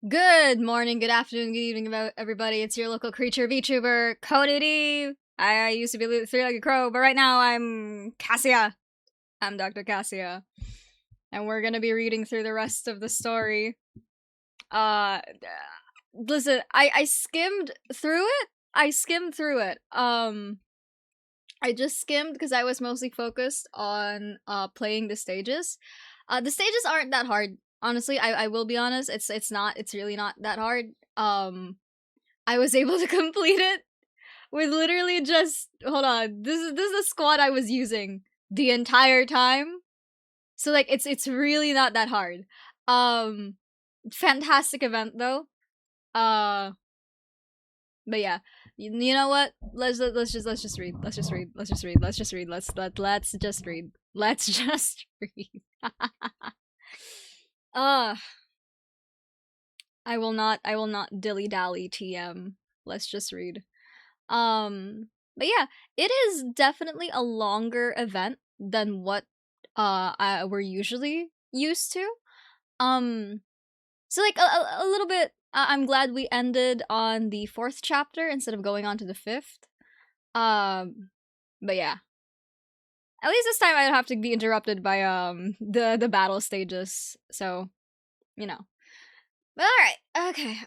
Good morning, good afternoon, good evening, everybody. It's your local creature VTuber, Konu. I used to be a three-legged crow, but right now I'm Cassia. I'm Dr. Cassia. And we're gonna be reading through the rest of the story. Uh, listen, I skimmed through it. I just skimmed because I was mostly focused on playing the stages. The stages aren't that hard. Honestly, I will be honest. It's really not that hard. I was able to complete it with literally just hold on. This is the squad I was using the entire time. So like it's really not that hard. Fantastic event though. But yeah, you know what? Let's just read. Let's just read. Let's just read. Let's just read. Let's just read. Let's just read. I will not dilly dally TM. Let's just read. But yeah, it is definitely a longer event than what we're usually used to. So like a little bit. I'm glad we ended on the 4th chapter instead of going on to the 5th. But yeah. At least this time I don't have to be interrupted by the battle stages. So, you know. But alright, okay.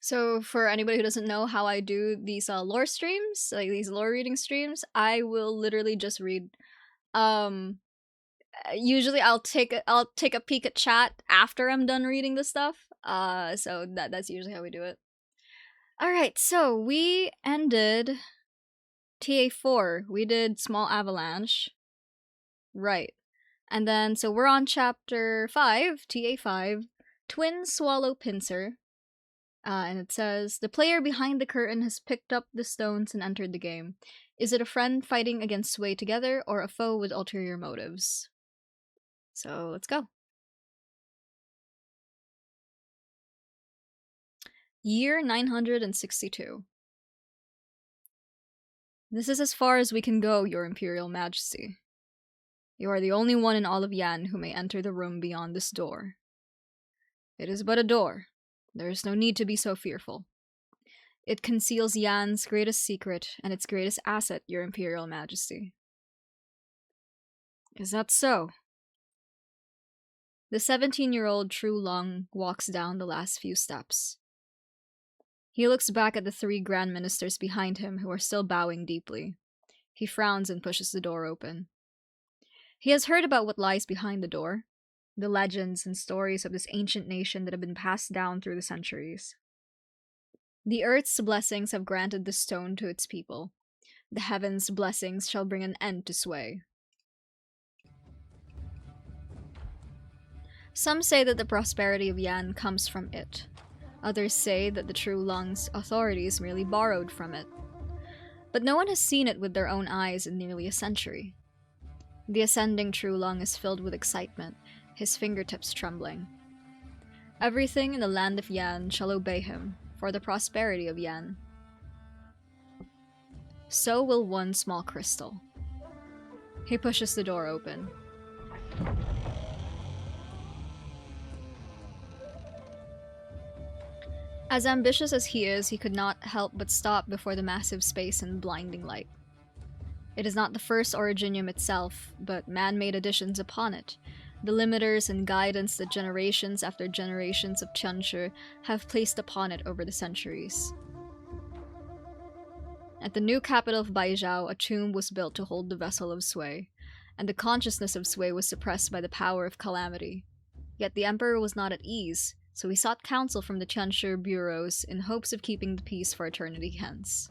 So for anybody who doesn't know how I do these lore streams, like these lore reading streams, I will literally just read. Usually I'll take a peek at chat after I'm done reading the stuff. So that's usually how we do it. All right, so we ended TA4. We did Small Avalanche. Right. And then so we're on chapter 5, TA5, Twin Swallow Pincer. And it says, the player behind the curtain has picked up the stones and entered the game. Is it a friend fighting against Sway together, or a foe with ulterior motives? So let's go. Year 962. This is as far as we can go, Your Imperial Majesty. You are the only one in all of Yan who may enter the room beyond this door. It is but a door. There is no need to be so fearful. It conceals Yan's greatest secret and its greatest asset, Your Imperial Majesty. Is that so? The 17-year-old True Lung walks down the last few steps. He looks back at the 3 Grand Ministers behind him who are still bowing deeply. He frowns and pushes the door open. He has heard about what lies behind the door, the legends and stories of this ancient nation that have been passed down through the centuries. The earth's blessings have granted the stone to its people. The heavens' blessings shall bring an end to Sway. Some say that the prosperity of Yan comes from it. Others say that the True Lung's authorities merely borrowed from it. But no one has seen it with their own eyes in nearly a century. The ascending True Lung is filled with excitement, his fingertips trembling. Everything in the land of Yan shall obey him, for the prosperity of Yan. So will one small crystal. He pushes the door open. As ambitious as he could not help but stop before the massive space and blinding light. It is not the first Originium itself, but man-made additions upon it, the limiters and guidance that generations after generations of Tianshi have placed upon it over the centuries. At the new capital of Baizhao, a tomb was built to hold the vessel of Sway, and the consciousness of Sway was suppressed by the power of calamity. Yet the emperor was not at ease, so he sought counsel from the Tianshi bureaus in hopes of keeping the peace for eternity hence.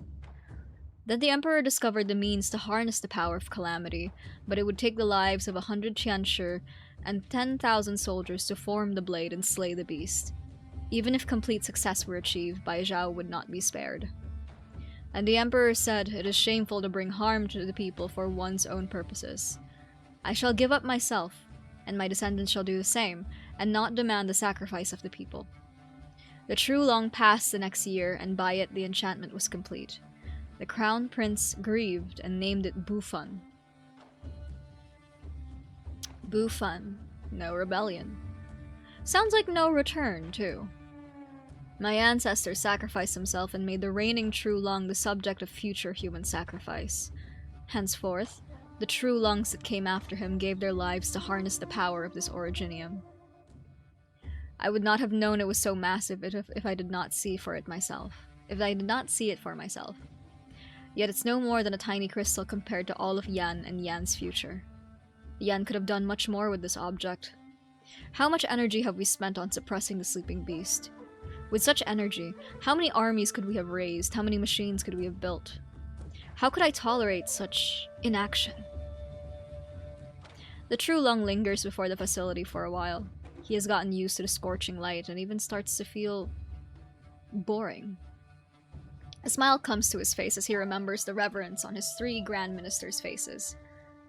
Then the emperor discovered the means to harness the power of calamity, but it would take the lives of 100 Tianshi and 10,000 soldiers to form the blade and slay the beast. Even if complete success were achieved, Baizhao would not be spared. And the emperor said, it is shameful to bring harm to the people for one's own purposes. I shall give up myself, and my descendants shall do the same, and not demand the sacrifice of the people. The True Lung passed the next year, and by it the enchantment was complete. The crown prince grieved and named it Bufun. Bufun, no rebellion. Sounds like no return, too. My ancestor sacrificed himself and made the reigning true lung the subject of future human sacrifice. Henceforth, the true lungs that came after him gave their lives to harness the power of this originium. I would not have known it was so massive if I did not see for it myself. If I did not see it for myself. Yet it's no more than a tiny crystal compared to all of Yan and Yan's future. Yan could have done much more with this object. How much energy have we spent on suppressing the sleeping beast? With such energy, how many armies could we have raised? How many machines could we have built? How could I tolerate such inaction? The true lung lingers before the facility for a while. He has gotten used to the scorching light and even starts to feel boring. A smile comes to his face as he remembers the reverence on his 3 Grand Ministers' faces.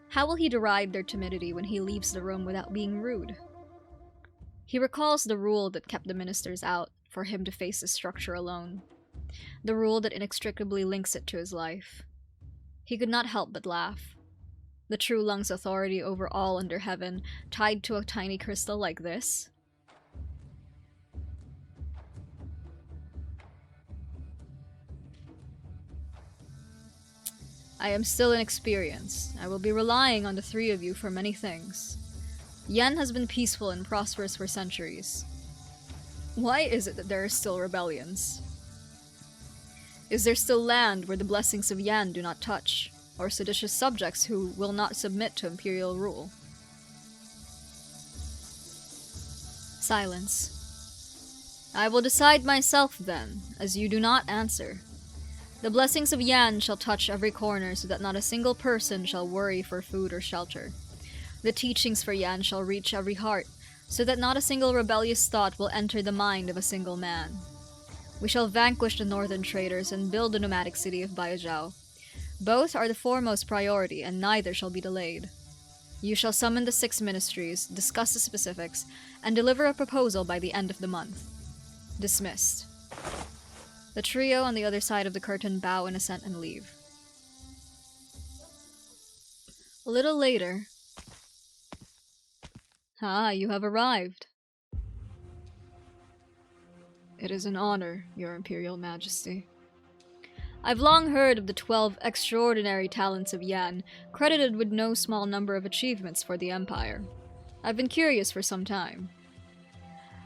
How will he deride their timidity when he leaves the room without being rude? He recalls the rule that kept the ministers out for him to face the structure alone. The rule that inextricably links it to his life. He could not help but laugh. The true lung's authority over all under heaven, tied to a tiny crystal like this? I am still inexperienced. I will be relying on the 3 of you for many things. Yan has been peaceful and prosperous for centuries. Why is it that there are still rebellions? Is there still land where the blessings of Yan do not touch, or seditious subjects who will not submit to imperial rule? Silence. I will decide myself then, as you do not answer. The blessings of Yan shall touch every corner so that not a single person shall worry for food or shelter. The teachings for Yan shall reach every heart, so that not a single rebellious thought will enter the mind of a single man. We shall vanquish the northern traders and build the nomadic city of YAYYYY. Both are the foremost priority, and neither shall be delayed. You shall summon the 6 ministries, discuss the specifics, and deliver a proposal by the end of the month. Dismissed. The trio on the other side of the curtain bow in assent and leave. A little later... Ah, you have arrived. It is an honor, Your Imperial Majesty. I've long heard of the 12 extraordinary talents of Yan, credited with no small number of achievements for the Empire. I've been curious for some time.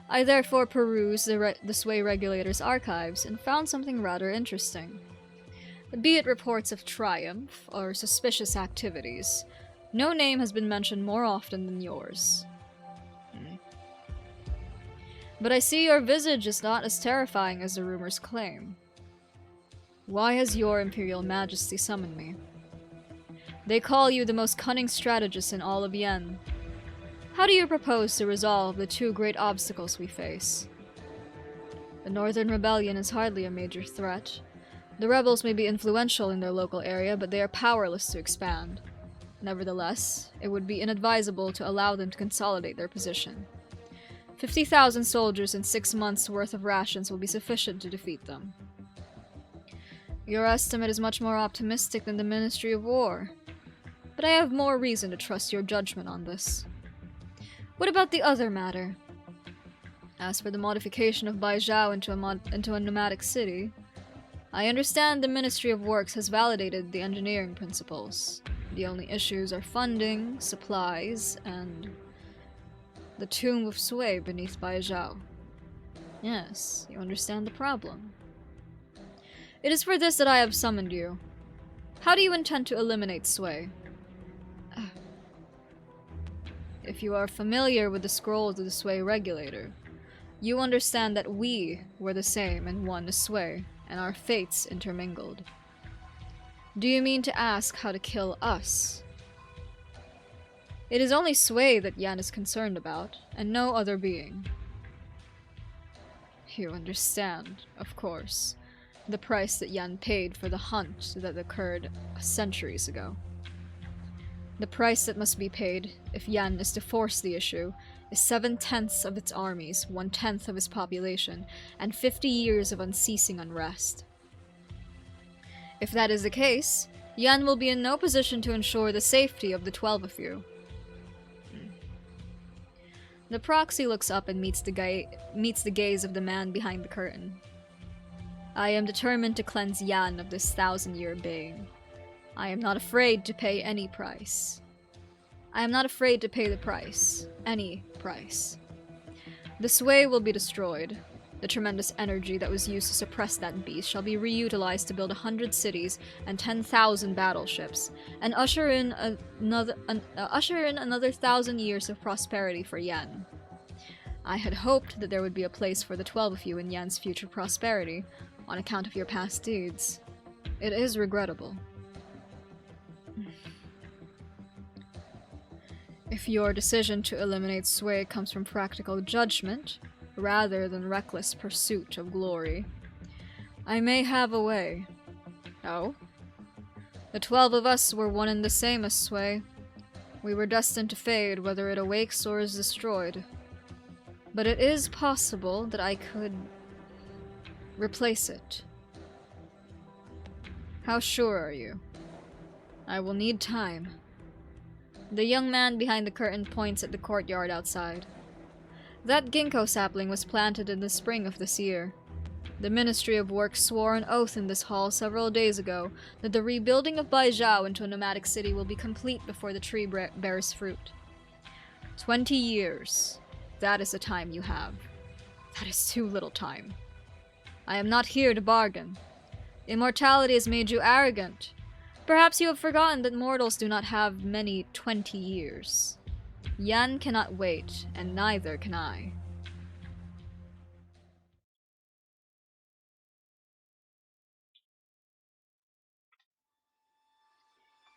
I therefore perused the Sway Regulator's archives and found something rather interesting. Be it reports of triumph or suspicious activities, no name has been mentioned more often than yours. But I see your visage is not as terrifying as the rumors claim. Why has Your Imperial Majesty summoned me? They call you the most cunning strategist in all of Yen. How do you propose to resolve the 2 great obstacles we face? The Northern Rebellion is hardly a major threat. The rebels may be influential in their local area, but they are powerless to expand. Nevertheless, it would be inadvisable to allow them to consolidate their position. 50,000 soldiers and 6 months' worth of rations will be sufficient to defeat them. Your estimate is much more optimistic than the Ministry of War, but I have more reason to trust your judgment on this. What about the other matter? As for the modification of YAYYY into a nomadic city, I understand the Ministry of Works has validated the engineering principles. The only issues are funding, supplies, and the tomb of Sway beneath YAYYY. Yes, you understand the problem. It is for this that I have summoned you. How do you intend to eliminate Sway? If you are familiar with the scrolls of the Sway Regulator, you understand that we were the same in one as Sway, and our fates intermingled. Do you mean to ask how to kill us? It is only Sway that Yan is concerned about, and no other being. You understand, of course, the price that Yan paid for the hunt that occurred centuries ago. The price that must be paid, if Yan is to force the issue, is 7/10 of its armies, 1/10 of its population, and 50 years of unceasing unrest. If that is the case, Yan will be in no position to ensure the safety of the 12 of you. The proxy looks up and meets the gaze of the man behind the curtain. I am determined to cleanse Yan of this 1,000-year bane. I am not afraid to pay any price. I am not afraid to pay the price. Any price. The sway will be destroyed. The tremendous energy that was used to suppress that beast shall be reutilized to build 100 cities and 10,000 battleships, and usher in another 1,000 years of prosperity for Yan. I had hoped that there would be a place for the 12 of you in Yan's future prosperity, on account of your past deeds. It is regrettable. If your decision to eliminate sway comes from practical judgment, rather than reckless pursuit of glory, I may have a way. Oh? The 12 of us were one and the same as sway. We were destined to fade, whether it awakes or is destroyed. But it is possible that I could replace it. How sure are you? I will need time. The young man behind the curtain points at the courtyard outside. That ginkgo sapling was planted in the spring of this year. The Ministry of Work swore an oath in this hall several days ago that the rebuilding of Baizhou into a nomadic city will be complete before the tree bears fruit. 20 years. That is the time you have. That is too little time. I am not here to bargain. Immortality has made you arrogant. Perhaps you have forgotten that mortals do not have many 20 years. Yan cannot wait, and neither can I.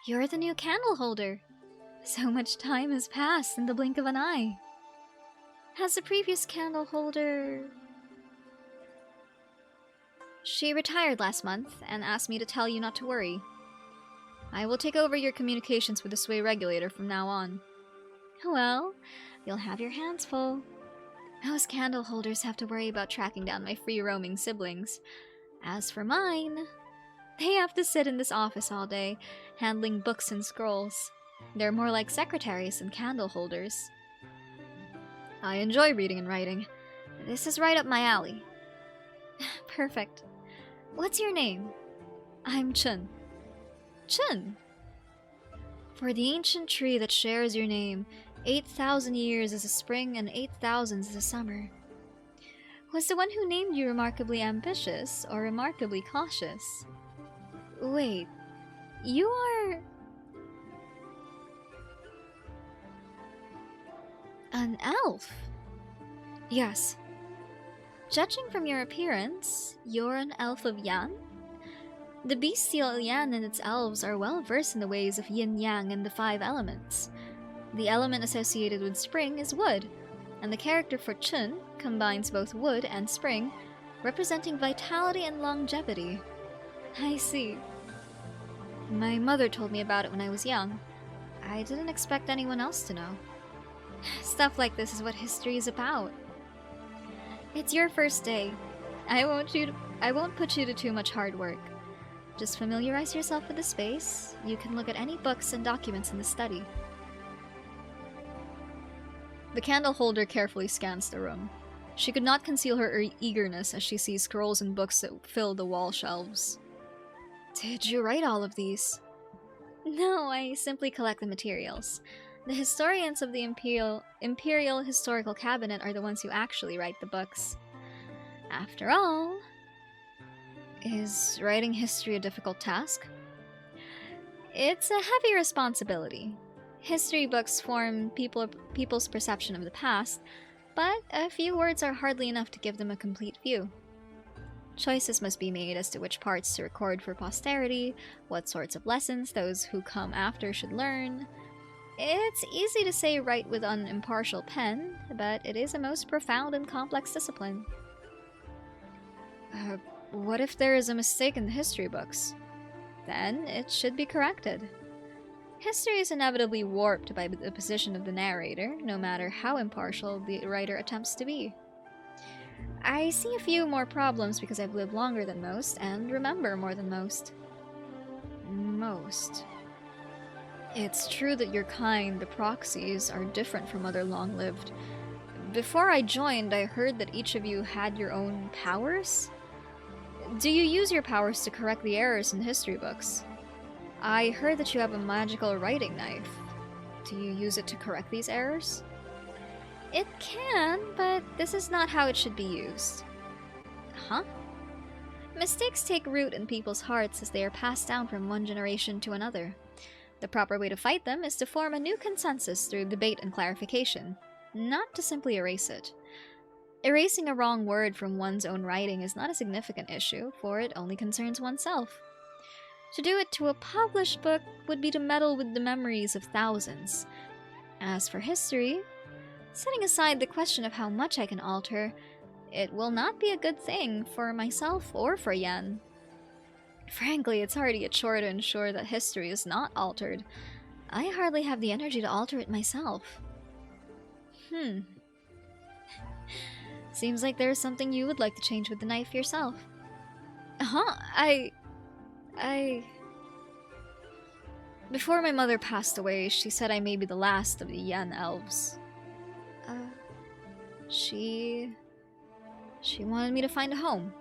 You're the new candle holder. So much time has passed in the blink of an eye. Has the previous candle holder... She retired last month and asked me to tell you not to worry. I will take over your communications with the sway regulator from now on. Well, you'll have your hands full. Most candle holders have to worry about tracking down my free-roaming siblings. As for mine, they have to sit in this office all day, handling books and scrolls. They're more like secretaries than candle holders. I enjoy reading and writing. This is right up my alley. Perfect. What's your name? I'm Chun. Chun! For the ancient tree that shares your name, 8,000 years is a spring and 8,000 is a summer. Was the one who named you remarkably ambitious or remarkably cautious? Wait, you are... an elf? Yes. Judging from your appearance, you're an elf of Yan? The bestial Yan and its elves are well versed in the ways of yin-yang and the 5 elements. The element associated with spring is wood, and the character for Chun combines both wood and spring, representing vitality and longevity. I see. My mother told me about it when I was young. I didn't expect anyone else to know. Stuff like this is what history is about. It's your first day. I won't put you to too much hard work. Just familiarize yourself with the space. You can look at any books and documents in the study. The candle holder carefully scans the room. She could not conceal her eagerness as she sees scrolls and books that fill the wall shelves. Did you write all of these? No, I simply collect the materials. The historians of the Imperial Historical Cabinet are the ones who actually write the books. After all, is writing history a difficult task? It's a heavy responsibility. History books form people's perception of the past, but a few words are hardly enough to give them a complete view. Choices must be made as to which parts to record for posterity, what sorts of lessons those who come after should learn. It's easy to say write with an impartial pen, but it is a most profound and complex discipline. What if there is a mistake in the history books? Then it should be corrected. History is inevitably warped by the position of the narrator, no matter how impartial the writer attempts to be. I see a few more problems because I've lived longer than most, and remember more than most. Most. It's true that your kind, the proxies, are different from other long-lived. Before I joined, I heard that each of you had your own powers? Do you use your powers to correct the errors in history books? I heard that you have a magical writing knife. Do you use it to correct these errors? It can, but this is not how it should be used. Huh? Mistakes take root in people's hearts as they are passed down from one generation to another. The proper way to fight them is to form a new consensus through debate and clarification, not to simply erase it. Erasing a wrong word from one's own writing is not a significant issue, for it only concerns oneself. To do it to a published book would be to meddle with the memories of thousands. As for history, setting aside the question of how much I can alter, it will not be a good thing for myself or for Yan. Frankly, it's already a chore to ensure that history is not altered. I hardly have the energy to alter it myself. Seems like there's something you would like to change with the knife yourself. Before my mother passed away, she said I may be the last of the Yan elves. She wanted me to find a home.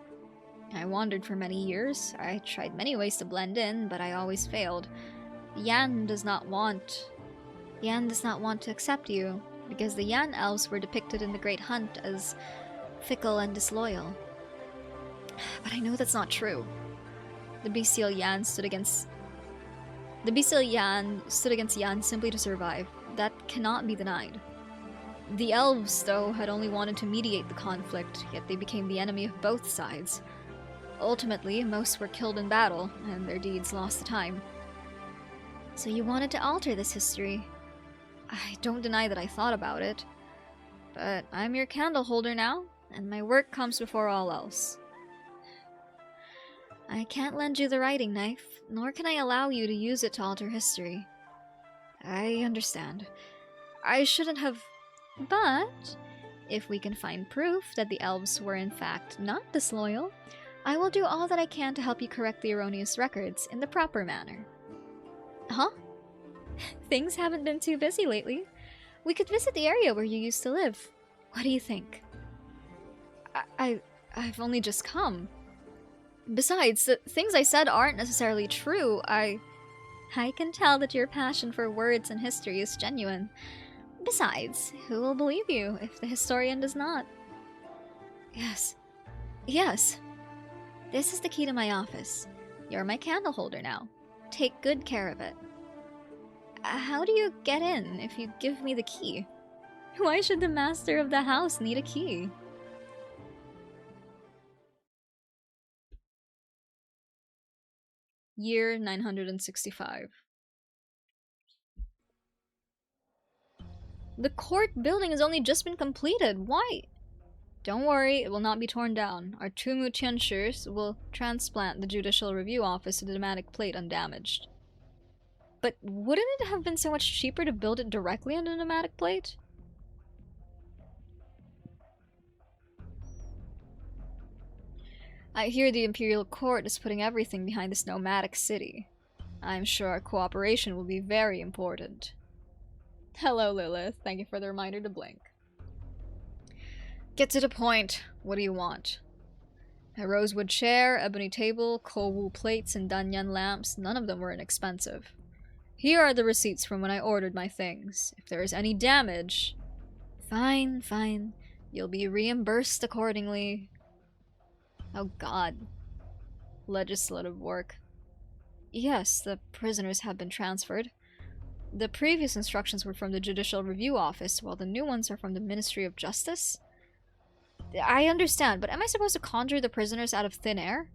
I wandered for many years. I tried many ways to blend in, but I always failed. Yan does not want to accept you, because the Yan elves were depicted in the Great Hunt as fickle and disloyal. But I know that's not true. The bestial Yan stood against Yan simply to survive. That cannot be denied. The elves, though, had only wanted to mediate the conflict, yet they became the enemy of both sides. Ultimately, most were killed in battle, and their deeds lost to time. So you wanted to alter this history. I don't deny that I thought about it, but I'm your candle holder now, and my work comes before all else. I can't lend you the writing knife, nor can I allow you to use it to alter history. I understand. I shouldn't have... But, if we can find proof that the elves were in fact not disloyal, I will do all that I can to help you correct the erroneous records in the proper manner. Huh? Things haven't been too busy lately. We could visit the area where you used to live. What do you think? I've only just come. Besides, the things I said aren't necessarily true. I can tell that your passion for words and history is genuine. Besides, who will believe you if the historian does not? Yes. This is the key to my office. You're my candle holder now. Take good care of it. How do you get in if you give me the key? Why should the master of the house need a key? Year 965. The court building has only just been completed. Why? Don't worry, it will not be torn down. Our Tumu Tianshis will transplant the Judicial Review Office to the pneumatic plate undamaged. But wouldn't it have been so much cheaper to build it directly on the pneumatic plate? I hear the Imperial Court is putting everything behind this nomadic city. I'm sure our cooperation will be very important. Hello, Lilith. Thank you for the reminder to blink. Get to the point. What do you want? A rosewood chair, ebony table, kowu plates, and danyan lamps. None of them were inexpensive. Here are the receipts from when I ordered my things. If there is any damage... Fine. You'll be reimbursed accordingly. Oh god. Legislative work. Yes, the prisoners have been transferred. The previous instructions were from the Judicial Review Office, while the new ones are from the Ministry of Justice? I understand, but am I supposed to conjure the prisoners out of thin air?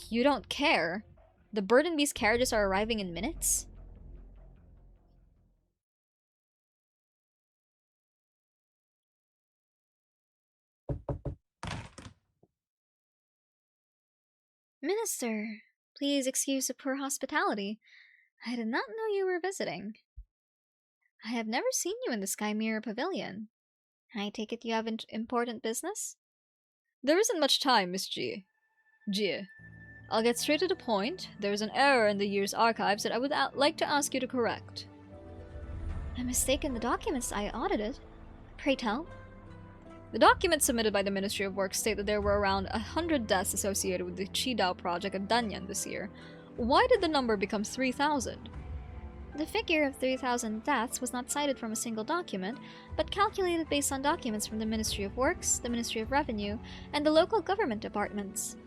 You don't care. The Burden Beast carriages are arriving in minutes? Minister, please excuse the poor hospitality. I did not know you were visiting. I have never seen you in the Sky Mirror Pavilion. I take it you have important business? There isn't much time, Miss Jie. I'll get straight to the point. There's an error in the year's archives that I would like to ask you to correct. A mistake in the documents I audited? Pray tell. The documents submitted by the Ministry of Works state that there were around 100 deaths associated with the Qidao project at Danyan this year. Why did the number become 3,000? The figure of 3,000 deaths was not cited from a single document, but calculated based on documents from the Ministry of Works, the Ministry of Revenue, and the local government departments.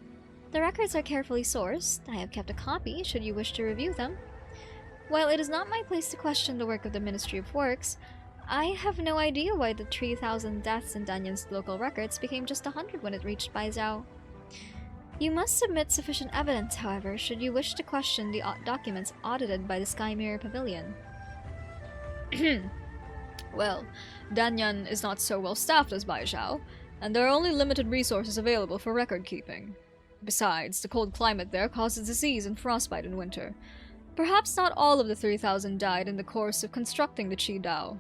The records are carefully sourced. I have kept a copy, should you wish to review them. While it is not my place to question the work of the Ministry of Works, I have no idea why the 3,000 deaths in Danyan's local records became just 100 when it reached Baizhou. You must submit sufficient evidence, however, should you wish to question the documents audited by the Sky Mirror Pavilion. Well, Danyan is not so well staffed as Baizhou, and there are only limited resources available for record keeping. Besides, the cold climate there causes disease and frostbite in winter. Perhaps not all of the 3,000 died in the course of constructing the Qidao.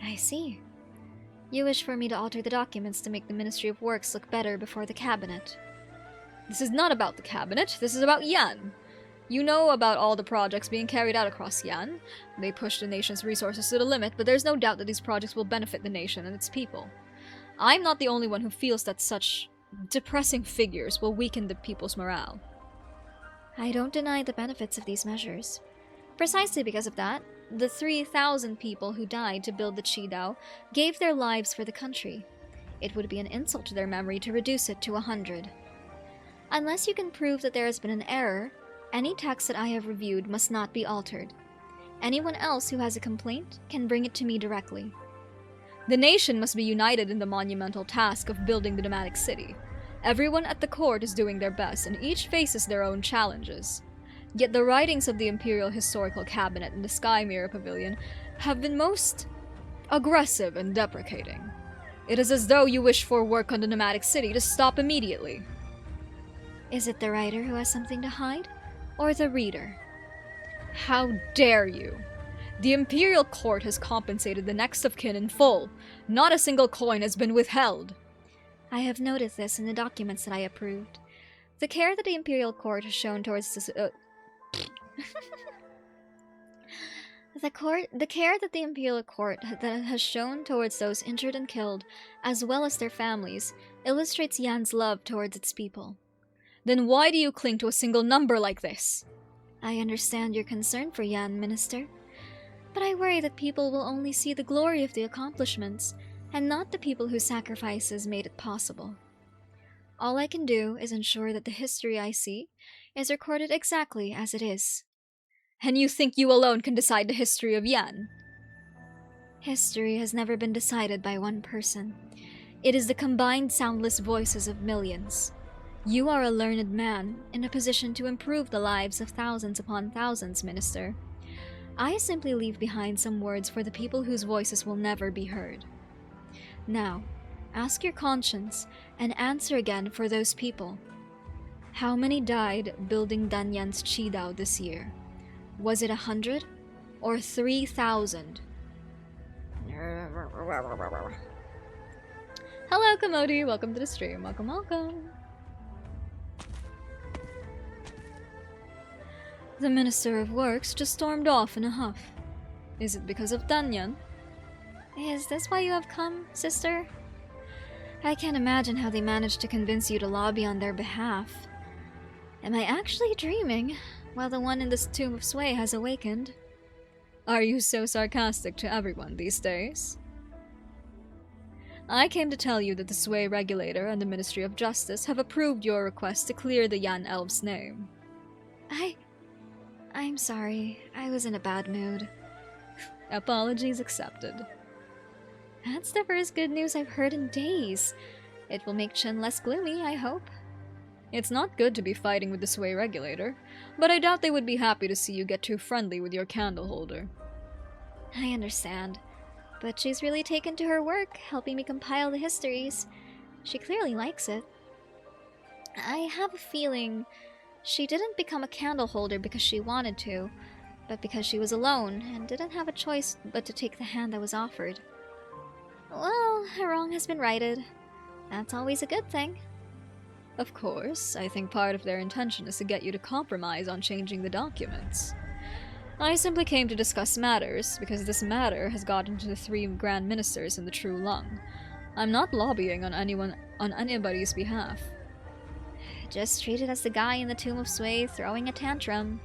I see. You wish for me to alter the documents to make the Ministry of Works look better before the cabinet. This is not about the cabinet, this is about Yan. You know about all the projects being carried out across Yan. They push the nation's resources to the limit, but there's no doubt that these projects will benefit the nation and its people. I'm not the only one who feels that such depressing figures will weaken the people's morale. I don't deny the benefits of these measures. Precisely because of that, the 3,000 people who died to build the Qidao gave their lives for the country. It would be an insult to their memory to reduce it to 100. Unless you can prove that there has been an error, any text that I have reviewed must not be altered. Anyone else who has a complaint can bring it to me directly. The nation must be united in the monumental task of building the nomadic city. Everyone at the court is doing their best, and each faces their own challenges. Yet the writings of the Imperial Historical Cabinet in the Sky Mirror Pavilion have been most aggressive and deprecating. It is as though you wish for work on the nomadic city to stop immediately. Is it the writer who has something to hide, or the reader? How dare you! The Imperial Court has compensated the next of kin in full. Not a single coin has been withheld. I have noted this in the documents that I approved. The care that the Imperial Court has shown towards this, the care that the Imperial Court has shown towards those injured and killed, as well as their families, illustrates Yan's love towards its people. Then why do you cling to a single number like this? I understand your concern for Yan, Minister, but I worry that people will only see the glory of the accomplishments, and not the people whose sacrifices made it possible. All I can do is ensure that the history I see is recorded exactly as it is. And you think you alone can decide the history of Yan? History has never been decided by one person. It is the combined soundless voices of millions. You are a learned man, in a position to improve the lives of thousands upon thousands, Minister. I simply leave behind some words for the people whose voices will never be heard. Now, ask your conscience and answer again for those people. How many died building Danyan's Qidao this year? Was it 100 or 3,000? Hello, Komodi. Welcome to the stream. Welcome, welcome. The Minister of Works just stormed off in a huff. Is it because of Danyan? Is this why you have come, sister? I can't imagine how they managed to convince you to lobby on their behalf. Am I actually dreaming, while the one in this Tomb of Sway has awakened? Are you so sarcastic to everyone these days? I came to tell you that the Sway Regulator and the Ministry of Justice have approved your request to clear the Yan Elf's name. I'm sorry. I was in a bad mood. Apologies accepted. That's the first good news I've heard in days. It will make Chen less gloomy, I hope. It's not good to be fighting with the Sway Regulator, but I doubt they would be happy to see you get too friendly with your candle holder. I understand, but she's really taken to her work, helping me compile the histories. She clearly likes it. I have a feeling she didn't become a candle holder because she wanted to, but because she was alone and didn't have a choice but to take the hand that was offered. Well, a wrong has been righted. That's always a good thing. Of course, I think part of their intention is to get you to compromise on changing the documents. I simply came to discuss matters, because this matter has gotten to the 3 Grand Ministers in the True Lung. I'm not lobbying on anybody's behalf. Just treated as the guy in the Tomb of Sway throwing a tantrum.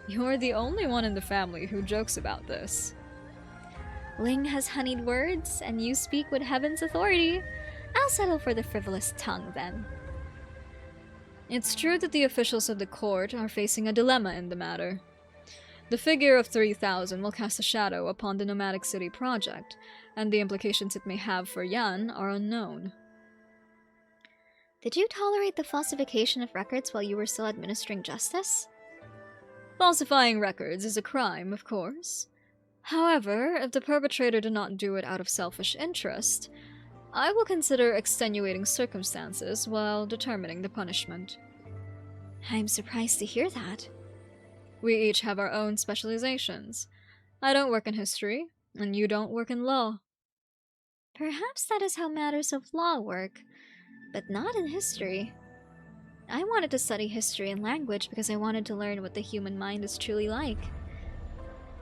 You're the only one in the family who jokes about this. Ling has honeyed words, and you speak with heaven's authority. I'll settle for the frivolous tongue, then. It's true that the officials of the court are facing a dilemma in the matter. The figure of 3,000 will cast a shadow upon the Nomadic City project, and the implications it may have for Yan are unknown. Did you tolerate the falsification of records while you were still administering justice? Falsifying records is a crime, of course. However, if the perpetrator did not do it out of selfish interest, I will consider extenuating circumstances while determining the punishment. I'm surprised to hear that. We each have our own specializations. I don't work in history, and you don't work in law. Perhaps that is how matters of law work, but not in history. I wanted to study history and language because I wanted to learn what the human mind is truly like.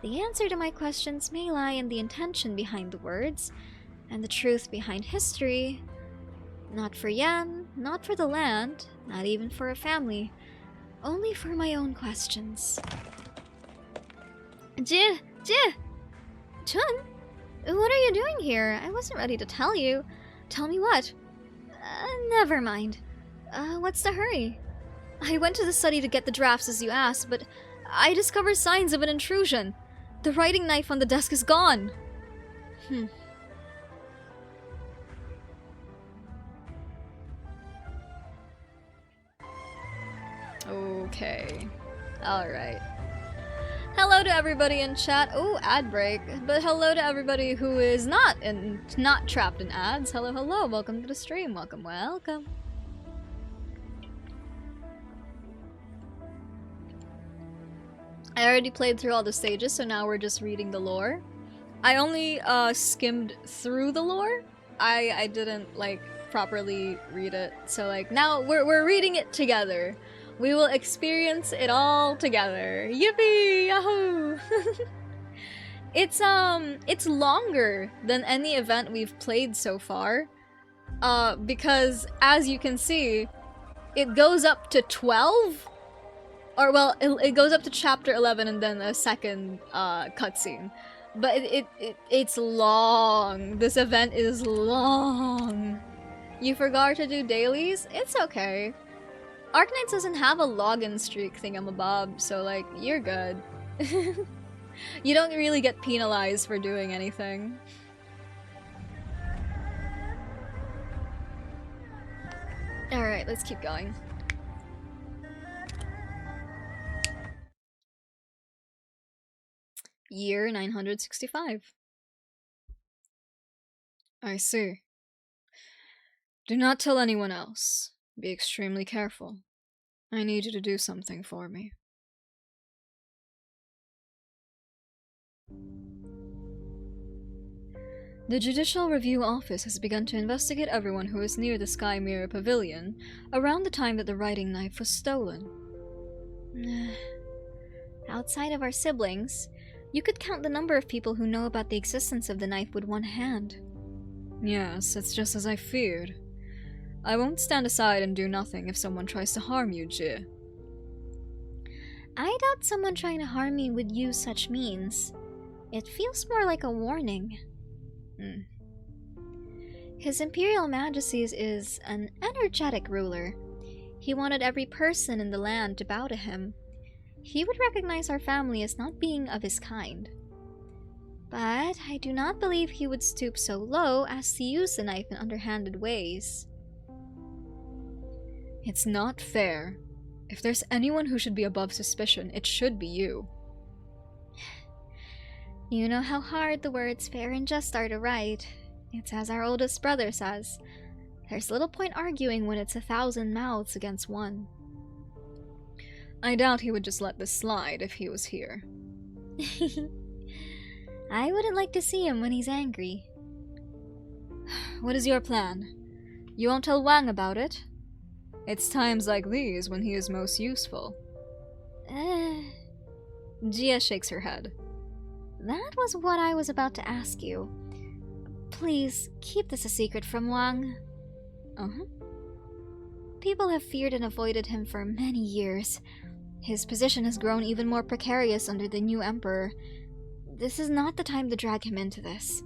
The answer to my questions may lie in the intention behind the words, and the truth behind history. Not for Yan, not for the land, not even for a family. Only for my own questions. Chun! What are you doing here? I wasn't ready to tell you. Tell me what? Never mind. What's the hurry? I went to the study to get the drafts as you asked, but I discovered signs of an intrusion. The writing knife on the desk is gone. Okay. Alright. Hello to everybody in chat. Oh, ad break. But hello to everybody who is not trapped in ads. Hello, hello. Welcome to the stream. Welcome, welcome. I already played through all the stages, so now we're just reading the lore. I only skimmed through the lore. I didn't like properly read it. So like now we're reading it together. We will experience it all together. Yippee! Yahoo! It's longer than any event we've played so far. Because as you can see, it goes up to 12? Or well, it goes up to chapter 11 and then a second cutscene. But it's long. This event is long. You forgot to do dailies? It's okay. Arknights doesn't have a login streak thingamabob, so like, you're good. You don't really get penalized for doing anything. Alright, let's keep going. Year 965. I see. Do not tell anyone else. Be extremely careful. I need you to do something for me. The Judicial Review Office has begun to investigate everyone who was near the Sky Mirror Pavilion around the time that the writing knife was stolen. Outside of our siblings, you could count the number of people who know about the existence of the knife with one hand. Yes, it's just as I feared. I won't stand aside and do nothing if someone tries to harm you, Jie. I doubt someone trying to harm me would use such means. It feels more like a warning. His Imperial Majesty is an energetic ruler. He wanted every person in the land to bow to him. He would recognize our family as not being of his kind. But I do not believe he would stoop so low as to use the knife in underhanded ways. It's not fair. If there's anyone who should be above suspicion, it should be you. You know how hard the words fair and just are to write. It's as our oldest brother says. There's little point arguing when it's 1,000 mouths against one. I doubt he would just let this slide if he was here. I wouldn't like to see him when he's angry. What is your plan? You won't tell Wang about it? It's times like these when he is most useful. Jia shakes her head. That was what I was about to ask you. Please, keep this a secret from Wang. Uh-huh. People have feared and avoided him for many years. His position has grown even more precarious under the new emperor. This is not the time to drag him into this.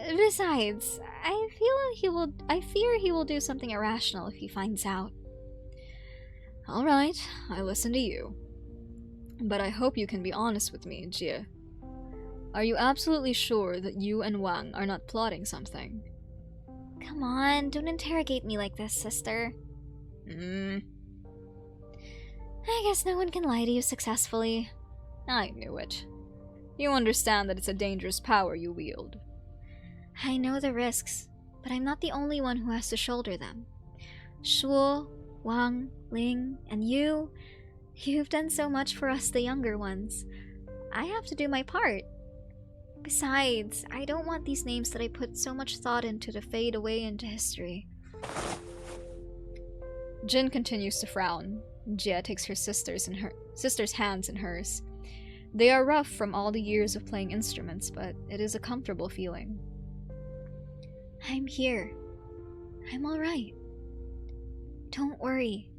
Besides, I fear he will do something irrational if he finds out. Alright, I listen to you. But I hope you can be honest with me, Jie. Are you absolutely sure that you and Wang are not plotting something? Come on, don't interrogate me like this, sister. I guess no one can lie to you successfully. I knew it. You understand that it's a dangerous power you wield. I know the risks, but I'm not the only one who has to shoulder them. Shuo, Wang, Ling, and you've done so much for us, the younger ones. I have to do my part. Besides, I don't want these names that I put so much thought into to fade away into history. Jin continues to frown. Jie takes her sister's hands in hers. They are rough from all the years of playing instruments, but it is a comfortable feeling. I'm here. I'm alright. Don't worry.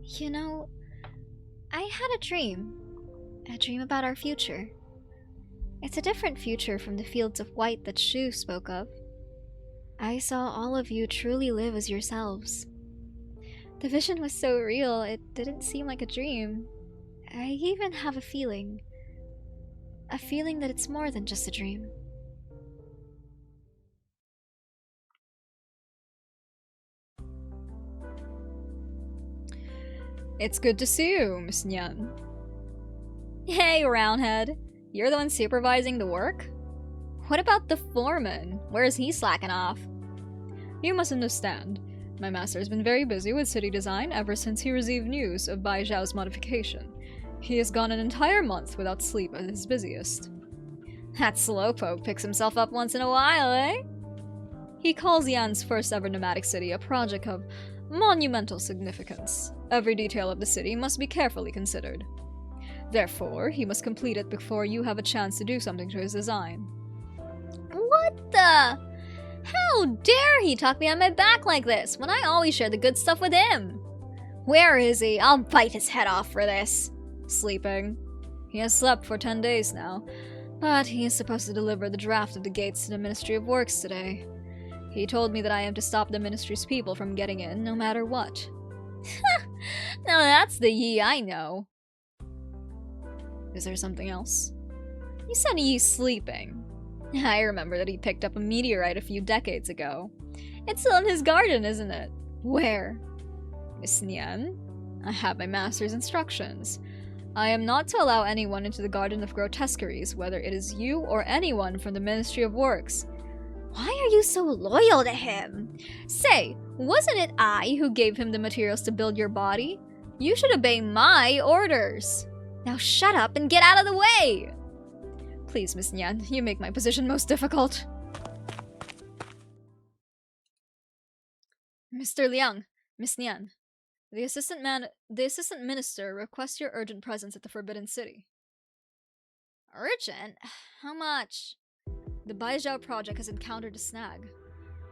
You know, I had a dream about our future. It's a different future from the fields of white that Shu spoke of. I saw all of you truly live as yourselves. The vision was so real, it didn't seem like a dream. I even have a feeling that it's more than just a dream. It's good to see you, Miss Nyan. Hey, Roundhead. You're the one supervising the work? What about the foreman? Where is he slacking off? You must understand. My master has been very busy with city design ever since he received news of Bai Zhao's modification. He has gone an entire month without sleep at his busiest. That slowpoke picks himself up once in a while, eh? He calls Yan's first ever nomadic city a project of monumental significance. Every detail of the city must be carefully considered. Therefore, he must complete it before you have a chance to do something to his design. What the? How dare he talk behind my back like this, when I always share the good stuff with him? Where is he? I'll bite his head off for this. Sleeping. He has slept for 10 days now, but he is supposed to deliver the draft of the gates to the Ministry of Works today. He told me that I am to stop the Ministry's people from getting in, no matter what. Now that's the Yi I know. Is there something else? You said he's sleeping. I remember that he picked up a meteorite a few decades ago. It's still in his garden, isn't it? Where? Miss Nian? I have my master's instructions. I am not to allow anyone into the Garden of Grotesqueries, whether it is you or anyone from the Ministry of Works. Why are you so loyal to him? Say, wasn't it I who gave him the materials to build your body? You should obey my orders. Now shut up and get out of the way! Please, Miss Nian, you make my position most difficult. Mr. Liang, Miss Nian, the assistant minister requests your urgent presence at the Forbidden City. Urgent? How much? The Baizhao project has encountered a snag.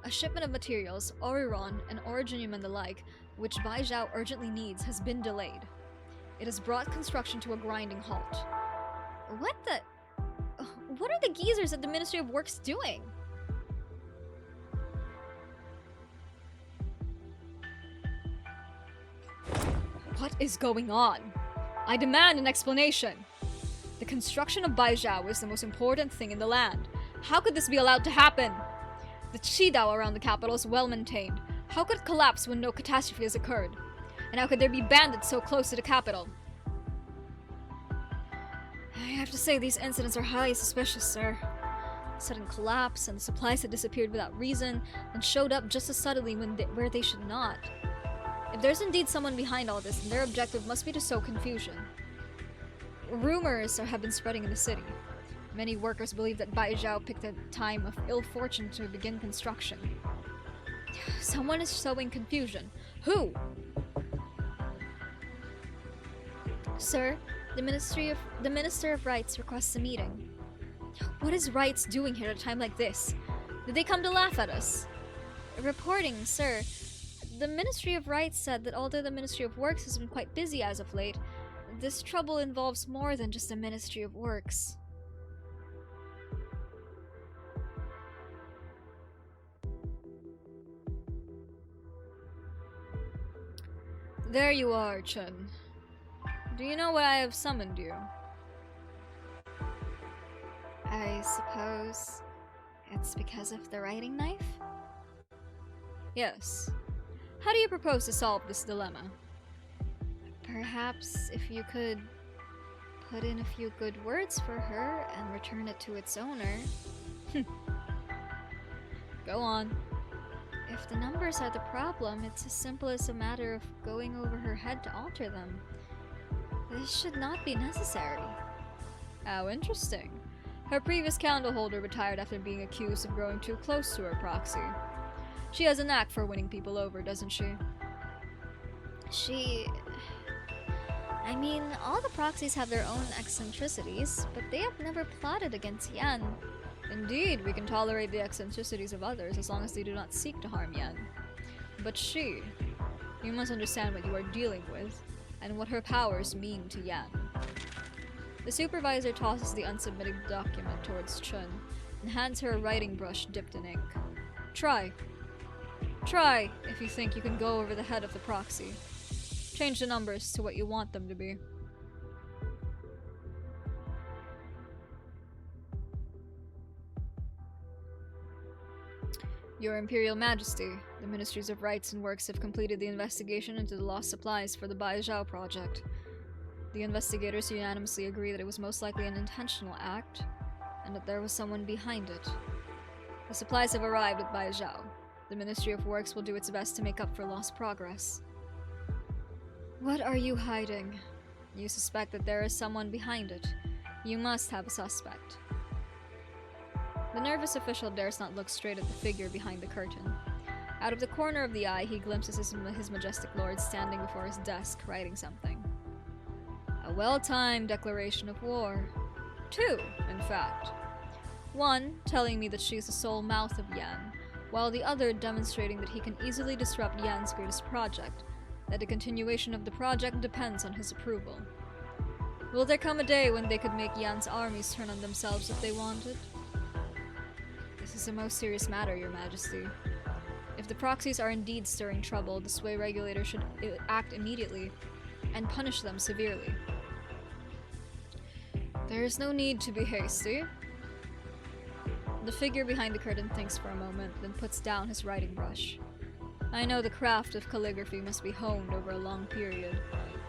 A shipment of materials, Oriron, and Originium and the like, which Baizhao urgently needs, has been delayed. It has brought construction to a grinding halt. What are the geezers at the Ministry of Works doing? What is going on? I demand an explanation. The construction of Baizhao is the most important thing in the land. How could this be allowed to happen? The Qidao around the capital is well maintained. How could it collapse when no catastrophe has occurred? And how could there be bandits so close to the capital? I have to say these incidents are highly suspicious, sir. Sudden collapse, and the supplies had disappeared without reason, and showed up just as suddenly where they should not. If there's indeed someone behind all this, then their objective must be to sow confusion. Rumors have been spreading in the city. Many workers believe that Bai Zhao picked a time of ill fortune to begin construction. Someone is sowing confusion. Who? Sir, the Minister of Rights requests a meeting. What is Rights doing here at a time like this? Did they come to laugh at us? Reporting, sir. The Ministry of Rights said that although the Ministry of Works has been quite busy as of late, this trouble involves more than just the Ministry of Works. There you are, Chun. Do you know why I have summoned you? I suppose it's because of the writing knife? Yes. How do you propose to solve this dilemma? Perhaps if you could put in a few good words for her and return it to its owner. Go on. If the numbers are the problem, it's as simple as a matter of going over her head to alter them. This should not be necessary. How interesting. Her previous candle holder retired after being accused of growing too close to her proxy. She has a knack for winning people over, doesn't she? I mean, all the proxies have their own eccentricities, but they have never plotted against Yan. Indeed, we can tolerate the eccentricities of others as long as they do not seek to harm Yan. But she... You must understand what you are dealing with, and what her powers mean to Yan. The supervisor tosses the unsubmitted document towards Chun, and hands her a writing brush dipped in ink. Try. Try, if you think you can go over the head of the proxy. Change the numbers to what you want them to be. Your Imperial Majesty, the Ministries of Rights and Works have completed the investigation into the lost supplies for the YAYYY project. The investigators unanimously agree that it was most likely an intentional act, and that there was someone behind it. The supplies have arrived at YAYYY. The Ministry of Works will do its best to make up for lost progress. What are you hiding? You suspect that there is someone behind it. You must have a suspect. The nervous official dares not look straight at the figure behind the curtain. Out of the corner of the eye, he glimpses his majestic lord standing before his desk, writing something. A well-timed declaration of war. 2, in fact. One, telling me that she's the sole mouth of Yan, while the other demonstrating that he can easily disrupt Yan's greatest project, that the continuation of the project depends on his approval. Will there come a day when they could make Yan's armies turn on themselves if they wanted? This is a most serious matter, Your Majesty. If the proxies are indeed stirring trouble, the Sway regulator should act immediately and punish them severely. There is no need to be hasty. The figure behind the curtain thinks for a moment, then puts down his writing brush. I know the craft of calligraphy must be honed over a long period,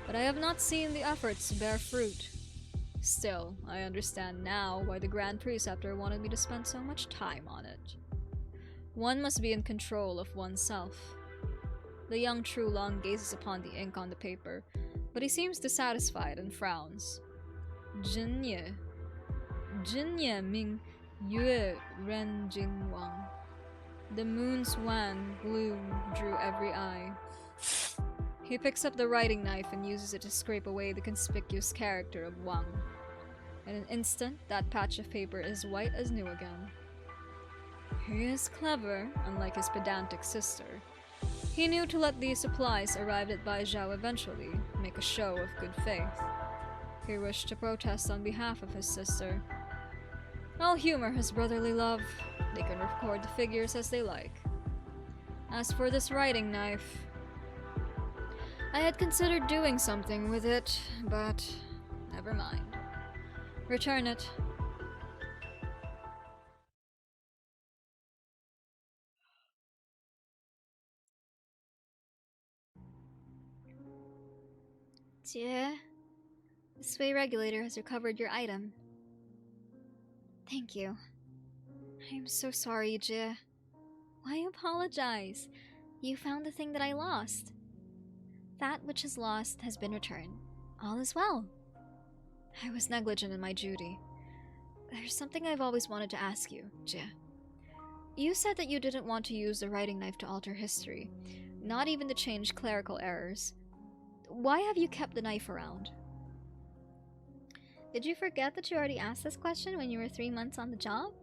but I have not seen the efforts bear fruit. Still, I understand now why the Grand Preceptor wanted me to spend so much time on it. One must be in control of oneself. The young Trulong gazes upon the ink on the paper, but he seems dissatisfied and frowns. Jinye. Jinye Ming Yue Ren Jing Wang. The moon's wan gloom drew every eye. He picks up the writing knife and uses it to scrape away the conspicuous character of Wang. In an instant, that patch of paper is white as new again. He is clever, unlike his pedantic sister. He knew to let these supplies arrive at YAYYY eventually, make a show of good faith. He wished to protest on behalf of his sister. I'll humor his brotherly love. They can record the figures as they like. As for this writing knife, I had considered doing something with it, but never mind. Return it. Jie, the Sway regulator has recovered your item. Thank you. I am so sorry, Jie. Why apologize? You found the thing that I lost. That which is lost has been returned. All is well. I was negligent in my duty. There's something I've always wanted to ask you, Jie. You said that you didn't want to use the writing knife to alter history, not even to change clerical errors. Why have you kept the knife around? Did you forget that you already asked this question when you were 3 months on the job?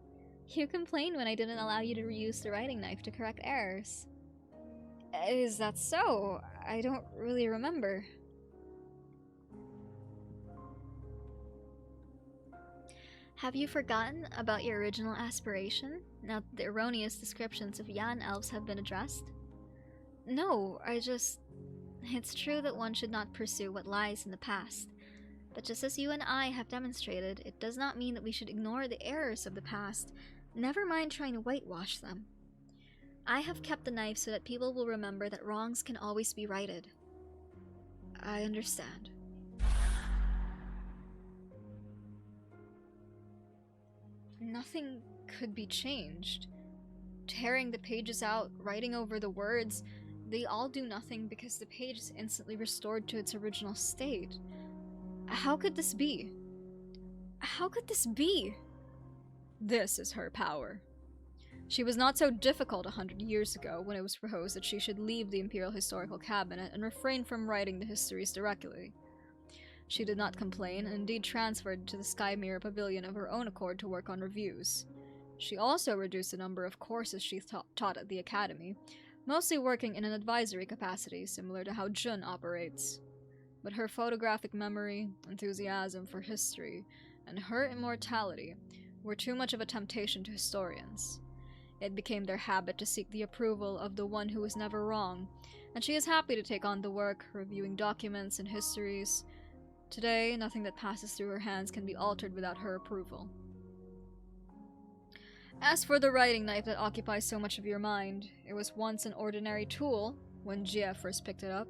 You complained when I didn't allow you to reuse the writing knife to correct errors. Is that so? I don't really remember. Have you forgotten about your original aspiration, now that the erroneous descriptions of Yan elves have been addressed? No, It's true that one should not pursue what lies in the past. But just as you and I have demonstrated, it does not mean that we should ignore the errors of the past, never mind trying to whitewash them. I have kept the knife so that people will remember that wrongs can always be righted. I understand. Nothing could be changed. Tearing the pages out, writing over the words, they all do nothing because the page is instantly restored to its original state. How could this be? How could this be? This is her power. She was not so difficult 100 years ago when it was proposed that she should leave the Imperial Historical Cabinet and refrain from writing the histories directly. She did not complain, and indeed transferred to the Sky Mirror Pavilion of her own accord to work on reviews. She also reduced the number of courses she taught at the Academy, mostly working in an advisory capacity similar to how Jun operates. But her photographic memory, enthusiasm for history, and her immortality were too much of a temptation to historians. It became their habit to seek the approval of the one who was never wrong, and she is happy to take on the work, reviewing documents and histories. Today, nothing that passes through her hands can be altered without her approval. As for the writing knife that occupies so much of your mind, it was once an ordinary tool when Jia first picked it up.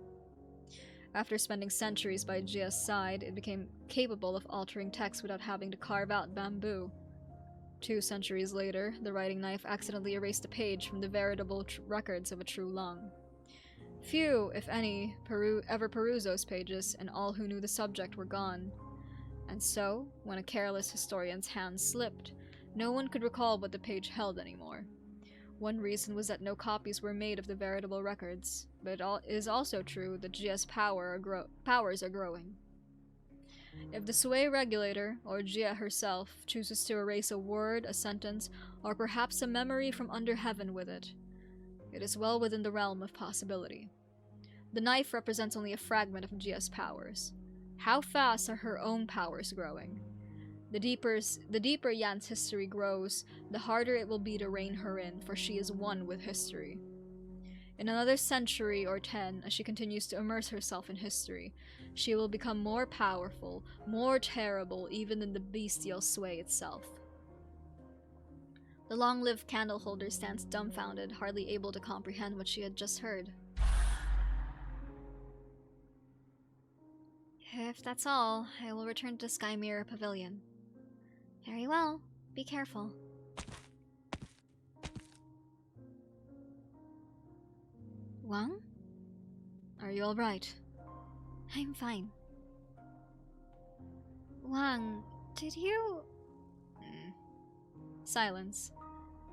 After spending centuries by Jia's side, it became capable of altering text without having to carve out bamboo. 2 centuries later, the writing knife accidentally erased a page from the veritable records of a true Lung. Few, if any, ever perused those pages, and all who knew the subject were gone. And so, when a careless historian's hand slipped, no one could recall what the page held anymore. One reason was that no copies were made of the veritable records, but it is also true that Jia's powers are growing. If the Sway regulator, or Jia herself, chooses to erase a word, a sentence, or perhaps a memory from under heaven with it, it is well within the realm of possibility. The knife represents only a fragment of Jia's powers. How fast are her own powers growing? The deeper Yan's history grows, the harder it will be to rein her in, for she is one with history. In another century or 10, as she continues to immerse herself in history, she will become more powerful, more terrible even than the bestial Sway itself. The long-lived candle holder stands dumbfounded, hardly able to comprehend what she had just heard. If that's all, I will return to Sky Mirror Pavilion. Very well. Be careful. Wang? Are you alright? I'm fine. Wang, did you... Silence.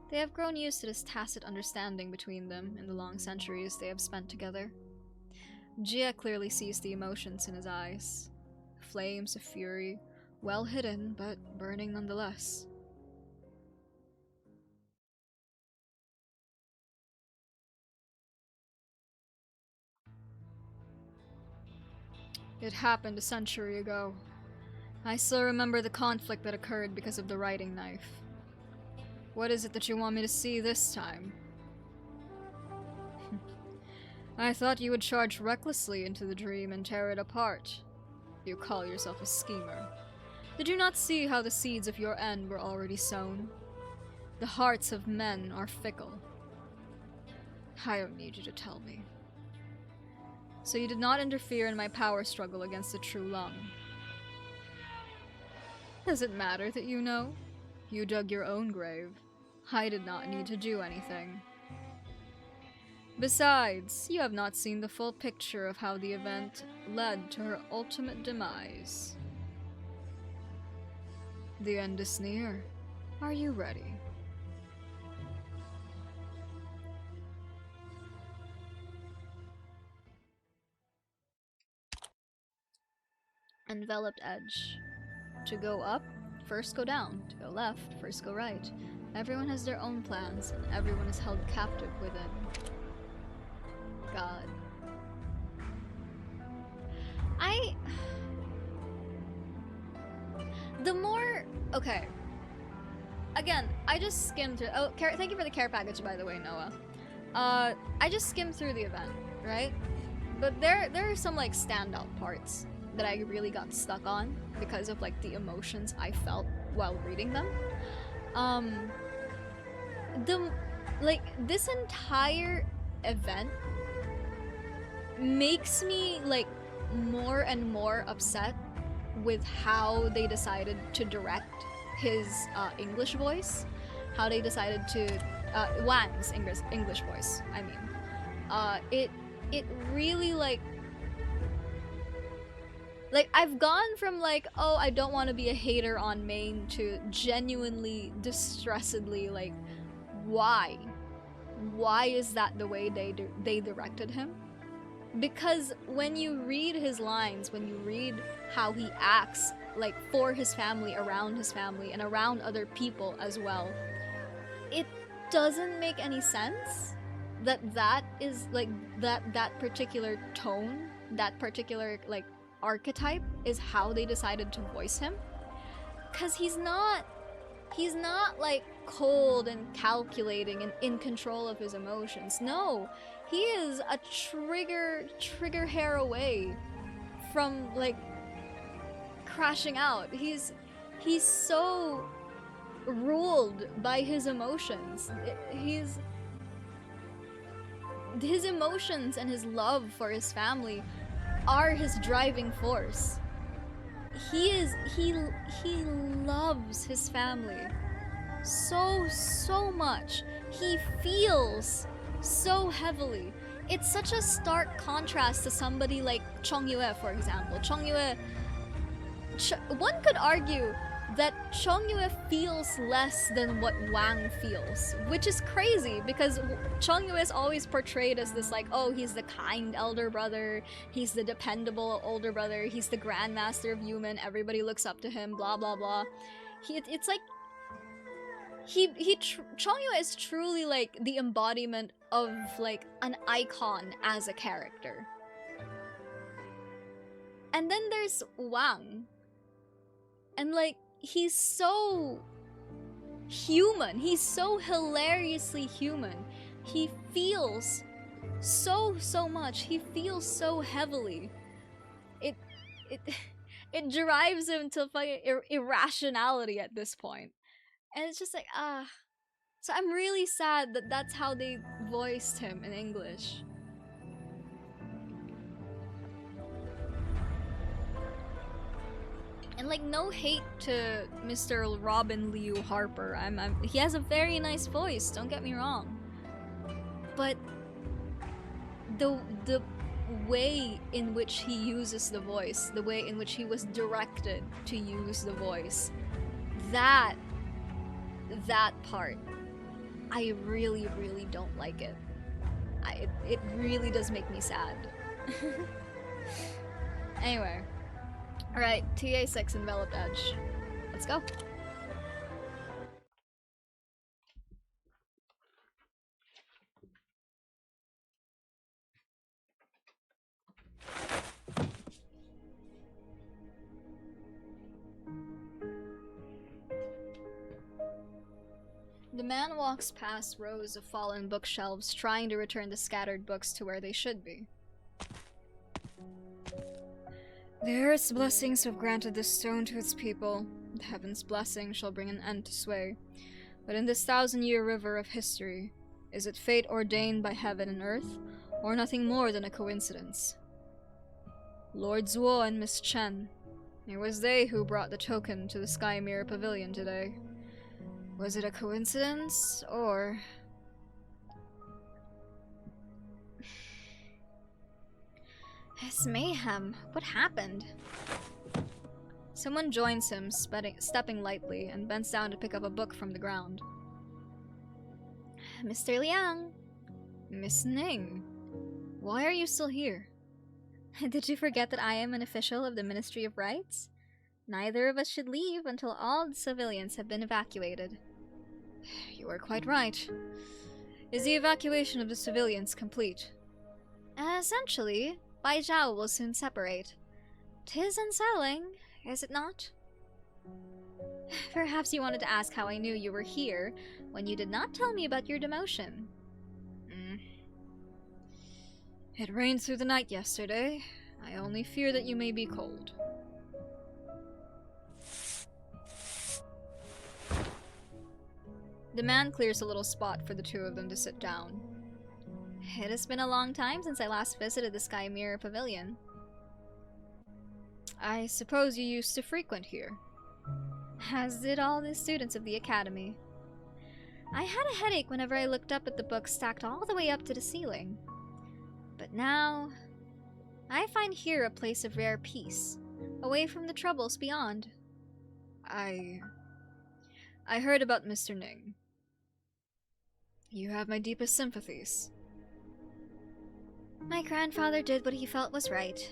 They have grown used to this tacit understanding between them in the long centuries they have spent together. Jia clearly sees the emotions in his eyes. Flames of fury, well hidden, but burning nonetheless. It happened a century ago. I still remember the conflict that occurred because of the writing knife. What is it that you want me to see this time? I thought you would charge recklessly into the dream and tear it apart. You call yourself a schemer. Did you not see how the seeds of your end were already sown? The hearts of men are fickle. I don't need you to tell me. So you did not interfere in my power struggle against the true Lung. Does it matter that you know? You dug your own grave. I did not need to do anything. Besides, you have not seen the full picture of how the event led to her ultimate demise. The end is near. Are you ready? Enveloped Edge. To go up, first go down. To go left, first go right. Everyone has their own plans, and everyone is held captive within. God. The more... Okay. Again, I just skimmed through... Oh, thank you for the care package, by the way, Noah. I just skimmed through the event, right? But there are some, like, standout parts that I really got stuck on because of, like, the emotions I felt while reading them. This entire event makes me, like, more and more upset with how they decided to direct his English voice, how they decided to Wang's English voice. I mean, it really like I've gone from like, oh, I don't want to be a hater on Maine to genuinely distressedly like, why is that the way they directed him? Because when you read his lines, when you read how he acts, like, for his family, around his family, and around other people as well, it doesn't make any sense that is, like, that particular tone, that particular, like, archetype is how they decided to voice him. Because he's not, like, cold and calculating and in control of his emotions. No, he is a trigger hair away from, like, crashing out. He's so ruled by his emotions. His emotions and his love for his family are his driving force. He loves his family so much. He feels so heavily. It's such a stark contrast to somebody like Chongyue, for example. One could argue that Chongyue feels less than what Wang feels, which is crazy because Chongyue is always portrayed as this, like, oh, he's the kind elder brother, he's the dependable older brother, he's the grandmaster of human, everybody looks up to him, blah blah blah. It's like Chongyue is truly like the embodiment of like an icon as a character. And then there's Wang. And like, he's so human. He's so hilariously human. He feels so much. He feels so heavily. It drives him to fucking irrationality at this point. And it's just like, So I'm really sad that that's how they voiced him in English. And like, no hate to Mr. Robin Liu Harper. He has a very nice voice, don't get me wrong. But the way in which he uses the voice, the way in which he was directed to use the voice, that part, I really don't like it. It really does make me sad. Anyway. Alright, TA6 Enveloped Edge. Let's go. The man walks past rows of fallen bookshelves, trying to return the scattered books to where they should be. The earth's blessings have granted this stone to its people. The heaven's blessing shall bring an end to sway. But in this 1,000-year river of history, is it fate ordained by heaven and earth, or nothing more than a coincidence? Lord Zuo and Miss Chen. It was they who brought the token to the Sky Mirror Pavilion today. Was it a coincidence, or... It's mayhem. What happened? Someone joins him, stepping lightly, and bends down to pick up a book from the ground. Mr. Liang. Miss Ning. Why are you still here? Did you forget that I am an official of the Ministry of Rights? Neither of us should leave until all the civilians have been evacuated. You are quite right. Is the evacuation of the civilians complete? Essentially, Bai Zhao will soon separate. 'Tis unsettling, is it not? Perhaps you wanted to ask how I knew you were here when you did not tell me about your demotion. It rained through the night yesterday. I only fear that you may be cold. The man clears a little spot for the two of them to sit down. It has been a long time since I last visited the Sky Mirror Pavilion. I suppose you used to frequent here? As did all the students of the academy. I had a headache whenever I looked up at the books stacked all the way up to the ceiling. But now, I find here a place of rare peace, away from the troubles beyond. I heard about Mr. Ning. You have my deepest sympathies. My grandfather did what he felt was right.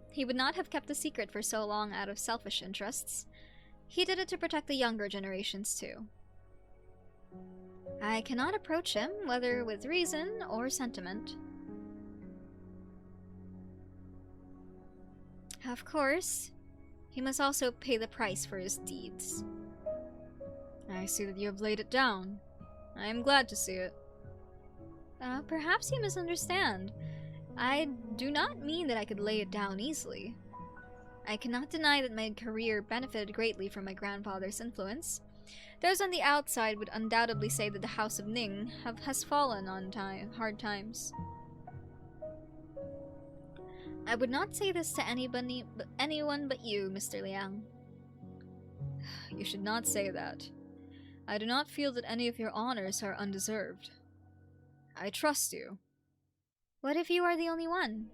He would not have kept the secret for so long out of selfish interests. He did it to protect the younger generations too. I cannot approach him, whether with reason or sentiment. Of course, he must also pay the price for his deeds. I see that you have laid it down. I am glad to see it. Perhaps you misunderstand. I do not mean that I could lay it down easily. I cannot deny that my career benefited greatly from my grandfather's influence. Those on the outside would undoubtedly say that the House of Ning has fallen on hard times. I would not say this to anyone but you, Mr. Liang. You should not say that. I do not feel that any of your honors are undeserved. I trust you. What if you are the only one?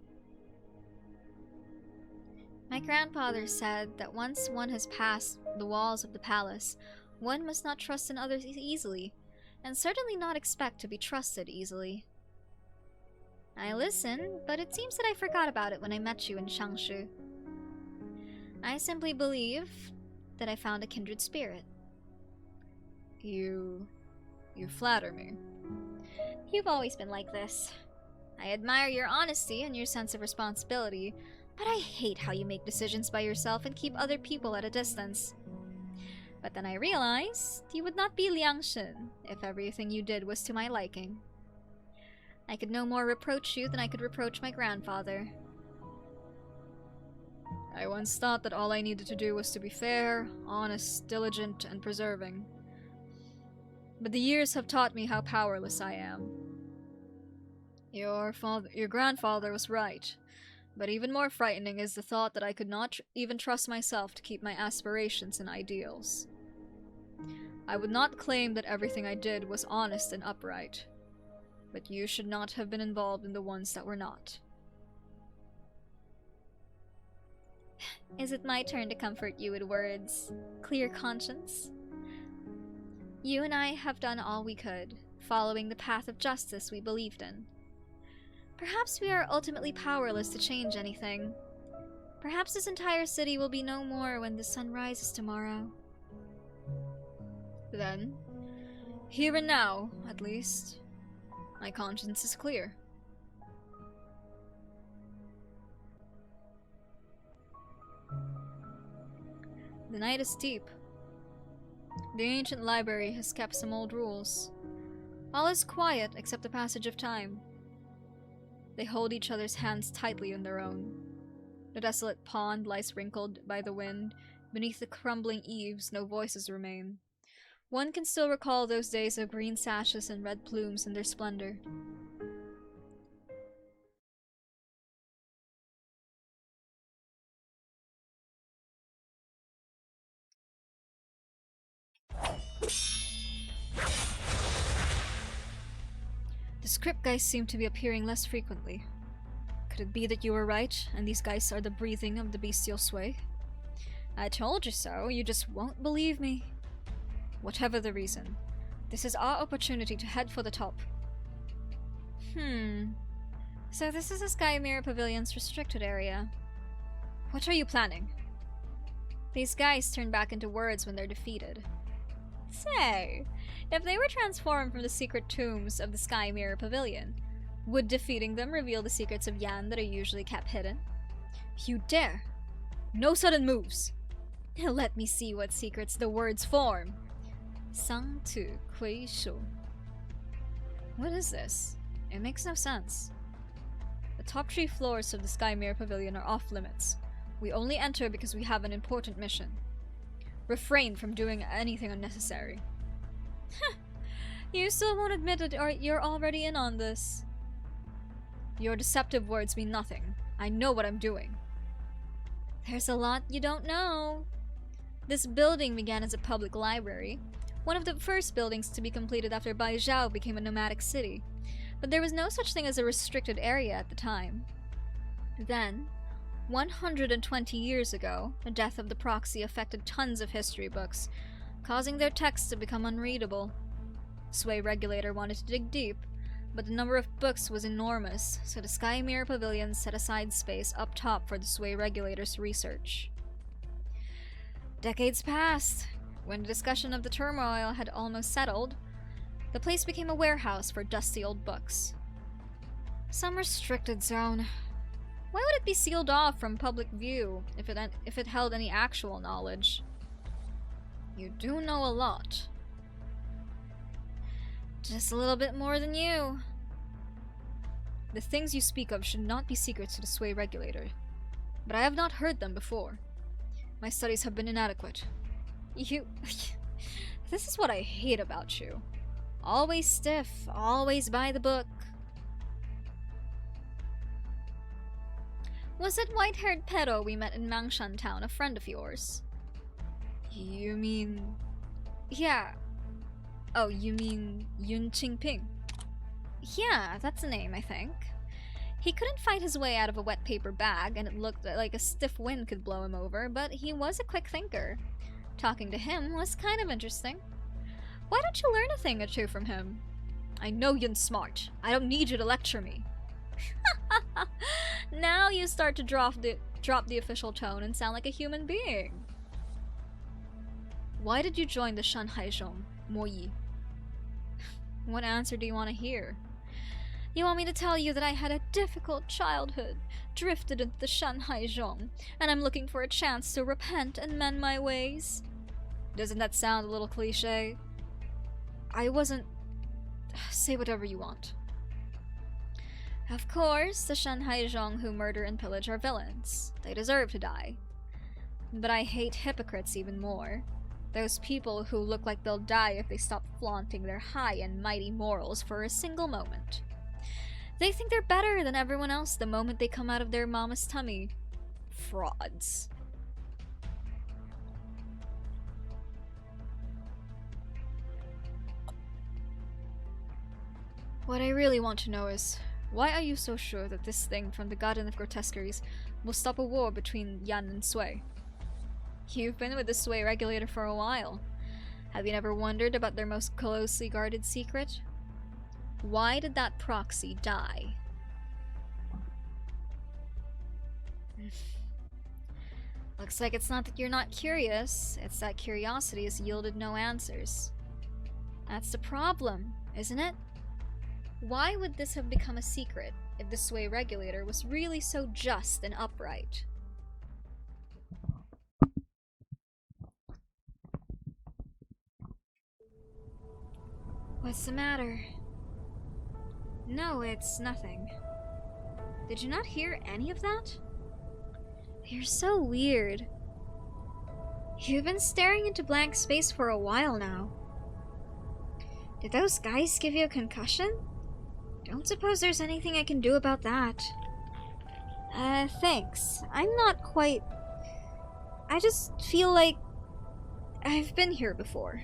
My grandfather said that once one has passed the walls of the palace, one must not trust in others easily, and certainly not expect to be trusted easily. I listened, but it seems that I forgot about it when I met you in Shangshu. I simply believe that I found a kindred spirit. You flatter me. You've always been like this. I admire your honesty and your sense of responsibility, but I hate how you make decisions by yourself and keep other people at a distance. But then I realized you would not be Liang Shen if everything you did was to my liking. I could no more reproach you than I could reproach my grandfather. I once thought that all I needed to do was to be fair, honest, diligent, and persevering. But the years have taught me how powerless I am. Your grandfather was right, but even more frightening is the thought that I could not even trust myself to keep my aspirations and ideals. I would not claim that everything I did was honest and upright, but you should not have been involved in the ones that were not. Is it my turn to comfort you with words? Clear conscience? You and I have done all we could, following the path of justice we believed in. Perhaps we are ultimately powerless to change anything. Perhaps this entire city will be no more when the sun rises tomorrow. Then, here and now, at least, my conscience is clear. The night is deep. The ancient library has kept some old rules. All is quiet except the passage of time. They hold each other's hands tightly in their own. The desolate pond lies wrinkled by the wind. Beneath the crumbling eaves, no voices remain. One can still recall those days of green sashes and red plumes in their splendor. The script guys seem to be appearing less frequently. Could it be that you were right, and these guys are the breathing of the bestial sway? I told you so, you just won't believe me. Whatever the reason, this is our opportunity to head for the top. So this is the Sky Mirror Pavilion's restricted area. What are you planning? These guys turn back into words when they're defeated. Say, if they were transformed from the secret tombs of the Sky Mirror Pavilion, would defeating them reveal the secrets of Yan that are usually kept hidden? You dare! No sudden moves! Let me see what secrets the words form. Sang Tu Kui Shu. What is this? It makes no sense. The top 3 floors of the Sky Mirror Pavilion are off limits. We only enter because we have an important mission. Refrain from doing anything unnecessary. You still won't admit it, or you're already in on this. Your deceptive words mean nothing. I know what I'm doing. There's a lot you don't know. This building began as a public library, one of the first buildings to be completed after Baizhao became a nomadic city, but there was no such thing as a restricted area at the time. Then, 120 years ago, the death of the proxy affected tons of history books, causing their texts to become unreadable. Sway Regulator wanted to dig deep, but the number of books was enormous, so the Sky Mirror Pavilion set aside space up top for the Sway Regulator's research. Decades passed. When the discussion of the turmoil had almost settled, the place became a warehouse for dusty old books. Some restricted zone. Why would it be sealed off from public view if it held any actual knowledge? You do know a lot. Just a little bit more than you. The things you speak of should not be secrets to the Sway Regulator, but I have not heard them before. My studies have been inadequate. You... This is what I hate about you. Always stiff, always by the book. Was that white-haired pedo we met in Mangshan Town a friend of yours? You mean... Yeah. Oh, you mean Yun Qingping? Yeah, that's the name, I think. He couldn't fight his way out of a wet paper bag, and it looked like a stiff wind could blow him over, but he was a quick thinker. Talking to him was kind of interesting. Why don't you learn a thing or two from him? I know Yun's smart. I don't need you to lecture me. Now you start to drop the official tone and sound like a human being. Why did you join the Shanhaizhong, Mo Yi? What answer do you want to hear? You want me to tell you that I had a difficult childhood, drifted into the Shanhaizhong, and I'm looking for a chance to repent and mend my ways? Doesn't that sound a little cliché? I wasn't... Say whatever you want. Of course, the Shanhaizhong who murder and pillage are villains. They deserve to die. But I hate hypocrites even more. Those people who look like they'll die if they stop flaunting their high and mighty morals for a single moment. They think they're better than everyone else the moment they come out of their mama's tummy. Frauds. What I really want to know is, why are you so sure that this thing from the Garden of Grotesqueries will stop a war between Yan and Sway? You've been with the Sway Regulator for a while. Have you never wondered about their most closely guarded secret? Why did that proxy die? Looks like it's not that you're not curious, it's that curiosity has yielded no answers. That's the problem, isn't it? Why would this have become a secret if the Sway Regulator was really so just and upright? What's the matter? No, it's nothing. Did you not hear any of that? You're so weird. You've been staring into blank space for a while now. Did those guys give you a concussion? Don't suppose there's anything I can do about that. Thanks. I'm not quite... I just feel like I've been here before.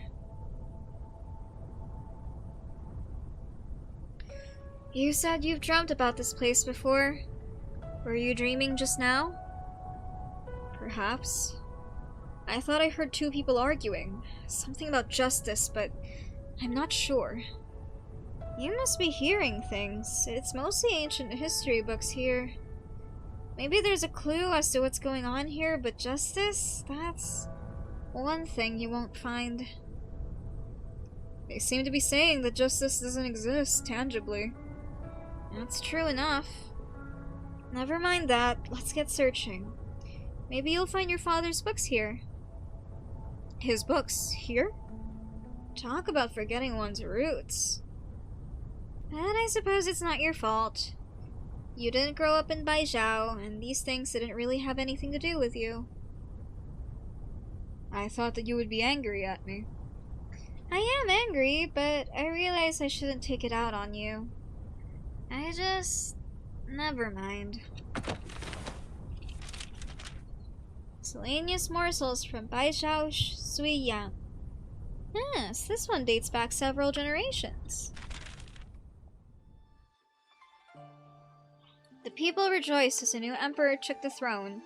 You said you've dreamt about this place before. Were you dreaming just now? Perhaps. I thought I heard two people arguing. Something about justice, but I'm not sure. You must be hearing things. It's mostly ancient history books here. Maybe there's a clue as to what's going on here, but justice? That's one thing you won't find. They seem to be saying that justice doesn't exist, tangibly. That's true enough. Never mind that, let's get searching. Maybe you'll find your father's books here. His books? Here? Talk about forgetting one's roots. But I suppose it's not your fault. You didn't grow up in Baizhou, and these things didn't really have anything to do with you. I thought that you would be angry at me. I am angry, but I realize I shouldn't take it out on you. Never mind. Miscellaneous morsels from Baizhou Suiyang. Yes, this one dates back several generations. The people rejoiced as a new emperor took the throne.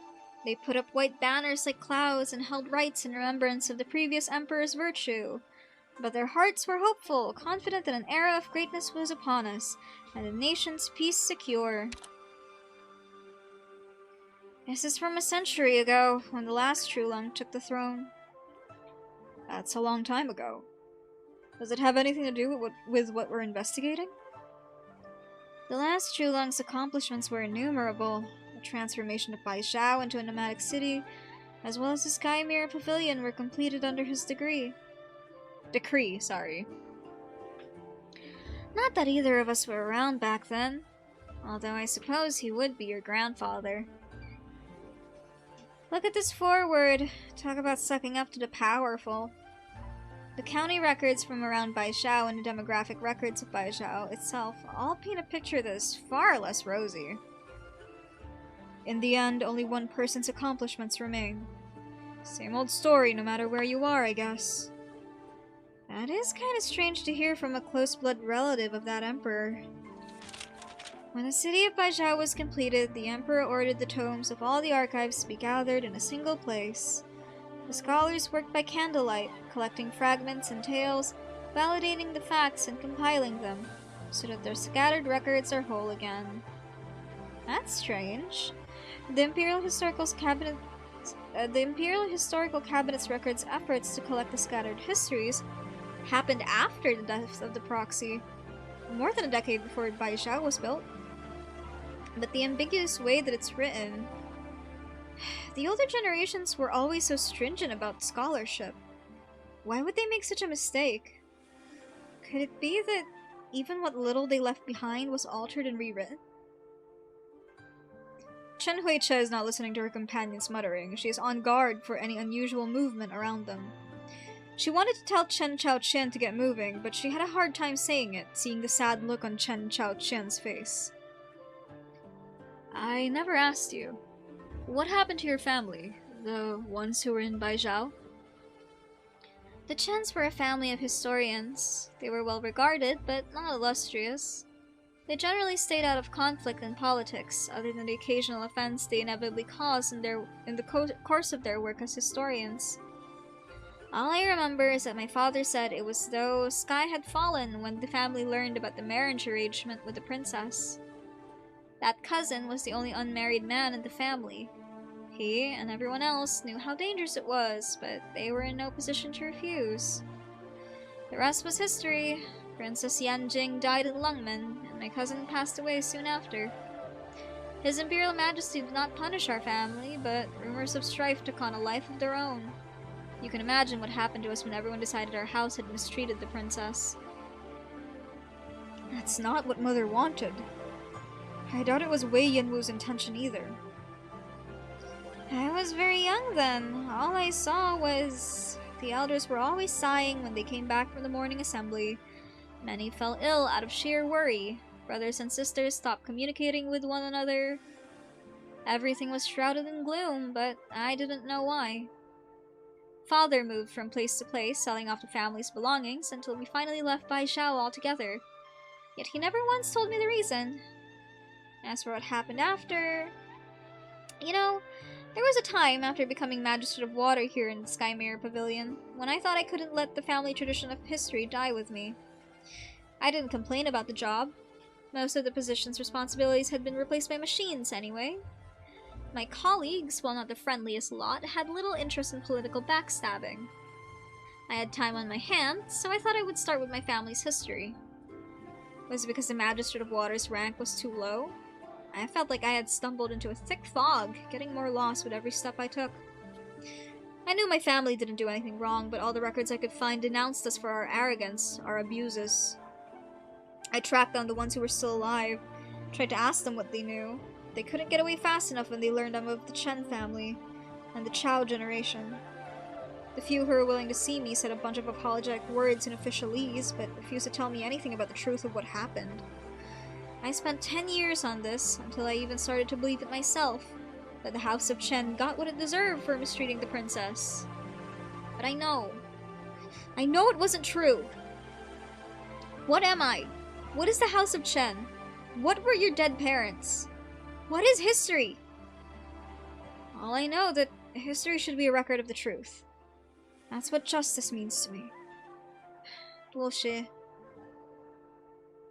They put up white banners like clouds and held rites in remembrance of the previous emperor's virtue. But their hearts were hopeful, confident that an era of greatness was upon us, and the nation's peace secure. This is from a century ago, when the last Trulung took the throne. That's a long time ago. Does it have anything to do with what we're investigating? The last Trulung's accomplishments were innumerable. The transformation of Baizhou into a nomadic city, as well as the Sky Mirror Pavilion, were completed under his decree. Sorry. Not that either of us were around back then, although I suppose he would be your grandfather. Look at this foreword. Talk about sucking up to the powerful. The county records from around Baizhou and the demographic records of Baizhou itself all paint a picture that is far less rosy. In the end, only one person's accomplishments remain. Same old story, no matter where you are, I guess. That is kind of strange to hear from a close-blood relative of that emperor. When the city of Baizhou was completed, the emperor ordered the tomes of all the archives to be gathered in a single place. The scholars worked by candlelight, collecting fragments and tales, validating the facts and compiling them, so that their scattered records are whole again. That's strange. The Imperial Historical Cabinet's records' efforts to collect the scattered histories happened after the death of the proxy, more than a decade before Baizhou was built. But the ambiguous way that it's written... The older generations were always so stringent about scholarship. Why would they make such a mistake? Could it be that even what little they left behind was altered and rewritten? Chen Huiche is not listening to her companion's muttering. She is on guard for any unusual movement around them. She wanted to tell Chen Chaoqian to get moving, but she had a hard time saying it, seeing the sad look on Chen Chaoqian's face. I never asked you. What happened to your family? The ones who were in Baizhou? The Chens were a family of historians. They were well regarded, but not illustrious. They generally stayed out of conflict and politics, other than the occasional offense they inevitably caused in the course of their work as historians. All I remember is that my father said it was though sky had fallen when the family learned about the marriage arrangement with the princess. That cousin was the only unmarried man in the family. He and everyone else knew how dangerous it was, but they were in no position to refuse. The rest was history. Princess Yanjing died in Lungmen, and my cousin passed away soon after. His Imperial Majesty did not punish our family, but rumors of strife took on a life of their own. You can imagine what happened to us when everyone decided our house had mistreated the princess. That's not what Mother wanted. I doubt it was YAYYYY's intention either. I was very young then. All I saw was the elders were always sighing when they came back from the morning assembly. Many fell ill out of sheer worry. Brothers and sisters stopped communicating with one another. Everything was shrouded in gloom, but I didn't know why. Father moved from place to place, selling off the family's belongings until we finally left Baizhou altogether. Yet he never once told me the reason. As for what happened after... You know, there was a time after becoming Magistrate of Water here in the Sky Mirror Pavilion, when I thought I couldn't let the family tradition of history die with me. I didn't complain about the job. Most of the position's responsibilities had been replaced by machines anyway. My colleagues, while not the friendliest lot, had little interest in political backstabbing. I had time on my hands, so I thought I would start with my family's history. Was it because the Magistrate of Water's rank was too low? I felt like I had stumbled into a thick fog, getting more lost with every step I took. I knew my family didn't do anything wrong, but all the records I could find denounced us for our arrogance, our abuses. I tracked down the ones who were still alive, tried to ask them what they knew. They couldn't get away fast enough when they learned I'm of the Chen family and the Chao generation. The few who were willing to see me said a bunch of apologetic words in officialese, but refused to tell me anything about the truth of what happened. I spent 10 years on this, until I even started to believe it myself, that the House of Chen got what it deserved for mistreating the princess. But I know it wasn't true. What am I? What is the House of Chen? What were your dead parents? What is history? All I know that history should be a record of the truth. That's what justice means to me. Bullshit.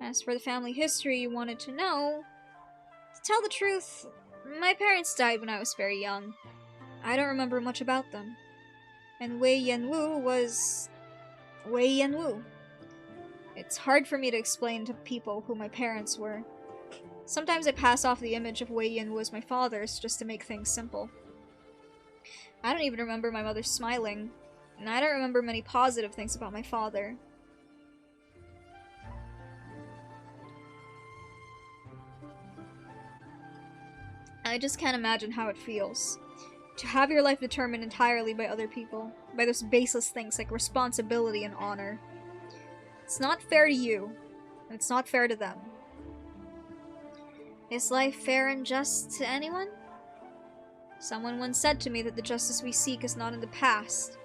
As for the family history you wanted to know, to tell the truth, my parents died when I was very young. I don't remember much about them. And YAYYYY was YAYYYY. It's hard for me to explain to people who my parents were. Sometimes I pass off the image of YAYYYY as my father's just to make things simple. I don't even remember my mother smiling, and I don't remember many positive things about my father. I just can't imagine how it feels. To have your life determined entirely by other people, by those baseless things like responsibility and honor. It's not fair to you, and it's not fair to them. Is life fair and just to anyone? Someone once said to me that the justice we seek is not in the past,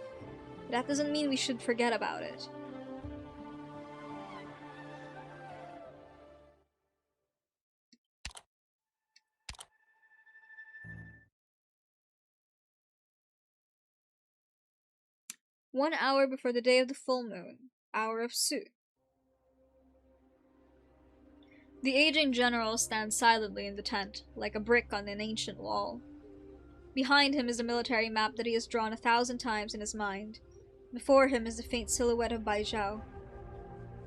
but that doesn't mean we should forget about it. One hour before the day of the full moon, hour of Su. The aging general stands silently in the tent, like a brick on an ancient wall. Behind him is the military map that he has drawn 1,000 times in his mind. Before him is the faint silhouette of Baizhao.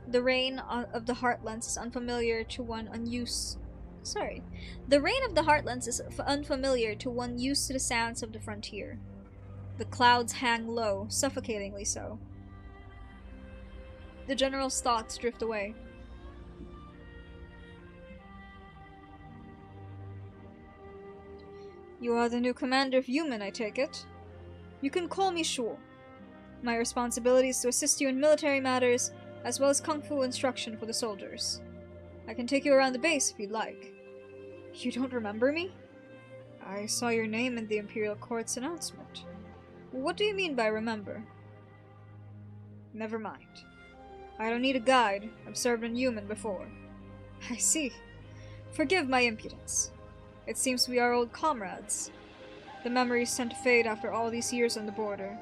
The rain of the Heartlands is unfamiliar to one unused... The rain of the Heartlands is unfamiliar to one used to the sounds of the frontier. The clouds hang low, suffocatingly so. The general's thoughts drift away. You are the new commander of Yumen, I take it? You can call me Shuo. My responsibility is to assist you in military matters, as well as kung fu instruction for the soldiers. I can take you around the base if you'd like. You don't remember me? I saw your name in the Imperial Court's announcement. What do you mean by remember? Never mind. I don't need a guide. I've served in Yumen before. I see. Forgive my impudence. It seems we are old comrades. The memories tend to fade after all these years on the border.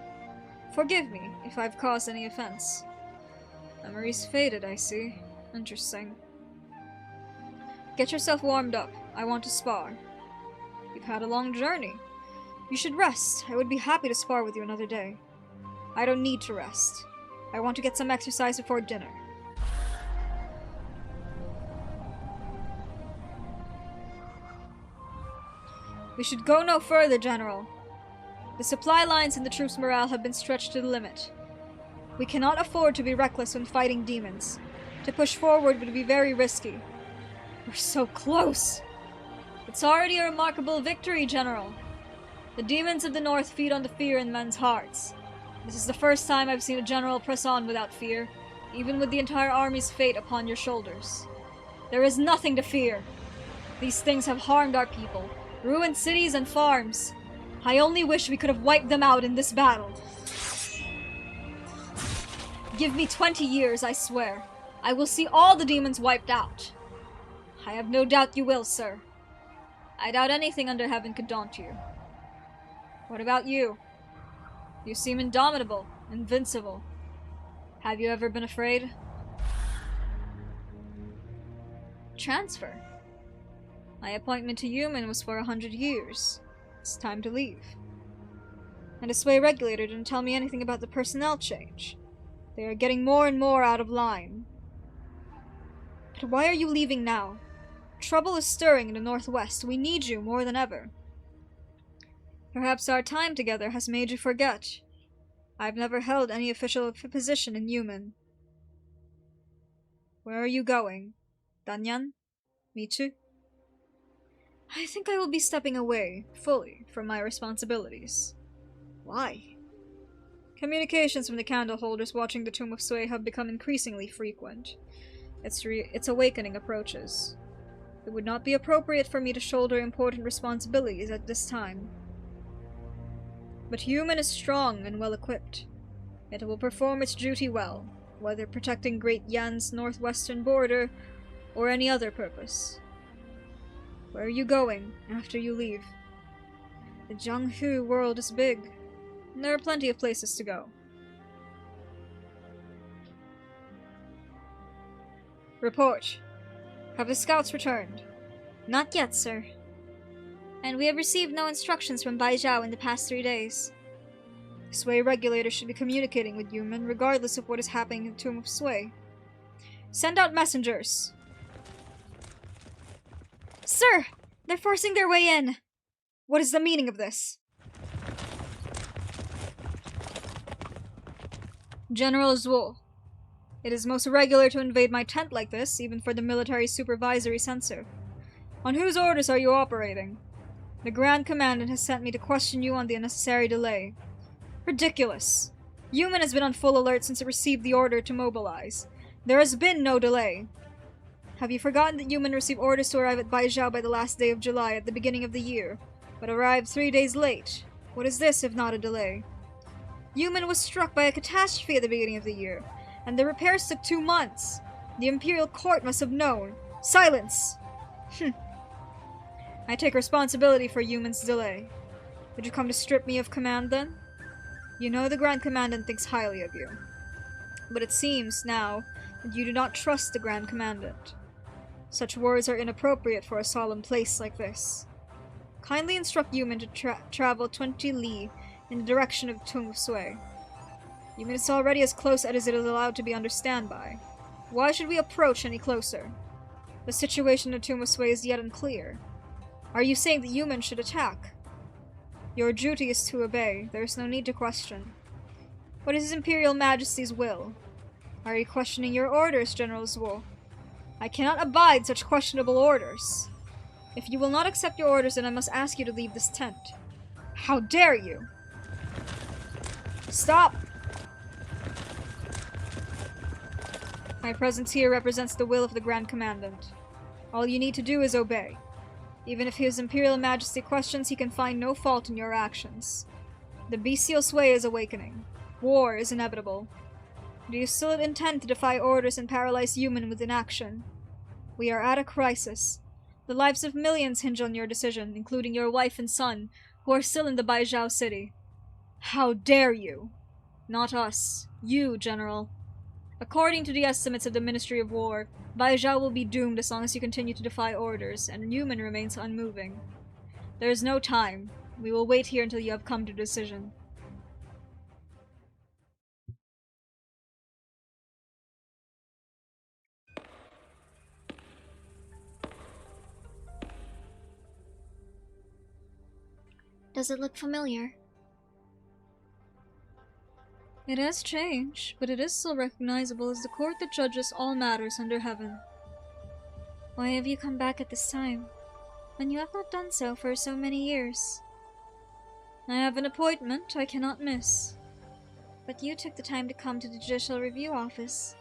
Forgive me if I've caused any offense. Memories faded, I see. Interesting. Get yourself warmed up. I want to spar. You've had a long journey. You should rest. I would be happy to spar with you another day. I don't need to rest. I want to get some exercise before dinner. We should go no further, General. The supply lines and the troops' morale have been stretched to the limit. We cannot afford to be reckless when fighting demons. To push forward would be very risky. We're so close! It's already a remarkable victory, General. The demons of the north feed on the fear in men's hearts. This is the first time I've seen a general press on without fear, even with the entire army's fate upon your shoulders. There is nothing to fear. These things have harmed our people, ruined cities and farms. I only wish we could have wiped them out in this battle. Give me 20 years, I swear. I will see all the demons wiped out. I have no doubt you will, sir. I doubt anything under heaven could daunt you. What about you? You seem indomitable, invincible. Have you ever been afraid? Transfer? My appointment to Yumen was for 100 years. It's time to leave. And a Sway regulator didn't tell me anything about the personnel change. They are getting more and more out of line. But why are you leaving now? Trouble is stirring in the northwest. We need you more than ever. Perhaps our time together has made you forget. I've never held any official position in Human. Where are you going? Danyan? Michu? I think I will be stepping away, fully, from my responsibilities. Why? Communications from the candle holders watching the Tomb of Sway have become increasingly frequent. Its awakening approaches. It would not be appropriate for me to shoulder important responsibilities at this time. But Human is strong and well-equipped. It will perform its duty well, whether protecting Great Yan's northwestern border or any other purpose. Where are you going after you leave? The Jianghu world is big, and there are plenty of places to go. Report. Have the scouts returned? Not yet, sir. And we have received no instructions from Baizhao in the past 3 days. Sway regulators should be communicating with Human regardless of what is happening in the Tomb of Sway. Send out messengers! Sir! They're forcing their way in! What is the meaning of this? General Zhuo, it is most irregular to invade my tent like this, even for the military supervisory censor. On whose orders are you operating? The Grand Commandant has sent me to question you on the unnecessary delay. Ridiculous! Human has been on full alert since it received the order to mobilize. There has been no delay. Have you forgotten that Human received orders to arrive at Baizhao by the last day of July at the beginning of the year, but arrived 3 days late? What is this if not a delay? Human was struck by a catastrophe at the beginning of the year, and the repairs took 2 months. The Imperial Court must have known. Silence! I take responsibility for Human's delay. Did you come to strip me of command, then? You know the Grand Commandant thinks highly of you. But it seems, now, that you do not trust the Grand Commandant. Such words are inappropriate for a solemn place like this. Kindly instruct Human to travel 20 li in the direction of Tomb of Sway. Human is already as close as it is allowed to be under standby. Why should we approach any closer? The situation in the Tomb of Sway is yet unclear. Are you saying that Human should attack? Your duty is to obey. There is no need to question. What is His Imperial Majesty's will? Are you questioning your orders, General Zhuo? I cannot abide such questionable orders. If you will not accept your orders, then I must ask you to leave this tent. How dare you! Stop! My presence here represents the will of the Grand Commandant. All you need to do is obey. Even if His Imperial Majesty questions, he can find no fault in your actions. The bestial Sway is awakening. War is inevitable. Do you still intend to defy orders and paralyze Human with inaction? We are at a crisis. The lives of millions hinge on your decision, including your wife and son, who are still in the Baizhao city. How dare you? Not us. You, General. According to the estimates of the Ministry of War, Baizhao will be doomed as long as you continue to defy orders, and Human remains unmoving. There is no time. We will wait here until you have come to a decision. Does it look familiar? It has changed, but it is still recognizable as the court that judges all matters under heaven. Why have you come back at this time, when you have not done so for so many years? I have an appointment I cannot miss. But you took the time to come to the Judicial Review Office.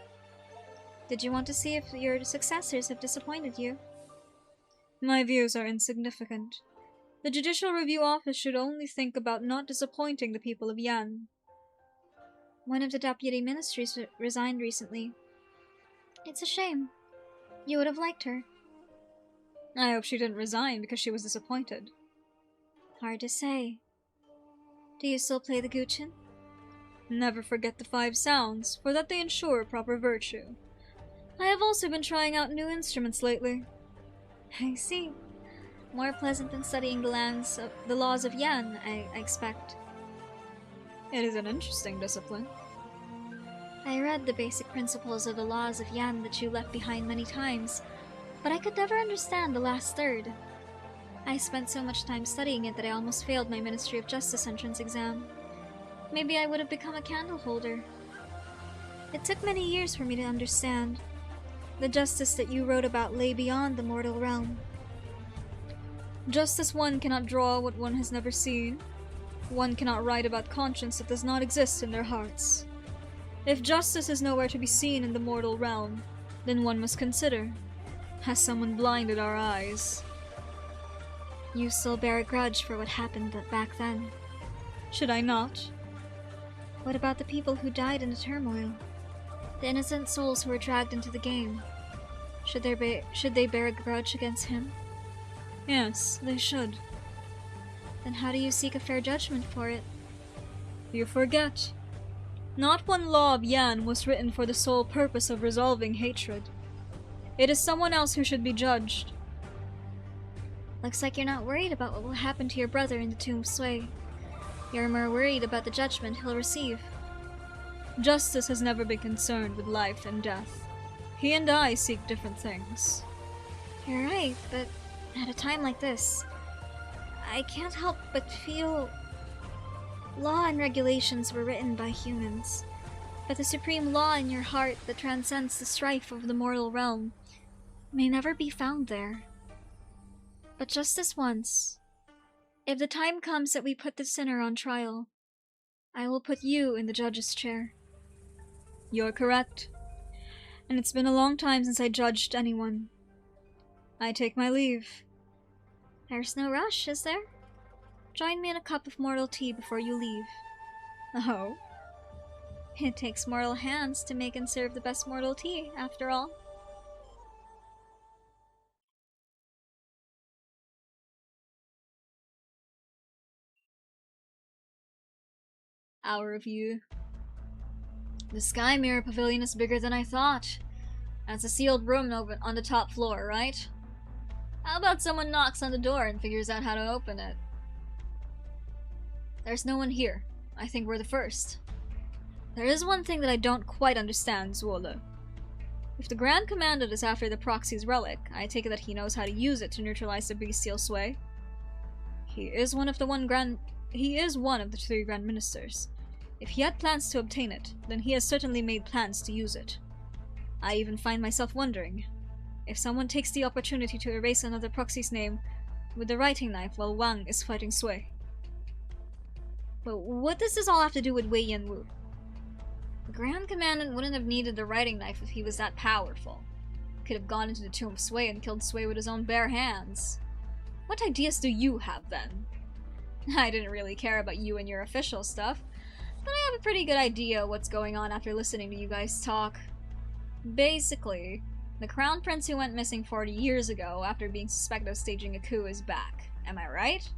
Did you want to see if your successors have disappointed you? My views are insignificant. The Judicial Review Office should only think about not disappointing the people of Yan. One of the deputy ministers resigned recently. It's a shame. You would have liked her. I hope she didn't resign because she was disappointed. Hard to say. Do you still play the guqin? Never forget the 5 sounds, for that they ensure proper virtue. I have also been trying out new instruments lately. I see. More pleasant than studying the laws of Yan, I expect. It is an interesting discipline. I read the basic principles of the laws of Yan that you left behind many times, but I could never understand the last third. I spent so much time studying it that I almost failed my Ministry of Justice entrance exam. Maybe I would have become a candle holder. It took many years for me to understand. The justice that you wrote about lay beyond the mortal realm. Just as one cannot draw what one has never seen, one cannot write about conscience that does not exist in their hearts. If justice is nowhere to be seen in the mortal realm, then one must consider, has someone blinded our eyes? You still bear a grudge for what happened back then. Should I not? What about the people who died in the turmoil? The innocent souls who were dragged into the game. Should they bear a grudge against him? Yes, they should. Then how do you seek a fair judgment for it? You forget. Not one law of Yan was written for the sole purpose of resolving hatred. It is someone else who should be judged. Looks like you're not worried about what will happen to your brother in the Tomb of Sway. You're more worried about the judgment he'll receive. Justice has never been concerned with life and death. He and I seek different things. You're right, but at a time like this, I can't help but feel law and regulations were written by humans, but the supreme law in your heart that transcends the strife of the mortal realm may never be found there. But just this once, if the time comes that we put the sinner on trial, I will put you in the judge's chair. You're correct. And it's been a long time since I judged anyone. I take my leave. There's no rush, is there? Join me in a cup of mortal tea before you leave. Oh? It takes mortal hands to make and serve the best mortal tea, after all. Our review. The Sky Mirror Pavilion is bigger than I thought. That's a sealed room on the top floor, right? How about someone knocks on the door and figures out how to open it? There's no one here. I think we're the first. There is one thing that I don't quite understand, Zuola. If the Grand Commandant is after the Proxy's relic, I take it that he knows how to use it to neutralize the bestial sway. He is one of the 3 Grand Ministers. If he had plans to obtain it, then he has certainly made plans to use it. I even find myself wondering, if someone takes the opportunity to erase another Proxy's name with the writing knife while Wang is fighting Sway. But what does this all have to do with YAYYYY? The Grand Commandant wouldn't have needed the writing knife if he was that powerful. He could have gone into the Tomb of Sway and killed Sway with his own bare hands. What ideas do you have, then? I didn't really care about you and your official stuff, but I have a pretty good idea what's going on after listening to you guys talk. Basically, the Crown Prince who went missing 40 years ago after being suspected of staging a coup is back. Am I right?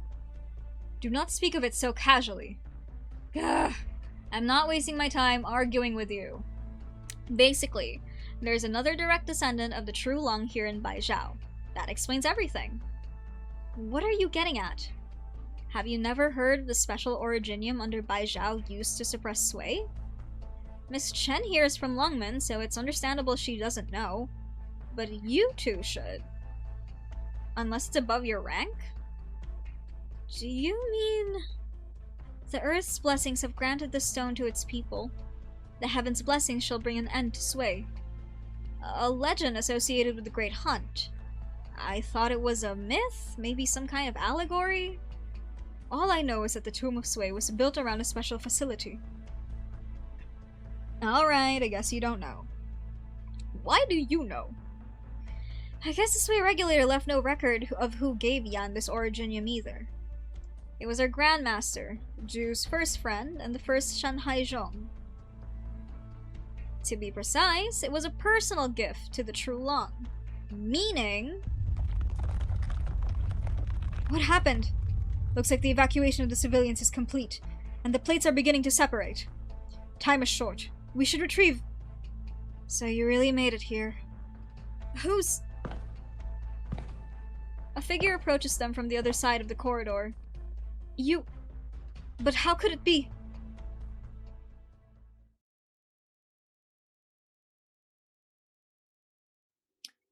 Do not speak of it so casually. Gah! I'm not wasting my time arguing with you. Basically, there's another direct descendant of the true Lung here in Baizhou. That explains everything. What are you getting at? Have you never heard of the special originium under Baizhou used to suppress Sway? Miss Chen here is from Lungmen, so it's understandable she doesn't know. But you two should. Unless it's above your rank? Do you mean... The Earth's blessings have granted the stone to its people. The Heaven's blessings shall bring an end to Sway. A legend associated with the Great Hunt. I thought it was a myth? Maybe some kind of allegory? All I know is that the Tomb of Sway was built around a special facility. Alright, I guess you don't know. Why do you know? I guess the Sway regulator left no record of who gave Yan this originium either. It was our Grandmaster, Ju's first friend, and the first Shanhai Zhong. To be precise, it was a personal gift to the True Long. Meaning... What happened? Looks like the evacuation of the civilians is complete, and the plates are beginning to separate. Time is short. We should retrieve... So you really made it here. Who's... A figure approaches them from the other side of the corridor. You... But how could it be?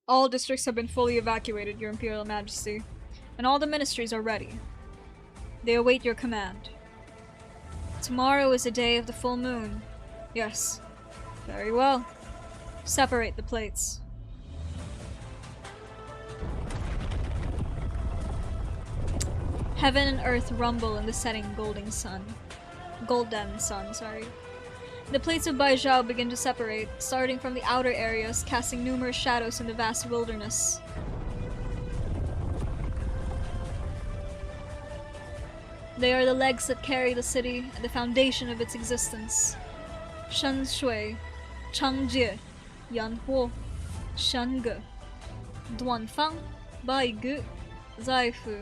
All districts have been fully evacuated, Your Imperial Majesty, and all the ministries are ready. They await your command. Tomorrow is the day of the full moon. Yes. Very well. Separate the plates. Heaven and earth rumble in the setting golden sun. The plates of Baizhao begin to separate, starting from the outer areas, casting numerous shadows in the vast wilderness. They are the legs that carry the city and the foundation of its existence. Shen Shui, Chang Jie, Yan Huo, Shan Ge, Duan Fang, Bai Gu, Zai Fu,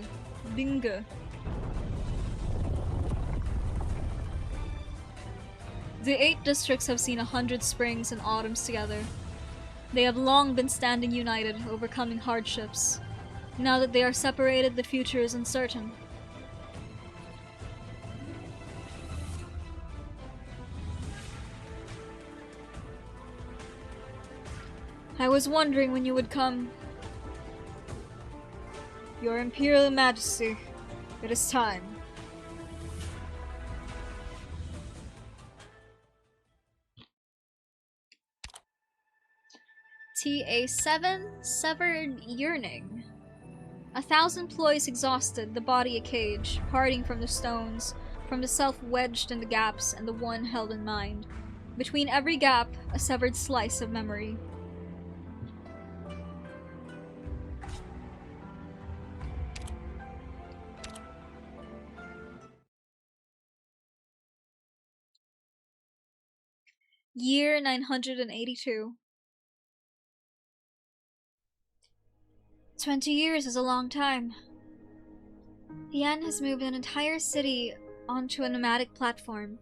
Bing Ge. The 8 districts have seen 100 springs and autumns together. They have long been standing united, overcoming hardships. Now that they are separated, the future is uncertain. I was wondering when you would come. Your Imperial Majesty, it is time. TA7 Severed Yearning. 1,000 ploys exhausted, the body a cage, parting from the stones, from the self wedged in the gaps and the one held in mind. Between every gap, a severed slice of memory. Year 982. 20 years is a long time. Yan has moved an entire city onto a nomadic platform.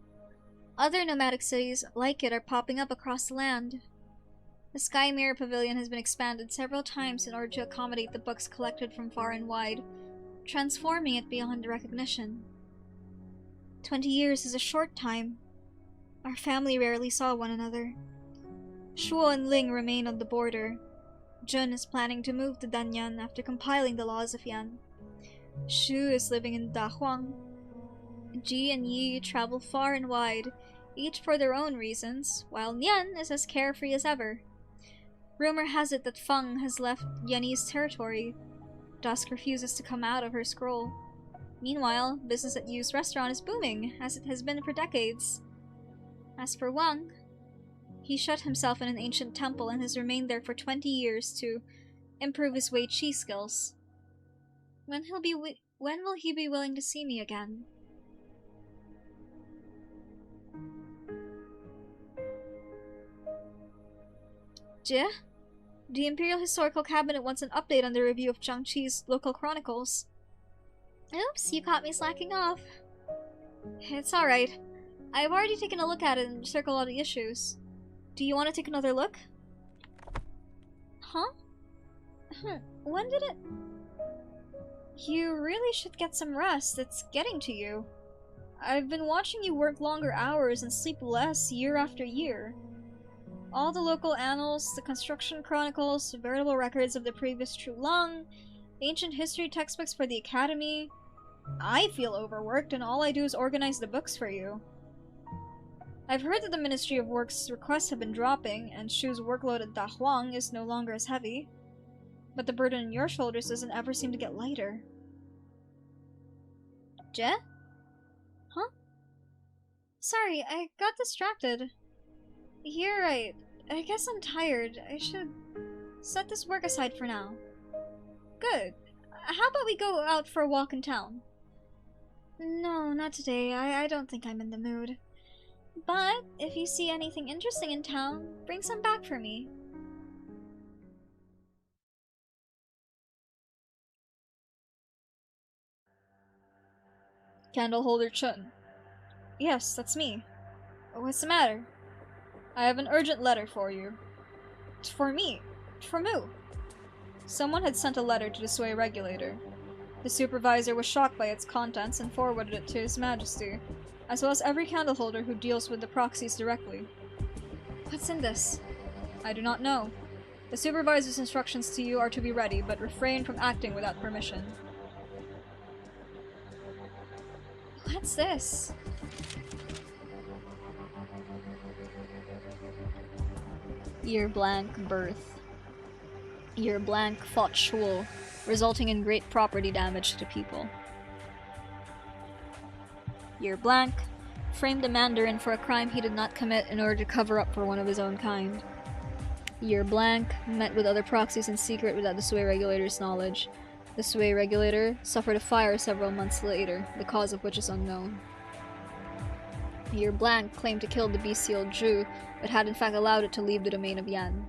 Other nomadic cities like it are popping up across the land. The Sky Mirror Pavilion has been expanded several times in order to accommodate the books collected from far and wide, transforming it beyond recognition. 20 years is a short time. Our family rarely saw one another. Shuo and Ling remain on the border. Jun is planning to move to Danyan after compiling the laws of Yan. Shu is living in Dahuang. Ji and Yi travel far and wide, each for their own reasons, while Nian is as carefree as ever. Rumor has it that Feng has left Yanni's territory. Dusk refuses to come out of her scroll. Meanwhile, business at Yu's restaurant is booming, as it has been for decades. As for Wang, he shut himself in an ancient temple and has remained there for 20 years to improve his Wei Qi skills. When will he be willing to see me again? Jie? The Imperial Historical Cabinet wants an update on the review of Jiangqi's local chronicles. Oops, you caught me slacking off. It's alright. I've already taken a look at it and circled all the issues. Do you want to take another look? Huh? When did it... You really should get some rest. It's getting to you. I've been watching you work longer hours and sleep less year after year. All the local annals, the construction chronicles, veritable records of the previous True Long, ancient history textbooks for the Academy. I feel overworked and all I do is organize the books for you. I've heard that the Ministry of Works' requests have been dropping, and Shu's workload at Dahuang is no longer as heavy. But the burden on your shoulders doesn't ever seem to get lighter. Jie? Huh? Sorry, I got distracted. You're right. I guess I'm tired. I should set this work aside for now. Good. How about we go out for a walk in town? No, not today. I don't think I'm in the mood. But if you see anything interesting in town, bring some back for me. Candleholder Chun. Yes, that's me. What's the matter? I have an urgent letter for you. For me? From who? Someone had sent a letter to the Sway regulator. The supervisor was shocked by its contents and forwarded it to His Majesty, as well as every candleholder who deals with the proxies directly. What's in this? I do not know. The supervisor's instructions to you are to be ready, but refrain from acting without permission. What's this? Year blank birth. Year blank fought Shul, resulting in great property damage to people. Year blank framed a mandarin for a crime he did not commit in order to cover up for one of his own kind. Year blank met with other proxies in secret without the Sway regulator's knowledge. The Sway regulator suffered a fire several months later, the cause of which is unknown. Year blank claimed to kill the bestial Jew, but had in fact allowed it to leave the domain of Yan.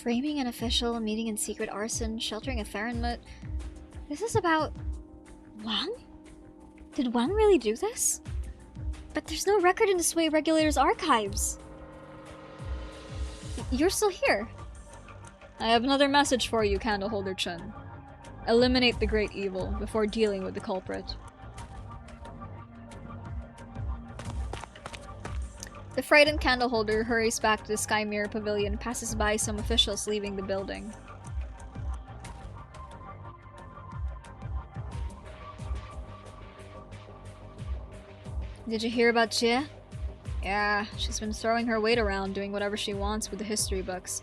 Framing an official, meeting in secret arson, sheltering a Farenmut. This is about... Wang? Did Wang really do this? But there's no record in the Sway regulator's archives. You're still here. I have another message for you, Candleholder Chun. Eliminate the great evil before dealing with the culprit. The frightened candleholder hurries back to the Sky Mirror Pavilion and passes by some officials leaving the building. Did you hear about Jie? Yeah, she's been throwing her weight around, doing whatever she wants with the history books.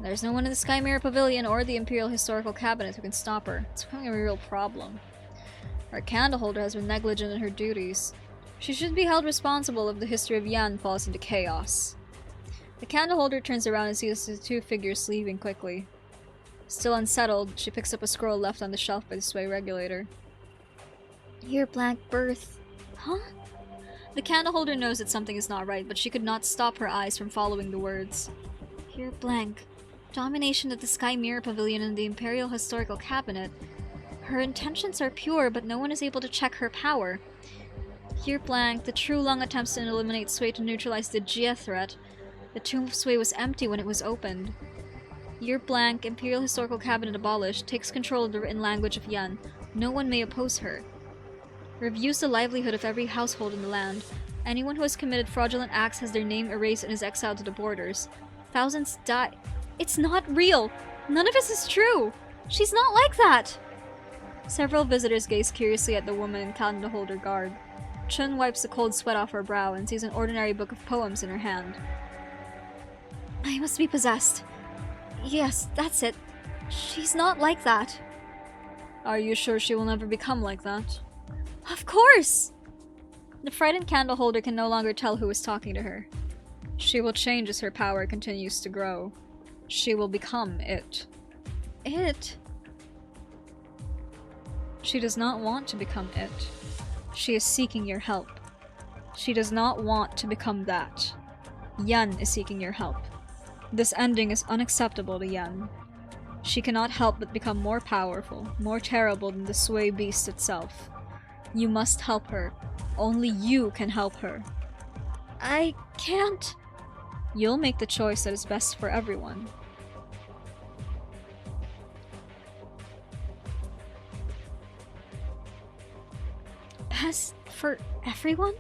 There's no one in the Sky Mirror Pavilion or the Imperial Historical Cabinet who can stop her. It's becoming a real problem. Our candleholder has been negligent in her duties. She should be held responsible if the history of Yan falls into chaos. The candleholder turns around and sees the two figures leaving quickly. Still unsettled, she picks up a scroll left on the shelf by the Sway regulator. Year blank birth. Huh? The candleholder knows that something is not right, but she could not stop her eyes from following the words. Year blank. Domination of the Sky Mirror Pavilion and the Imperial Historical Cabinet. Her intentions are pure, but no one is able to check her power. Year blank, the True Lung attempts to eliminate Sway to neutralize the Jia threat. The tomb of Sway was empty when it was opened. Year blank, Imperial Historical Cabinet abolished, takes control of the written language of Yan. No one may oppose her. Reviews the livelihood of every household in the land. Anyone who has committed fraudulent acts has their name erased and is exiled to the borders. Thousands die. It's not real! None of this is true! She's not like that! Several visitors gaze curiously at the woman in candleholder garb. Chun wipes the cold sweat off her brow and sees an ordinary book of poems in her hand. I must be possessed. Yes, that's it. She's not like that. Are you sure she will never become like that? Of course! The frightened candleholder can no longer tell who is talking to her. She will change as her power continues to grow. She will become it. It? She does not want to become it. She is seeking your help. She does not want to become that. Yan is seeking your help. This ending is unacceptable to Yan. She cannot help but become more powerful, more terrible than the Sway beast itself. You must help her. Only you can help her. I can't. You'll make the choice that is best for everyone. Best for everyone?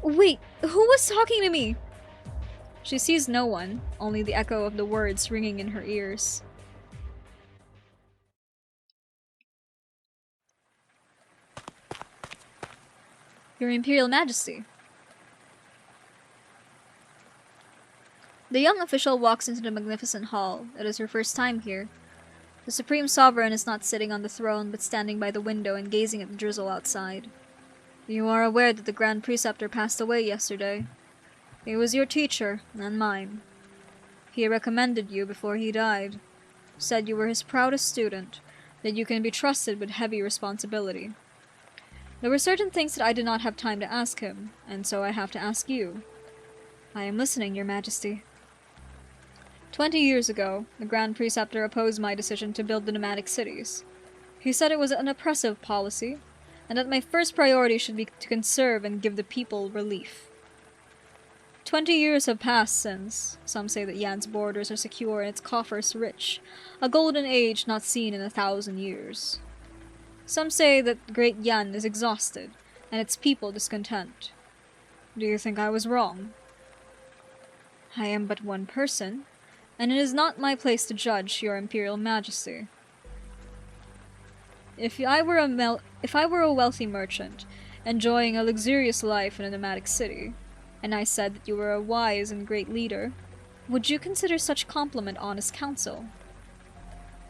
Wait, who was talking to me? She sees no one, only the echo of the words ringing in her ears. Your Imperial Majesty. The young official walks into the magnificent hall. It is her first time here. The Supreme Sovereign is not sitting on the throne, but standing by the window and gazing at the drizzle outside. You are aware that the Grand Preceptor passed away yesterday. He was your teacher, and mine. He recommended you before he died. Said you were his proudest student, that you can be trusted with heavy responsibility. There were certain things that I did not have time to ask him, and so I have to ask you. I am listening, Your Majesty. 20 years ago, the Grand Preceptor opposed my decision to build the nomadic cities. He said it was an oppressive policy, and that my first priority should be to conserve and give the people relief. 20 years have passed since. Some say that Yan's borders are secure and its coffers rich, a golden age not seen in 1,000 years. Some say that Great Yan is exhausted, and its people discontent. Do you think I was wrong? I am but one person, and it is not my place to judge your Imperial Majesty. If I were a wealthy merchant, enjoying a luxurious life in a nomadic city, and I said that you were a wise and great leader, would you consider such compliment honest counsel?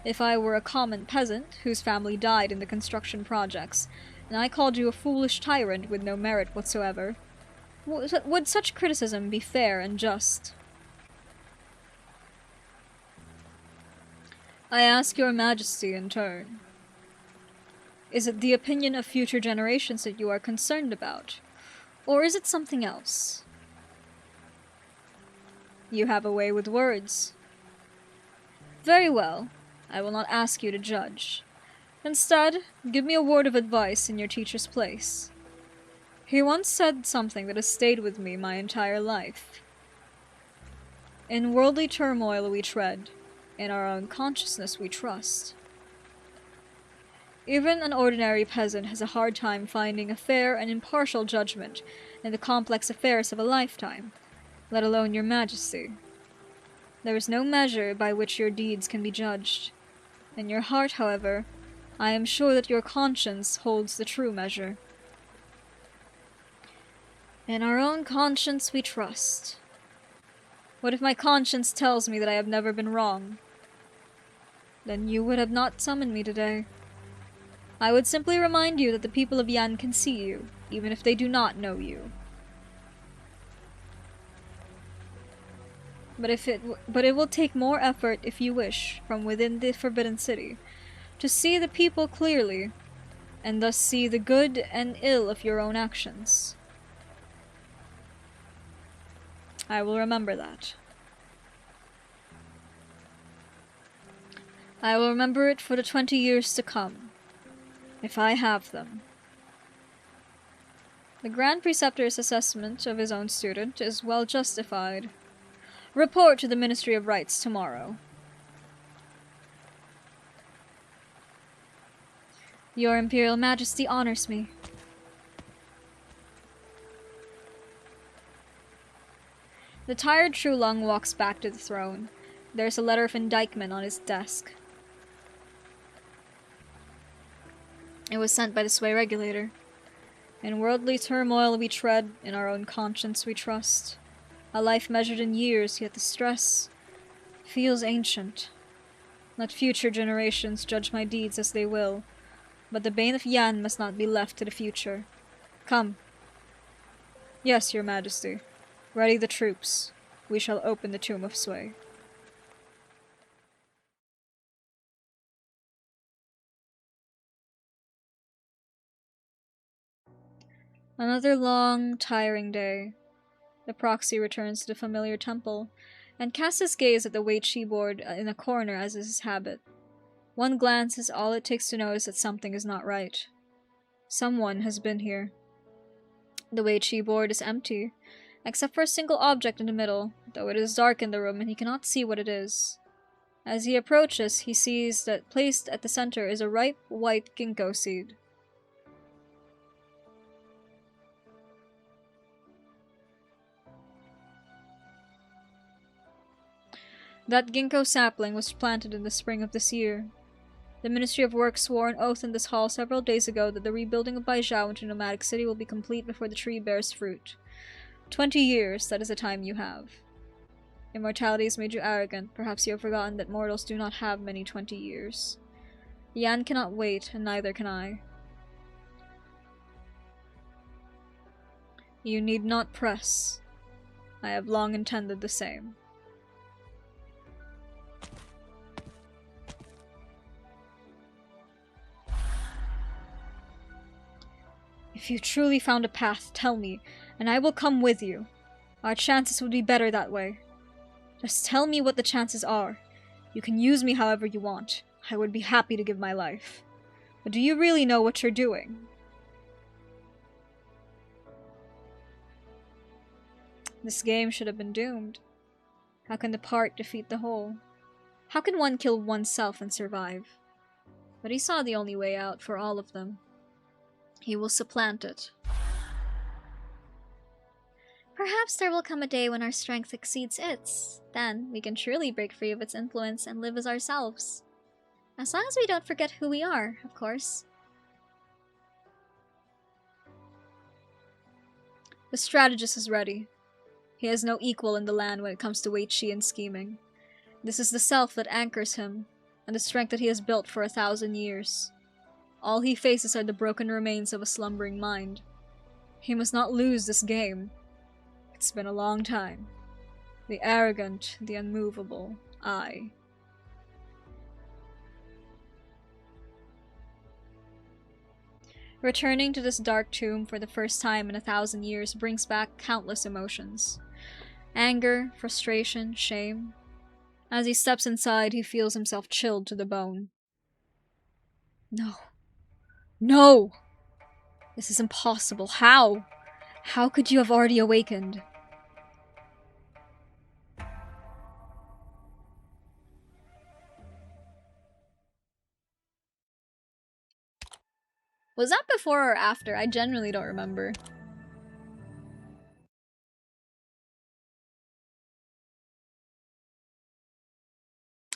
If I were a common peasant whose family died in the construction projects, and I called you a foolish tyrant with no merit whatsoever, would such criticism be fair and just? I ask your Majesty in turn. Is it the opinion of future generations that you are concerned about? Or is it something else? You have a way with words. Very well. I will not ask you to judge. Instead, give me a word of advice in your teacher's place. He once said something that has stayed with me my entire life. In worldly turmoil we tread, in our own consciousness we trust. Even an ordinary peasant has a hard time finding a fair and impartial judgment in the complex affairs of a lifetime, let alone your Majesty. There is no measure by which your deeds can be judged. In your heart, however, I am sure that your conscience holds the true measure. In our own conscience we trust. What if my conscience tells me that I have never been wrong? Then you would have not summoned me today. I would simply remind you that the people of Yan can see you, even if they do not know you. But it will take more effort, if you wish, from within the Forbidden City, to see the people clearly, and thus see the good and ill of your own actions. I will remember that. I will remember it for the 20 years to come, if I have them. The Grand Preceptor's assessment of his own student is well justified. Report to the Ministry of Rights tomorrow. Your Imperial Majesty honors me. The tired Trulung walks back to the throne. There's a letter of indictment on his desk. It was sent by the Sway Regulator. In worldly turmoil we tread, in our own conscience we trust. A life measured in years, yet the stress feels ancient. Let future generations judge my deeds as they will, but the bane of Yan must not be left to the future. Come. Yes, your Majesty. Ready the troops. We shall open the tomb of Sway. Another long, tiring day. The proxy returns to the familiar temple, and casts his gaze at the YAYYYY board in a corner as is his habit. One glance is all it takes to notice that something is not right. Someone has been here. The YAYYYY board is empty, except for a single object in the middle, though it is dark in the room and he cannot see what it is. As he approaches, he sees that placed at the center is a ripe, white ginkgo seed. That ginkgo sapling was planted in the spring of this year. The Ministry of Works swore an oath in this hall several days ago that the rebuilding of Baizhou into Nomadic City will be complete before the tree bears fruit. 20 years, that is the time you have. Immortality has made you arrogant. Perhaps you have forgotten that mortals do not have many 20 years. Yan cannot wait, and neither can I. You need not press. I have long intended the same. If you truly found a path, tell me, and I will come with you. Our chances would be better that way. Just tell me what the chances are. You can use me however you want. I would be happy to give my life. But do you really know what you're doing? This game should have been doomed. How can the part defeat the whole? How can one kill oneself and survive? But he saw the only way out for all of them. He will supplant it. Perhaps there will come a day when our strength exceeds its. Then we can truly break free of its influence and live as ourselves. As long as we don't forget who we are, of course. The strategist is ready. He has no equal in the land when it comes to YAYYYY and scheming. This is the self that anchors him, and the strength that he has built for 1,000 years. All he faces are the broken remains of a slumbering mind. He must not lose this game. It's been a long time. The arrogant, the unmovable, I. Returning to this dark tomb for the first time in 1,000 years brings back countless emotions. Anger, frustration, shame. As he steps inside, he feels himself chilled to the bone. No. No! This is impossible. How? How could you have already awakened? Was that before or after? I genuinely don't remember.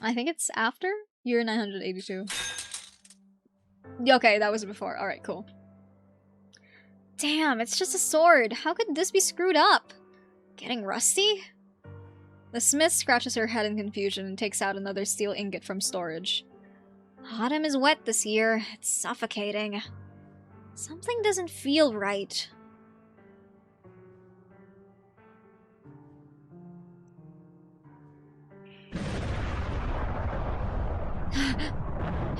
I think it's after? Year 982. Okay, that was before. Alright, cool. Damn, it's just a sword. How could this be screwed up? Getting rusty? The smith scratches her head in confusion and takes out another steel ingot from storage. Autumn is wet this year. It's suffocating. Something doesn't feel right.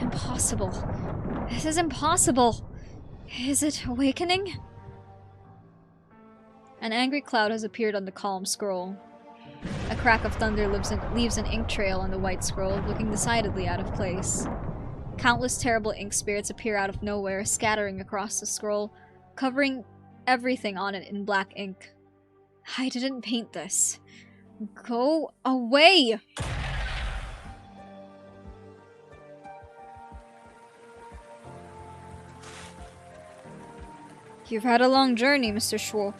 Impossible. This is impossible. Is it awakening? An angry cloud has appeared on the calm scroll. A crack of thunder leaves an ink trail on the white scroll, looking decidedly out of place. Countless terrible ink spirits appear out of nowhere, scattering across the scroll, covering everything on it in black ink. I didn't paint this. Go away! You've had a long journey, Mr. Schwo.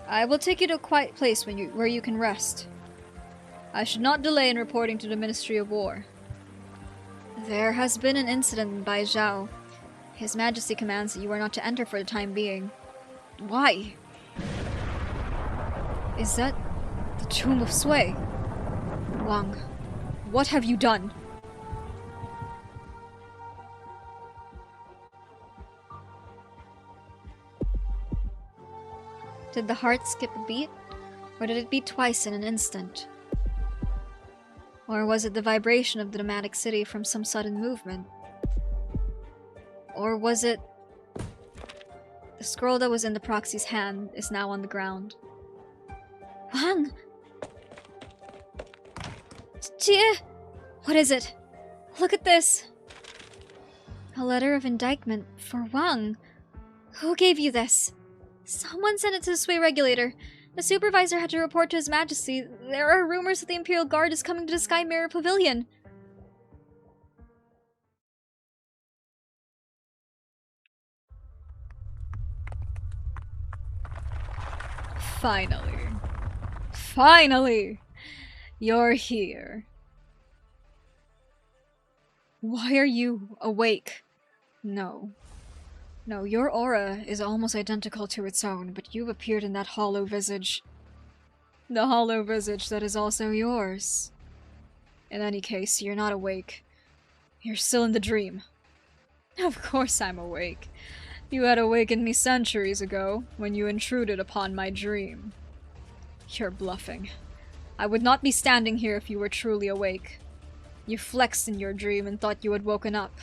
I will take you to a quiet place where you can rest. I should not delay in reporting to the Ministry of War. There has been an incident in Baizhao. His Majesty commands that you are not to enter for the time being. Why? Is that the Tomb of Sui? Wang, what have you done? Did the heart skip a beat? Or did it beat twice in an instant? Or was it the vibration of the nomadic city from some sudden movement? Or was it... The scroll that was in the proxy's hand is now on the ground. Wang! Jie! What is it? Look at this! A letter of indictment for Wang. Who gave you this? Someone sent it to the Sui regulator. The supervisor had to report to His Majesty. There are rumors that the Imperial Guard is coming to the Sky Mirror Pavilion. Finally. Finally! You're here. Why are you awake? No. No, your aura is almost identical to its own, but you've appeared in that hollow visage. The hollow visage that is also yours. In any case, you're not awake. You're still in the dream. Of course I'm awake. You had awakened me centuries ago, when you intruded upon my dream. You're bluffing. I would not be standing here if you were truly awake. You flexed in your dream and thought you had woken up.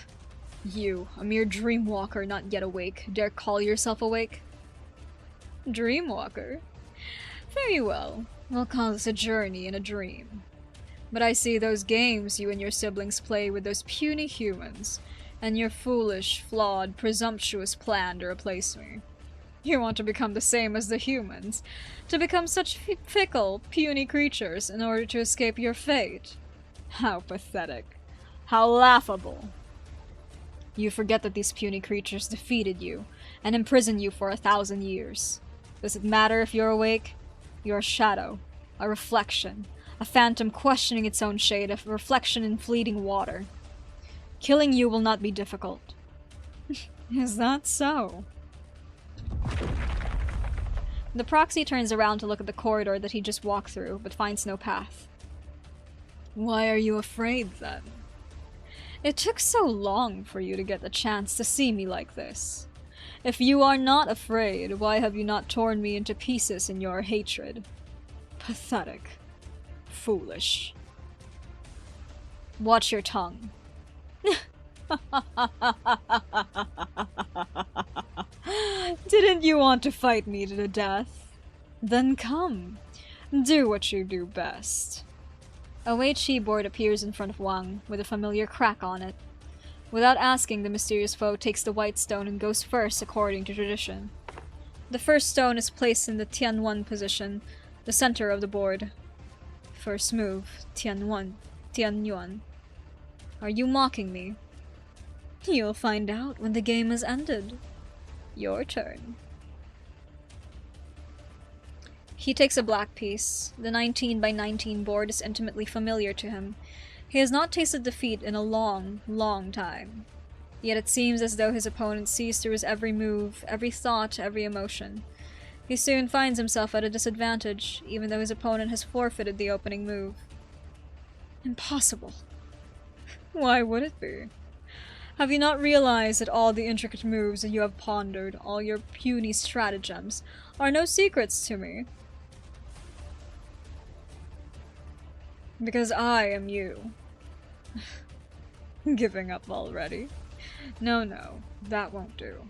You, a mere dreamwalker not yet awake, dare call yourself awake? Dreamwalker? Very well. We'll call this a journey in a dream. But I see those games you and your siblings play with those puny humans, and your foolish, flawed, presumptuous plan to replace me. You want to become the same as the humans, to become such fickle, puny creatures in order to escape your fate. How pathetic. How laughable. You forget that these puny creatures defeated you and imprisoned you for 1,000 years. Does it matter if you're awake? You're a shadow, a reflection, a phantom questioning its own shade, a reflection in fleeting water. Killing you will not be difficult. Is that so? The proxy turns around to look at the corridor that he just walked through, but finds no path. Why are you afraid, then? It took so long for you to get the chance to see me like this. If you are not afraid, why have you not torn me into pieces in your hatred? Pathetic. Foolish. Watch your tongue. Didn't you want to fight me to the death? Then come. Do what you do best. A YAYYYY board appears in front of Wang, with a familiar crack on it. Without asking, the mysterious foe takes the white stone and goes first according to tradition. The first stone is placed in the Tianwen position, the center of the board. First move, Tianyuan. Are you mocking me? You'll find out when the game has ended. Your turn. He takes a black piece. The 19 by 19 board is intimately familiar to him. He has not tasted defeat in a long, long time. Yet it seems as though his opponent sees through his every move, every thought, every emotion. He soon finds himself at a disadvantage, even though his opponent has forfeited the opening move. Impossible. Why would it be? Have you not realized that all the intricate moves that you have pondered, all your puny stratagems, are no secrets to me? Because I am you. Giving up already? No, that won't do.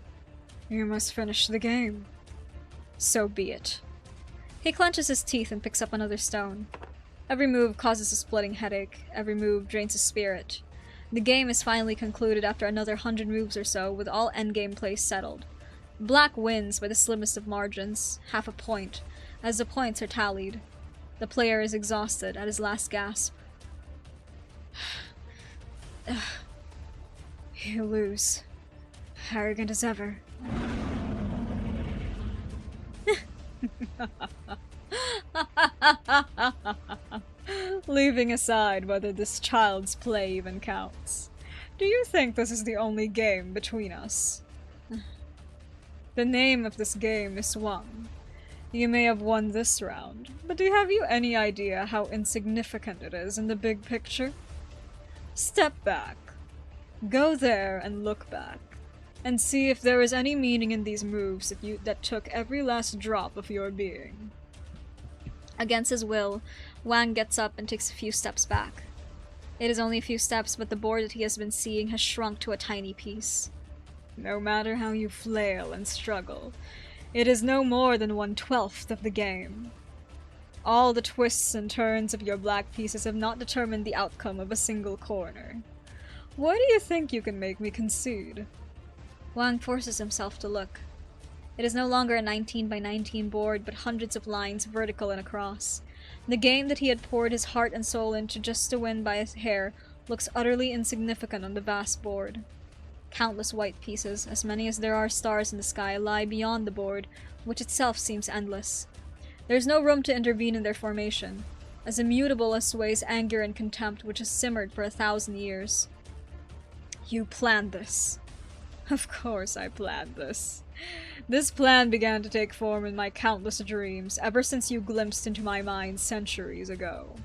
You must finish the game. So be it. He clenches his teeth and picks up another stone. Every move causes a splitting headache, every move drains his spirit. The game is finally concluded after another 100 moves or so, with all endgame plays settled. Black wins by the slimmest of margins, half a point, as the points are tallied. The player is exhausted at his last gasp. You lose. Arrogant as ever. Leaving aside whether this child's play even counts, do you think this is the only game between us? The name of this game is Wang. You may have won this round, but have you any idea how insignificant it is in the big picture? Step back. Go there and look back, and see if there is any meaning in these moves that took every last drop of your being. Against his will, Wang gets up and takes a few steps back. It is only a few steps, but the board that he has been seeing has shrunk to a tiny piece. No matter how you flail and struggle, it is no more than 1/12 of the game. All the twists and turns of your black pieces have not determined the outcome of a single corner. Why do you think you can make me concede? Wang forces himself to look. It is no longer a 19 by 19 board, but hundreds of lines vertical and across. The game that he had poured his heart and soul into just to win by a hair looks utterly insignificant on the vast board. Countless white pieces, as many as there are stars in the sky, lie beyond the board, which itself seems endless. There is no room to intervene in their formation, as immutable as Sway's anger and contempt which has simmered for 1,000 years. You planned this. Of course I planned this. This plan began to take form in my countless dreams ever since you glimpsed into my mind centuries ago.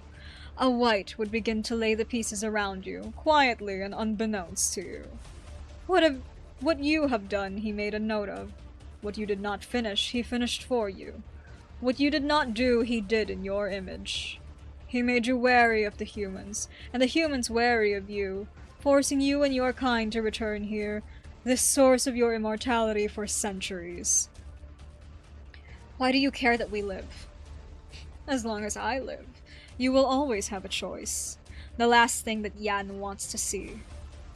A white would begin to lay the pieces around you, quietly and unbeknownst to you. What you have done he made a note of. What you did not finish, he finished for you. What you did not do, he did in your image. He made you wary of the humans, and the humans wary of you, forcing you and your kind to return here, this source of your immortality for centuries. Why do you care that we live? As long as I live, you will always have a choice. The last thing that Yan wants to see.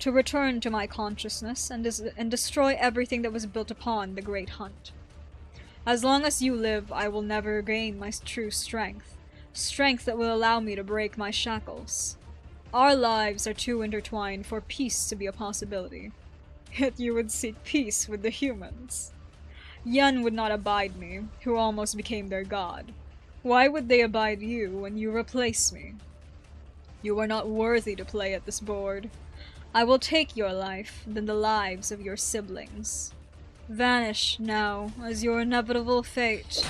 To return to my consciousness and destroy everything that was built upon the Great Hunt. As long as you live, I will never gain my true strength. Strength that will allow me to break my shackles. Our lives are too intertwined for peace to be a possibility. Yet you would seek peace with the humans. Yan would not abide me, who almost became their god. Why would they abide you when you replace me? You are not worthy to play at this board. I will take your life, then the lives of your siblings. Vanish now as your inevitable fate.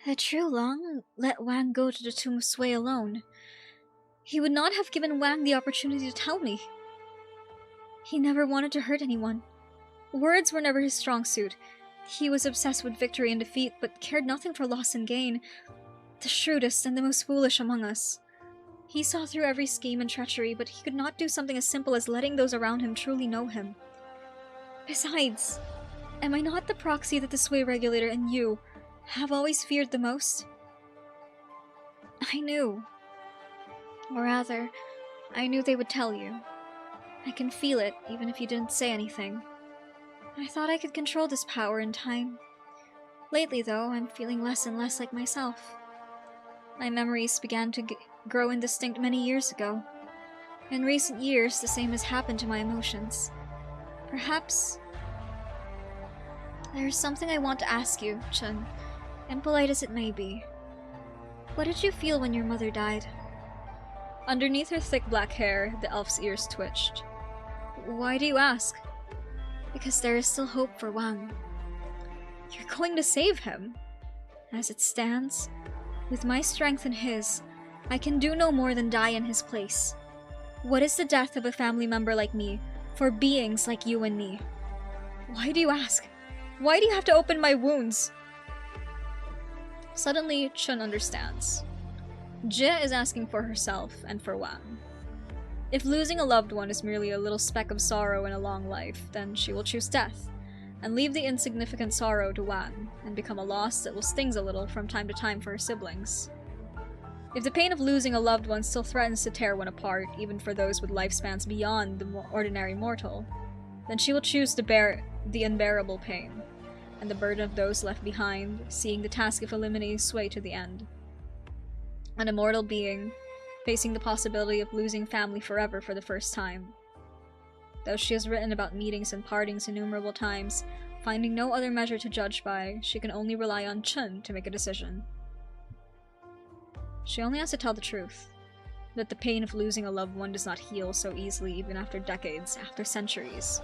The true Long let Wang go to the Tomb of Sway alone. He would not have given Wang the opportunity to tell me. He never wanted to hurt anyone. Words were never his strong suit. He was obsessed with victory and defeat, but cared nothing for loss and gain. The shrewdest and the most foolish among us. He saw through every scheme and treachery, but he could not do something as simple as letting those around him truly know him. Besides, am I not the proxy that the Sway Regulator and you have always feared the most? I knew. Or rather, I knew they would tell you. I can feel it, even if you didn't say anything. I thought I could control this power in time. Lately, though, I'm feeling less and less like myself. My memories began to grow indistinct many years ago. In recent years, the same has happened to my emotions. Perhaps there is something I want to ask you, Chun, impolite as it may be. What did you feel when your mother died? Underneath her thick black hair, the elf's ears twitched. Why do you ask? Because there is still hope for Wang. You're going to save him? As it stands, with my strength and his, I can do no more than die in his place. What is the death of a family member like me for beings like you and me? Why do you ask? Why do you have to open my wounds? Suddenly, Chun understands. Jie is asking for herself and for Wang. If losing a loved one is merely a little speck of sorrow in a long life, then she will choose death, and leave the insignificant sorrow to Wang, and become a loss that will sting a little from time to time for her siblings. If the pain of losing a loved one still threatens to tear one apart, even for those with lifespans beyond the ordinary mortal, then she will choose to bear the unbearable pain, and the burden of those left behind, seeing the task of eliminating Sway to the end. An immortal being, facing the possibility of losing family forever for the first time. Though she has written about meetings and partings innumerable times, finding no other measure to judge by, she can only rely on Chun to make a decision. She only has to tell the truth, that the pain of losing a loved one does not heal so easily even after decades, after centuries.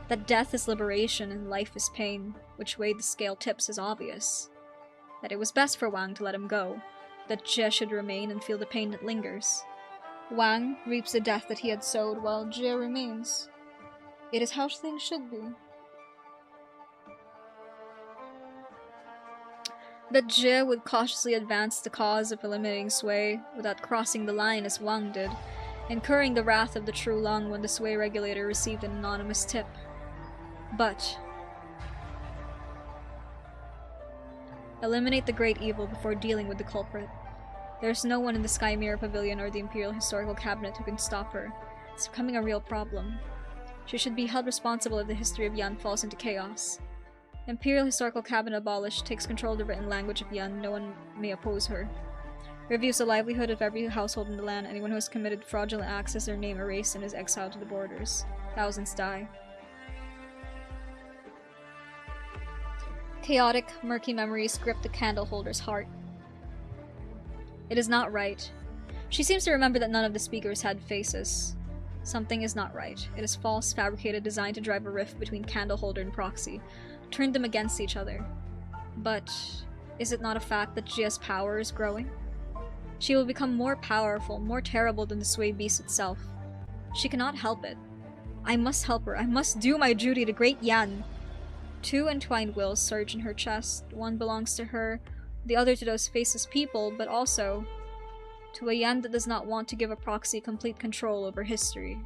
That death is liberation and life is pain, which way the scale tips is obvious. That it was best for Wang to let him go, that Jie should remain and feel the pain that lingers. Wang reaps the death that he had sowed while Jie remains. It is how things should be. That Jie would cautiously advance the cause of eliminating Sway without crossing the line as Wang did, incurring the wrath of the true Lung when the Sway Regulator received an anonymous tip. But eliminate the great evil before dealing with the culprit. There's no one in the Sky Mirror Pavilion or the Imperial Historical Cabinet who can stop her. It's becoming a real problem. She should be held responsible if the history of Yan falls into chaos. Imperial Historical Cabinet abolished, takes control of the written language of Yan, no one may oppose her. Reviews the livelihood of every household in the land, anyone who has committed fraudulent acts has their name erased and is exiled to the borders. Thousands die. Chaotic, murky memories grip the candle holder's heart. It is not right. She seems to remember that none of the speakers had faces. Something is not right. It is false, fabricated, designed to drive a rift between candle holder and proxy, turn them against each other. But is it not a fact that Jia's power is growing? She will become more powerful, more terrible than the Sway Beast itself. She cannot help it. I must help her. I must do my duty to Great Yan. Two entwined wills surge in her chest. One belongs to her, the other to those faceless people, but also to a Yan that does not want to give a proxy complete control over history.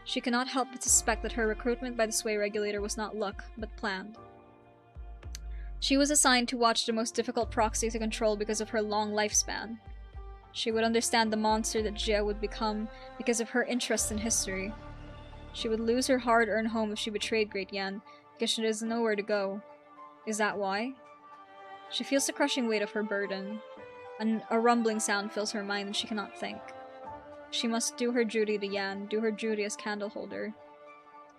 She cannot help but suspect that her recruitment by the Sway Regulator was not luck, but planned. She was assigned to watch the most difficult proxy to control because of her long lifespan. She would understand the monster that Jia would become because of her interest in history. She would lose her hard-earned home if she betrayed Great Yan, because she has nowhere to go. Is that why? She feels the crushing weight of her burden. A rumbling sound fills her mind and she cannot think. She must do her duty to Yan, do her duty as candle holder.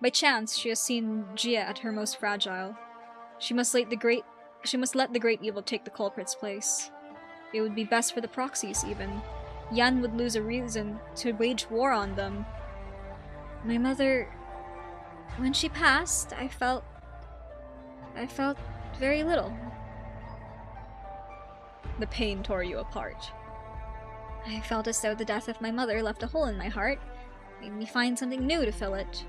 By chance, she has seen Jia at her most fragile. She must let the great evil take the culprit's place. It would be best for the proxies, even. Yan would lose a reason to wage war on them. My mother... When she passed, I felt very little. The pain tore you apart. I felt as though the death of my mother left a hole in my heart, made me find something new to fill it.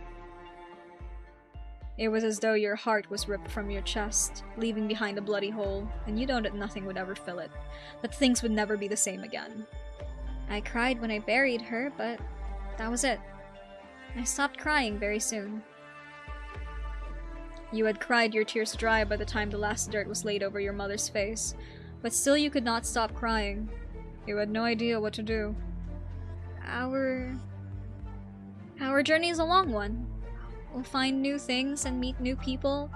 It was as though your heart was ripped from your chest, leaving behind a bloody hole, and you know that nothing would ever fill it, that things would never be the same again. I cried when I buried her, but that was it. I stopped crying very soon. You had cried your tears dry by the time the last dirt was laid over your mother's face, but still you could not stop crying. You had no idea what to do. Our journey is a long one. We'll find new things and meet new people.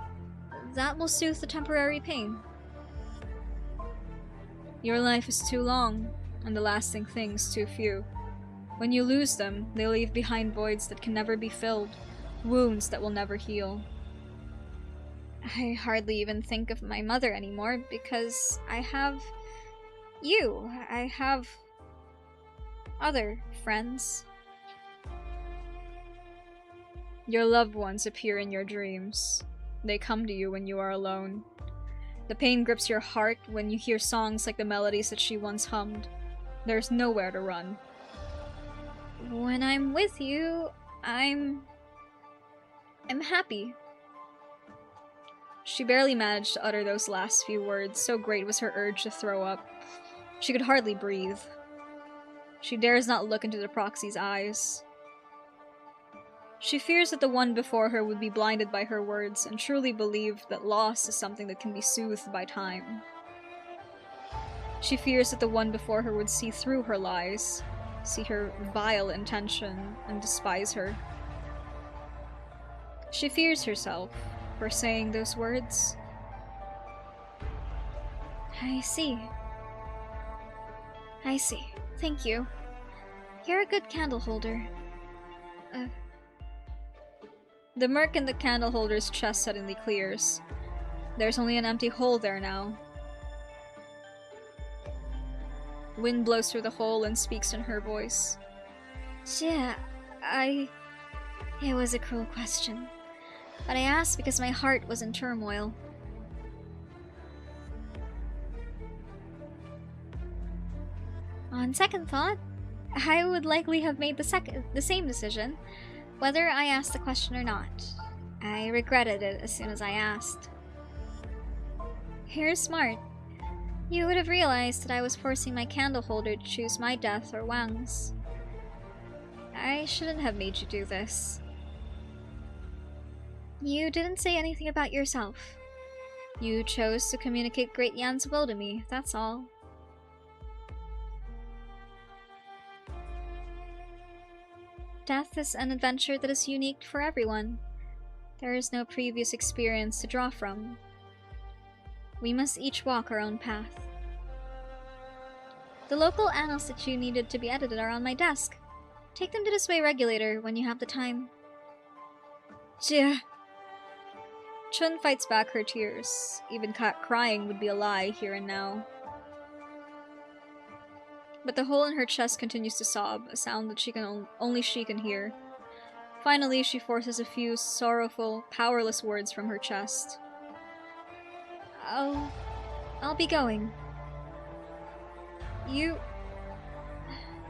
That will soothe the temporary pain. Your life is too long, and the lasting things too few. When you lose them, they leave behind voids that can never be filled, wounds that will never heal. I hardly even think of my mother anymore because I have you. I have other friends. Your loved ones appear in your dreams. They come to you when you are alone. The pain grips your heart when you hear songs like the melodies that she once hummed. There's nowhere to run. When I'm with you, I'm happy. She barely managed to utter those last few words, so great was her urge to throw up. She could hardly breathe. She dares not look into the proxy's eyes. She fears that the one before her would be blinded by her words and truly believe that loss is something that can be soothed by time. She fears that the one before her would see through her lies, see her vile intention, and despise her. She fears herself for saying those words. I see. Thank you. You're a good candle holder. The murk in the candle holder's chest suddenly clears. There's only an empty hole there now. Wind blows through the hole and speaks in her voice. Yeah, It was a cruel question. But I asked because my heart was in turmoil. On second thought, I would likely have made the same decision, whether I asked the question or not. I regretted it as soon as I asked. You're smart. You would have realized that I was forcing my candle holder to choose my death or Wang's. I shouldn't have made you do this. You didn't say anything about yourself. You chose to communicate Great Yan's will to me, that's all. Death is an adventure that is unique for everyone. There is no previous experience to draw from. We must each walk our own path. The local annals that you needed to be edited are on my desk. Take them to the Sway Regulator when you have the time. Jia. Chun fights back her tears. Even crying would be a lie here and now. But the hole in her chest continues to sob, a sound that only she can hear. Finally, she forces a few sorrowful, powerless words from her chest. I'll be going. You...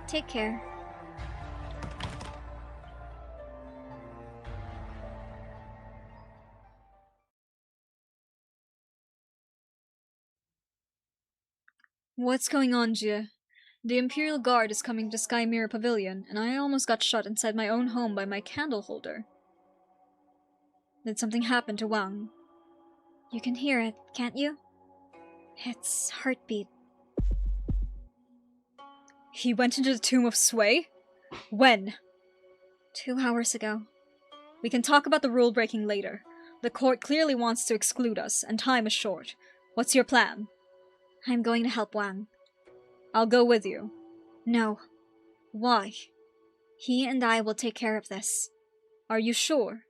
take care. What's going on, Jia? The Imperial Guard is coming to Sky Mirror Pavilion, and I almost got shut inside my own home by my candle holder. Did something happen to Wang? You can hear it, can't you? Its heartbeat. He went into the Tomb of Sway? When? 2 hours ago. We can talk about the rule-breaking later. The court clearly wants to exclude us, and time is short. What's your plan? I'm going to help Wang. I'll go with you. No. Why? He and I will take care of this. Are you sure?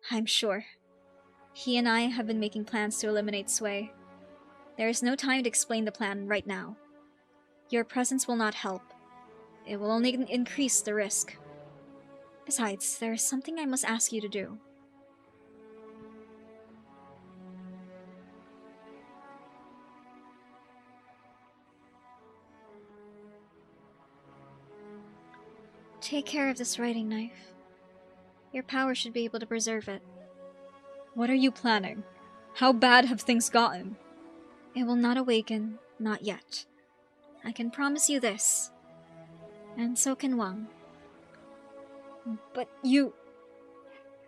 I'm sure. He and I have been making plans to eliminate Sway. There is no time to explain the plan right now. Your presence will not help. It will only increase the risk. Besides, there is something I must ask you to do. Take care of this writing knife. Your power should be able to preserve it. What are you planning? How bad have things gotten? It will not awaken, not yet. I can promise you this. And so can Wang. But you...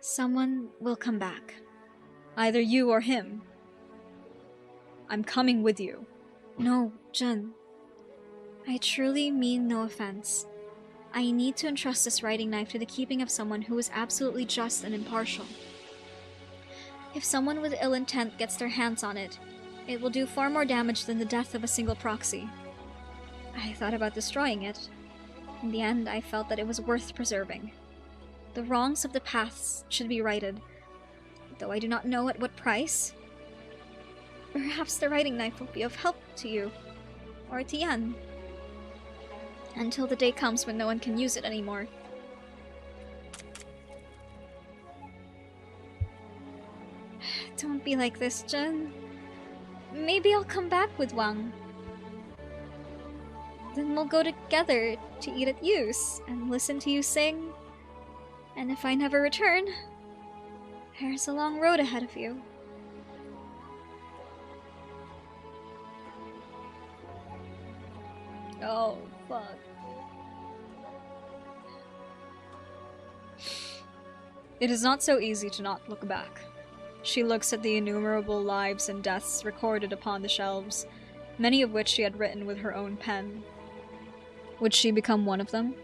Someone will come back. Either you or him. I'm coming with you. No, Jun. I truly mean no offense. I need to entrust this writing knife to the keeping of someone who is absolutely just and impartial. If someone with ill intent gets their hands on it, it will do far more damage than the death of a single proxy. I thought about destroying it. In the end, I felt that it was worth preserving. The wrongs of the past should be righted, though I do not know at what price. Perhaps the writing knife will be of help to you, or to Yan, until the day comes when no one can use it anymore. Don't be like this, Jun. Maybe I'll come back with Wang. Then we'll go together to eat at Yu's and listen to you sing. And if I never return, there's a long road ahead of you. Oh, fuck. It is not so easy to not look back. She looks at the innumerable lives and deaths recorded upon the shelves, many of which she had written with her own pen. Would she become one of them?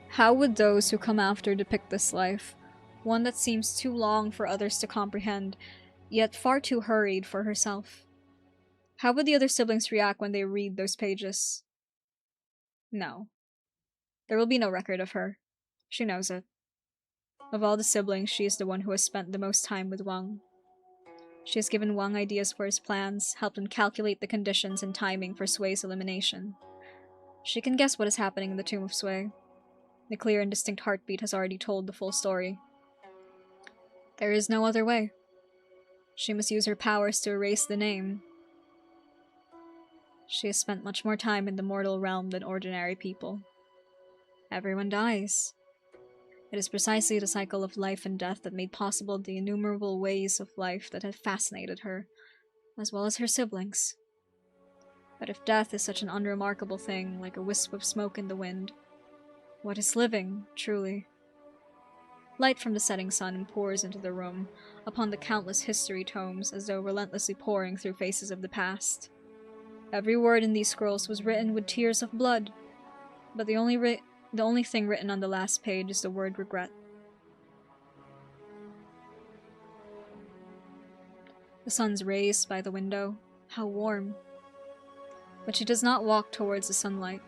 How would those who come after depict this life, one that seems too long for others to comprehend, yet far too hurried for herself? How would the other siblings react when they read those pages? No. There will be no record of her. She knows it. Of all the siblings, she is the one who has spent the most time with Wang. She has given Wang ideas for his plans, helped him calculate the conditions and timing for Sway's elimination. She can guess what is happening in the Tomb of Sway. The clear and distinct heartbeat has already told the full story. There is no other way. She must use her powers to erase the name. She has spent much more time in the mortal realm than ordinary people. Everyone dies. It is precisely the cycle of life and death that made possible the innumerable ways of life that had fascinated her, as well as her siblings. But if death is such an unremarkable thing, like a wisp of smoke in the wind, what is living, truly? Light from the setting sun pours into the room, upon the countless history tomes, as though relentlessly pouring through faces of the past. Every word in these scrolls was written with tears of blood, but the only thing written on the last page is the word regret. The sun's rays by the window, how warm. But she does not walk towards the sunlight.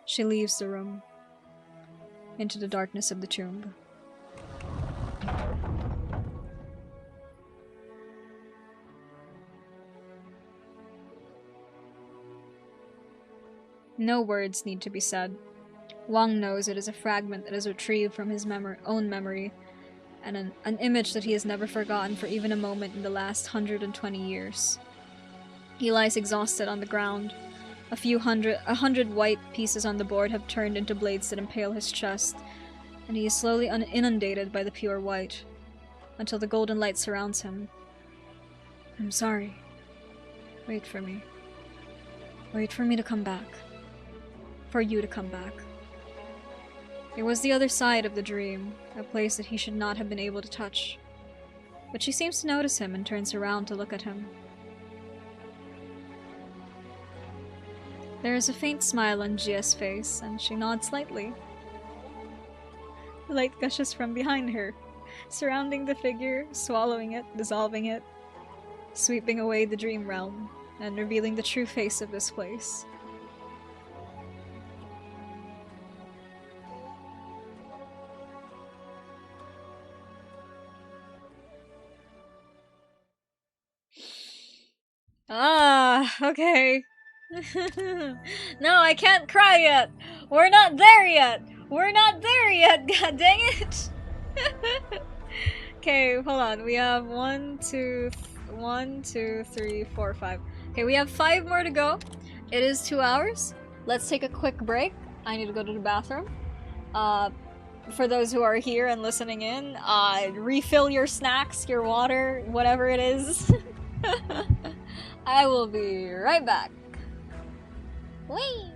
She leaves the room, into the darkness of the tomb. No words need to be said. Wang knows it is a fragment that is retrieved from his own memory, and an image that he has never forgotten for even a moment in the last 120 years. He lies exhausted on the ground. A hundred white pieces on the board have turned into blades that impale his chest, and he is slowly inundated by the pure white, until the golden light surrounds him. I'm sorry. Wait for me. Wait for me to come back. For you to come back. It was the other side of the dream, a place that he should not have been able to touch. but she seems to notice him and turns around to look at him. There is a faint smile on Gia's face, and she nods slightly. Light gushes from behind her, surrounding the figure, swallowing it, dissolving it, sweeping away the dream realm, and revealing the true face of this place. Ah, okay. No, I can't cry yet! We're not there yet! We're not there yet! God dang it! Okay, hold on. We have 1, 2, 3, 4, 5. Okay, we have 5 more to go. It is 2 hours. Let's take a quick break. I need to go to the bathroom. For those who are here and listening in, refill your snacks, your water, whatever it is. I will be right back. Whee!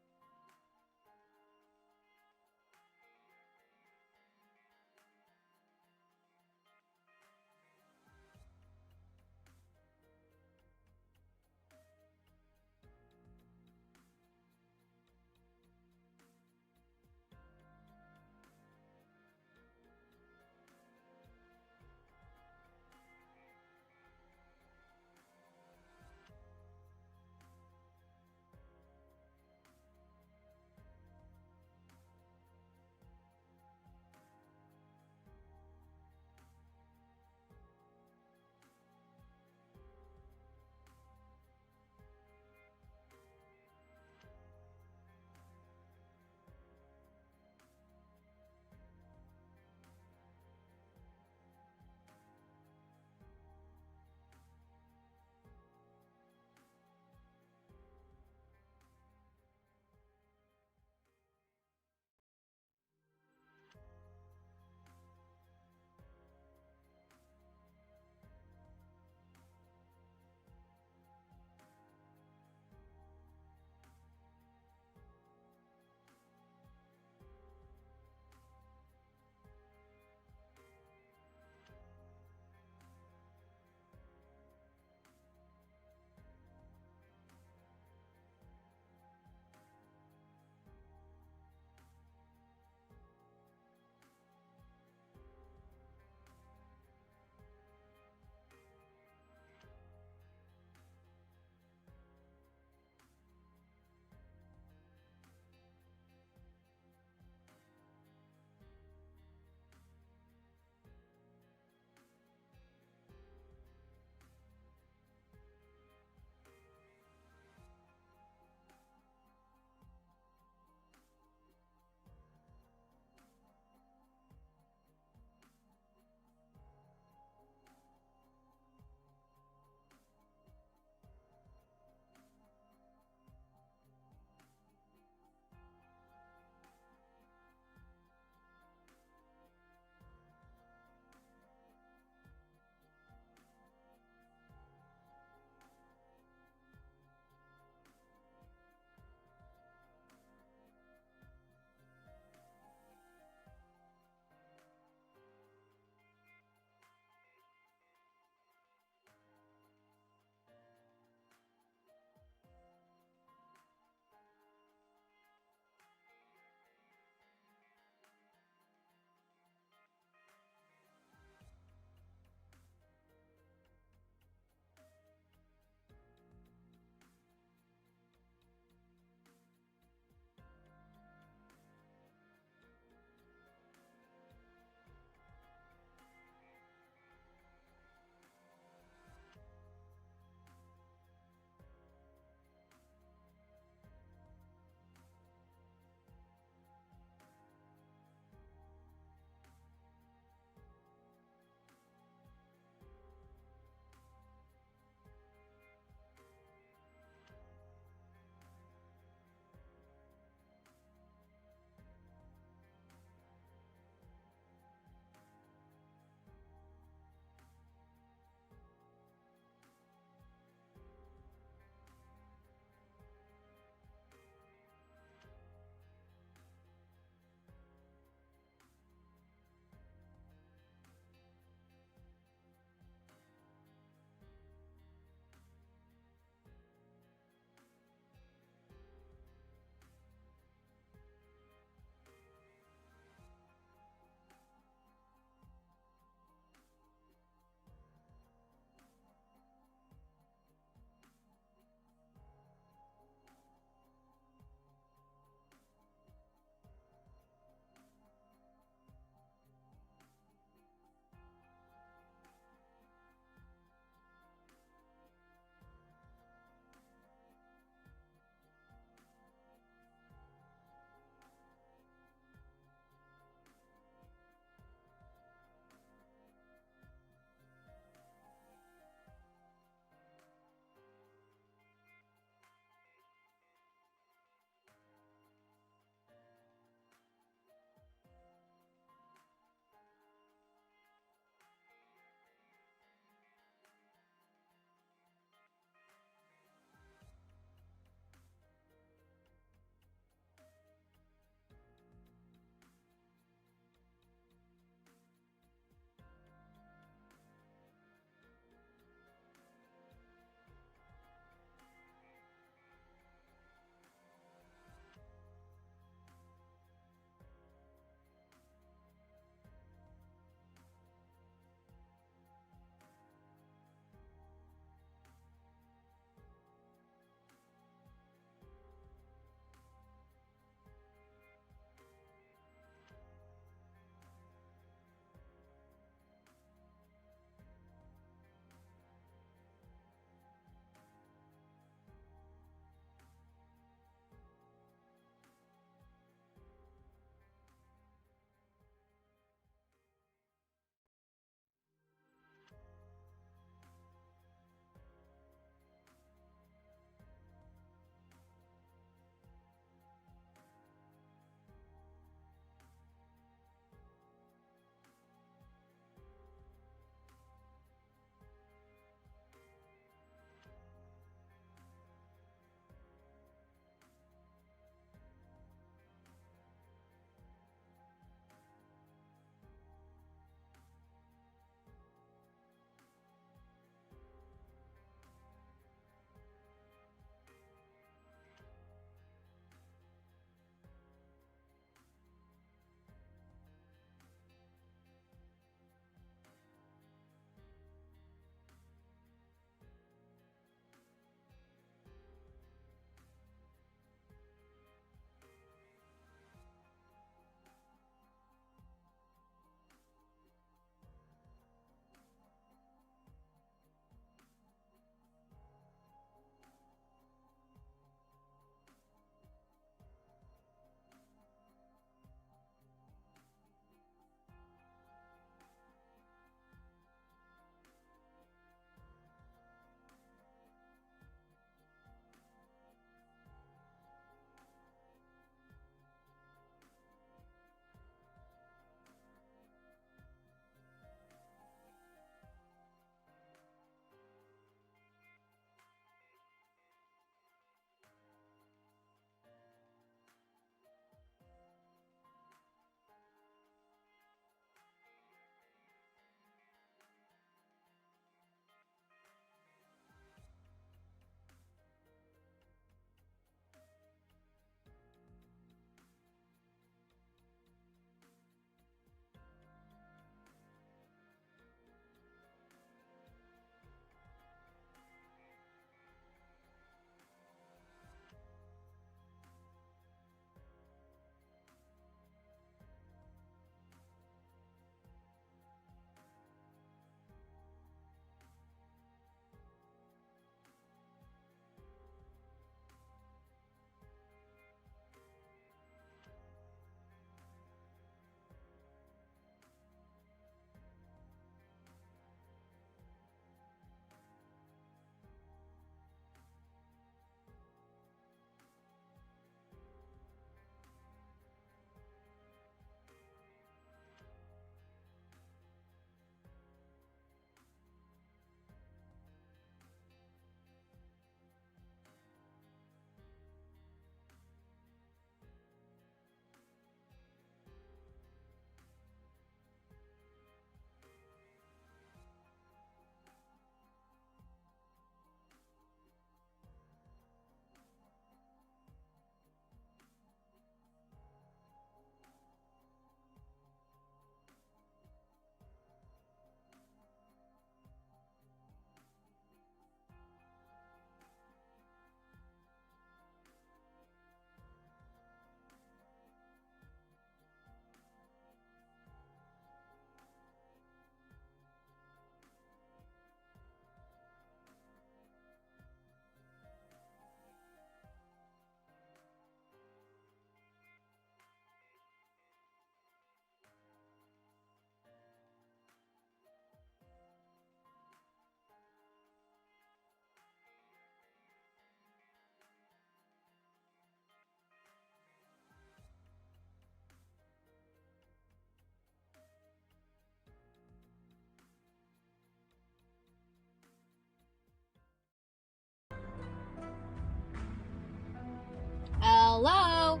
Hello!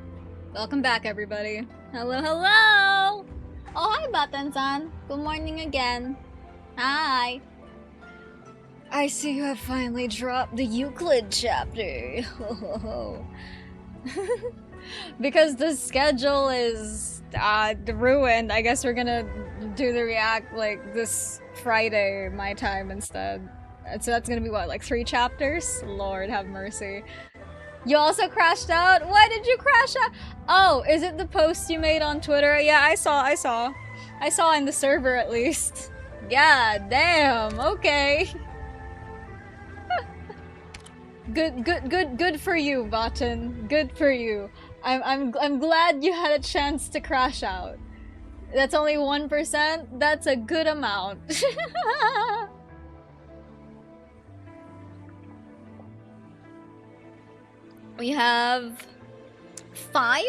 Welcome back, everybody. Hello, hello! Oh, hi, Button-san. Good morning again. Hi. I see you have finally dropped the Euclid chapter. Because the schedule is ruined, I guess we're gonna do the react like this Friday, my time instead. So that's gonna be what, like 3 chapters? Lord have mercy. You also crashed out? Why did you crash out? Oh, is it the post you made on Twitter? Yeah, I saw. I saw in the server at least. Yeah, damn, okay. Good for you, Button. Good for you. I'm glad you had a chance to crash out. That's only 1%? That's a good amount. We have 5,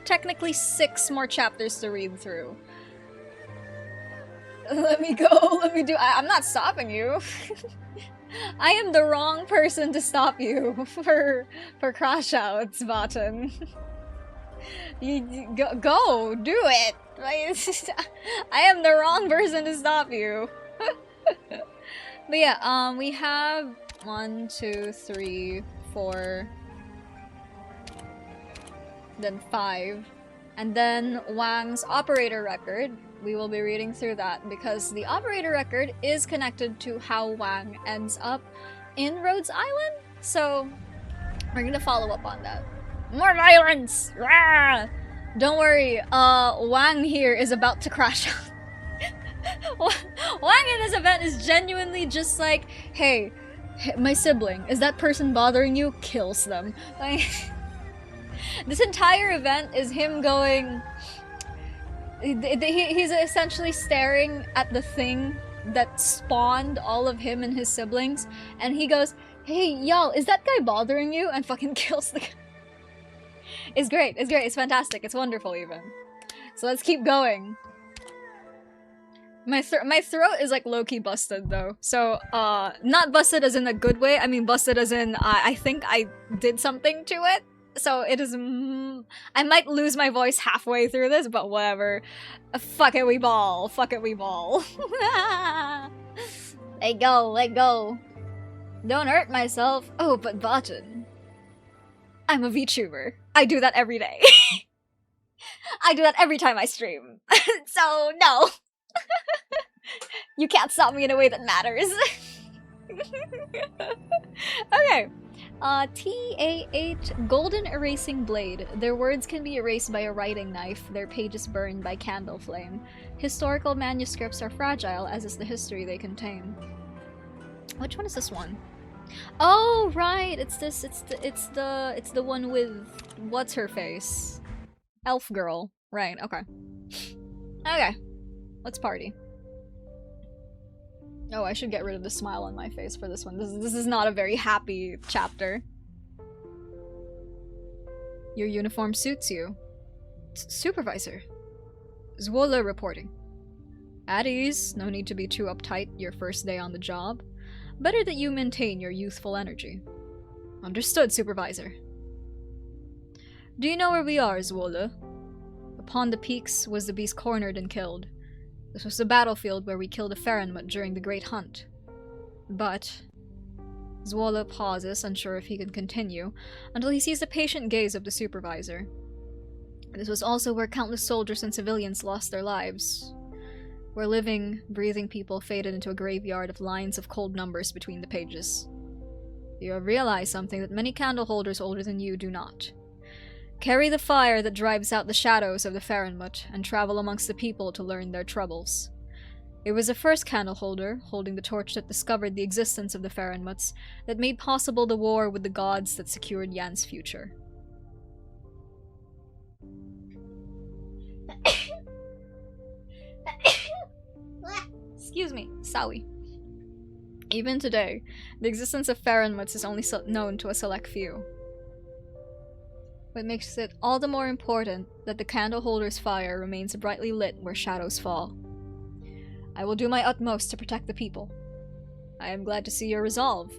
technically 6 more chapters to read through. Let me go, I'm not stopping you. I am the wrong person to stop you for crash outs, Button. You go, do it. I am the wrong person to stop you. But yeah, we have 1, 2, 3, 4, then 5, and then Wang's operator record. We will be reading through that because the operator record is connected to how Wang ends up in Rhodes Island, so we're gonna follow up on that. More violence! Rah! Don't worry, Wang here is about to crash out. Wang in this event is genuinely just like, hey, my sibling, is that person bothering you? Kills them. Like, this entire event is him going... He's essentially staring at the thing that spawned all of him and his siblings, and he goes, hey, y'all, is that guy bothering you? And fucking kills the guy. It's great, it's fantastic, it's wonderful even. So let's keep going. My throat is like low-key busted though. So, not busted as in a good way, I mean busted as in, I think I did something to it. So it is, I might lose my voice halfway through this, but whatever. Fuck it, we ball. Fuck it, we ball. Let go. Don't hurt myself. Oh, but Button. I'm a VTuber. I do that every day. I do that every time I stream. So, no. You can't stop me in a way that matters. Okay. TA8 Golden Erasing Blade. Their words can be erased by a writing knife, their pages burned by candle flame. Historical manuscripts are fragile, as is the history they contain. Which one is this one? Oh, right! It's the one with what's her face? Elf girl. Right, okay. Okay. Let's party. Oh, I should get rid of the smile on my face for this one. This is not a very happy chapter. Your uniform suits you. Supervisor. Zwolle reporting. At ease, no need to be too uptight your first day on the job. Better that you maintain your youthful energy. Understood, Supervisor. Do you know where we are, Zwolle? Upon the peaks was the beast cornered and killed. This was the battlefield where we killed a Farenmut during the Great Hunt. But... Zwolle pauses, unsure if he can continue, until he sees the patient gaze of the supervisor. This was also where countless soldiers and civilians lost their lives. Where living, breathing people faded into a graveyard of lines of cold numbers between the pages. You have realized something that many candle holders older than you do not. Carry the fire that drives out the shadows of the Farenmut, and travel amongst the people to learn their troubles. It was the first candle holder, holding the torch that discovered the existence of the Farenmuts, that made possible the war with the gods that secured Yan's future. Excuse me, Sawi. Even today, the existence of Farenmuts is only known to a select few. What makes it all the more important that the candle holder's fire remains brightly lit where shadows fall. I will do my utmost to protect the people. I am glad to see your resolve,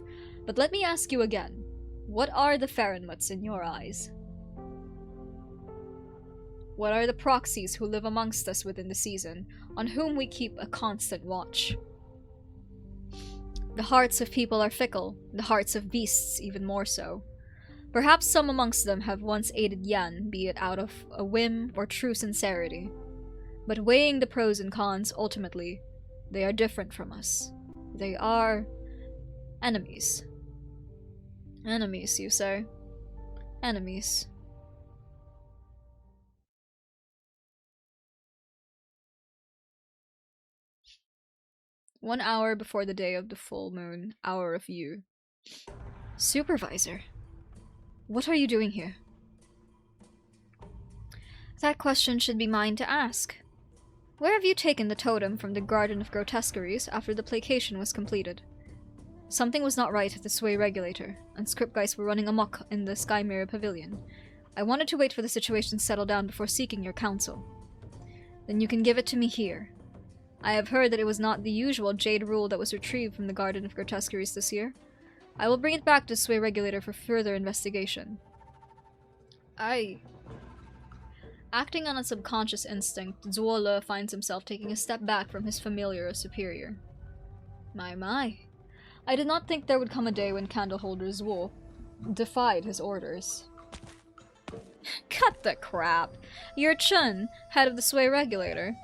but let me ask you again. What are the Farenmuts in your eyes? What are the proxies who live amongst us within the season, on whom we keep a constant watch? The hearts of people are fickle, the hearts of beasts even more so. Perhaps some amongst them have once aided Yan, be it out of a whim or true sincerity. But weighing the pros and cons, ultimately, they are different from us. They are enemies. Enemies, you say? Enemies. One hour before the day of the full moon, hour of you. Supervisor, what are you doing here? That question should be mine to ask. Where have you taken the totem from the Garden of Grotesqueries after the placation was completed? Something was not right at the Sway Regulator, and Scriptgeist were running amok in the Sky Mirror Pavilion. I wanted to wait for the situation to settle down before seeking your counsel. Then you can give it to me here. I have heard that it was not the usual Jade Rule that was retrieved from the Garden of Grotesqueries this year. I will bring it back to the Sway Regulator for further investigation. Acting on a subconscious instinct, Zuola finds himself taking a step back from his familiar superior. My. I did not think there would come a day when Candleholder Zuo defied his orders. Cut the crap! You're Chun, head of the Sway Regulator.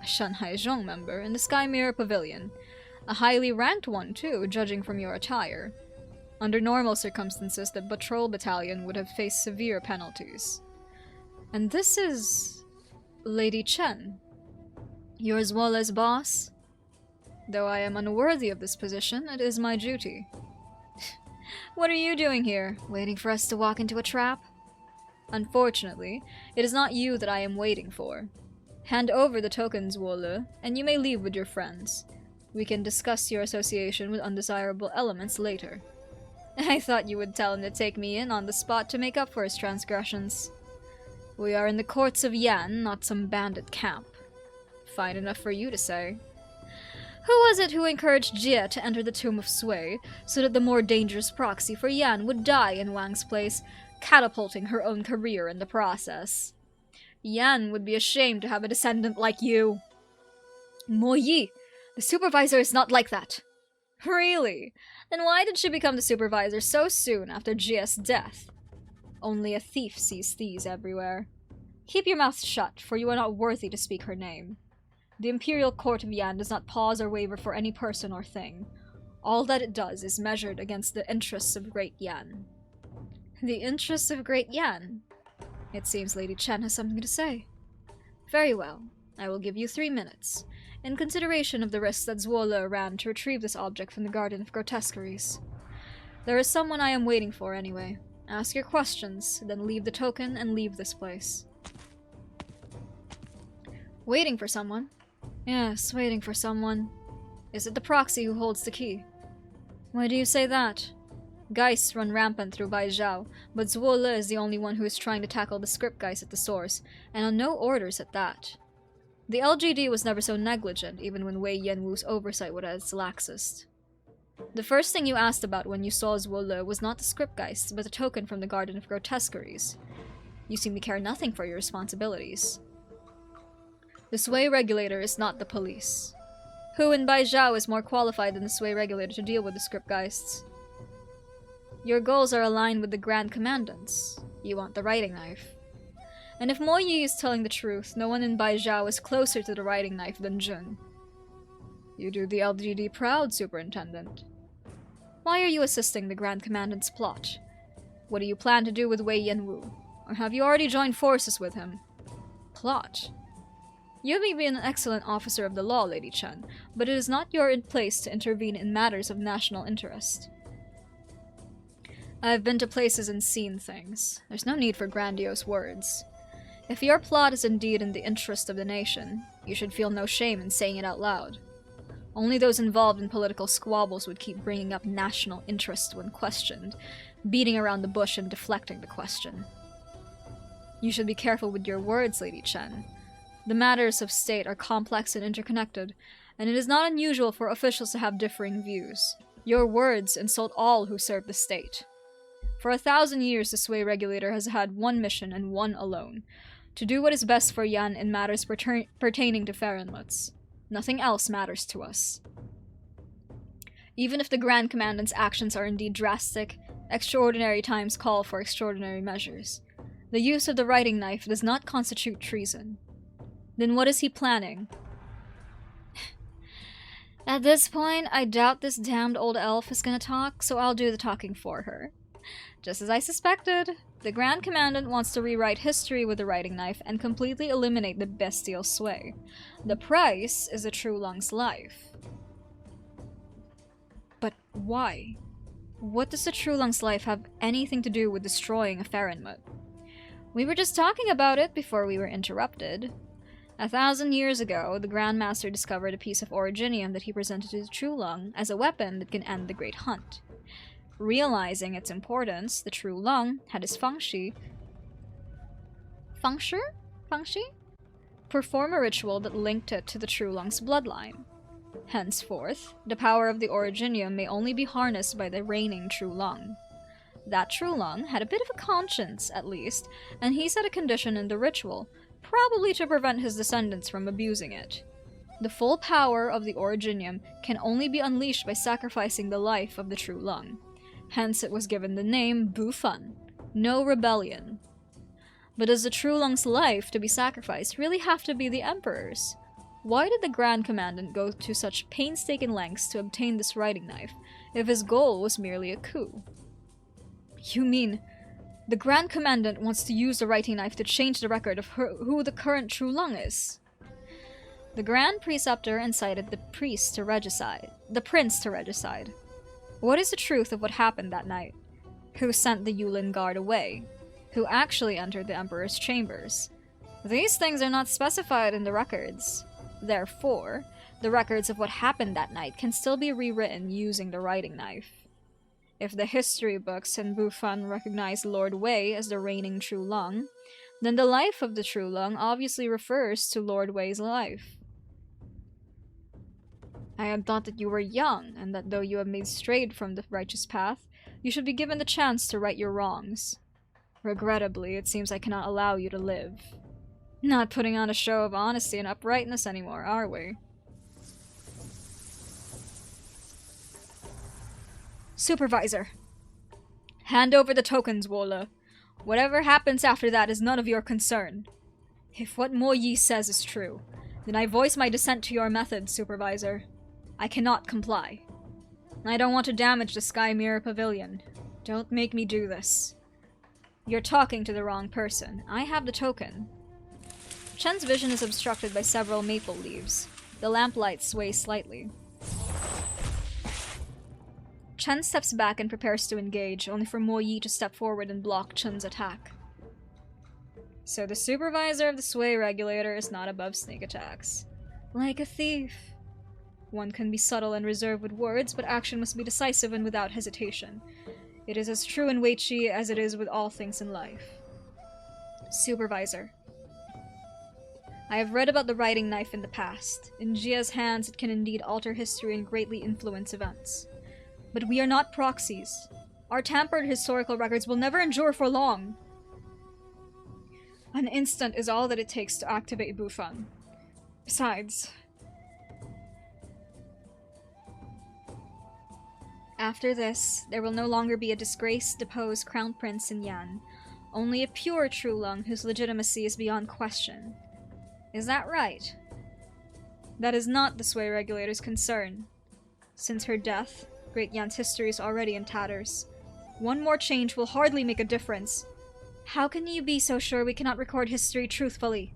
A Shanghai Zhong member in the Sky Mirror Pavilion. A highly ranked one, too, judging from your attire. Under normal circumstances, the patrol battalion would have faced severe penalties. And this is Lady Chen, your Zuola's boss? Though I am unworthy of this position, it is my duty. What are you doing here? Waiting for us to walk into a trap? Unfortunately, it is not you that I am waiting for. Hand over the tokens, Zuola, and you may leave with your friends. We can discuss your association with undesirable elements later. I thought you would tell him to take me in on the spot to make up for his transgressions. We are in the courts of Yan, not some bandit camp. Fine enough for you to say. Who was it who encouraged Jia to enter the Tomb of Sway, so that the more dangerous proxy for Yan would die in Wang's place, catapulting her own career in the process? Yan would be ashamed to have a descendant like you. YAYYYY, the supervisor is not like that. Really? Then why did she become the supervisor so soon after Jia's death? Only a thief sees thieves everywhere. Keep your mouth shut, for you are not worthy to speak her name. The Imperial Court of Yan does not pause or waver for any person or thing. All that it does is measured against the interests of Great Yan. The interests of Great Yan? It seems Lady Chen has something to say. Very well. I will give you 3 minutes, in consideration of the risks that Zuola ran to retrieve this object from the Garden of Grotesqueries. There is someone I am waiting for anyway. Ask your questions, then leave the token and leave this place. Waiting for someone? Yes, waiting for someone. Is it the proxy who holds the key? Why do you say that? Geists run rampant through Baizhao, but Zuola is the only one who is trying to tackle the script geist at the source, and on no orders at that. The LGD was never so negligent, even when Wei Yanwu's oversight was at its laxest. The first thing you asked about when you saw Zuola was not the script geist, but the token from the Garden of Grotesqueries. You seem to care nothing for your responsibilities. The Sway Regulator is not the police. Who in Baizhao is more qualified than the Sway Regulator to deal with the script geists? Your goals are aligned with the Grand Commandant's. You want the writing knife. And if YAYYYY is telling the truth, no one in Baizhao is closer to the writing knife than Jun. You do the LGD proud, Superintendent. Why are you assisting the Grand Commandant's plot? What do you plan to do with Wei Yanwu? Or have you already joined forces with him? Plot? You may be an excellent officer of the law, Lady Chen, but it is not your place to intervene in matters of national interest. I've been to places and seen things. There's no need for grandiose words. If your plot is indeed in the interest of the nation, you should feel no shame in saying it out loud. Only those involved in political squabbles would keep bringing up national interest when questioned, beating around the bush and deflecting the question. You should be careful with your words, Lady Chen. The matters of state are complex and interconnected, and it is not unusual for officials to have differing views. Your words insult all who serve the state. For 1,000 years, the Sway Regulator has had one mission and one alone: to do what is best for Yan in matters pertaining to Fahrenmutz. Nothing else matters to us. Even if the Grand Commandant's actions are indeed drastic, extraordinary times call for extraordinary measures. The use of the writing knife does not constitute treason. Then what is he planning? At this point, I doubt this damned old elf is gonna talk, so I'll do the talking for her. Just as I suspected, the Grand Commandant wants to rewrite history with the writing knife and completely eliminate the bestial Sway. The price is a true Lung's life. But why? What does the True Lung's life have anything to do with destroying a Fahrenmut? We were just talking about it before we were interrupted. 1,000 years ago, the Grand Master discovered a piece of originium that he presented to the True Lung as a weapon that can end the Great Hunt. Realizing its importance, the True Lung had his Fangshi perform a ritual that linked it to the True Lung's bloodline. Henceforth, the power of the originium may only be harnessed by the reigning True Lung. That True Lung had a bit of a conscience, at least, and he set a condition in the ritual, probably to prevent his descendants from abusing it. The full power of the originium can only be unleashed by sacrificing the life of the True Lung. Hence it was given the name Bufan, no rebellion. But does the True Lung's life to be sacrificed really have to be the Emperor's? Why did the Grand Commandant go to such painstaking lengths to obtain this writing knife, if his goal was merely a coup? You mean, the Grand Commandant wants to use the writing knife to change the record of who the current True Lung is? The Grand Preceptor incited the Prince to regicide. What is the truth of what happened that night? Who sent the Yulin Guard away? Who actually entered the Emperor's chambers? These things are not specified in the records. Therefore, the records of what happened that night can still be rewritten using the writing knife. If the history books in Bufan recognize Lord Wei as the reigning True Lung, then the life of the True Lung obviously refers to Lord Wei's life. I had thought that you were young, and that though you have made strayed from the righteous path, you should be given the chance to right your wrongs. Regrettably, it seems I cannot allow you to live. Not putting on a show of honesty and uprightness anymore, are we? Supervisor! Hand over the tokens, Wola. Whatever happens after that is none of your concern. If what Mo Yi says is true, then I voice my dissent to your methods, Supervisor. I cannot comply. I don't want to damage the Sky Mirror Pavilion. Don't make me do this. You're talking to the wrong person. I have the token. Chen's vision is obstructed by several maple leaves. The lamplight sways slightly. Chen steps back and prepares to engage, only for Mo Yi to step forward and block Chen's attack. So the supervisor of the Sway Regulator is not above sneak attacks. Like a thief. One can be subtle and reserved with words, but action must be decisive and without hesitation. It is as true in Weiqi as it is with all things in life. Supervisor. I have read about the writing knife in the past. In Jia's hands, it can indeed alter history and greatly influence events. But we are not proxies. Our tampered historical records will never endure for long. An instant is all that it takes to activate Bufan. Besides... After this, there will no longer be a disgraced, deposed Crown Prince in Yan. Only a pure True Lung whose legitimacy is beyond question. Is that right? That is not the Sway Regulator's concern. Since her death, Great Yan's history is already in tatters. One more change will hardly make a difference. How can you be so sure we cannot record history truthfully?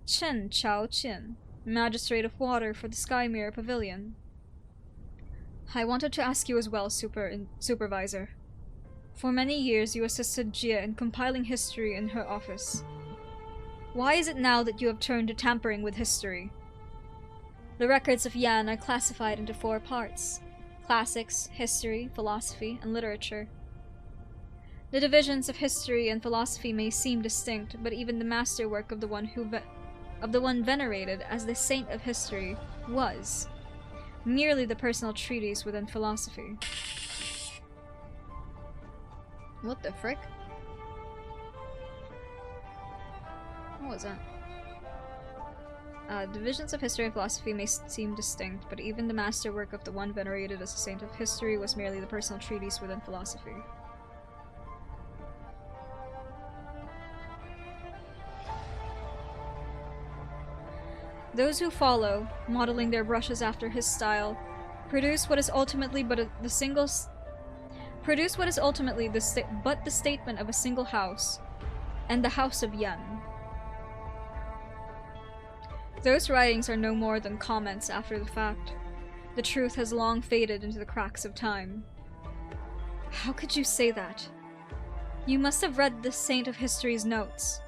Chen Chao Qin, Magistrate of Water for the Sky Mirror Pavilion. I wanted to ask you as well, Supervisor. For many years you assisted Jia in compiling history in her office. Why is it now that you have turned to tampering with history? The records of Yan are classified into 4 parts: classics, history, philosophy, and literature. The divisions of history and philosophy may seem distinct, but even the masterwork of the one venerated as the saint of history was merely the personal treatise within philosophy. What the frick? What was that? Divisions of history and philosophy may seem distinct, but even the masterwork of the one venerated as a saint of history was merely the personal treatise within philosophy. Those who follow, modeling their brushes after his style, produce what is ultimately the statement of a single house, and the House of Yan. Those writings are no more than comments after the fact. The truth has long faded into the cracks of time. How could you say that? You must have read the Saint of History's notes.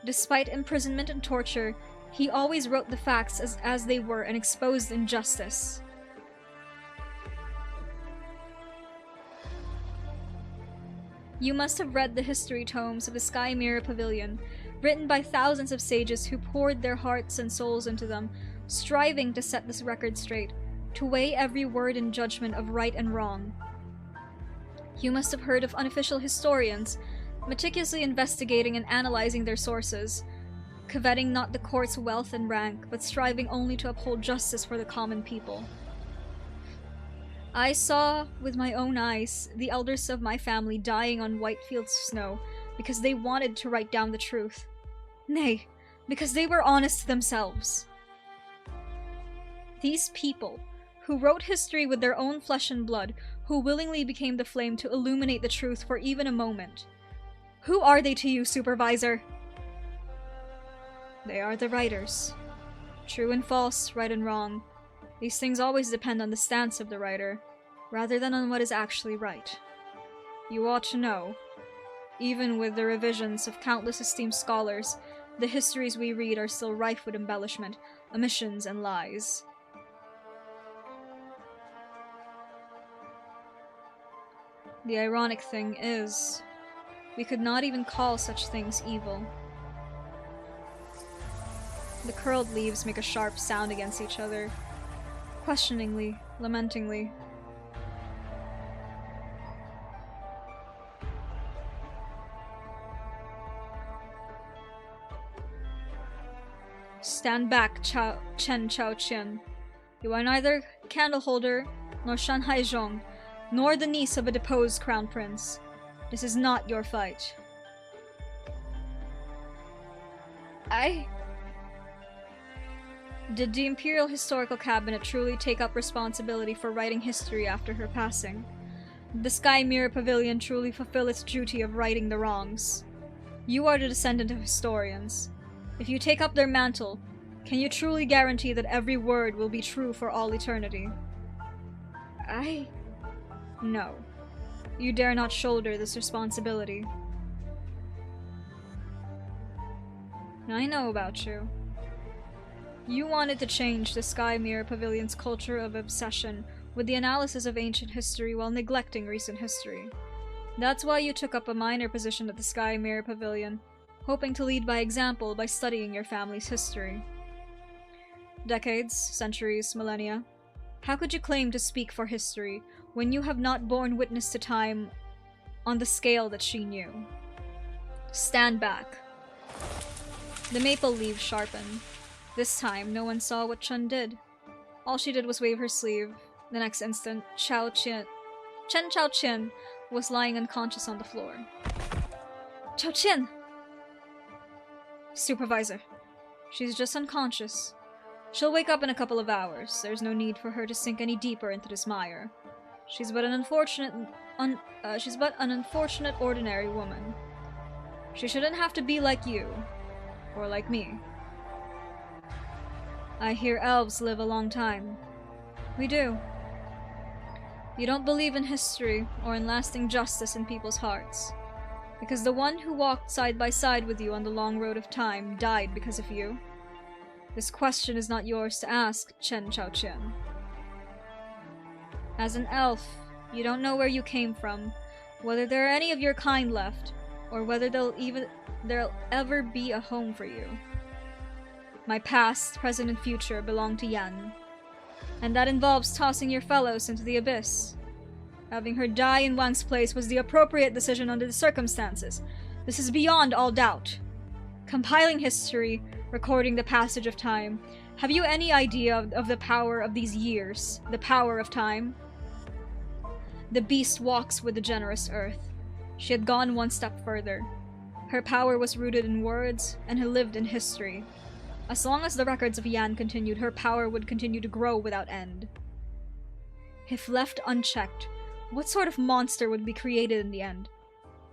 Despite imprisonment and torture, he always wrote the facts as they were and exposed injustice. You must have read the history tomes of the Sky Mirror Pavilion, written by thousands of sages who poured their hearts and souls into them, striving to set this record straight, to weigh every word in judgment of right and wrong. You must have heard of unofficial historians, meticulously investigating and analyzing their sources, coveting not the court's wealth and rank, but striving only to uphold justice for the common people. I saw, with my own eyes, the elders of my family dying on white fields of snow because they wanted to write down the truth. Nay, because they were honest themselves. These people, who wrote history with their own flesh and blood, who willingly became the flame to illuminate the truth for even a moment. Who are they to you, Supervisor? They are the writers. True and false, right and wrong. These things always depend on the stance of the writer, rather than on what is actually right. You ought to know, even with the revisions of countless esteemed scholars, the histories we read are still rife with embellishment, omissions, and lies. The ironic thing is, we could not even call such things evil. The curled leaves make a sharp sound against each other, questioningly, lamentingly. Stand back, Chen Chao-Chen. You are neither candleholder, nor Shanhai Zhong, nor the niece of a deposed crown prince. This is not your fight. Did the Imperial Historical Cabinet truly take up responsibility for writing history after her passing? Did the Sky Mirror Pavilion truly fulfill its duty of righting the wrongs? You are the descendant of historians. If you take up their mantle, can you truly guarantee that every word will be true for all eternity? No. You dare not shoulder this responsibility. I know about you. You wanted to change the Sky Mirror Pavilion's culture of obsession with the analysis of ancient history while neglecting recent history. That's why you took up a minor position at the Sky Mirror Pavilion, hoping to lead by example by studying your family's history. Decades, centuries, millennia. How could you claim to speak for history when you have not borne witness to time on the scale that she knew? Stand back. The maple leaves sharpened. This time, no one saw what Chun did. All she did was wave her sleeve. The next instant, Chen Chao-Chen was lying unconscious on the floor. Chao-Chen! Supervisor. She's just unconscious. She'll wake up in a couple of hours. There's no need for her to sink any deeper into this mire. She's but an unfortunate ordinary woman. She shouldn't have to be like you. Or like me. I hear elves live a long time. We do. You don't believe in history or in lasting justice in people's hearts. Because the one who walked side by side with you on the long road of time died because of you. This question is not yours to ask, Chen Chao-Chen. As an elf, you don't know where you came from, whether there are any of your kind left, or whether there'll ever be a home for you. My past, present, and future belong to Yan, and that involves tossing your fellows into the abyss. Having her die in Wang's place was the appropriate decision under the circumstances. This is beyond all doubt. Compiling history, recording the passage of time, have you any idea of the power of these years? The power of time? The beast walks with the generous earth. She had gone one step further. Her power was rooted in words, and had lived in history. As long as the records of Yan continued, her power would continue to grow without end. If left unchecked, what sort of monster would be created in the end?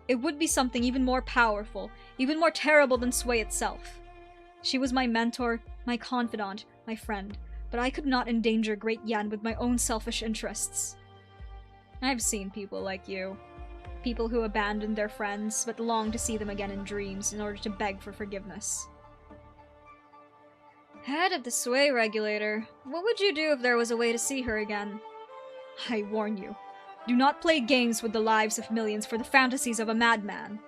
It would be something even more powerful, even more terrible than Sui itself. She was my mentor, my confidant, my friend, but I could not endanger Great Yan with my own selfish interests. I've seen people like you. People who abandon their friends, but long to see them again in dreams in order to beg for forgiveness. Head of the Sui regulator, what would you do if there was a way to see her again? I warn you, do not play games with the lives of millions for the fantasies of a madman.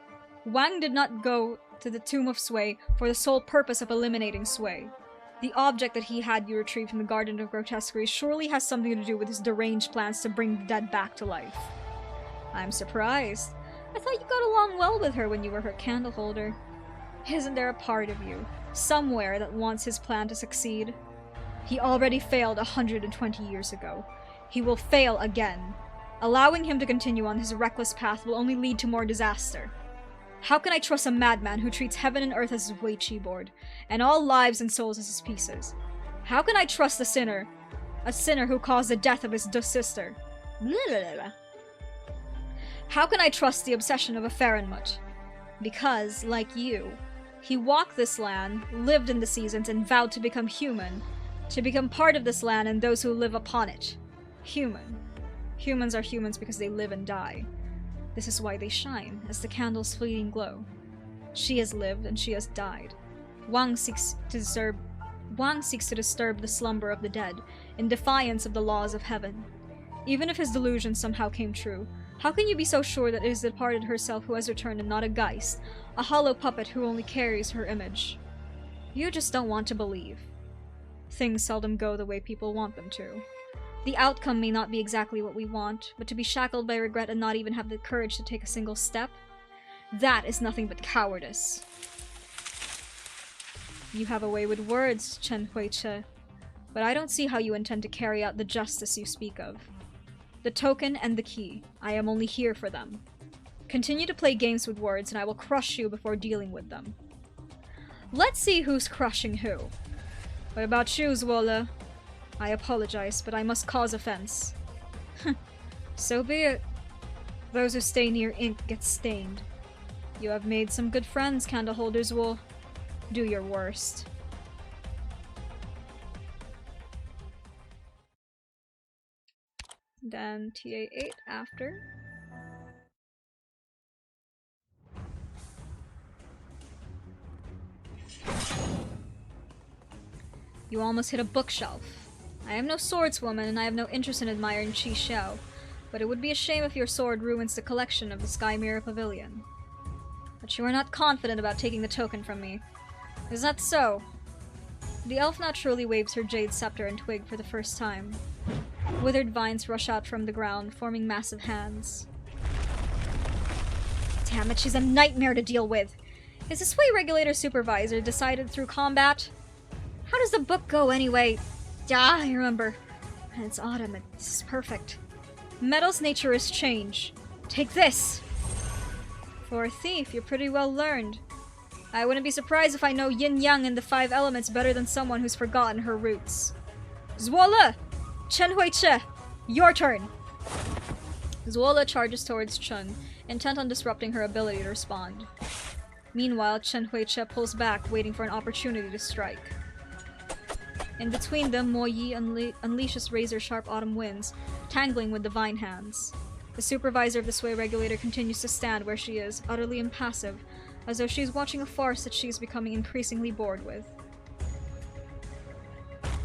Wang did not go to the tomb of Sui for the sole purpose of eliminating Sui. The object that he had you retrieved from the Garden of Grotesquerie surely has something to do with his deranged plans to bring the dead back to life. I'm surprised. I thought you got along well with her when you were her candle holder. Isn't there a part of you, somewhere, that wants his plan to succeed? He already failed 120 years ago. He will fail again. Allowing him to continue on his reckless path will only lead to more disaster. How can I trust a madman who treats heaven and earth as his YAYYYY board, and all lives and souls as his pieces? How can I trust a sinner who caused the death of his sister? Blah, blah, blah. How can I trust the obsession of a Farinmut? Because, like you, he walked this land, lived in the seasons, and vowed to become human, to become part of this land and those who live upon it. Human. Humans are humans because they live and die. This is why they shine, as the candle's fleeting glow. She has lived and she has died. Wang seeks to disturb the slumber of the dead, in defiance of the laws of heaven. Even if his delusion somehow came true, how can you be so sure that it is the departed herself who has returned and not a geist, a hollow puppet who only carries her image? You just don't want to believe. Things seldom go the way people want them to. The outcome may not be exactly what we want, but to be shackled by regret and not even have the courage to take a single step, that is nothing but cowardice. You have a way with words, Chen Huiche, but I don't see how you intend to carry out the justice you speak of. The token and the key, I am only here for them. Continue to play games with words and I will crush you before dealing with them. Let's see who's crushing who. What about you, Zwolle? I apologize, but I must cause offense. So be it. Those who stay near ink get stained. You have made some good friends, Candleholder's Wool. Do your worst. Then TA8 after. You almost hit a bookshelf. I am no swordswoman, and I have no interest in admiring Qi Xiao, but it would be a shame if your sword ruins the collection of the Sky Mirror Pavilion. But you are not confident about taking the token from me. Is that so? The elf naturally waves her jade scepter and twig for the first time. Withered vines rush out from the ground, forming massive hands. Damn it, she's a nightmare to deal with! Is the Sway Regulator Supervisor decided through combat? How does the book go anyway? Ah, I remember. And it's autumn, this is perfect. Metal's nature is change. Take this! For a thief, you're pretty well learned. I wouldn't be surprised if I know yin-yang and the 5 elements better than someone who's forgotten her roots. Zwolle! Chen Huiche! Your turn! Zwolle charges towards Chun, intent on disrupting her ability to respond. Meanwhile, Chen Huiche pulls back, waiting for an opportunity to strike. In between them, Mo Yi unleashes razor-sharp autumn winds, tangling with the vine hands. The supervisor of the Sway Regulator continues to stand where she is, utterly impassive, as though she is watching a farce that she is becoming increasingly bored with.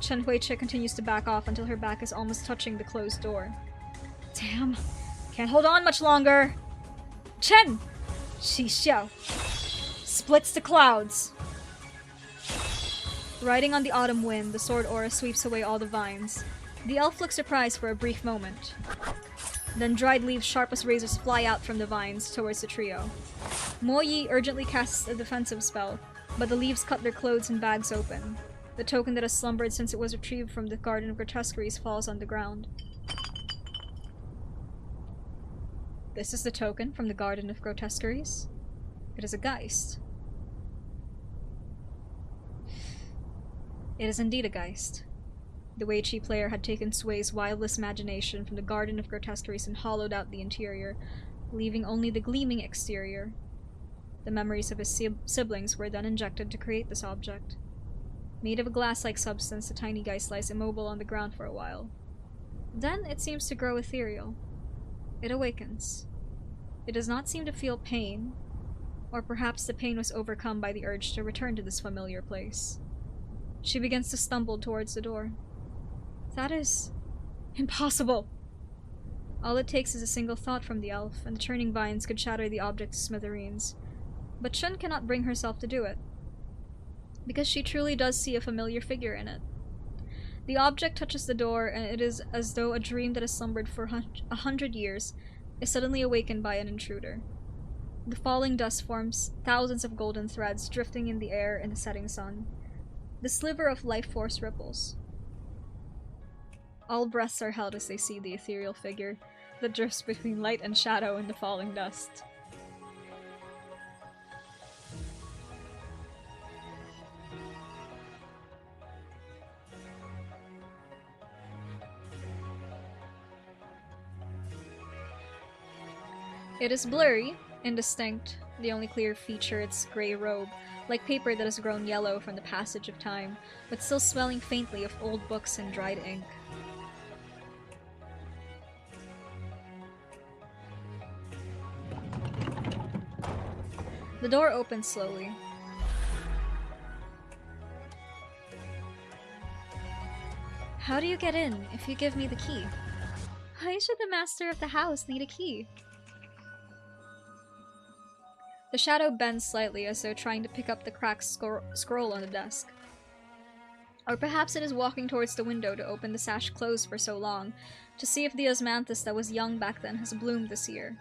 Chen Huiche continues to back off until her back is almost touching the closed door. Damn! Can't hold on much longer! Chen! Qi Xiao splits the clouds! Riding on the autumn wind, the sword aura sweeps away all the vines. The elf looks surprised for a brief moment. Then dried leaves sharp as razors fly out from the vines towards the trio. YAYYYY urgently casts a defensive spell, but the leaves cut their clothes and bags open. The token that has slumbered since it was retrieved from the Garden of Grotesqueries falls on the ground. This is the token from the Garden of Grotesqueries? It is a Geist. It is indeed a Geist. The YAYYYY player had taken Sway's wildest imagination from the Garden of Grotesqueries and hollowed out the interior, leaving only the gleaming exterior. The memories of his siblings were then injected to create this object. Made of a glass-like substance, the tiny Geist lies immobile on the ground for a while. Then it seems to grow ethereal. It awakens. It does not seem to feel pain, or perhaps the pain was overcome by the urge to return to this familiar place. She begins to stumble towards the door. That is impossible! All it takes is a single thought from the elf, and the turning vines could shatter the object to smithereens. But Shun cannot bring herself to do it, because she truly does see a familiar figure in it. The object touches the door, and it is as though a dream that has slumbered for 100 years is suddenly awakened by an intruder. The falling dust forms thousands of golden threads drifting in the air in the setting sun. The sliver of life force ripples. All breaths are held as they see the ethereal figure that drifts between light and shadow in the falling dust. It is blurry, indistinct, the only clear feature its grey robe, like paper that has grown yellow from the passage of time, but still smelling faintly of old books and dried ink. The door opens slowly. How do you get in if you give me the key? Why should the master of the house need a key? The shadow bends slightly as though trying to pick up the cracked scroll on the desk. Or perhaps it is walking towards the window to open the sash closed for so long, to see if the osmanthus that was young back then has bloomed this year.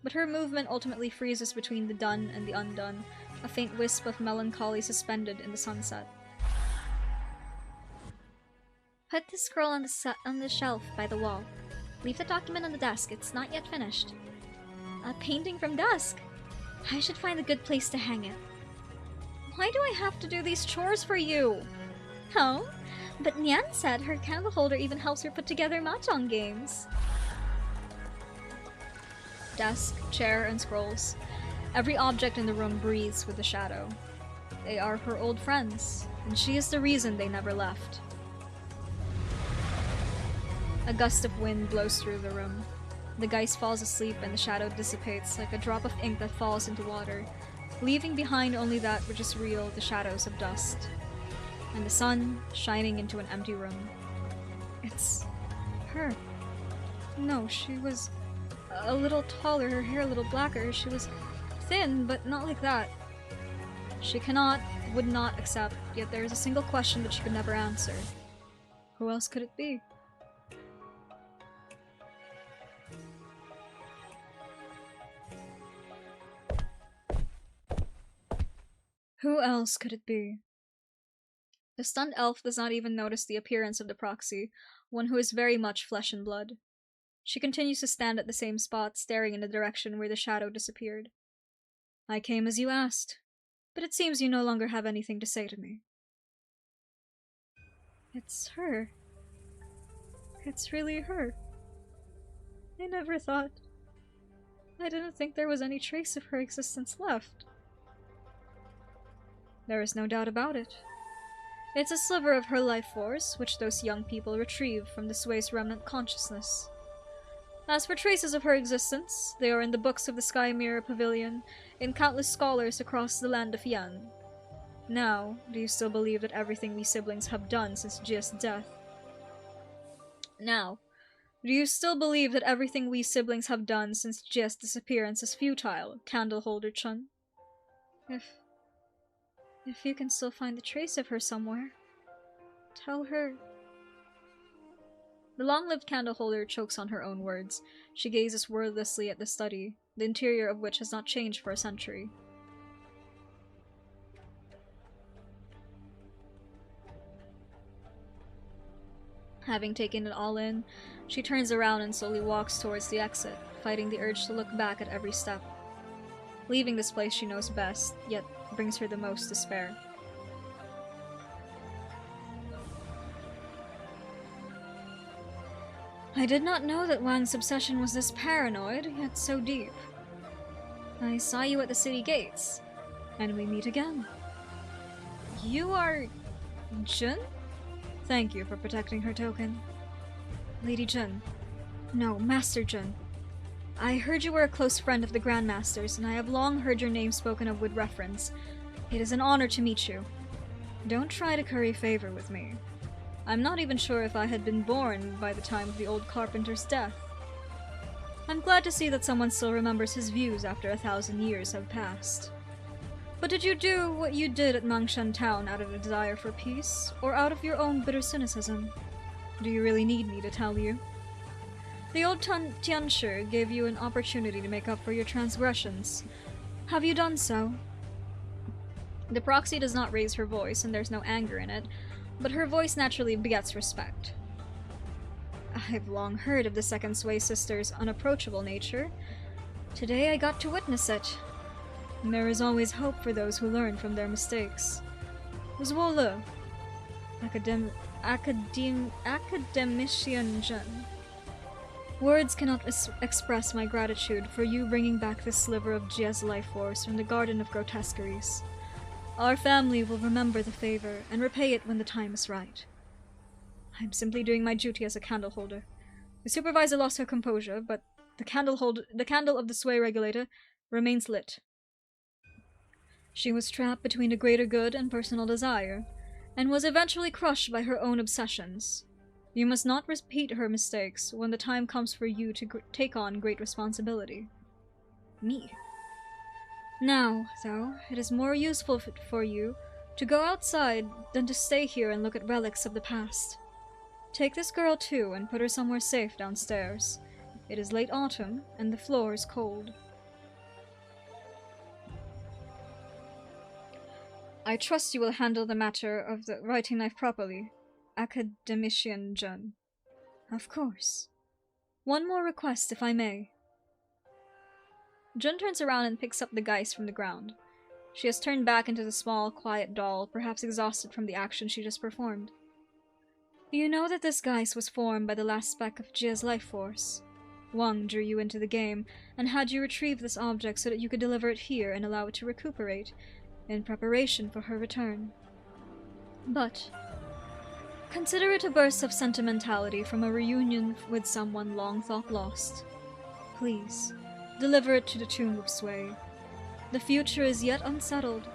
But her movement ultimately freezes between the done and the undone, a faint wisp of melancholy suspended in the sunset. Put the scroll on the shelf by the wall. Leave the document on the desk, it's not yet finished. A painting from dusk! I should find a good place to hang it. Why do I have to do these chores for you? Oh, but Nyan said her candle holder even helps her put together mahjong games. Desk, chair, and scrolls. Every object in the room breathes with the shadow. They are her old friends, and she is the reason they never left. A gust of wind blows through the room. The Geist falls asleep and the shadow dissipates like a drop of ink that falls into water, leaving behind only that which is real, the shadows of dust. And the sun shining into an empty room. It's her. No, she was a little taller, her hair a little blacker. She was thin, but not like that. She cannot, would not accept, yet there is a single question that she could never answer. Who else could it be? Who else could it be? The stunned elf does not even notice the appearance of the proxy, one who is very much flesh and blood. She continues to stand at the same spot, staring in the direction where the shadow disappeared. I came as you asked, but it seems you no longer have anything to say to me. It's her. It's really her. I never thought. I didn't think there was any trace of her existence left. There is no doubt about it. It's a sliver of her life force, which those young people retrieved from the Sway's remnant consciousness. As for traces of her existence, they are in the books of the Sky Mirror Pavilion, in countless scholars across the land of Yan. Now, do you still believe that everything we siblings have done since Jia's death? Now, do you still believe that everything we siblings have done since Jia's disappearance is futile, Candleholder Chun? If you can still find the trace of her somewhere, tell her. The long-lived candle holder chokes on her own words. She gazes wordlessly at the study, the interior of which has not changed for a century. Having taken it all in, she turns around and slowly walks towards the exit, fighting the urge to look back at every step. Leaving this place she knows best, yet brings her the most despair. I did not know that Wang's obsession was this paranoid, yet so deep. I saw you at the city gates, and we meet again. You are... Jun? Thank you for protecting her token. Lady Jun. No, Master Jun. I heard you were a close friend of the Grandmaster's, and I have long heard your name spoken of with reverence. It is an honor to meet you. Don't try to curry favor with me. I'm not even sure if I had been born by the time of the old carpenter's death. I'm glad to see that someone still remembers his views after 1,000 years have passed. But did you do what you did at Mangshan Town out of a desire for peace, or out of your own bitter cynicism? Do you really need me to tell you? The old Tianshi gave you an opportunity to make up for your transgressions. Have you done so? The proxy does not raise her voice, and there's no anger in it, but her voice naturally begets respect. I've long heard of the Second Sway sister's unapproachable nature. Today I got to witness it. There is always hope for those who learn from their mistakes. Zwo Academician Jun. Words cannot express my gratitude for you bringing back this sliver of Jia's life force from the Garden of Grotesqueries. Our family will remember the favor and repay it when the time is right. I'm simply doing my duty as a candle holder. The supervisor lost her composure, but the candle of the sway regulator remains lit. She was trapped between a greater good and personal desire, and was eventually crushed by her own obsessions. You must not repeat her mistakes when the time comes for you to take on great responsibility. Me. Now, though, it is more useful for you to go outside than to stay here and look at relics of the past. Take this girl too and put her somewhere safe downstairs. It is late autumn, and the floor is cold. I trust you will handle the matter of the writing knife properly, Academician Jun. Of course. One more request, if I may. Jun turns around and picks up the geist from the ground. She has turned back into the small, quiet doll, perhaps exhausted from the action she just performed. You know that this geist was formed by the last speck of Jia's life force. Wang drew you into the game, and had you retrieve this object so that you could deliver it here and allow it to recuperate, in preparation for her return. But consider it a burst of sentimentality from a reunion with someone long thought lost. Please, deliver it to the tomb of Sway. The future is yet unsettled.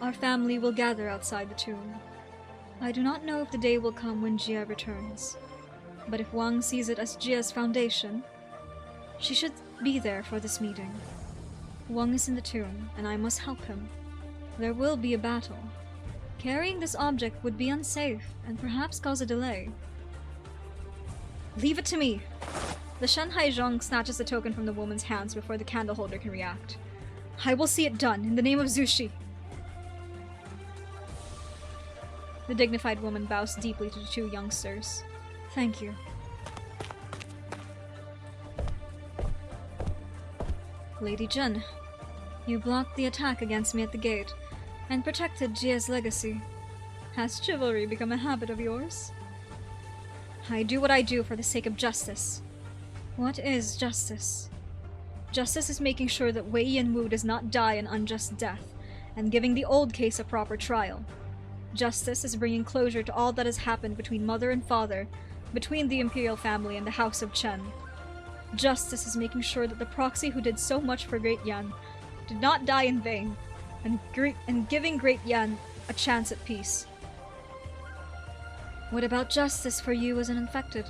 Our family will gather outside the tomb. I do not know if the day will come when Jia returns, but if Wang sees it as Jia's foundation, she should be there for this meeting. Wang is in the tomb, and I must help him. There will be a battle. Carrying this object would be unsafe, and perhaps cause a delay. Leave it to me! The Shanhai Zhong snatches the token from the woman's hands before the candle holder can react. I will see it done, in the name of Zushi! The dignified woman bows deeply to the two youngsters. Thank you. Lady Jun, you blocked the attack against me at the gate, and protected Jia's legacy. Has chivalry become a habit of yours? I do what I do for the sake of justice. What is justice? Justice is making sure that YAYYYY does not die an unjust death, and giving the old case a proper trial. Justice is bringing closure to all that has happened between mother and father, between the imperial family and the House of Chen. Justice is making sure that the proxy who did so much for Great Yan did not die in vain, and giving Great Yan a chance at peace. What about justice for you as an infected?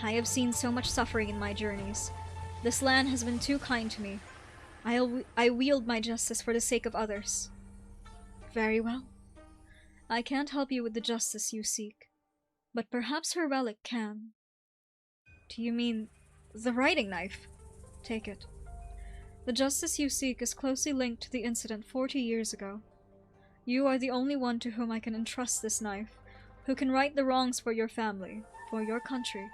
I have seen so much suffering in my journeys. This land has been too kind to me. I wield my justice for the sake of others. Very well. I can't help you with the justice you seek. But perhaps her relic can. Do you mean the writing knife? Take it. The justice you seek is closely linked to the incident 40 years ago. You are the only one to whom I can entrust this knife, who can right the wrongs for your family, for your country.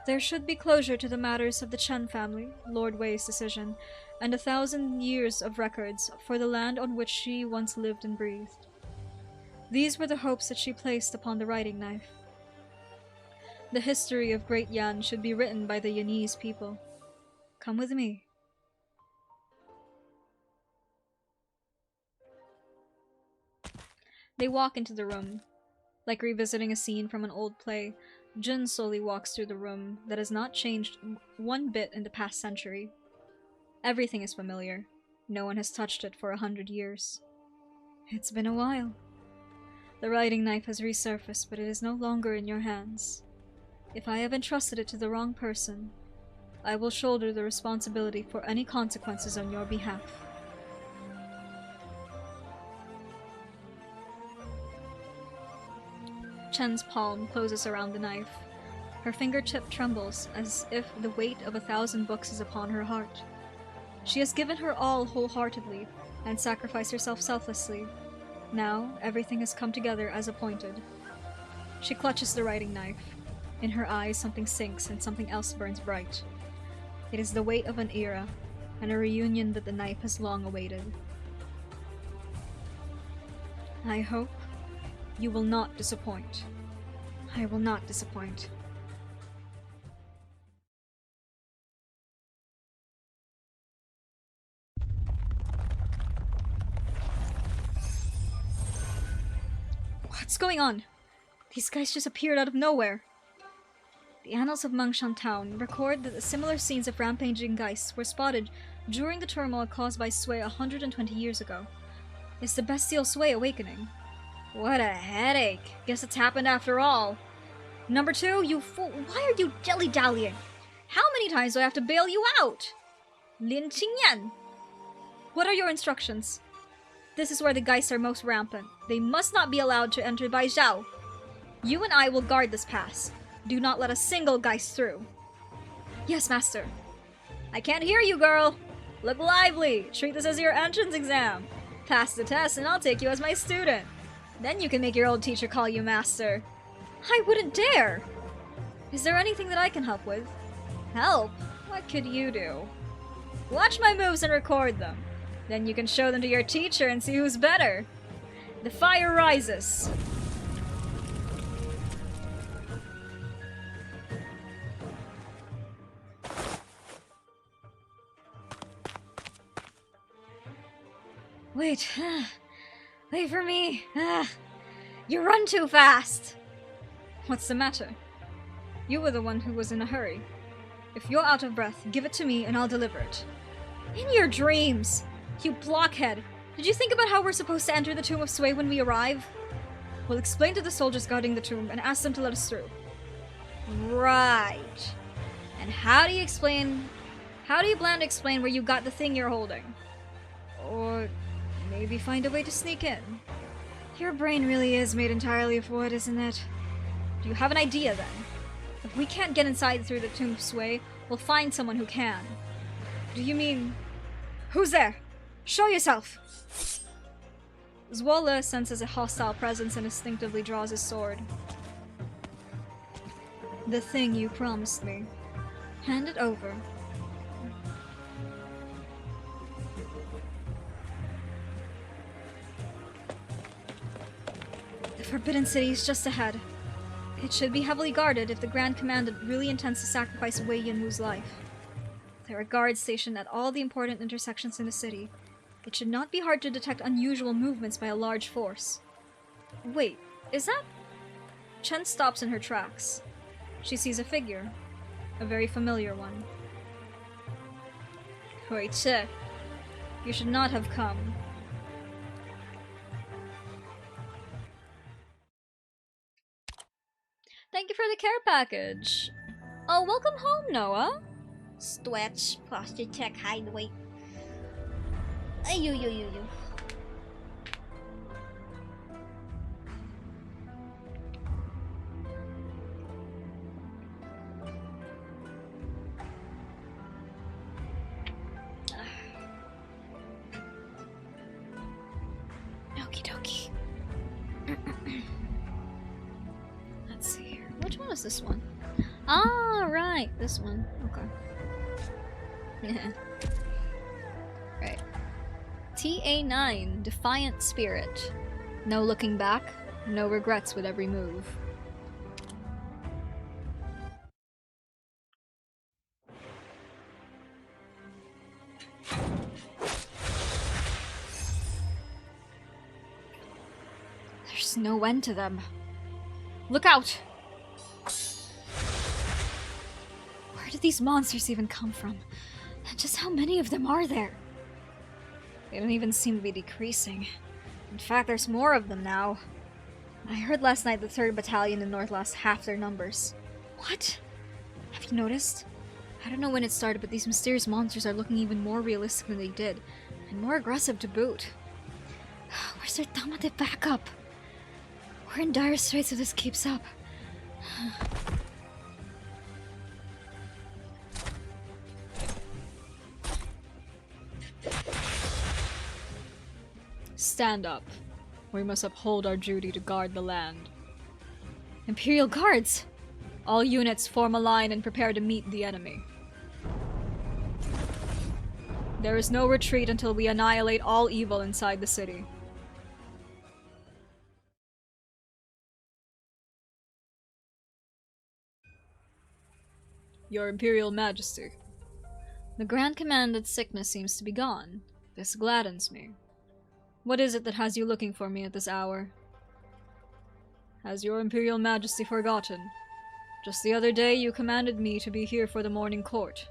There should be closure to the matters of the Chen family, Lord Wei's decision, and 1,000 years of records for the land on which she once lived and breathed. These were the hopes that she placed upon the writing knife. The history of Great Yan should be written by the Yanese people. Come with me. They walk into the room. Like revisiting a scene from an old play, Jun slowly walks through the room that has not changed one bit in the past century. Everything is familiar. No one has touched it for 100 years. It's been a while. The writing knife has resurfaced, but it is no longer in your hands. If I have entrusted it to the wrong person, I will shoulder the responsibility for any consequences on your behalf. Chen's palm closes around the knife. Her fingertip trembles as if the weight of 1,000 books is upon her heart. She has given her all wholeheartedly and sacrificed herself selflessly. Now, everything has come together as appointed. She clutches the writing knife. In her eyes, something sinks and something else burns bright. It is the weight of an era, and a reunion that the knife has long awaited. I hope you will not disappoint. I will not disappoint. What's going on? These guys just appeared out of nowhere. The annals of Mangshan Town record that similar scenes of rampaging geists were spotted during the turmoil caused by Sui 120 years ago. Is the bestial Sui awakening? What a headache. Guess it's happened after all. Number 2, you fool. Why are you dilly-dallying? How many times do I have to bail you out? Lin Qingyan. What are your instructions? This is where the geists are most rampant. They must not be allowed to enter Baizhao. You and I will guard this pass. Do not let a single geist through. Yes, master. I can't hear you, girl. Look lively. Treat this as your entrance exam. Pass the test and I'll take you as my student. Then you can make your old teacher call you master. I wouldn't dare! Is there anything that I can help with? Help? What could you do? Watch my moves and record them. Then you can show them to your teacher and see who's better. The fire rises. Wait. Wait for me. You run too fast. What's the matter? You were the one who was in a hurry. If you're out of breath, give it to me and I'll deliver it. In your dreams! You blockhead! Did you think about how we're supposed to enter the tomb of Sui when we arrive? We'll explain to the soldiers guarding the tomb and ask them to let us through. Right. And how do you plan to explain where you got the thing you're holding? Or maybe find a way to sneak in. Your brain really is made entirely of wood, isn't it? Do you have an idea, then? If we can't get inside through the tomb of Sui, we'll find someone who can. Do you mean... Who's there? Show yourself! Zwolle senses a hostile presence and instinctively draws his sword. The thing you promised me. Hand it over. The Forbidden City is just ahead. It should be heavily guarded if the Grand Commandant really intends to sacrifice YAYYYY's life. There are guards stationed at all the important intersections in the city. It should not be hard to detect unusual movements by a large force. Wait, is that... Chen stops in her tracks. She sees a figure. A very familiar one. YAYYYY, you should not have come. Thank you for the care package. Oh, welcome home, Noah. Stretch, posture check, height, weight. You. Okie dokie. Let's see here. Which one is this one? Ah, right. This one. Okay. Right. TA9, Defiant Spirit. No looking back, no regrets with every move. There's no end to them. Look out! Where did these monsters even come from? And just how many of them are there? They don't even seem to be decreasing. In fact, there's more of them now. I heard last night the 3rd Battalion in North lost half their numbers. What? Have you noticed? I don't know when it started, but these mysterious monsters are looking even more realistic than they did, and more aggressive to boot. Where's their Tamate backup? We're in dire straits if this keeps up. Stand up. We must uphold our duty to guard the land. Imperial Guards! All units form a line and prepare to meet the enemy. There is no retreat until we annihilate all evil inside the city. Your Imperial Majesty. The Grand Commandant's sickness seems to be gone. This gladdens me. What is it that has you looking for me at this hour? Has your Imperial Majesty forgotten? Just the other day you commanded me to be here for the morning court.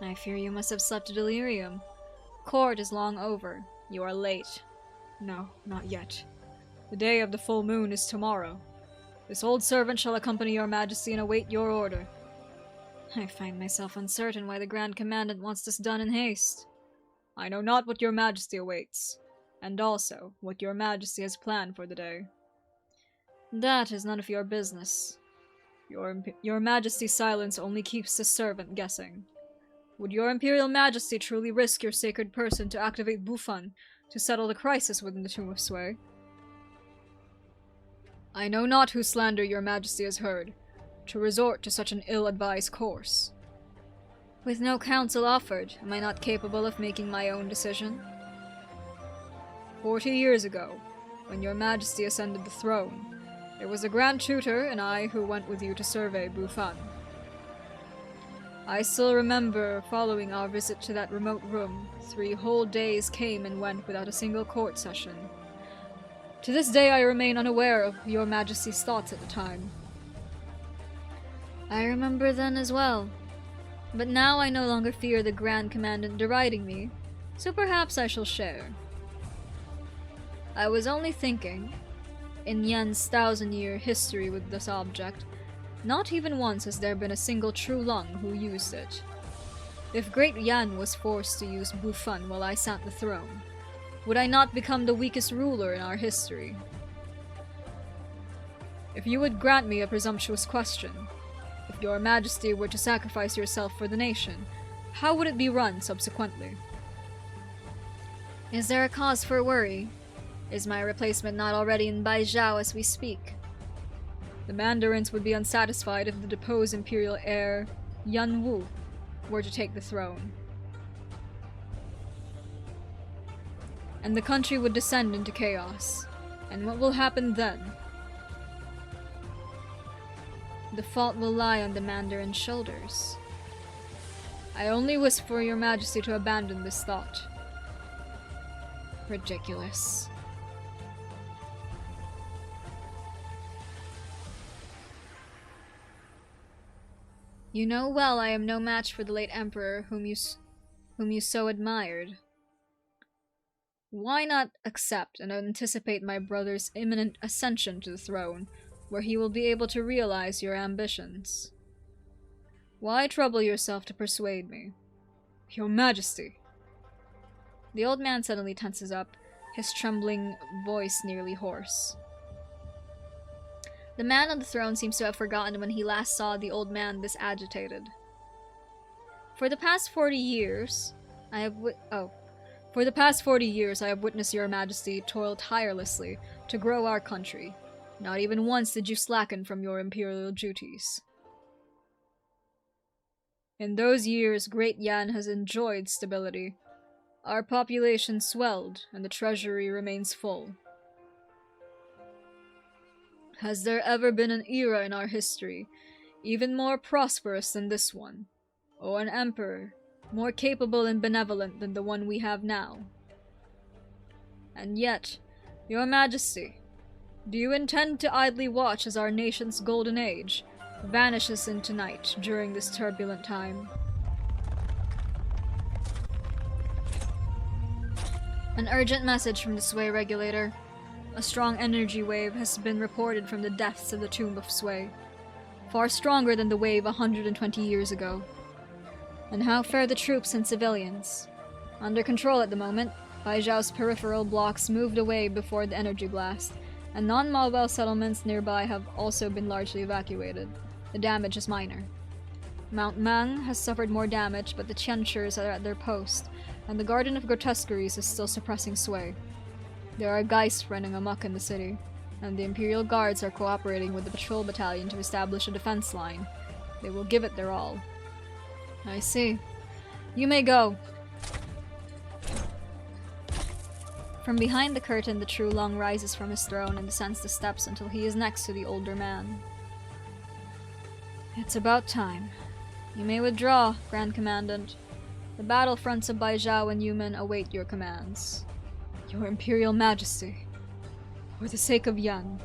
I fear you must have slept a delirium. Court is long over. You are late. No, not yet. The day of the full moon is tomorrow. This old servant shall accompany your Majesty and await your order. I find myself uncertain why the Grand Commandant wants this done in haste. I know not what your Majesty awaits, and also what your Majesty has planned for the day. That is none of your business. Your Majesty's silence only keeps the servant guessing. Would your Imperial Majesty truly risk your sacred person to activate Bufan to settle the crisis within the Tomb of Sway? I know not whose slander your Majesty has heard, to resort to such an ill-advised course. With no counsel offered, am I not capable of making my own decision? 40 years ago, when your Majesty ascended the throne, it was the Grand Tutor and I who went with you to survey Bufan. I still remember following our visit to that remote room, 3 whole days came and went without a single court session. To this day I remain unaware of your Majesty's thoughts at the time. I remember then as well, but now I no longer fear the Grand Commandant deriding me, so perhaps I shall share. I was only thinking, in Yan's 1,000-year history with this object, not even once has there been a single true Lung who used it. If Great Yan was forced to use Bufan while I sat the throne, would I not become the weakest ruler in our history? If you would grant me a presumptuous question, if your Majesty were to sacrifice yourself for the nation, how would it be run subsequently? Is there a cause for worry? Is my replacement not already in Baizhao as we speak? The Mandarins would be unsatisfied if the deposed imperial heir, Yan Wu, were to take the throne. And the country would descend into chaos. And what will happen then? The fault will lie on the Mandarin's shoulders. I only wish for your Majesty to abandon this thought. Ridiculous. You know well I am no match for the late Emperor whom you so admired. Why not accept and anticipate my brother's imminent ascension to the throne, where he will be able to realize your ambitions? Why trouble yourself to persuade me? Your Majesty! The old man suddenly tenses up, his trembling voice nearly hoarse. The man on the throne seems to have forgotten when he last saw the old man this agitated. For the past 40 years, For the past 40 years, I have witnessed your majesty toil tirelessly to grow our country. Not even once did you slacken from your imperial duties. In those years, Great Yan has enjoyed stability. Our population swelled, and the treasury remains full. Has there ever been an era in our history even more prosperous than this one, or an emperor more capable and benevolent than the one we have now? And yet, your majesty, do you intend to idly watch as our nation's golden age vanishes into night during this turbulent time? An urgent message from the Sway regulator. A strong energy wave has been reported from the depths of the Tomb of Sway, far stronger than the wave 120 years ago. And how fare the troops and civilians? Under control at the moment, Baijiao's peripheral blocks moved away before the energy blast, and non-mobile settlements nearby have also been largely evacuated. The damage is minor. Mount Mang has suffered more damage, but the Qianshers are at their post, and the Garden of Grotesqueries is still suppressing Sway. There are geists running amok in the city, and the Imperial Guards are cooperating with the patrol battalion to establish a defense line. They will give it their all. I see. You may go. From behind the curtain, the True Long rises from his throne and descends the steps until he is next to the older man. It's about time. You may withdraw, Grand Commandant. The battlefronts of Baijiao and Yumen await your commands. Your Imperial Majesty, for the sake of Yan,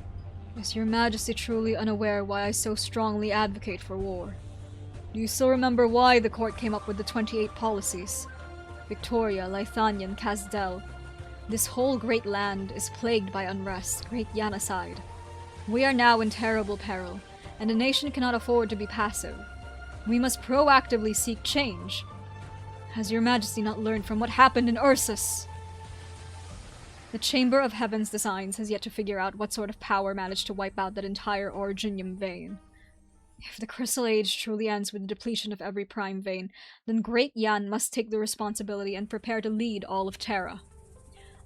is your Majesty truly unaware why I so strongly advocate for war? Do you still remember why the court came up with the 28 policies? Victoria, Lythanian, Kazdel. This whole great land is plagued by unrest, Great Yan aside. We are now in terrible peril, and the nation cannot afford to be passive. We must proactively seek change. Has your Majesty not learned from what happened in Ursus? The Chamber of Heaven's designs has yet to figure out what sort of power managed to wipe out that entire Originium vein. If the Crystal Age truly ends with the depletion of every prime vein, then Great Yan must take the responsibility and prepare to lead all of Terra.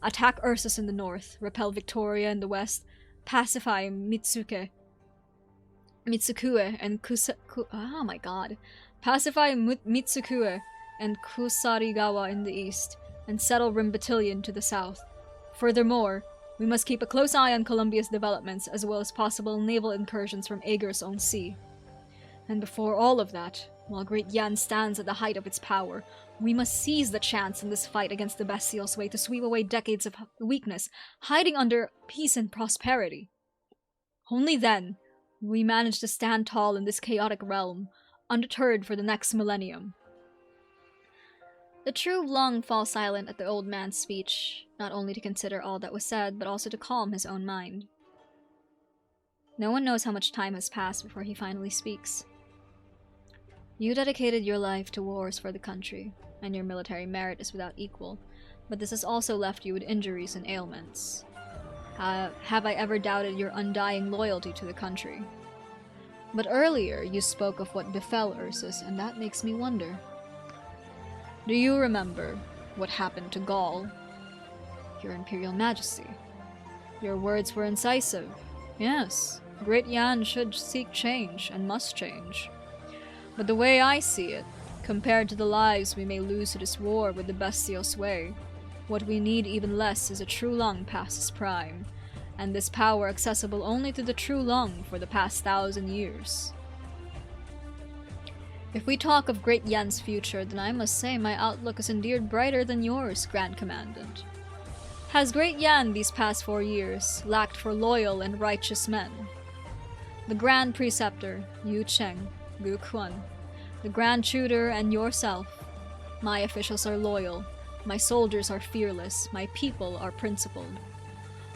Attack Ursus in the north, repel Victoria in the west, pacify Mitsukue and pacify Mitsukue and Kusarigawa in the east, and settle Rimbatillion to the south. Furthermore, we must keep a close eye on Columbia's developments, as well as possible naval incursions from Ager's own sea. And before all of that, while Great Yan stands at the height of its power, we must seize the chance in this fight against the Bestial Sway to sweep away decades of weakness, hiding under peace and prosperity. Only then will we manage to stand tall in this chaotic realm, undeterred for the next millennium. The True Long falls silent at the old man's speech, not only to consider all that was said, but also to calm his own mind. No one knows how much time has passed before he finally speaks. You dedicated your life to wars for the country, and your military merit is without equal, but this has also left you with injuries and ailments. Have I ever doubted your undying loyalty to the country? But earlier you spoke of what befell Ursus, and that makes me wonder. Do you remember what happened to Gaul? Your Imperial Majesty. Your words were incisive. Yes, Great Yan should seek change, and must change. But the way I see it, compared to the lives we may lose to this war with the Bestial Sway, what we need even less is a True Long past his prime, and this power accessible only to the True Long for the past 1,000 years. If we talk of Great Yan's future, then I must say my outlook is indeed brighter than yours, Grand Commandant. Has Great Yan these past 4 years lacked for loyal and righteous men? The Grand Preceptor, Yu Cheng, Gu Quan, the Grand Tutor, and yourself. My officials are loyal, my soldiers are fearless, my people are principled.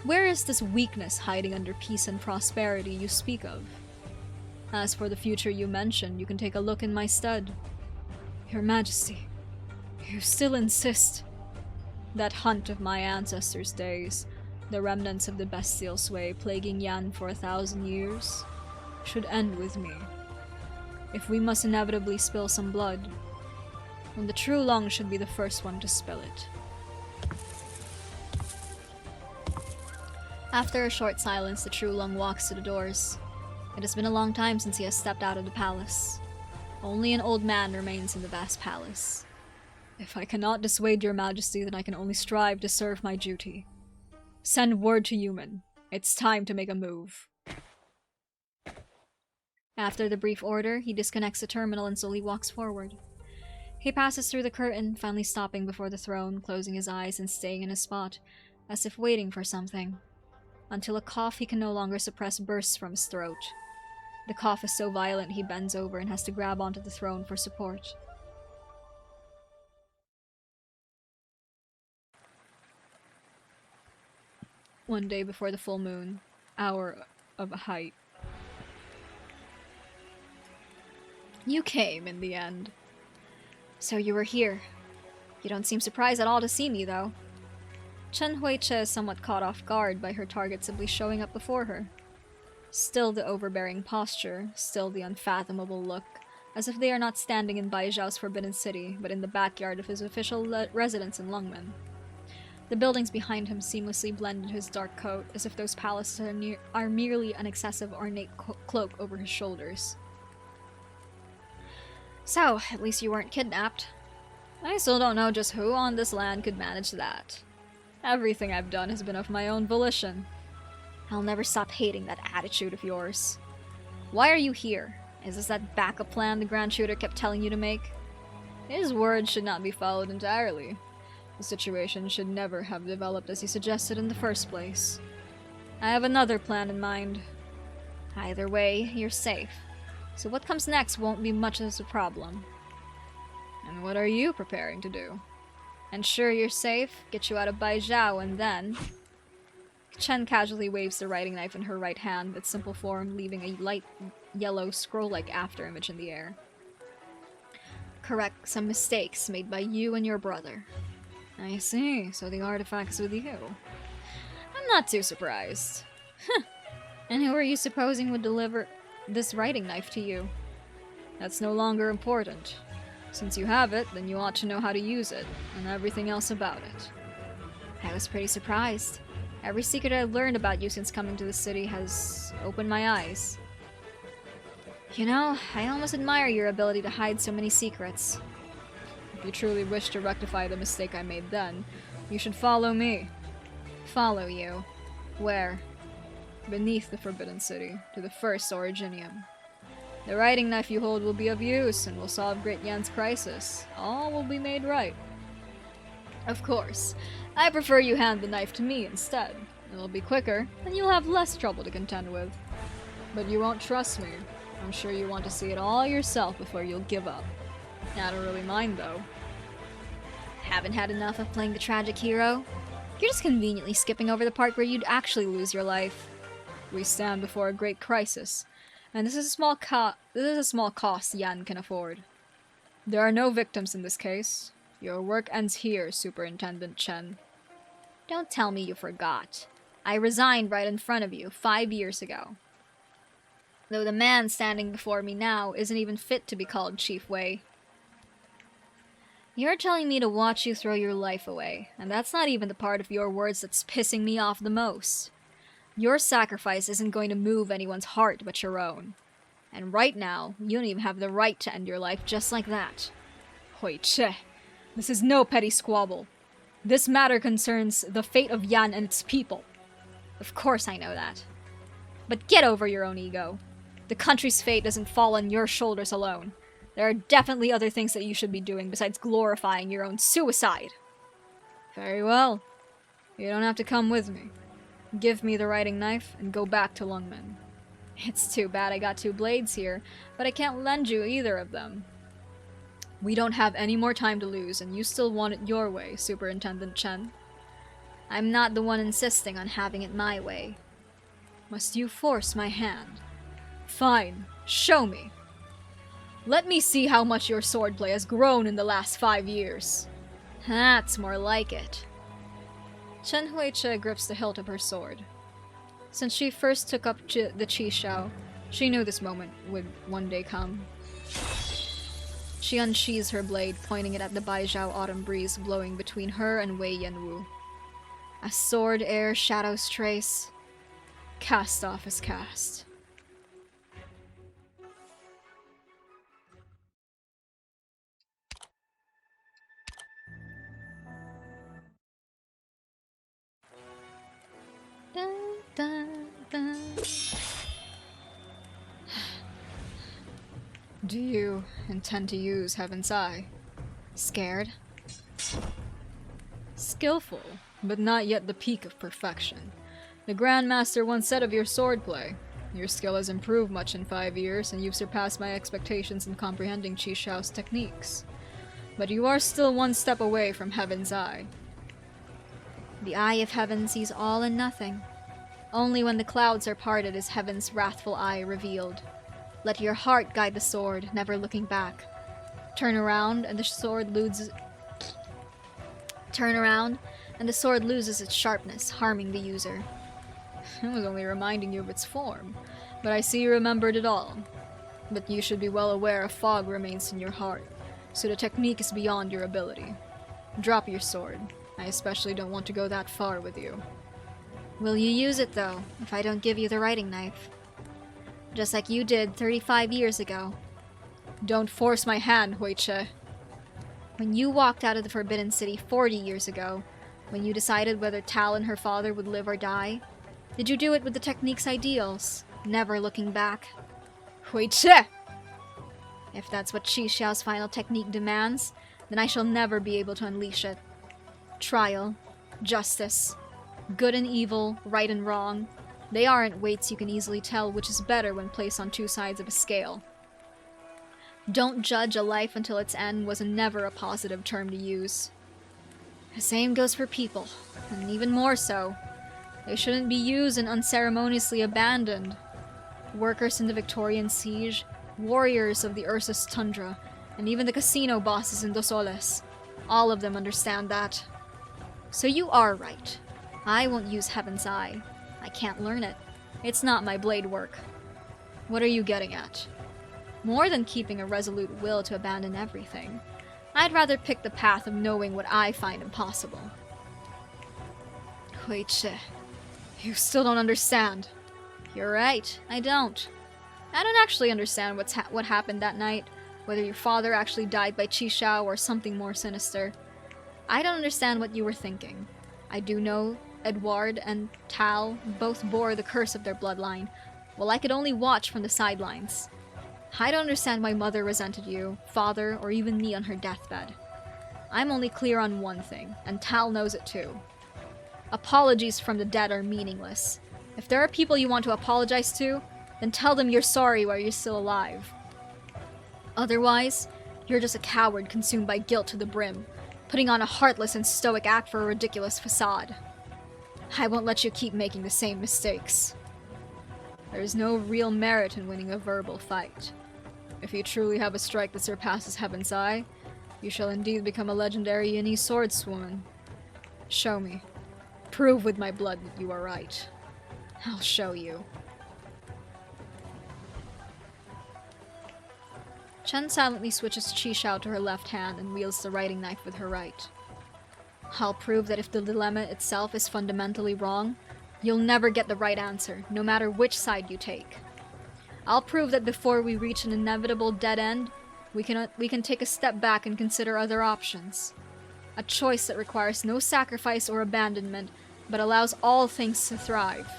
Where is this weakness hiding under peace and prosperity you speak of? As for the future you mentioned, you can take a look in my stead. Your Majesty, you still insist. That hunt of my ancestors' days, the remnants of the Bestial Sway plaguing Yan for 1,000 years, should end with me. If we must inevitably spill some blood, then the True Long should be the first one to spill it. After a short silence, the true Lung walks to the doors. It has been a long time since he has stepped out of the palace. Only an old man remains in the vast palace. If I cannot dissuade your majesty, then I can only strive to serve my duty. Send word to Yuman. It's time to make a move. After the brief order, he disconnects the terminal and slowly walks forward. He passes through the curtain, finally stopping before the throne, closing his eyes and staying in his spot, as if waiting for something. Until a cough he can no longer suppress bursts from his throat. The cough is so violent he bends over and has to grab onto the throne for support. One day before the full moon, hour of a height. You came in the end. So you were here. You don't seem surprised at all to see me, though. Chen Huiche is somewhat caught off guard by her target simply showing up before her. Still the overbearing posture, still the unfathomable look, as if they are not standing in Baizhao's forbidden city, but in the backyard of his official residence in Lungmen. The buildings behind him seamlessly blend into his dark coat, as if those palaces are merely an excessive ornate cloak over his shoulders. So, at least you weren't kidnapped. I still don't know just who on this land could manage that. Everything I've done has been of my own volition. I'll never stop hating that attitude of yours. Why are you here? Is this that backup plan the Grand Shooter kept telling you to make? His words should not be followed entirely. The situation should never have developed as he suggested in the first place. I have another plan in mind. Either way, you're safe. So what comes next won't be much of a problem. And what are you preparing to do? Ensure you're safe, get you out of Baizhao, and then... Chen casually waves the writing knife in her right hand, its simple form leaving a light yellow scroll-like afterimage in the air. Correct some mistakes made by you and your brother. I see, so the artifact's with you. I'm not too surprised. And who are you supposing would deliver this writing knife to you? That's no longer important. Since you have it, then you ought to know how to use it, and everything else about it. I was pretty surprised. Every secret I've learned about you since coming to the city has opened my eyes. You know, I almost admire your ability to hide so many secrets. If you truly wish to rectify the mistake I made then, you should follow me. Follow you? Where? Beneath the Forbidden City, to the first Originium. The writing knife you hold will be of use and will solve Great Yan's crisis. All will be made right. Of course, I prefer you hand the knife to me instead. It'll be quicker, and you'll have less trouble to contend with. But you won't trust me. I'm sure you want to see it all yourself before you'll give up. I don't really mind, though. Haven't had enough of playing the tragic hero? You're just conveniently skipping over the part where you'd actually lose your life. We stand before a great crisis, and this is a small cost Yan can afford. There are no victims in this case. Your work ends here, Superintendent Chen. Don't tell me you forgot. I resigned right in front of you 5 years ago. Though the man standing before me now isn't even fit to be called Chief Wei. You're telling me to watch you throw your life away, and that's not even the part of your words that's pissing me off the most. Your sacrifice isn't going to move anyone's heart but your own. And right now, you don't even have the right to end your life just like that. Huiche, this is no petty squabble. This matter concerns the fate of Yan and its people. Of course I know that. But get over your own ego. The country's fate doesn't fall on your shoulders alone. There are definitely other things that you should be doing besides glorifying your own suicide. Very well. You don't have to come with me. Give me the writing knife and go back to Lungmen. It's too bad I got 2 blades here, but I can't lend you either of them. We don't have any more time to lose, and you still want it your way, Superintendent Chen. I'm not the one insisting on having it my way. Must you force my hand? Fine, show me. Let me see how much your swordplay has grown in the last 5 years. That's more like it. Chen Huiche grips the hilt of her sword. Since she first took up the Qi Shao, she knew this moment would one day come. She unsheathes her blade, pointing it at the Baizhao autumn breeze blowing between her and Wei Yanwu. A sword ere shadows trace. Cast off is cast. Dun, dun, dun. Do you intend to use Heaven's Eye? Scared? Skillful, but not yet the peak of perfection. The Grandmaster once said of your swordplay, your skill has improved much in 5 years, and you've surpassed my expectations in comprehending Qi Shao's techniques. But you are still one step away from Heaven's Eye. The eye of heaven sees all and nothing. Only when the clouds are parted is heaven's wrathful eye revealed. Let your heart guide the sword, never looking back. Turn around, and the sword loses its sharpness, harming the user. I was only reminding you of its form, but I see you remembered it all. But you should be well aware a fog remains in your heart, so the technique is beyond your ability. Drop your sword. I especially don't want to go that far with you. Will you use it, though, if I don't give you the writing knife? Just like you did 35 years ago. Don't force my hand, YAYYYY. When you walked out of the Forbidden City 40 years ago, when you decided whether Tal and her father would live or die, did you do it with the technique's ideals, never looking back? YAYYYY! If that's what Qi Xiao's final technique demands, then I shall never be able to unleash it. Trial, justice, good and evil, right and wrong, they aren't weights you can easily tell which is better when placed on two sides of a scale. Don't judge a life until its end was never a positive term to use. The same goes for people, and even more so. They shouldn't be used and unceremoniously abandoned. Workers in the Victorian siege, warriors of the Ursus tundra, and even the casino bosses in Dos Oles. All of them understand that. So you are right. I won't use Heaven's Eye. I can't learn it. It's not my blade work. What are you getting at? More than keeping a resolute will to abandon everything, I'd rather pick the path of knowing what I find impossible. YAYYYY, you still don't understand. You're right, I don't. I don't actually understand what happened that night, whether your father actually died by Qi Xiao or something more sinister. I don't understand what you were thinking. I do know Edouard and Tal both bore the curse of their bloodline, while I could only watch from the sidelines. I don't understand why Mother resented you, Father, or even me on her deathbed. I'm only clear on one thing, and Tal knows it too. Apologies from the dead are meaningless. If there are people you want to apologize to, then tell them you're sorry while you're still alive. Otherwise, you're just a coward consumed by guilt to the brim, putting on a heartless and stoic act for a ridiculous facade. I won't let you keep making the same mistakes. There is no real merit in winning a verbal fight. If you truly have a strike that surpasses Heaven's Eye, you shall indeed become a legendary Yinni swordswoman. Show me. Prove with my blood that you are right. I'll show you. Chen silently switches Qi Xiao to her left hand and wields the writing knife with her right. I'll prove that if the dilemma itself is fundamentally wrong, you'll never get the right answer, no matter which side you take. I'll prove that before we reach an inevitable dead end, we can take a step back and consider other options. A choice that requires no sacrifice or abandonment, but allows all things to thrive.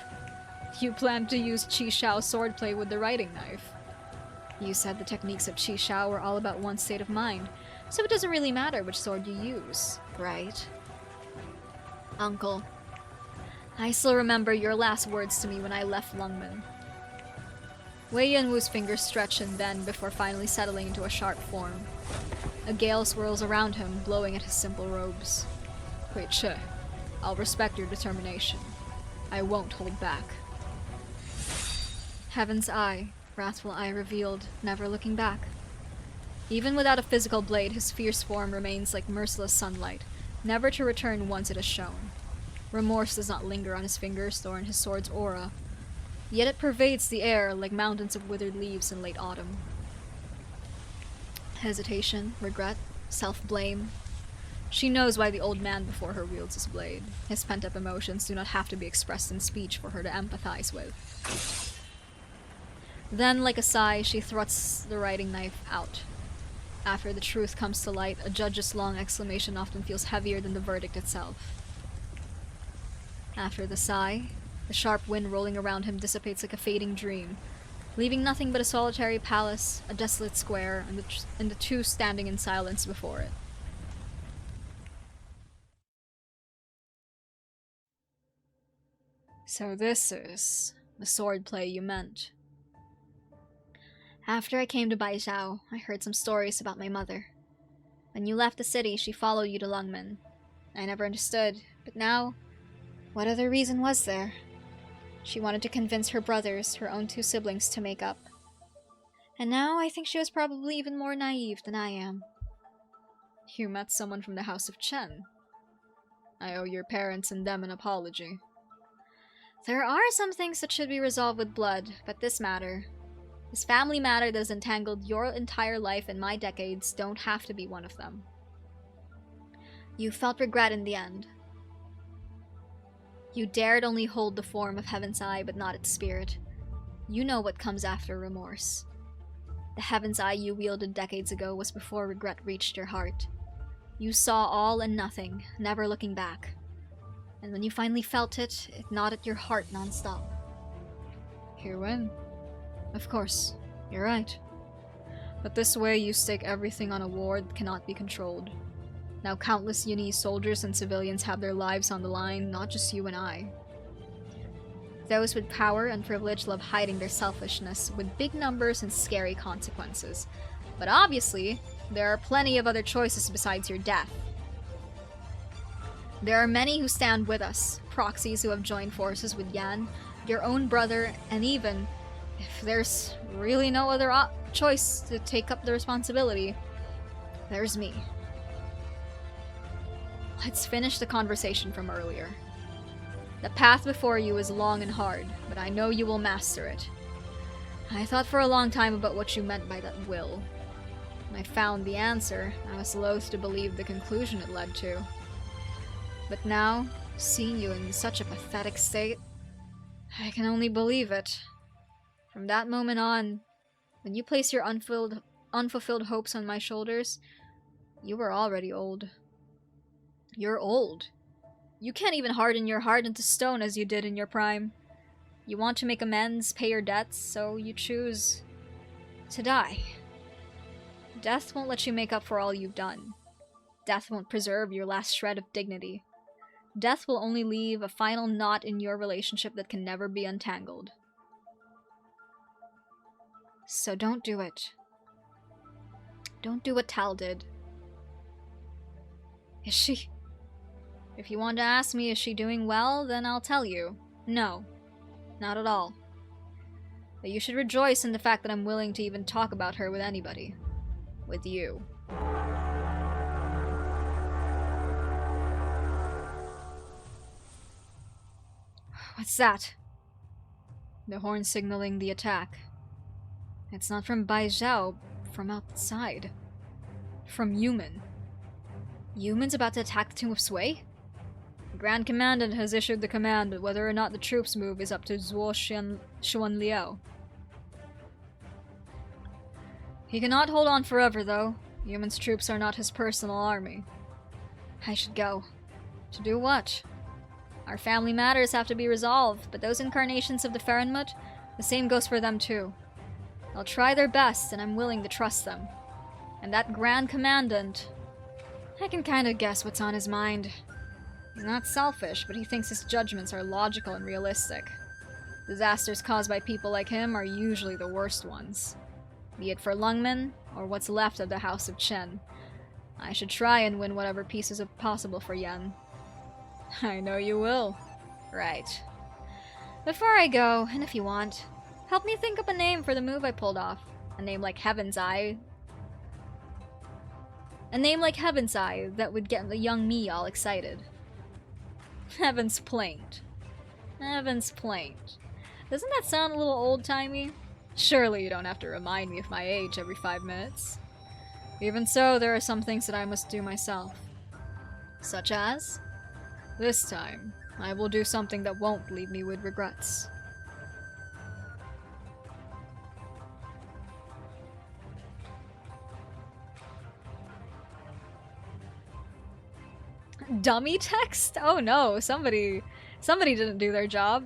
You plan to use Qi Xiao's swordplay with the writing knife. You said the techniques of Qi Xiao were all about one state of mind, so it doesn't really matter which sword you use, right? Uncle, I still remember your last words to me when I left Lungmen. Wei Yanwu's fingers stretch and bend before finally settling into a sharp form. A gale swirls around him, blowing at his simple robes. YAYYYY, I'll respect your determination. I won't hold back. Heaven's Eye, wrathful eye revealed, never looking back. Even without a physical blade, his fierce form remains like merciless sunlight, never to return once it has shone. Remorse does not linger on his fingers nor in his sword's aura, yet it pervades the air like mountains of withered leaves in late autumn. Hesitation, regret, self-blame. She knows why the old man before her wields his blade. His pent-up emotions do not have to be expressed in speech for her to empathize with. Then, like a sigh, she thrusts the writing knife out. After the truth comes to light, a judge's long exclamation often feels heavier than the verdict itself. After the sigh, the sharp wind rolling around him dissipates like a fading dream, leaving nothing but a solitary palace, a desolate square, and the two standing in silence before it. So this is the swordplay you meant. After I came to Baizhao, I heard some stories about my mother. When you left the city, she followed you to Lungmen. I never understood, but now, what other reason was there? She wanted to convince her brothers, her own two siblings, to make up. And now I think she was probably even more naive than I am. You met someone from the House of Chen. I owe your parents and them an apology. There are some things that should be resolved with blood, but this family matter that has entangled your entire life and my decades don't have to be one of them. You felt regret in the end. You dared only hold the form of Heaven's Eye, but not its spirit. You know what comes after remorse. The Heaven's Eye you wielded decades ago was before regret reached your heart. You saw all and nothing, never looking back. And when you finally felt it, it gnawed at your heart nonstop. Wen. Of course, you're right. But this way you stake everything on a war that cannot be controlled. Now countless Uni soldiers and civilians have their lives on the line, not just you and I. Those with power and privilege love hiding their selfishness with big numbers and scary consequences. But obviously, there are plenty of other choices besides your death. There are many who stand with us, proxies who have joined forces with Yan, your own brother, and even, if there's really no other choice to take up the responsibility, there's me. Let's finish the conversation from earlier. The path before you is long and hard, but I know you will master it. I thought for a long time about what you meant by that will. When I found the answer, I was loath to believe the conclusion it led to. But now, seeing you in such a pathetic state, I can only believe it. From that moment on, when you place your unfulfilled hopes on my shoulders, you were already old. You're old. You can't even harden your heart into stone as you did in your prime. You want to make amends, pay your debts, so you choose to die. Death won't let you make up for all you've done. Death won't preserve your last shred of dignity. Death will only leave a final knot in your relationship that can never be untangled. So don't do it. Don't do what Tal did. Is she? If you want to ask me, is she doing well, then I'll tell you. No. Not at all. But you should rejoice in the fact that I'm willing to even talk about her with anybody. With you. What's that? The horn signaling the attack. It's not from Baizhao, from outside. From Yumen. Yumen's about to attack the Tomb of Sway? The Grand Commandant has issued the command, but whether or not the troops move is up to Zuo Xuanliao. He cannot hold on forever, though. Yumen's troops are not his personal army. I should go. To do what? Our family matters have to be resolved, but those incarnations of the Farenmut, the same goes for them too. They'll try their best, and I'm willing to trust them. And that Grand Commandant, I can kind of guess what's on his mind. He's not selfish, but he thinks his judgments are logical and realistic. Disasters caused by people like him are usually the worst ones. Be it for Lungmen, or what's left of the House of Chen. I should try and win whatever pieces are possible for Yen. I know you will. Right. Before I go, and if you want, help me think up a name for the move I pulled off. A name like Heaven's Eye. A name like Heaven's Eye that would get the young me all excited. Heaven's Plaint. Heaven's Plaint. Doesn't that sound a little old-timey? Surely you don't have to remind me of my age every 5 minutes. Even so, there are some things that I must do myself. Such as? This time, I will do something that won't leave me with regrets. Dummy text? Oh no, somebody didn't do their job.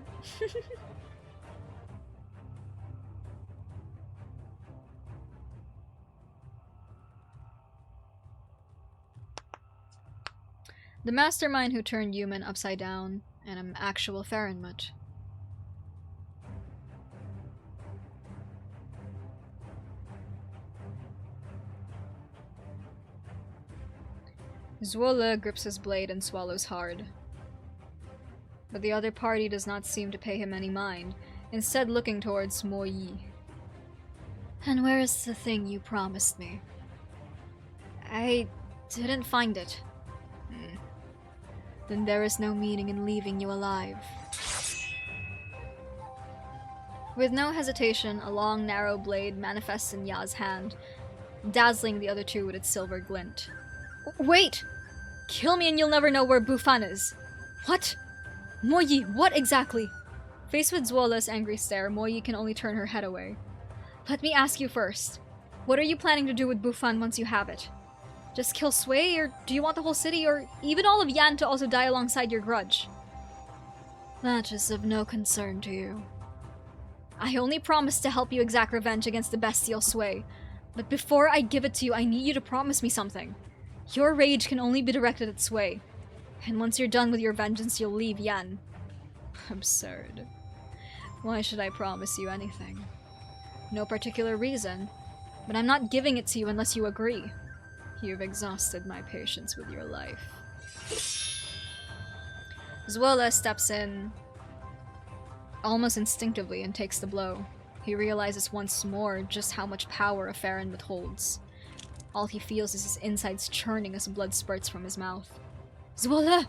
The mastermind who turned human upside down, and an actual Fahrenheit. Zwolle grips his blade and swallows hard. But the other party does not seem to pay him any mind, instead looking towards YAYYYY. And where is the thing you promised me? I didn't find it. Then there is no meaning in leaving you alive. With no hesitation, a long, narrow blade manifests in Ya's hand, dazzling the other two with its silver glint. Wait! Kill me and you'll never know where Bufan is! What? YAYYYY, what exactly? Faced with Zwolle's angry stare, YAYYYY can only turn her head away. Let me ask you first. What are you planning to do with Bufan once you have it? Just kill Sway, or do you want the whole city, or even all of Yan to also die alongside your grudge? That is of no concern to you. I only promised to help you exact revenge against the bestial Sway, but before I give it to you, I need you to promise me something. Your rage can only be directed at Sway, and once you're done with your vengeance, you'll leave Yan. Absurd. Why should I promise you anything? No particular reason, but I'm not giving it to you unless you agree. You've exhausted my patience with your life. Zwolle steps in almost instinctively and takes the blow. He realizes once more just how much power a Farron withholds. All he feels is his insides churning as blood spurts from his mouth. Zwolle!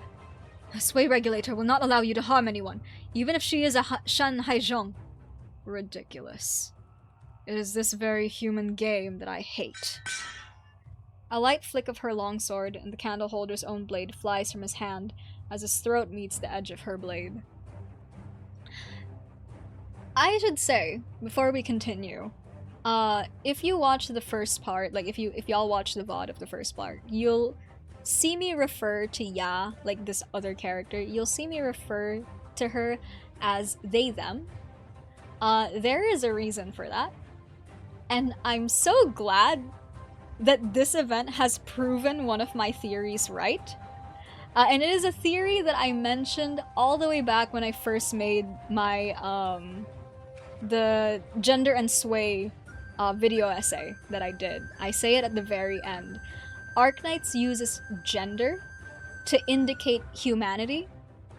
A Sway regulator will not allow you to harm anyone, even if she is a Shan Haizhong. Ridiculous. It is this very human game that I hate. A light flick of her longsword, and the candle holder's own blade flies from his hand as his throat meets the edge of her blade. I should say, before we continue, if you watch the first part, like if y'all watch the VOD of the first part, you'll see me refer to Ya, like this other character, you'll see me refer to her as they, them. There is a reason for that. And I'm so glad that this event has proven one of my theories right. And it is a theory that I mentioned all the way back when I first made my, the gender and sway video essay that I did. I say it at the very end. Arknights uses gender to indicate humanity,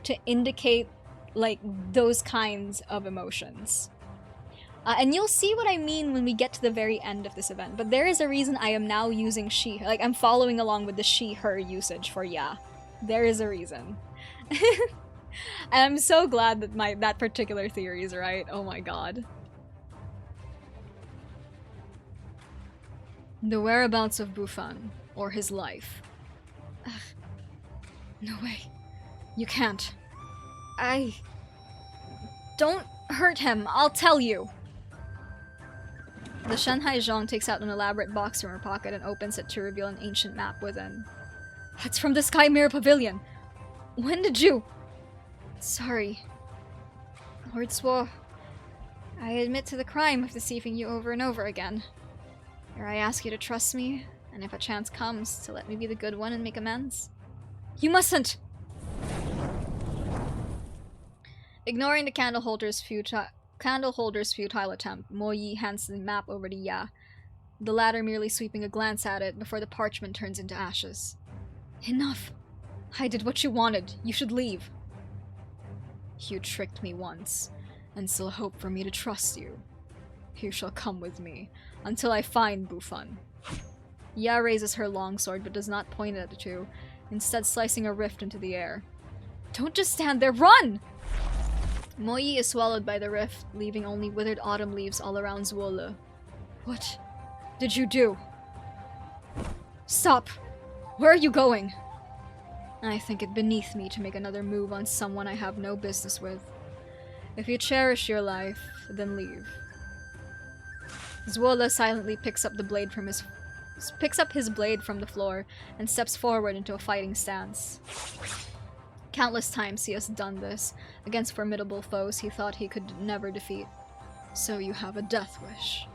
to indicate, like, those kinds of emotions. And you'll see what I mean when we get to the very end of this event, but there is a reason I am now using she, like, I'm following along with the she-her usage for Ya. There is a reason. And I'm so glad that that particular theory is right. Oh my god. The whereabouts of Bufan, or his life. No way. You can't. Don't hurt him, I'll tell you! The Shanghai Zhong takes out an elaborate box from her pocket and opens it to reveal an ancient map within. That's from the Sky Mirror Pavilion! When did you— Sorry. Lord Swo, I admit to the crime of deceiving you over and over again. Here I ask you to trust me, and if a chance comes, to let me be the good one and make amends. You mustn't! Ignoring the candle holder's futile attempt, YAYYYY hands the map over to Ya, the latter merely sweeping a glance at it before the parchment turns into ashes. Enough! I did what you wanted. You should leave. You tricked me once, and still hope for me to trust you. You shall come with me, until I find Bufan. Ya raises her longsword but does not point it at the two, instead slicing a rift into the air. Don't just stand there, run! YAYYYY is swallowed by the rift, leaving only withered autumn leaves all around Zwolle. What did you do? Stop! Where are you going? I think it beneath me to make another move on someone I have no business with. If you cherish your life, then leave. Zwolle silently picks up his blade from the floor and steps forward into a fighting stance. Countless times he has done this against formidable foes he thought he could never defeat. So you have a death wish.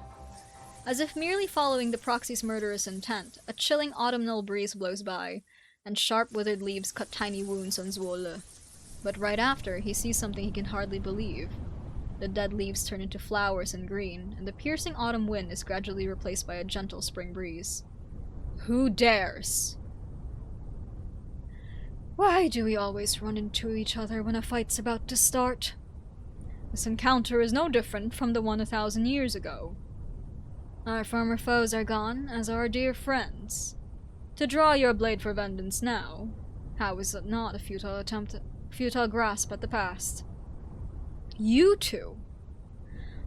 As if merely following the proxy's murderous intent, a chilling autumnal breeze blows by, and sharp withered leaves cut tiny wounds on Zwolle. But right after, he sees something he can hardly believe. The dead leaves turn into flowers and green, and the piercing autumn wind is gradually replaced by a gentle spring breeze. Who dares? Why do we always run into each other when a fight's about to start? This encounter is no different from the one 1,000 years ago. Our former foes are gone, as are our dear friends. To draw your blade for vengeance now, how is it not a futile grasp at the past? You two!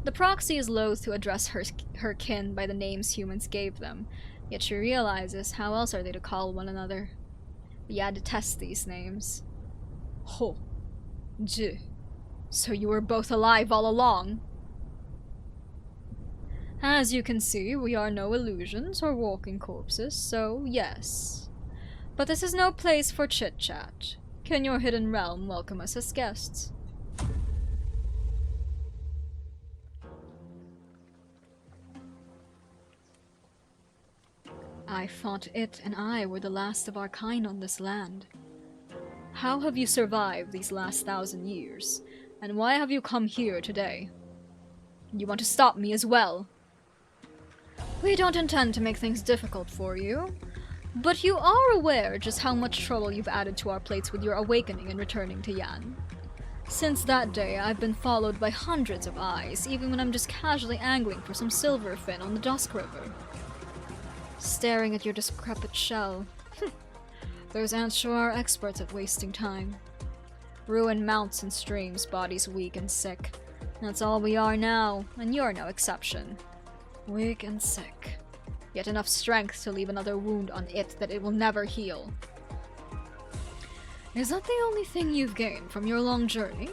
The proxy is loath to address her kin by the names humans gave them, yet she realizes how else are they to call one another. Ya detest these names. Ho. J. So you were both alive all along? As you can see, we are no illusions or walking corpses, so yes. But this is no place for chit-chat. Can your hidden realm welcome us as guests? I thought it and I were the last of our kind on this land. How have you survived these last 1,000 years? And why have you come here today? You want to stop me as well? We don't intend to make things difficult for you, but you are aware just how much trouble you've added to our plates with your awakening and returning to Yan. Since that day, I've been followed by hundreds of eyes, even when I'm just casually angling for some silverfin on the Dusk River. Staring at your decrepit shell. Those ants sure are experts at wasting time. Ruined mounts and streams, bodies weak and sick. That's all we are now, and you're no exception. Weak and sick. Yet enough strength to leave another wound on it that it will never heal. Is that the only thing you've gained from your long journey?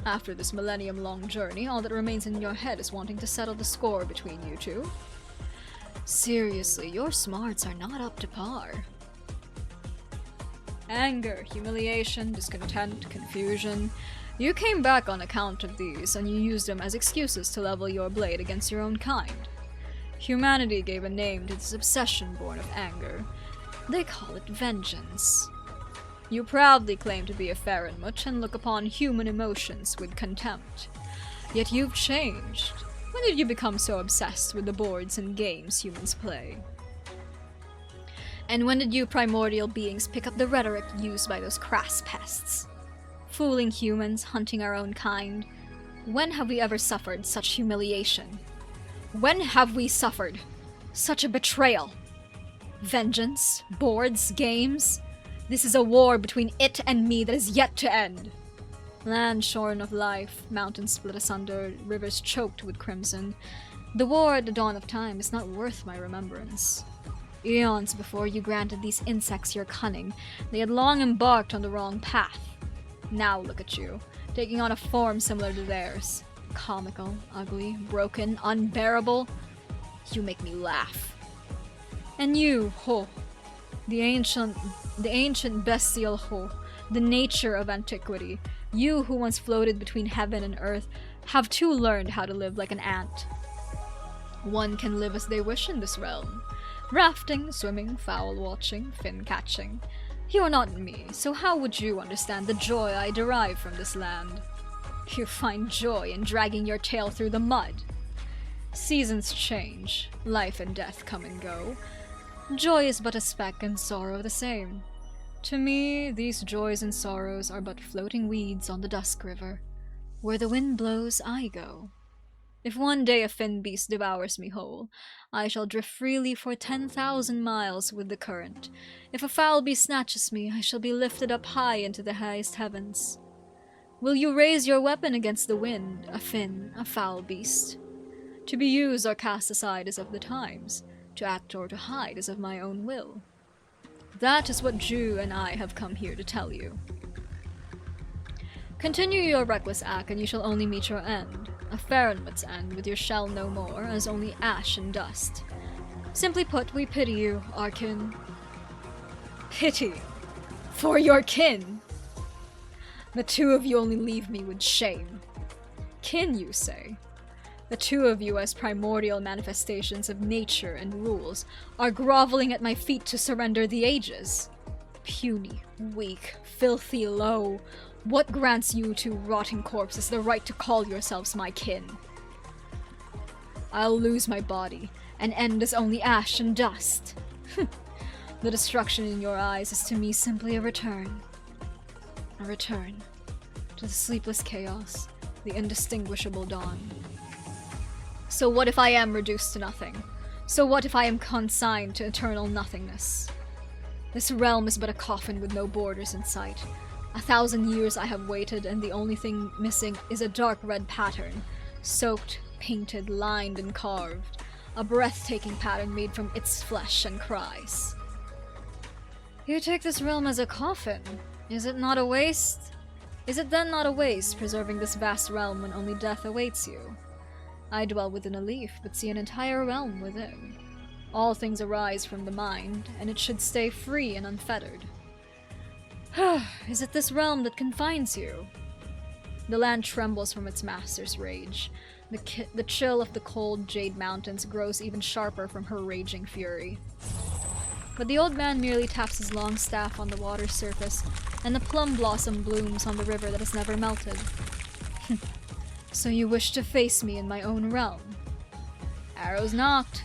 After this millennium-long journey, all that remains in your head is wanting to settle the score between you two? Seriously, your smarts are not up to par. Anger, humiliation, discontent, confusion. You came back on account of these, and you used them as excuses to level your blade against your own kind. Humanity gave a name to this obsession born of anger. They call it vengeance. You proudly claim to be a Farinmuch and look upon human emotions with contempt. Yet you've changed. When did you become so obsessed with the boards and games humans play? And when did you primordial beings pick up the rhetoric used by those crass pests? Fooling humans, hunting our own kind. When have we ever suffered such humiliation? When have we suffered such a betrayal? Vengeance? Boards? Games? This is a war between it and me that is yet to end. Land shorn of life, mountains split asunder, rivers choked with crimson. The war at the dawn of time is not worth my remembrance. Eons before you granted these insects your cunning, they had long embarked on the wrong path. Now look at you, taking on a form similar to theirs. Comical, ugly, broken, unbearable. You make me laugh. And you, Ho, the ancient bestial Ho, the nature of antiquity, you who once floated between heaven and earth, have too learned how to live like an ant. One can live as they wish in this realm. Rafting, swimming, fowl watching, fin catching. You're not me, so how would you understand the joy I derive from this land? You find joy in dragging your tail through the mud. Seasons change, life and death come and go. Joy is but a speck and sorrow the same. To me, these joys and sorrows are but floating weeds on the Dusk River. Where the wind blows, I go. If one day a fin beast devours me whole, I shall drift freely for 10,000 miles with the current. If a foul beast snatches me, I shall be lifted up high into the highest heavens. Will you raise your weapon against the wind, a fin, a foul beast? To be used or cast aside is of the times, to act or to hide is of my own will. That is what Ju and I have come here to tell you. Continue your reckless act, and you shall only meet your end. A Farenwood's end, with your shell no more, as only ash and dust. Simply put, we pity you, our kin. Pity? For your kin? The two of you only leave me with shame. Kin, you say? The two of you, as primordial manifestations of nature and rules, are groveling at my feet to surrender the ages. Puny, weak, filthy, low, what grants you two rotting corpses the right to call yourselves my kin? I'll lose my body, and end as only ash and dust. The destruction in your eyes is to me simply a return. A return to the sleepless chaos, the indistinguishable dawn. So what if I am reduced to nothing? So what if I am consigned to eternal nothingness? This realm is but a coffin with no borders in sight. 1,000 years I have waited, and the only thing missing is a dark red pattern, soaked, painted, lined, and carved. A breathtaking pattern made from its flesh and cries. You take this realm as a coffin. Is it not a waste? Is it then not a waste, preserving this vast realm when only death awaits you? I dwell within a leaf, but see an entire realm within. All things arise from the mind, and it should stay free and unfettered. Is it this realm that confines you? The land trembles from its master's rage. The chill of the cold Jade Mountains grows even sharper from her raging fury. But the old man merely taps his long staff on the water's surface, and the plum blossom blooms on the river that has never melted. So you wish to face me in my own realm? Arrows knocked.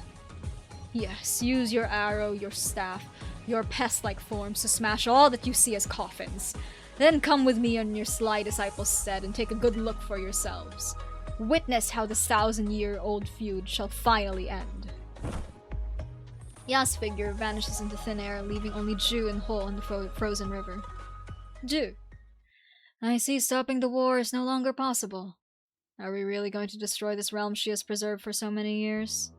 Yes, use your arrow, your staff, your pest-like forms to smash all that you see as coffins. Then come with me on your sly disciple's stead and take a good look for yourselves. Witness how this 1,000-year-old feud shall finally end. Ya's figure vanishes into thin air, leaving only Ju and Ho on the frozen river. Ju, I see stopping the war is no longer possible. Are we really going to destroy this realm she has preserved for so many years?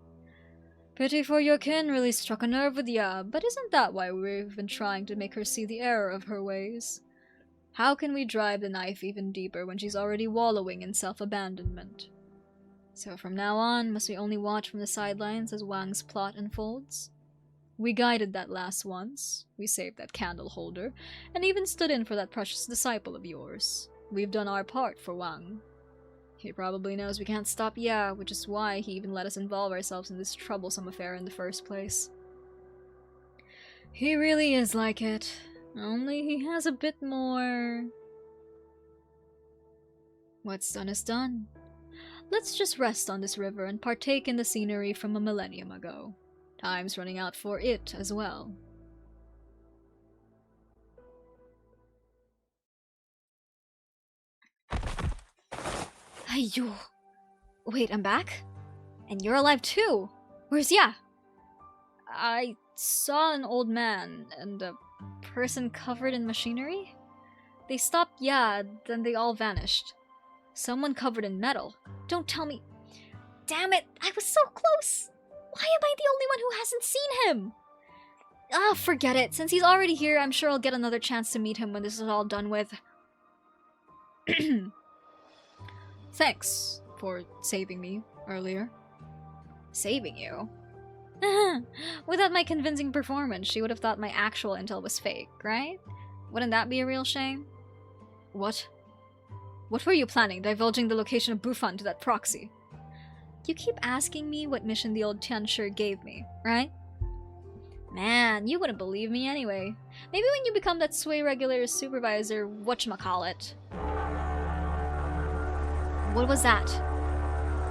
Pity for your kin really struck a nerve with Ya, but isn't that why we've been trying to make her see the error of her ways? How can we drive the knife even deeper when she's already wallowing in self-abandonment? So from now on, must we only watch from the sidelines as Wang's plot unfolds? We guided that lass once, we saved that candle holder, and even stood in for that precious disciple of yours. We've done our part for Wang. He probably knows we can't stop Ya, which is why he even let us involve ourselves in this troublesome affair in the first place. He really is like it, only he has a bit more... What's done is done. Let's just rest on this river and partake in the scenery from a millennium ago. Time's running out for it as well. YAYYYY. Wait, I'm back? And you're alive too! Where's Ya? I saw an old man and a person covered in machinery. They stopped Ya, then they all vanished. Someone covered in metal. Don't tell me. Damn it, I was so close! Why am I the only one who hasn't seen him? Ah, forget it. Since he's already here, I'm sure I'll get another chance to meet him when this is all done with. Thanks for saving me earlier. Saving you? Without my convincing performance, she would have thought my actual intel was fake, right? Wouldn't that be a real shame? What? What were you planning, divulging the location of Bufan to that proxy? You keep asking me what mission the old Tianshi gave me, right? Man, you wouldn't believe me anyway. Maybe when you become that Sway regulator's supervisor, whatchamacallit. What was that?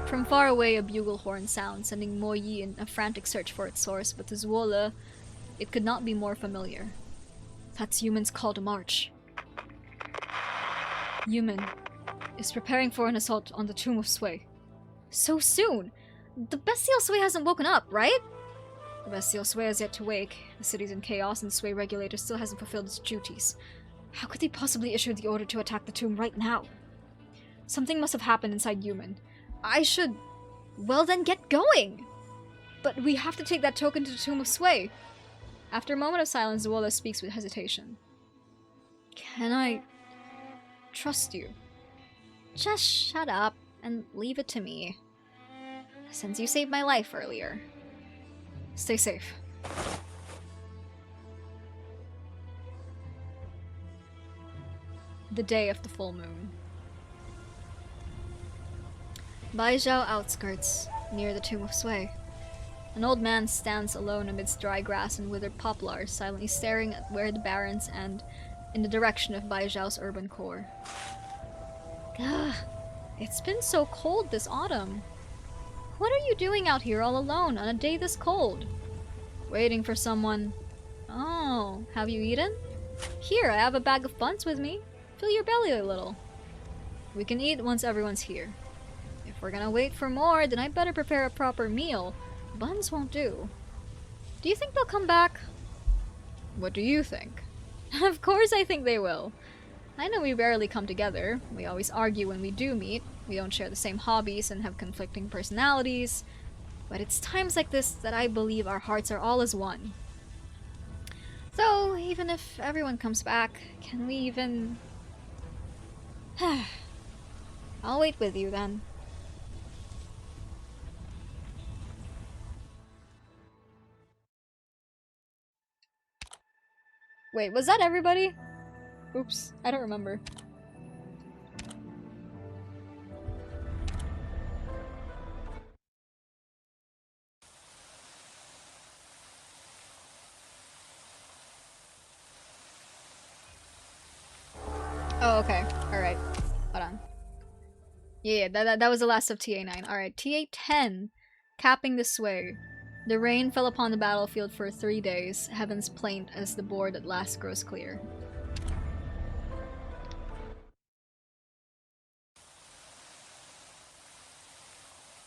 From far away, a bugle horn sounds, sending YAYYYY in a frantic search for its source, but to Zuola, it could not be more familiar. That's Yuman's call to march. Yuman is preparing for an assault on the Tomb of Sway. So soon? The bestial Sway hasn't woken up, right? The bestial Sway has yet to wake. The city's in chaos, and the Sway regulator still hasn't fulfilled its duties. How could they possibly issue the order to attack the tomb right now? Something must have happened inside Yuman. I should... Well then get going! But we have to take that token to the Tomb of Sway. After a moment of silence, Zuola speaks with hesitation. Can I trust you? Just shut up and leave it to me. Since you saved my life earlier. Stay safe. The day of the full moon. Baizhao outskirts, near the Tomb of Sway. An old man stands alone amidst dry grass and withered poplars, silently staring at where the barrens end, in the direction of Baizhao's urban core. Gah, it's been so cold this autumn. What are you doing out here all alone on a day this cold? Waiting for someone. Oh, have you eaten? Here, I have a bag of buns with me. Fill your belly a little. We can eat once everyone's here. If we're gonna wait for more, then I better prepare a proper meal. Buns won't do. Do you think they'll come back? What do you think? Of course I think they will. I know we rarely come together. We always argue when we do meet. We don't share the same hobbies and have conflicting personalities. But it's times like this that I believe our hearts are all as one. So, even if everyone comes back, can we even... I'll wait with you then. Wait, was that everybody? Oops, I don't remember. Oh, okay. Alright. Hold on. Yeah, that was the last of TA9. Alright, TA10. Capping the sway. The rain fell upon the battlefield for 3 days, heaven's plaint as the board at last grows clear.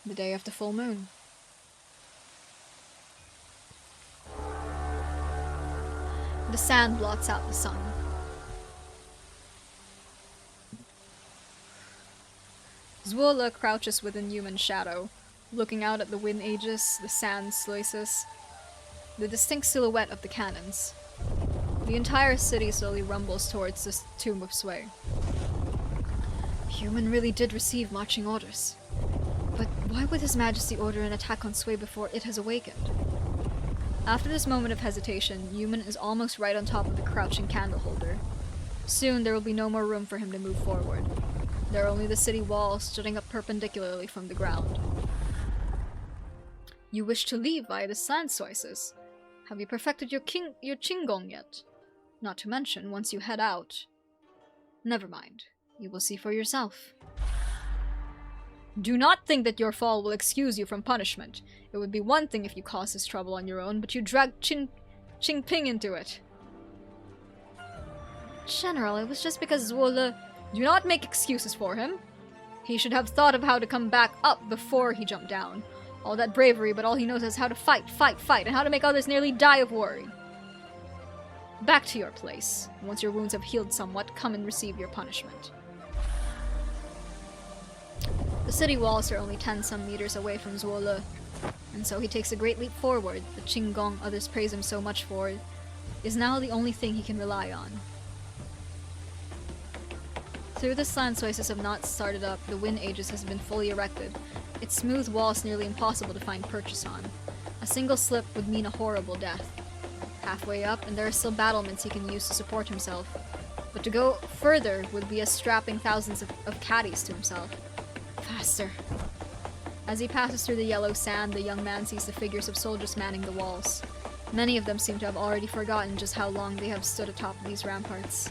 The day of the full moon. The sand blots out the sun. Zuola crouches within human shadow, looking out at the wind aegis, the sand sluices, the distinct silhouette of the cannons. The entire city slowly rumbles towards the Tomb of Sway. Human really did receive marching orders. But why would His Majesty order an attack on Sway before it has awakened? After this moment of hesitation, Human is almost right on top of the crouching candle holder. Soon there will be no more room for him to move forward. There are only the city walls jutting up perpendicularly from the ground. You wish to leave via the sand sluices. Have you perfected your Qinggong yet? Not to mention, once you head out... Never mind. You will see for yourself. Do not think that your fall will excuse you from punishment. It would be one thing if you caused this trouble on your own, but you dragged Qingping into it. General, it was just because Zuola... Do not make excuses for him. He should have thought of how to come back up before he jumped down. All that bravery, but all he knows is how to fight, and how to make others nearly die of worry. Back to your place. Once your wounds have healed somewhat, come and receive your punishment. The city walls are only 10-some meters away from Zuola, and so he takes a great leap forward. The Qinggong others praise him so much for is now the only thing he can rely on. Through the sand sluices have not started up, the wind aegis has been fully erected. Its smooth walls nearly impossible to find purchase on. A single slip would mean a horrible death. Halfway up, and there are still battlements he can use to support himself. But to go further would be a strapping thousands of caddies to himself. Faster. As he passes through the yellow sand, the young man sees the figures of soldiers manning the walls. Many of them seem to have already forgotten just how long they have stood atop these ramparts.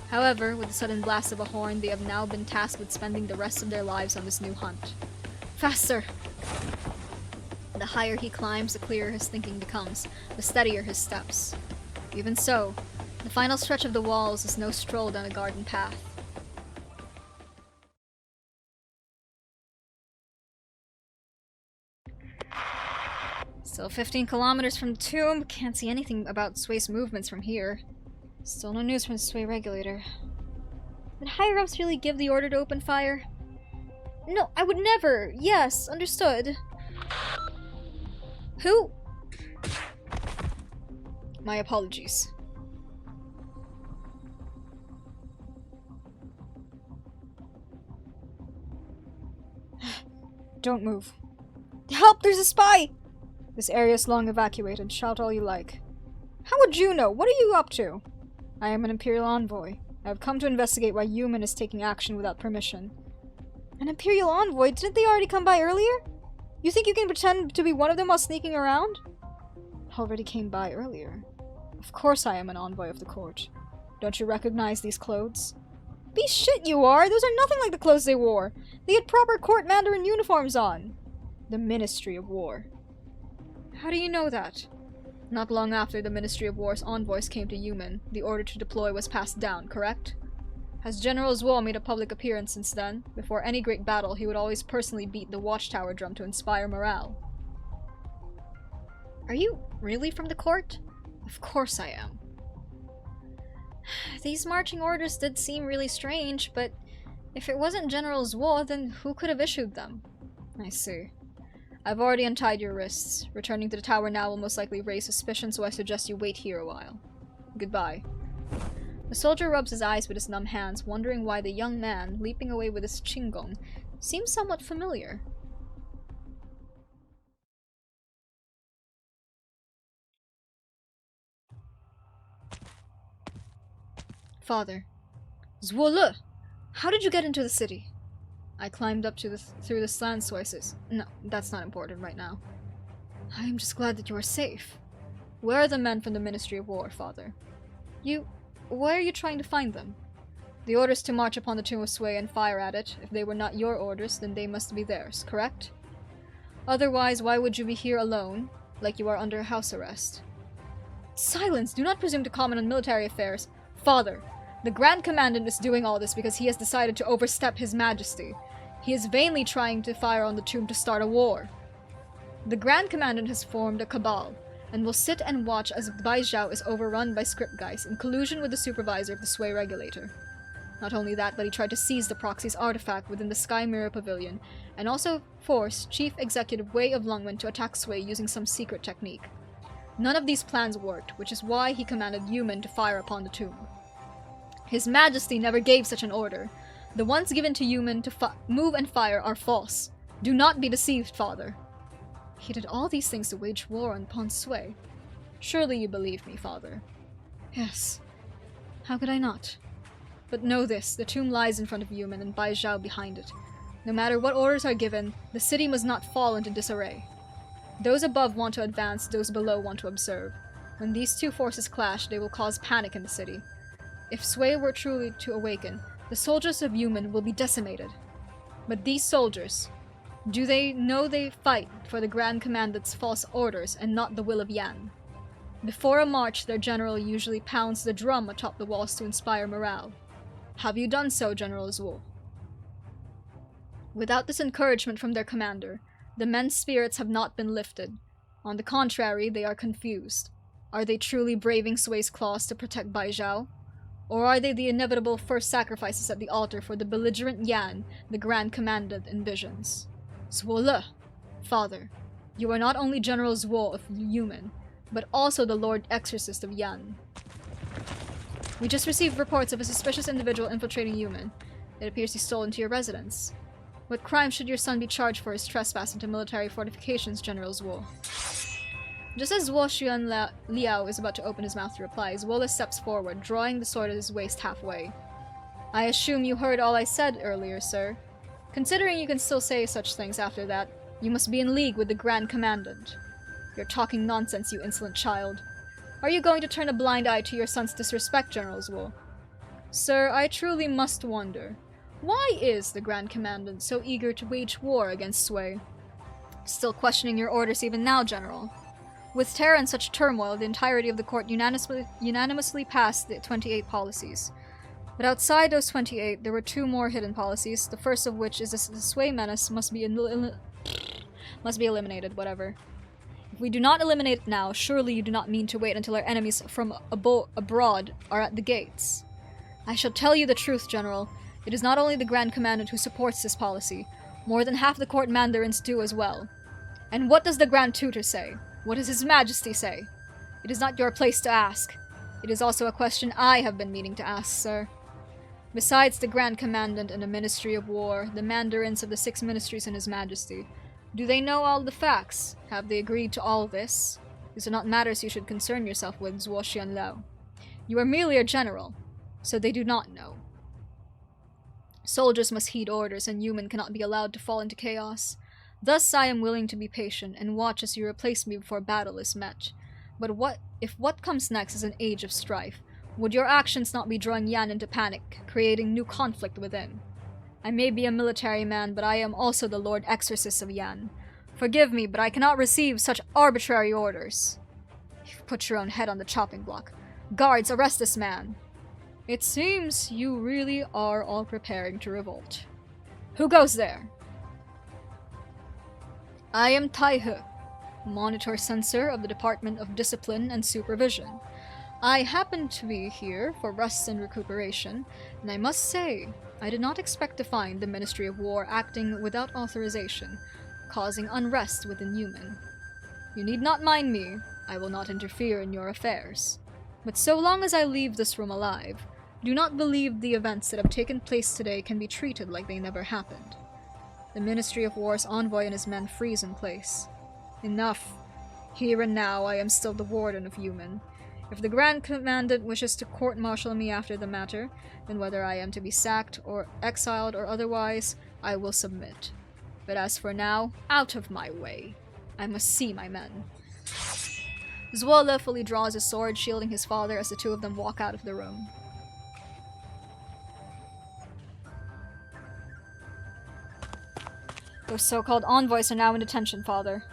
However, with the sudden blast of a horn, they have now been tasked with spending the rest of their lives on this new hunt. Faster! The higher he climbs, the clearer his thinking becomes, the steadier his steps. Even so, the final stretch of the walls is no stroll down a garden path. Still 15 kilometers from the tomb, can't see anything about Sway's movements from here. Still no news from the Sway regulator. Did higher-ups really give the order to open fire? No, I would never! Yes, understood. Who? My apologies. Don't move. Help! There's a spy! This area is long evacuated. Shout all you like. How would you know? What are you up to? I am an Imperial envoy. I have come to investigate why YAYYYY is taking action without permission. An Imperial envoy? Didn't they already come by earlier? You think you can pretend to be one of them while sneaking around? Already came by earlier. Of course I am an envoy of the court. Don't you recognize these clothes? Be shit you are! Those are nothing like the clothes they wore! They had proper court mandarin uniforms on! The Ministry of War. How do you know that? Not long after the Ministry of War's envoys came to YAYYYY, the order to deploy was passed down, correct? Has General Zwo made a public appearance since then? Before any great battle, he would always personally beat the watchtower drum to inspire morale. Are you really from the court? Of course I am. These marching orders did seem really strange, but if it wasn't General Zwo, then who could have issued them? I see. I've already untied your wrists. Returning to the tower now will most likely raise suspicion, so I suggest you wait here a while. Goodbye. The soldier rubs his eyes with his numb hands, wondering why the young man, leaping away with his chinggong, seems somewhat familiar. Father. Zwo, how did you get into the city? I climbed up through the slant sources. No, that's not important right now. I am just glad that you are safe. Where are the men from the Ministry of War, Father? Why are you trying to find them? The orders to march upon the Tomb of Sway and fire at it. If they were not your orders, then they must be theirs, correct? Otherwise, why would you be here alone, like you are under house arrest? Silence! Do not presume to comment on military affairs. Father, the Grand Commandant is doing all this because he has decided to overstep His Majesty. He is vainly trying to fire on the tomb to start a war. The Grand Commandant has formed a cabal, and will sit and watch as Baizhao is overrun by script guys in collusion with the supervisor of the Sway regulator. Not only that, but he tried to seize the proxy's artifact within the Sky Mirror Pavilion, and also force Chief Executive Wei of Lungmen to attack Sway using some secret technique. None of these plans worked, which is why he commanded YAYYYY to fire upon the tomb. His Majesty never gave such an order. The ones given to YAYYYY to move and fire are false. Do not be deceived, Father. He did all these things to wage war upon Sway. Surely you believe me, Father. Yes. How could I not? But know this, the tomb lies in front of YAYYYY and Baizhao behind it. No matter what orders are given, the city must not fall into disarray. Those above want to advance, those below want to observe. When these two forces clash, they will cause panic in the city. If Sway were truly to awaken, the soldiers of YAYYYY will be decimated. But these soldiers, do they know they fight for the Grand Commandant's false orders and not the will of Yan? Before a march, their general usually pounds the drum atop the walls to inspire morale. Have you done so, General Zwo? Without this encouragement from their commander, the men's spirits have not been lifted. On the contrary, they are confused. Are they truly braving Sway's claws to protect Baizhao? Or are they the inevitable first sacrifices at the altar for the belligerent Yan the Grand Commandant envisions? Zwo, Father, you are not only General Zwo of YAYYYY, but also the Lord Exorcist of Yan. We just received reports of a suspicious individual infiltrating YAYYYY. It appears he stole into your residence. What crime should your son be charged for his trespass into military fortifications, General Zwo? Just as Zwo Xuan Liao is about to open his mouth to reply, Zwo steps forward, drawing the sword at his waist halfway. I assume you heard all I said earlier, sir. Considering you can still say such things after that, you must be in league with the Grand Commandant. You're talking nonsense, you insolent child. Are you going to turn a blind eye to your son's disrespect, General Zwo? Sir, I truly must wonder. Why is the Grand Commandant so eager to wage war against Sway? Still questioning your orders even now, General. With Terra in such turmoil, the entirety of the court unanimously passed the 28 policies. But outside those 28, there were two more hidden policies, the first of which is the Sway menace must be eliminated, whatever. If we do not eliminate it now, surely you do not mean to wait until our enemies from abroad are at the gates. I shall tell you the truth, General. It is not only the Grand Commandant who supports this policy. More than half the court mandarins do as well. And what does the Grand Tutor say? What does His Majesty say? It is not your place to ask. It is also a question I have been meaning to ask, sir. Besides the Grand Commandant and the Ministry of War, the mandarins of the 6 ministries and His Majesty, do they know all the facts? Have they agreed to all this? These are not matters you should concern yourself with, Zuo Xianlao. You are merely a general, so they do not know. Soldiers must heed orders, and human cannot be allowed to fall into chaos. Thus I am willing to be patient, and watch as you replace me before battle is met. But if what comes next is an age of strife? Would your actions not be drawing Yan into panic, creating new conflict within? I may be a military man, but I am also the Lord Exorcist of Yan. Forgive me, but I cannot receive such arbitrary orders. You've put your own head on the chopping block. Guards, arrest this man. It seems you really are all preparing to revolt. Who goes there? I am Tai-he, Monitor Censor of the Department of Discipline and Supervision. I happen to be here for rest and recuperation, and I must say, I did not expect to find the Ministry of War acting without authorization, causing unrest within human. You need not mind me, I will not interfere in your affairs. But so long as I leave this room alive, do not believe the events that have taken place today can be treated like they never happened. The Ministry of War's envoy and his men freeze in place. Enough. Here and now I am still the warden of human. If the Grand Commandant wishes to court-martial me after the matter, then whether I am to be sacked or exiled or otherwise, I will submit. But as for now, out of my way. I must see my men. Zuo fully draws his sword, shielding his father as the two of them walk out of the room. Those so-called envoys are now in detention, father.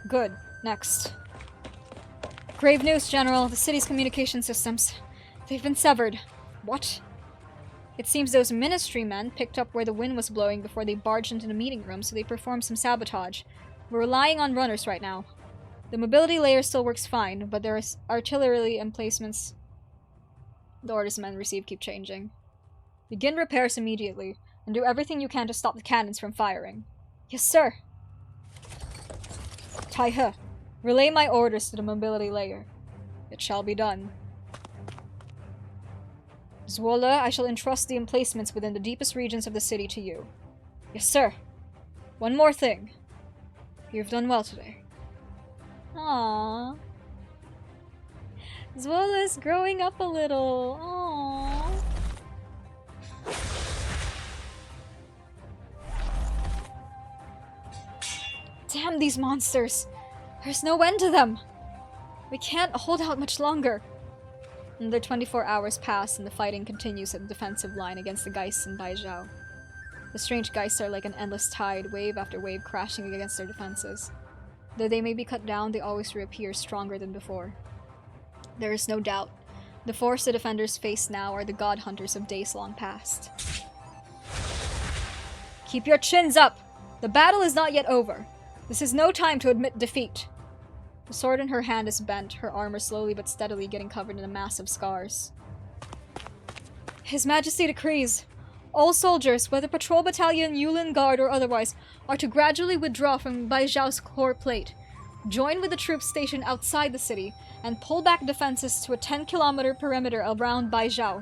Good. Next. Grave news, General. The city's communication systems. They've been severed. What? It seems those ministry men picked up where the wind was blowing before they barged into the meeting room, so they performed some sabotage. We're relying on runners right now. The mobility layer still works fine, but there is artillery emplacements. The orders the men receive keep changing. Begin repairs immediately, and do everything you can to stop the cannons from firing. Yes, sir. Tai-he, relay my orders to the mobility layer. It shall be done. Zuo, I shall entrust the emplacements within the deepest regions of the city to you. Yes, sir. One more thing. You've done well today. Aww. Zuola's growing up a little. Aww. Damn these monsters! There's no end to them! We can't hold out much longer. Another 24 hours pass and the fighting continues at the defensive line against the Geists in Baizhou. The strange Geists are like an endless tide, wave after wave crashing against their defenses. Though they may be cut down, they always reappear stronger than before. There is no doubt. The force the defenders face now are the god hunters of days long past. Keep your chins up! The battle is not yet over. This is no time to admit defeat. The sword in her hand is bent, her armor slowly but steadily getting covered in a mass of scars. His Majesty decrees, all soldiers, whether patrol battalion, Yulin Guard, or otherwise, are to gradually withdraw from Baizhou's core plate, join with the troops stationed outside the city, and pull back defenses to a 10-kilometer perimeter around Baizhou.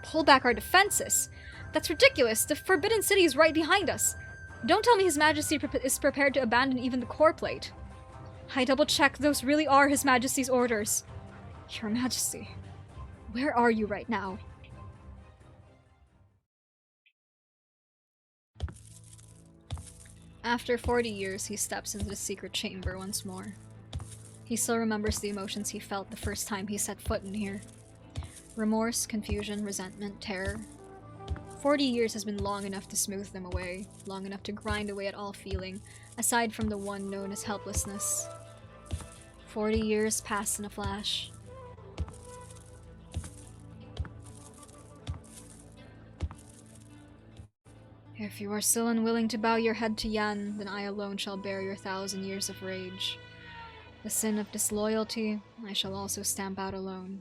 Pull back our defenses? That's ridiculous! The Forbidden City is right behind us! Don't tell me His Majesty is prepared to abandon even the core plate. I double-checked, those really are His Majesty's orders. Your Majesty, where are you right now? After 40 years, he steps into the secret chamber once more. He still remembers the emotions he felt the first time he set foot in here. Remorse, confusion, resentment, terror. 40 years has been long enough to smooth them away, long enough to grind away at all feeling, aside from the one known as helplessness. 40 years passed in a flash. If you are still unwilling to bow your head to Yan, then I alone shall bear your 1,000 years of rage. The sin of disloyalty I shall also stamp out alone.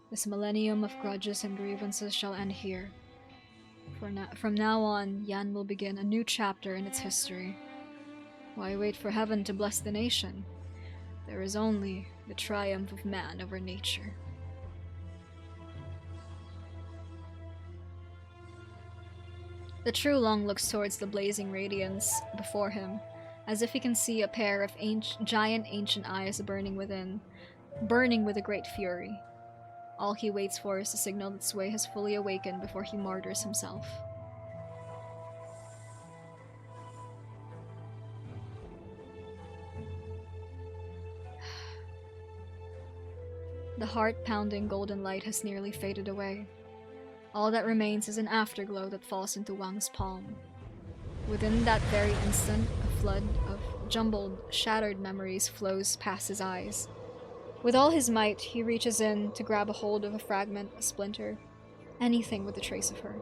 This millennium of grudges and grievances shall end here. From now on, Yan will begin a new chapter in its history. Why wait for heaven to bless the nation? There is only the triumph of man over nature. The True Long looks towards the blazing radiance before him, as if he can see a pair of giant ancient eyes burning with a great fury. All he waits for is the signal that Sui has fully awakened before he martyrs himself. The heart-pounding golden light has nearly faded away. All that remains is an afterglow that falls into Wang's palm. Within that very instant, a flood of jumbled, shattered memories flows past his eyes. With all his might, he reaches in to grab a hold of a fragment, a splinter, anything with a trace of her.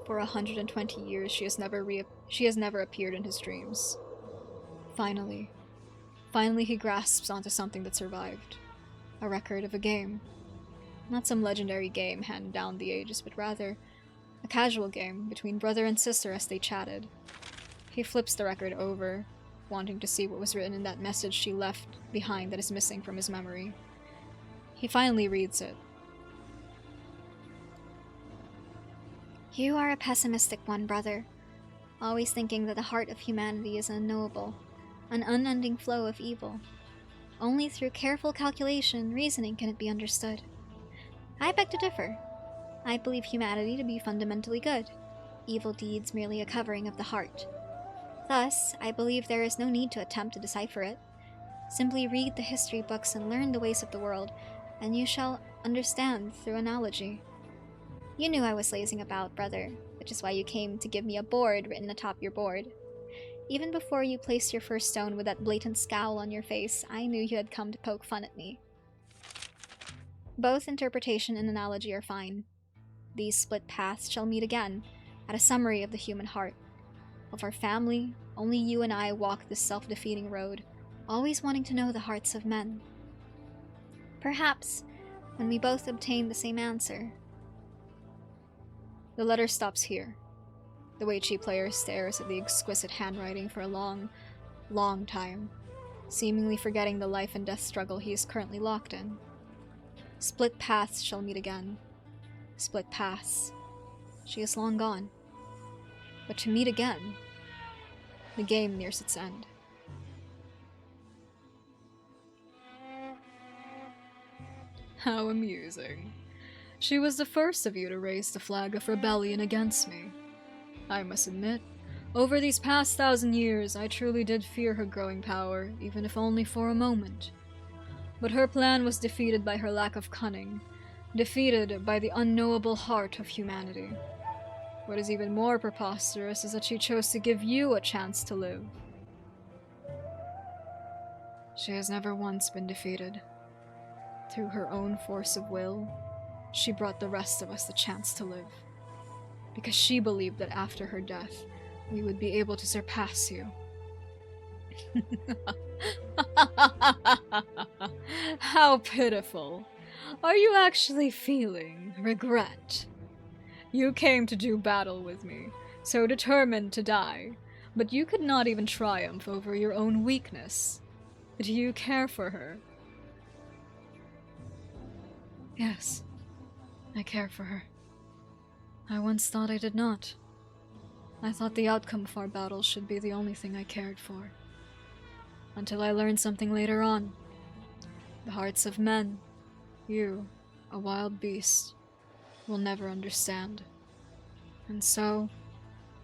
For 120 years, she has never appeared in his dreams. Finally he grasps onto something that survived. A record of a game. Not some legendary game handed down the ages, but rather a casual game between brother and sister as they chatted. He flips the record over, wanting to see what was written in that message she left behind that is missing from his memory. He finally reads it. You are a pessimistic one, brother. Always thinking that the heart of humanity is unknowable, an unending flow of evil. Only through careful calculation, reasoning can it be understood. I beg to differ. I believe humanity to be fundamentally good, evil deeds merely a covering of the heart. Thus, I believe there is no need to attempt to decipher it. Simply read the history books and learn the ways of the world, and you shall understand through analogy. You knew I was lazing about, brother, which is why you came to give me a board written atop your board. Even before you placed your first stone with that blatant scowl on your face, I knew you had come to poke fun at me. Both interpretation and analogy are fine. These split paths shall meet again, at a summary of the human heart. Of our family, only you and I walk this self-defeating road, always wanting to know the hearts of men. Perhaps, when we both obtain the same answer. The letter stops here. The YAYYYY player stares at the exquisite handwriting for a long, long time, seemingly forgetting the life and death struggle he is currently locked in. Split paths shall meet again. Split paths. She is long gone. But to meet again, the game nears its end. How amusing. She was the first of you to raise the flag of rebellion against me. I must admit, over these past 1,000 years, I truly did fear her growing power, even if only for a moment. But her plan was defeated by her lack of cunning, defeated by the unknowable heart of humanity. What is even more preposterous is that she chose to give you a chance to live. She has never once been defeated. Through her own force of will, she brought the rest of us the chance to live. Because she believed that after her death, we would be able to surpass you. How pitiful. Are you actually feeling regret? You came to do battle with me, so determined to die, but you could not even triumph over your own weakness. Do you care for her? Yes, I care for her. I once thought I did not. I thought the outcome of our battles should be the only thing I cared for. Until I learned something later on. The hearts of men, you, a wild beast, will never understand. And so,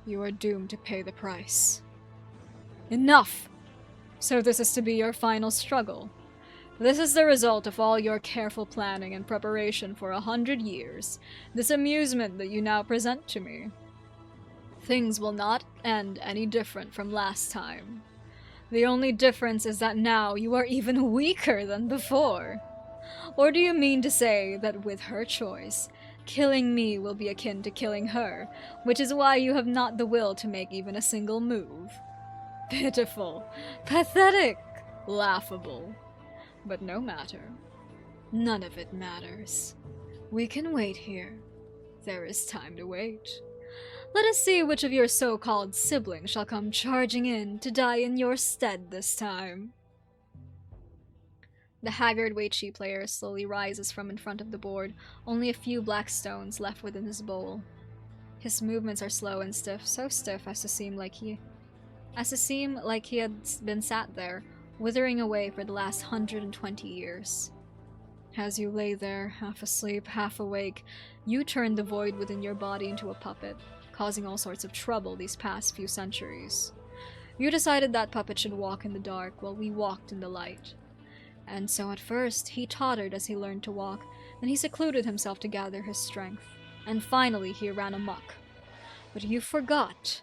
you are doomed to pay the price. Enough! So this is to be your final struggle. This is the result of all your careful planning and preparation for 100 years, this amusement that you now present to me. Things will not end any different from last time. The only difference is that now you are even weaker than before. Or do you mean to say that with her choice, killing me will be akin to killing her, which is why you have not the will to make even a single move? Pitiful, pathetic, laughable. But no matter. None of it matters. We can wait here. There is time to wait. Let us see which of your so-called siblings shall come charging in to die in your stead this time. The haggard Weiqi player slowly rises from in front of the board, only a few black stones left within his bowl. His movements are slow and stiff, so stiff as to seem like he had been sat there, withering away for the last 120 years. As you lay there, half asleep, half awake, you turn the void within your body into a puppet, causing all sorts of trouble these past few centuries. You decided that puppet should walk in the dark while we walked in the light. And so at first, he tottered as he learned to walk, then he secluded himself to gather his strength, and finally he ran amok. But you forgot.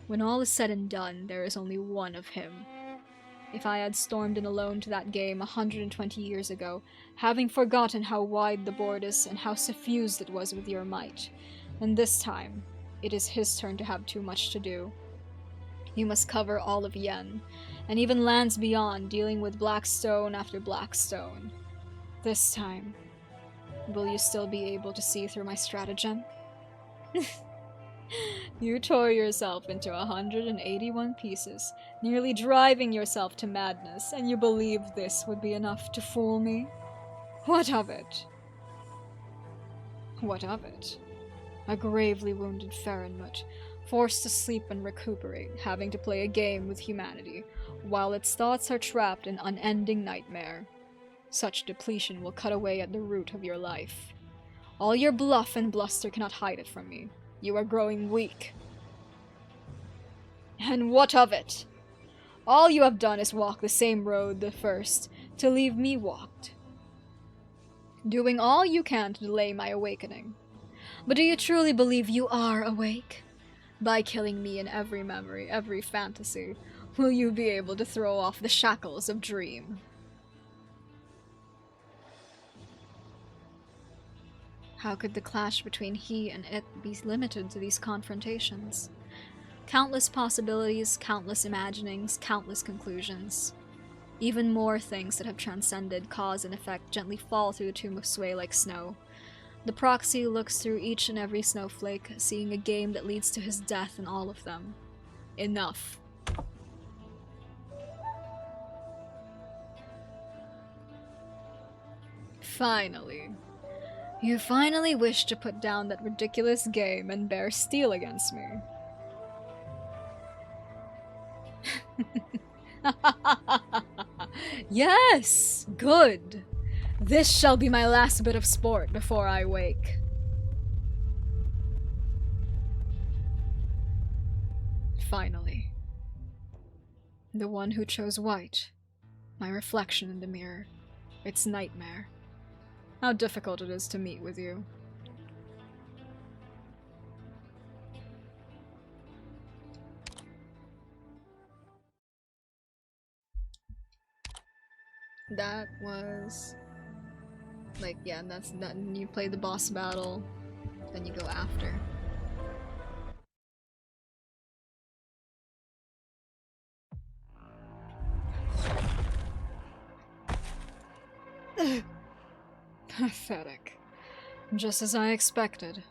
When all is said and done, there is only one of him. If I had stormed in alone to that game 120 years ago, having forgotten how wide the board is and how suffused it was with your might, then this time, it is his turn to have too much to do. You must cover all of Yen, and even lands beyond, dealing with black stone after black stone. This time, will you still be able to see through my stratagem? You tore yourself into 181 pieces, nearly driving yourself to madness, and you believed this would be enough to fool me? What of it? What of it? A gravely wounded Farenmut, forced to sleep and recuperate, having to play a game with humanity, while its thoughts are trapped in unending nightmare. Such depletion will cut away at the root of your life. All your bluff and bluster cannot hide it from me. You are growing weak. And what of it? All you have done is walk the same road the first, to leave me walked. Doing all you can to delay my awakening. But do you truly believe you are awake? By killing me in every memory, every fantasy, will you be able to throw off the shackles of dream? How could the clash between he and it be limited to these confrontations? Countless possibilities, countless imaginings, countless conclusions. Even more things that have transcended cause and effect gently fall through the tomb of Sway like snow. The proxy looks through each and every snowflake, seeing a game that leads to his death in all of them. Enough. Finally. You finally wish to put down that ridiculous game and bear steel against me. Yes! Good! This shall be my last bit of sport before I wake. Finally. The one who chose white. My reflection in the mirror. Its nightmare. How difficult it is to meet with you. That was... like, yeah, that's that. You play the boss battle, then you go after. Pathetic. Just as I expected.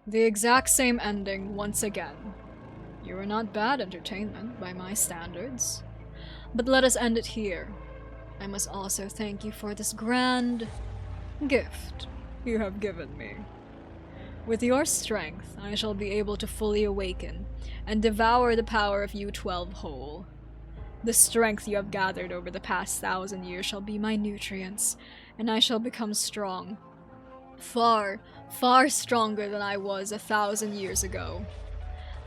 The exact same ending once again. You are not bad entertainment by my standards. But let us end it here. I must also thank you for this grand gift you have given me. With your strength, I shall be able to fully awaken and devour the power of you 12 whole. The strength you have gathered over the past 1,000 years shall be my nutrients, and I shall become strong. Far, far stronger than I was 1,000 years ago.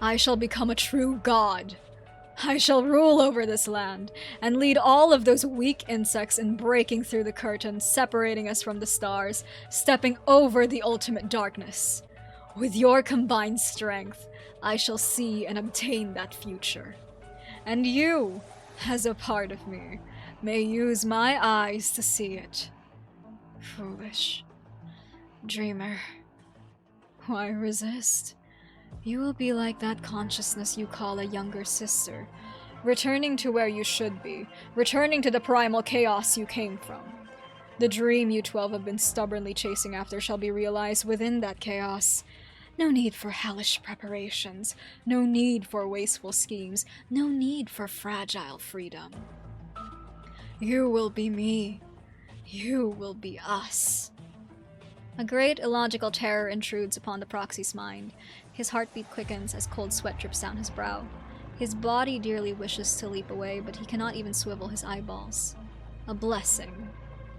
I shall become a true god. I shall rule over this land, and lead all of those weak insects in breaking through the curtain, separating us from the stars, stepping over the ultimate darkness. With your combined strength, I shall see and obtain that future. And you, as a part of me, may use my eyes to see it. Foolish dreamer. Why resist? You will be like that consciousness you call a younger sister, returning to where you should be, returning to the primal chaos you came from. The dream you 12 have been stubbornly chasing after shall be realized within that chaos. No need for hellish preparations, no need for wasteful schemes, no need for fragile freedom. You will be me, You will be us. A great illogical terror intrudes upon the proxy's mind. His heartbeat quickens as cold sweat drips down his brow. His body dearly wishes to leap away, but he cannot even swivel his eyeballs. A blessing.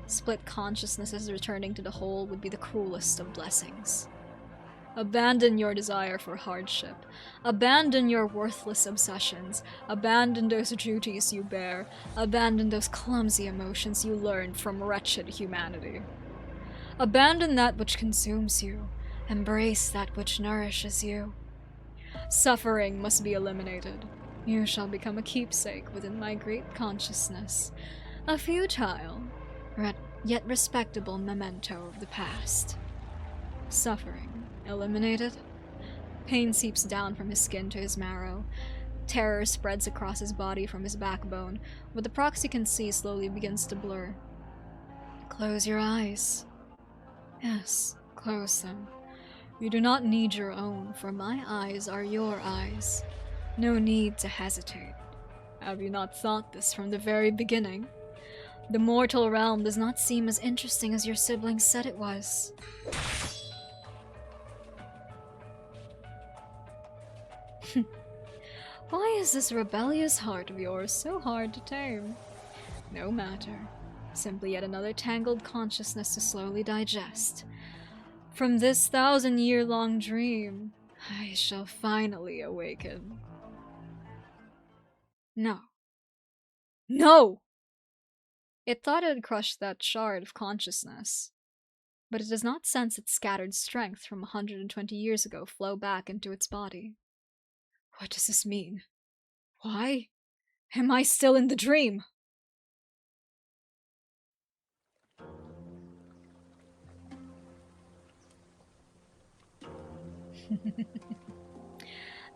Split consciousnesses returning to the whole would be the cruelest of blessings. Abandon your desire for hardship. Abandon your worthless obsessions. Abandon those duties you bear. Abandon those clumsy emotions you learned from wretched humanity. Abandon that which consumes you. Embrace that which nourishes you. Suffering must be eliminated. You shall become a keepsake within my great consciousness. A futile, yet respectable memento of the past. Suffering eliminated? Pain seeps down from his skin to his marrow. Terror spreads across his body from his backbone. What the proxy can see slowly begins to blur. Close your eyes. Yes, close them. You do not need your own, for my eyes are your eyes. No need to hesitate. Have you not thought this from the very beginning? The mortal realm does not seem as interesting as your siblings said it was. Why is this rebellious heart of yours so hard to tame? No matter. Simply yet another tangled consciousness to slowly digest. From this 1,000-year-long dream, I shall finally awaken. No. No! It thought it had crushed that shard of consciousness, but it does not sense its scattered strength from 120 years ago flow back into its body. What does this mean? Why am I still in the dream?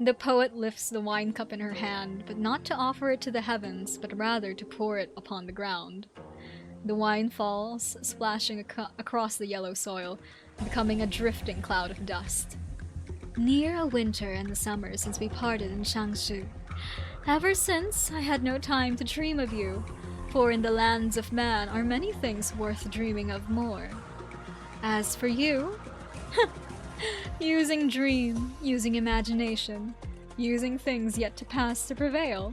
The poet lifts the wine cup in her hand, but not to offer it to the heavens, but rather to pour it upon the ground. The wine falls, splashing across the yellow soil, becoming a drifting cloud of dust. Near a winter and the summer since we parted in Changshu. Ever since, I had no time to dream of you, for in the lands of man are many things worth dreaming of more. As for you, using dream, using imagination, using things yet to pass to prevail.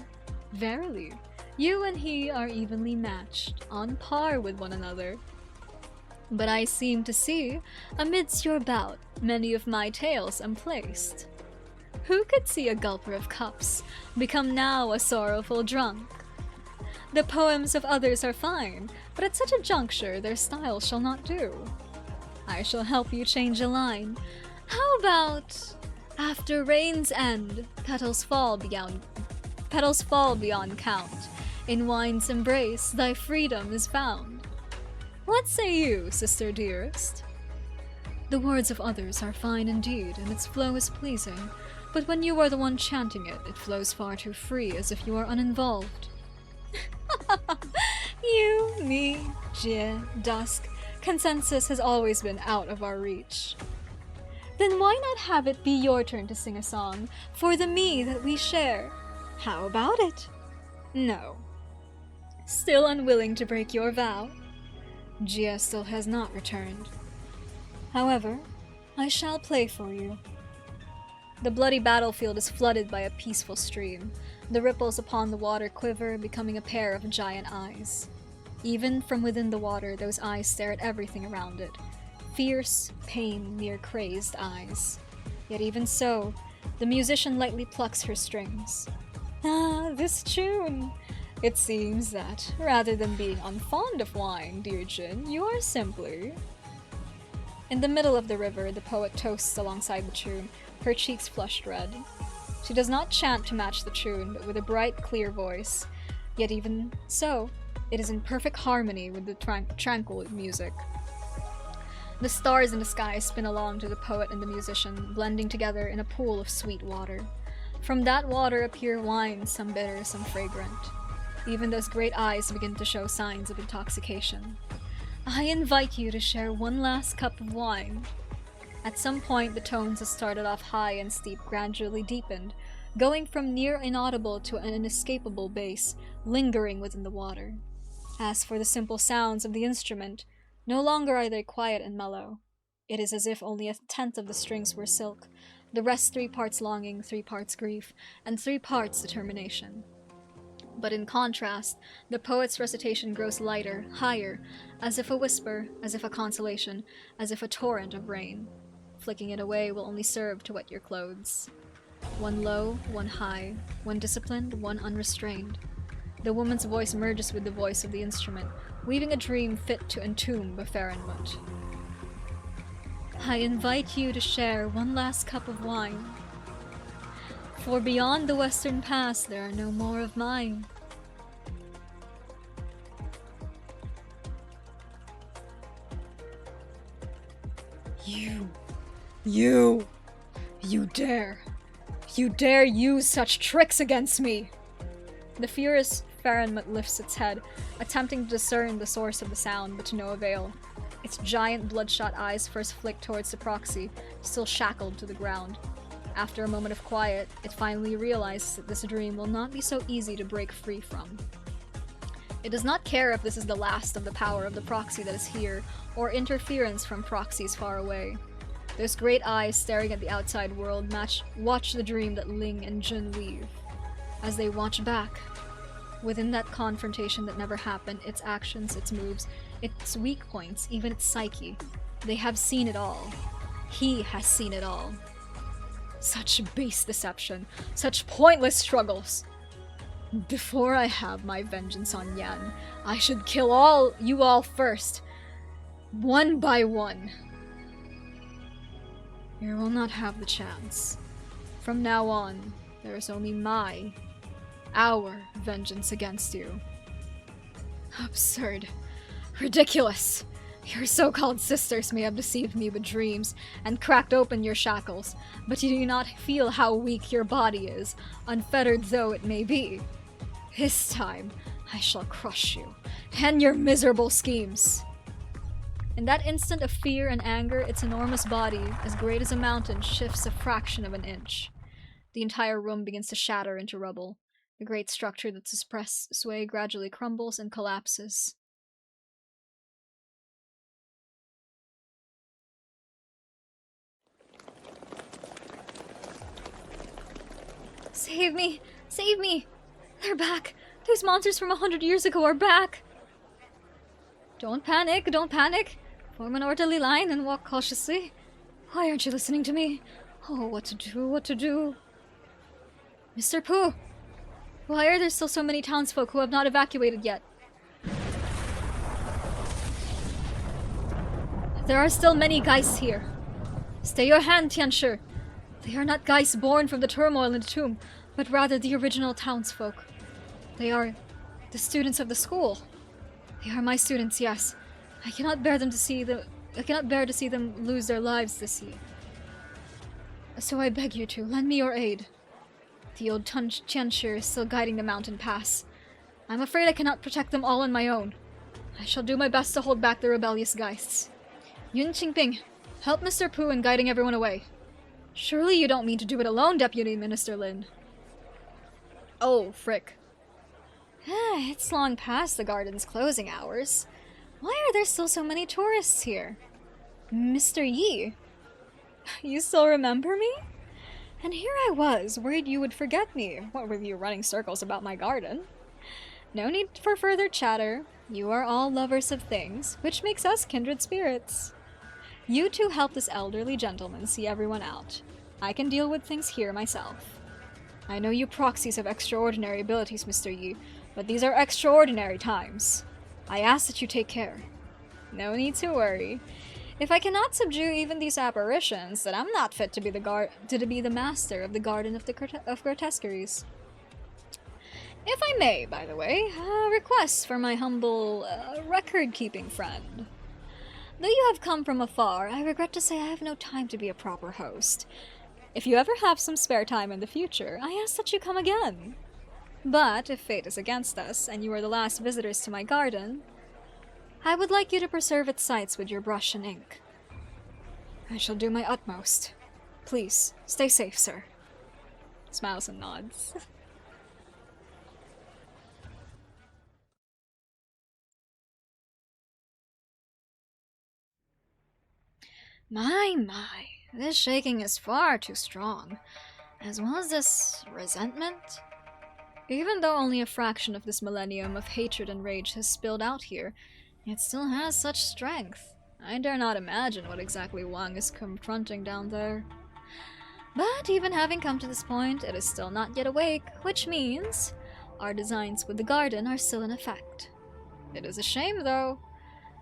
Verily, you and he are evenly matched, on par with one another. But I seem to see, amidst your bout, many of my tales emplaced. Who could see a gulper of cups become now a sorrowful drunk? The poems of others are fine, but at such a juncture their style shall not do. I shall help you change a line. How about, after rain's end, petals fall beyond count. In wine's embrace, thy freedom is found. What say you, sister dearest? The words of others are fine indeed, and its flow is pleasing, but when you are the one chanting it, it flows far too free, as if you are uninvolved. You, me, Jie, Dusk, consensus has always been out of our reach. Then why not have it be your turn to sing a song, for the me that we share? How about it? No. Still unwilling to break your vow? Jia still has not returned. However, I shall play for you. The bloody battlefield is flooded by a peaceful stream. The ripples upon the water quiver, becoming a pair of giant eyes. Even from within the water, those eyes stare at everything around it. Fierce, pain, near crazed eyes. Yet even so, the musician lightly plucks her strings. Ah, this tune! It seems that, rather than being unfond of wine, dear Jin, you are simply... In the middle of the river, the poet toasts alongside the tune, her cheeks flushed red. She does not chant to match the tune, but with a bright, clear voice. Yet even so, it is in perfect harmony with the tranquil music. The stars in the sky spin along to the poet and the musician, blending together in a pool of sweet water. From that water appear wines, some bitter, some fragrant. Even those great eyes begin to show signs of intoxication. I invite you to share one last cup of wine. At some point, the tones that started off high and steep gradually deepened, going from near inaudible to an inescapable bass, lingering within the water. As for the simple sounds of the instrument, no longer are they quiet and mellow. It is as if only 1/10 of the strings were silk, the rest 3 parts longing, 3 parts grief, and 3 parts determination. But in contrast, the poet's recitation grows lighter, higher, as if a whisper, as if a consolation, as if a torrent of rain. Flicking it away will only serve to wet your clothes. One low, one high, one disciplined, one unrestrained. The woman's voice merges with the voice of the instrument, weaving a dream fit to entomb Befahrenmut. I invite you to share one last cup of wine. For beyond the western pass there are no more of mine. You dare use such tricks against me! The furious Fahrenmut lifts its head, attempting to discern the source of the sound, but to no avail. Its giant bloodshot eyes first flick towards the proxy, still shackled to the ground. After a moment of quiet, it finally realizes that this dream will not be so easy to break free from. It does not care if this is the last of the power of the proxy that is here, or interference from proxies far away. Those great eyes staring at the outside world watch the dream that Ling and Jun weave. As they watch back, within that confrontation that never happened, its actions, its moves, its weak points, even its psyche, they have seen it all. He has seen it all. Such base deception, such pointless struggles. Before I have my vengeance on Yan, I should kill you all first, one by one. You will not have the chance. From now on, there is only our vengeance against you. Absurd. Ridiculous. Your so-called sisters may have deceived me with dreams and cracked open your shackles, but you do not feel how weak your body is, unfettered though it may be. This time, I shall crush you, and your miserable schemes. In that instant of fear and anger, its enormous body, as great as a mountain, shifts a fraction of an inch. The entire room begins to shatter into rubble. The great structure that suppressed Sway gradually crumbles and collapses. Save me! Save me! They're back! Those monsters from 100 years ago are back! Don't panic, don't panic! Form an orderly line and walk cautiously. Why aren't you listening to me? Oh, what to do, what to do? Mr. Pooh! Why are there still so many townsfolk who have not evacuated yet? There are still many Geists here. Stay your hand, Tianshi. They are not Geists born from the turmoil in the tomb, but rather the original townsfolk. They are the students of the school. They are my students, yes. I cannot bear to see them lose their lives this year. So I beg you to lend me your aid. The old Tianshi is still guiding the mountain pass. I'm afraid I cannot protect them all on my own. I shall do my best to hold back the rebellious Geists. Yun Qingping, help Mr. Pooh in guiding everyone away. Surely you don't mean to do it alone, Deputy Minister Lin. Oh, frick. It's long past the garden's closing hours. Why are there still so many tourists here? Mr. Yi? You still remember me? And here I was, worried you would forget me, what with you running circles about my garden. No need for further chatter. You are all lovers of things, which makes us kindred spirits. You two help this elderly gentleman see everyone out. I can deal with things here myself. I know you proxies have extraordinary abilities, Mr. Yi, but these are extraordinary times. I ask that you take care. No need to worry. If I cannot subdue even these apparitions, then I'm not fit to be the master of the Garden of Grotesqueries. If I may, by the way, a request for my humble, record-keeping friend. Though you have come from afar, I regret to say I have no time to be a proper host. If you ever have some spare time in the future, I ask that you come again. But if fate is against us, and you are the last visitors to my garden, I would like you to preserve its sights with your brush and ink. I shall do my utmost. Please, stay safe, sir. Smiles and nods. My, this shaking is far too strong. As well as this resentment. Even though only a fraction of this millennium of hatred and rage has spilled out here, it still has such strength. I dare not imagine what exactly Wang is confronting down there. But even having come to this point, it is still not yet awake, which means our designs with the garden are still in effect. It is a shame, though.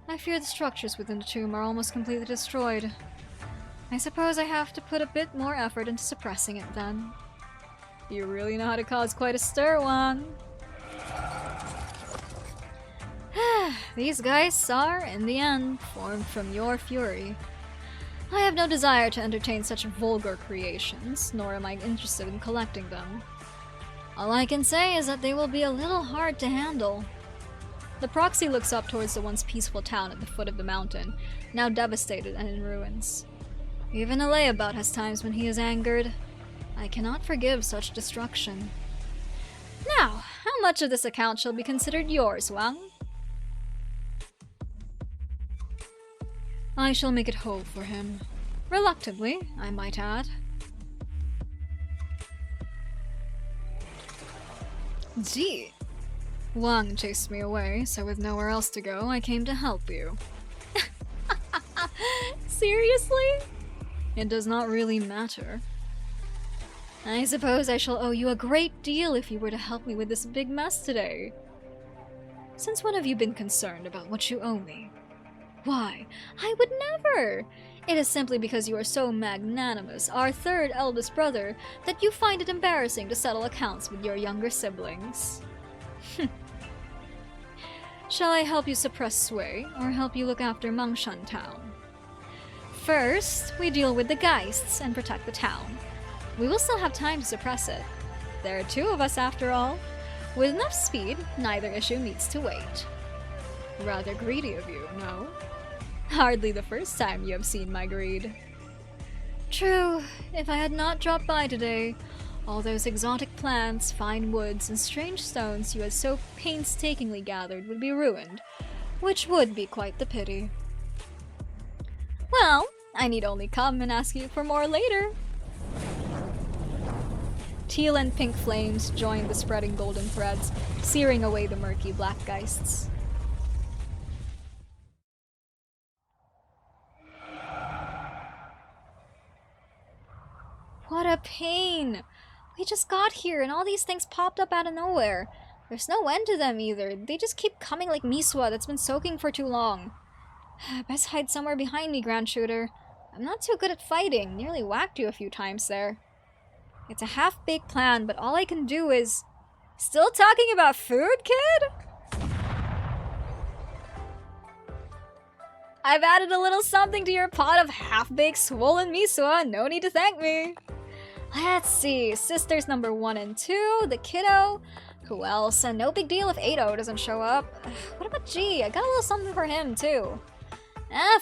I fear the structures within the tomb are almost completely destroyed. I suppose I have to put a bit more effort into suppressing it then. You really know how to cause quite a stir, Wang. These guys are, in the end, formed from your fury. I have no desire to entertain such vulgar creations, nor am I interested in collecting them. All I can say is that they will be a little hard to handle. The proxy looks up towards the once peaceful town at the foot of the mountain, now devastated and in ruins. Even a layabout has times when he is angered. I cannot forgive such destruction. Now, how much of this account shall be considered yours, Wang? I shall make it whole for him. Reluctantly, I might add. Gee. Wang chased me away, so with nowhere else to go, I came to help you. Seriously? It does not really matter. I suppose I shall owe you a great deal if you were to help me with this big mess today. Since when have you been concerned about what you owe me? Why, I would never! It is simply because you are so magnanimous, our third eldest brother, that you find it embarrassing to settle accounts with your younger siblings. Shall I help you suppress Sui, or help you look after Mangshan Town? First, we deal with the Geists and protect the town. We will still have time to suppress it. There are two of us after all. With enough speed, neither issue needs to wait. Rather greedy of you, no? Hardly the first time you have seen my greed. True, if I had not dropped by today, all those exotic plants, fine woods, and strange stones you had so painstakingly gathered would be ruined, which would be quite the pity. Well, I need only come and ask you for more later. Teal and pink flames joined the spreading golden threads, searing away the murky black geists. What a pain! We just got here and all these things popped up out of nowhere. There's no end to them either. They just keep coming like miswa that's been soaking for too long. Best hide somewhere behind me, Grand Shooter. I'm not too good at fighting. Nearly whacked you a few times there. It's a half-baked plan, but all I can do is... Still talking about food, kid? I've added a little something to your pot of half-baked swollen miswa. No need to thank me. Let's see. Sisters number 1 and 2, the kiddo. Who else? And no big deal if 8-0 doesn't show up. What about G? I got a little something for him, too.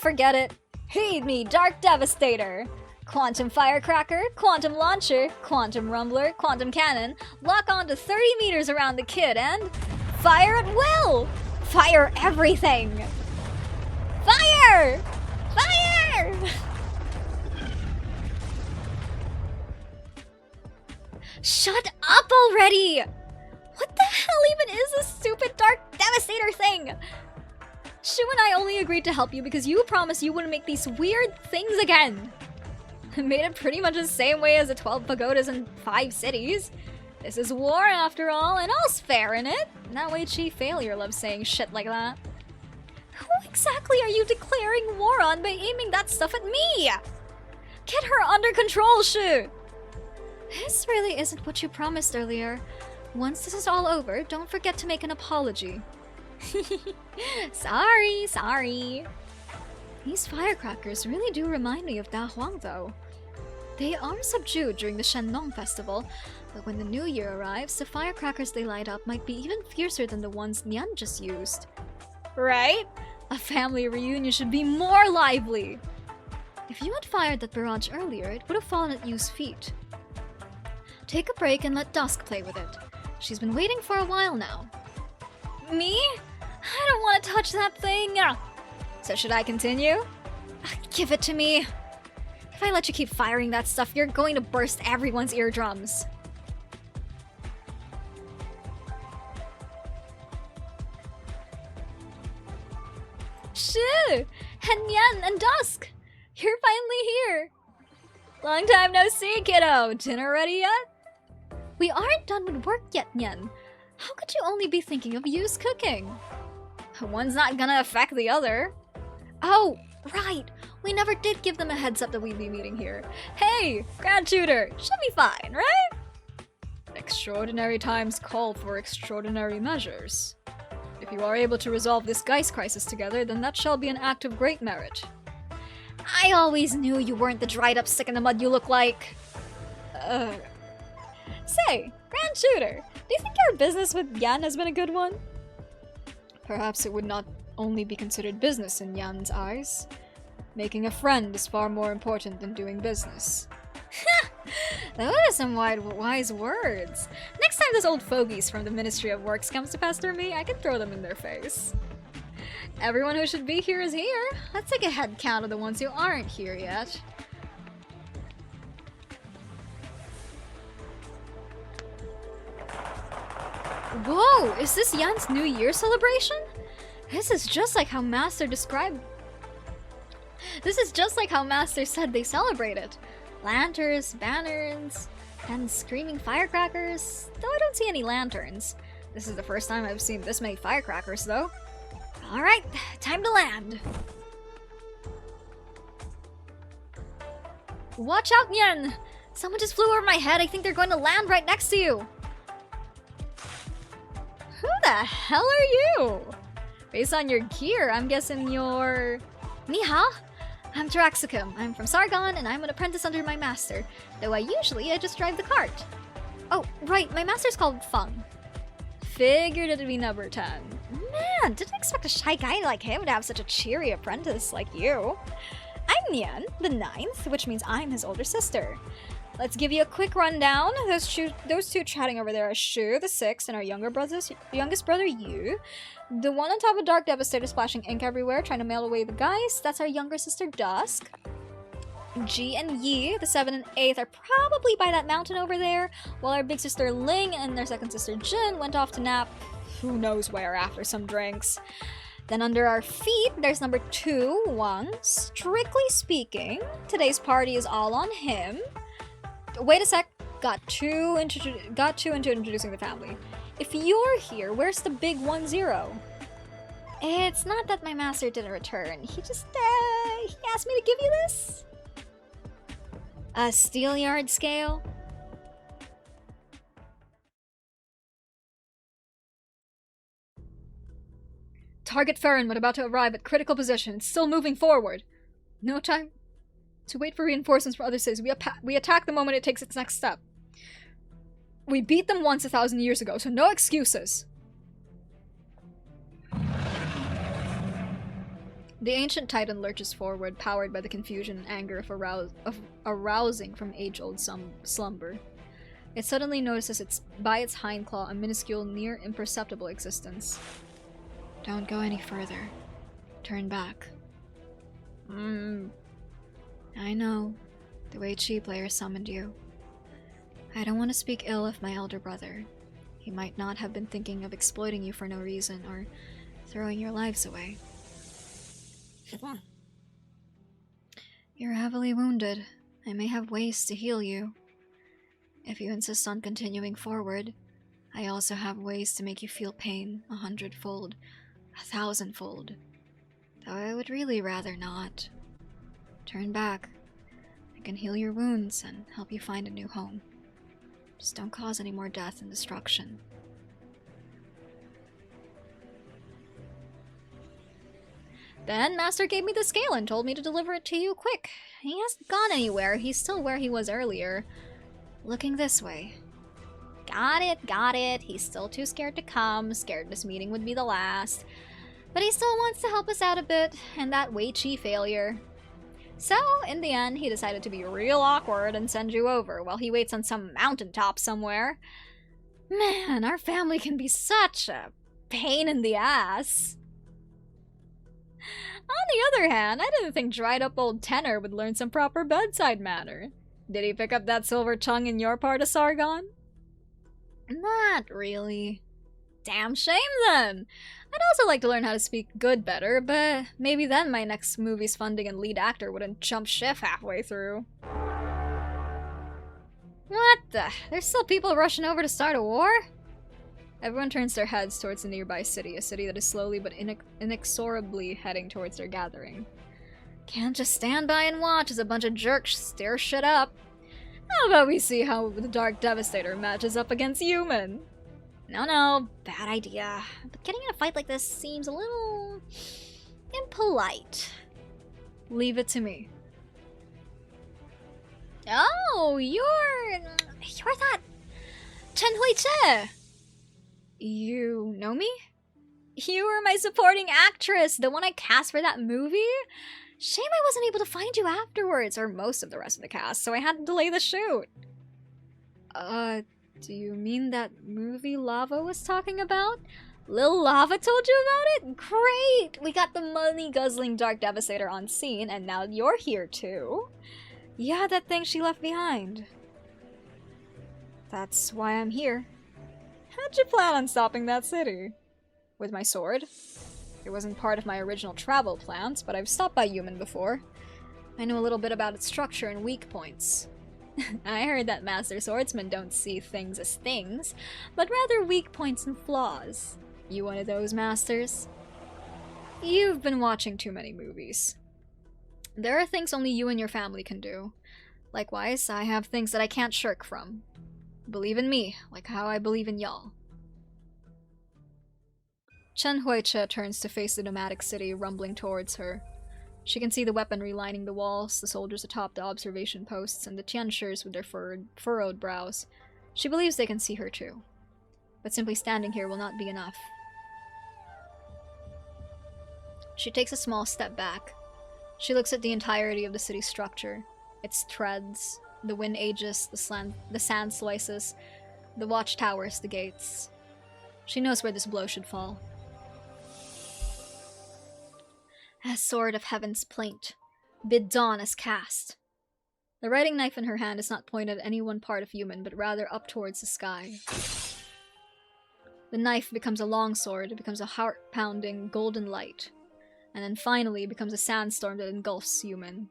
Forget it. Heed me, Dark Devastator. Quantum Firecracker, Quantum Launcher, Quantum Rumbler, Quantum Cannon, lock on to 30 meters around the kid and... Fire at will! Fire everything! Fire! Fire! Shut up already! What the hell even is this stupid Dark Devastator thing? Shu and I only agreed to help you because you promised you wouldn't make these weird things again. Made it pretty much the same way as the 12 pagodas and 5 cities. This is war after all, and all's fair in it. That way Chi Failure loves saying shit like that. Who exactly are you declaring war on by aiming that stuff at me? Get her under control, Shu! This really isn't what you promised earlier. Once this is all over, don't forget to make an apology. Sorry. These firecrackers really do remind me of Da Huang, though. They are subdued during the Shenlong festival, but when the new year arrives, the firecrackers they light up might be even fiercer than the ones Nyan just used. Right? A family reunion should be more lively! If you had fired that barrage earlier, it would have fallen at Yu's feet. Take a break and let Dusk play with it. She's been waiting for a while now. Me? I don't want to touch that thing! So should I continue? Give it to me! If I let you keep firing that stuff, you're going to burst everyone's eardrums. Shoo! And Yen and Dusk! You're finally here! Long time no see, kiddo! Dinner ready yet? We aren't done with work yet, Nyen. How could you only be thinking of Yu's cooking? One's not gonna affect the other. Oh, right! We never did give them a heads up that we'd be meeting here. Hey, Grand Tutor! Should be fine, right? Extraordinary times call for extraordinary measures. If you are able to resolve this Geist crisis together, then that shall be an act of great merit. I always knew you weren't the dried up stick in the mud you look like. Say, Grand Tutor, do you think your business with Yan has been a good one? Perhaps it would not only be considered business in Yan's eyes. Making a friend is far more important than doing business. Those are some wise words. Next time those old fogies from the Ministry of Works comes to pester me, I can throw them in their face. Everyone who should be here is here. Let's take a head count of the ones who aren't here yet. Whoa! Is this Yan's New Year celebration? This is just like how Master described. This is just like how Master said they celebrate it. Lanterns, banners, and screaming firecrackers. Though I don't see any lanterns. This is the first time I've seen this many firecrackers, though. Alright, time to land. Watch out, Nyen! Someone just flew over my head. I think they're going to land right next to you. Who the hell are you? Based on your gear, I'm guessing you're... Ni hao? I'm Taraxacum. I'm from Sargon, and I'm an apprentice under my master. Though I just drive the cart. Oh, right, my master's called Feng. Figured it'd be number 10. Man, didn't expect a shy guy like him to have such a cheery apprentice like you. I'm Nyan, the 9th, which means I'm his older sister. Let's give you a quick rundown. Those two chatting over there are Shu, the 6th, and our youngest brother, Yu. The one on top of Dark Devastator splashing ink everywhere, trying to mail away the Geist, that's our younger sister, Dusk. Ji and Yi, the 7th and 8th, are probably by that mountain over there, while our big sister Ling and their second sister Jin went off to nap who knows where after some drinks. Then under our feet, there's number 2, Wang. Strictly speaking, today's party is all on him. Wait a sec, got too into introducing the family. If you're here, where's the big 1-0? It's not that my master didn't return. He just, he asked me to give you this. A steelyard scale? Target Farronwood about to arrive at critical position. It's still moving forward. No time to wait for reinforcements from other cities. We attack the moment it takes its next step. We beat them once 1,000 years ago, so no excuses. The ancient titan lurches forward, powered by the confusion and anger of arousing from age-old slumber. It suddenly notices by its hind claw a minuscule, near imperceptible existence. Don't go any further. Turn back. I know. The YAYYYY player summoned you. I don't want to speak ill of my elder brother. He might not have been thinking of exploiting you for no reason, or throwing your lives away. You're heavily wounded. I may have ways to heal you. If you insist on continuing forward, I also have ways to make you feel pain 100-fold, 1,000-fold. Though I would really rather not. Turn back. I can heal your wounds and help you find a new home. Just don't cause any more death and destruction. Then Master gave me the scale and told me to deliver it to you quick. He hasn't gone anywhere. He's still where he was earlier. Looking this way. Got it. He's still too scared to come. Scared this meeting would be the last. But he still wants to help us out a bit, and that YAYYYY failure. So, in the end, he decided to be real awkward and send you over while he waits on some mountaintop somewhere. Man, our family can be such a pain in the ass. the other hand, I didn't think dried up old Tenor would learn some proper bedside manner. Did he pick up that silver tongue in your part of Sargon? Not really. Damn shame then! I'd also like to learn how to speak good better, but maybe then my next movie's funding and lead actor wouldn't jump ship halfway through. What the? There's still people rushing over to start a war? Everyone turns their heads towards the nearby city, a city that is slowly but inexorably heading towards their gathering. Can't just stand by and watch as a bunch of jerks stir shit up. How about we see how the Dark Devastator matches up against human? No, bad idea. But getting in a fight like this seems a little impolite. Leave it to me. Oh, you're that YAYYYY. You know me? You were my supporting actress, the one I cast for that movie? Shame I wasn't able to find you afterwards, or most of the rest of the cast, so I had to delay the shoot. Do you mean that movie Lava was talking about? Lil Lava told you about it? Great! We got the money-guzzling Dark Devastator on scene, and now you're here too. Yeah, that thing she left behind. That's why I'm here. How'd you plan on stopping that city? With my sword? It wasn't part of my original travel plans, but I've stopped by Human before. I know a little bit about its structure and weak points. I heard that Master Swordsmen don't see things as things, but rather weak points and flaws. You one of those, Masters? You've been watching too many movies. There are things only you and your family can do. Likewise, I have things that I can't shirk from. Believe in me, like how I believe in y'all. YAYYYY turns to face the nomadic city rumbling towards her. She can see the weaponry lining the walls, the soldiers atop the observation posts, and the Tianshers with their furrowed brows. She believes they can see her too. But simply standing here will not be enough. She takes a small step back. She looks at the entirety of the city's structure, its threads, the wind aegis, the sand slices, the watchtowers, the gates. She knows where this blow should fall. As sword of heaven's plaint, bid dawn as cast. The writing knife in her hand is not pointed at any one part of Human, but rather up towards the sky. The knife becomes a longsword, it becomes a heart-pounding golden light, and then finally becomes a sandstorm that engulfs Human.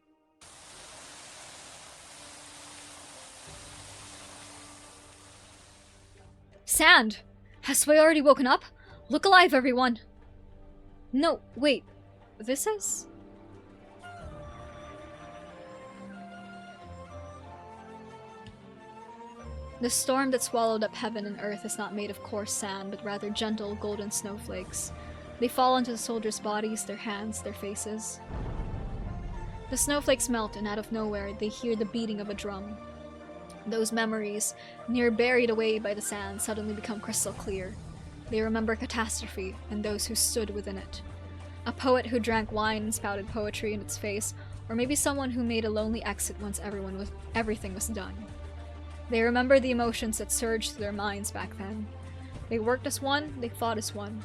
Sand! Has Sway already woken up? Look alive, everyone! No, wait. This is? The storm that swallowed up heaven and earth is not made of coarse sand, but rather gentle, golden snowflakes. They fall onto the soldiers' bodies, their hands, their faces. The snowflakes melt, and out of nowhere, they hear the beating of a drum. Those memories, near buried away by the sand, suddenly become crystal clear. They remember catastrophe and those who stood within it. A poet who drank wine and spouted poetry in its face, or maybe someone who made a lonely exit once everything was done. They remember the emotions that surged through their minds back then. They worked as one, they fought as one,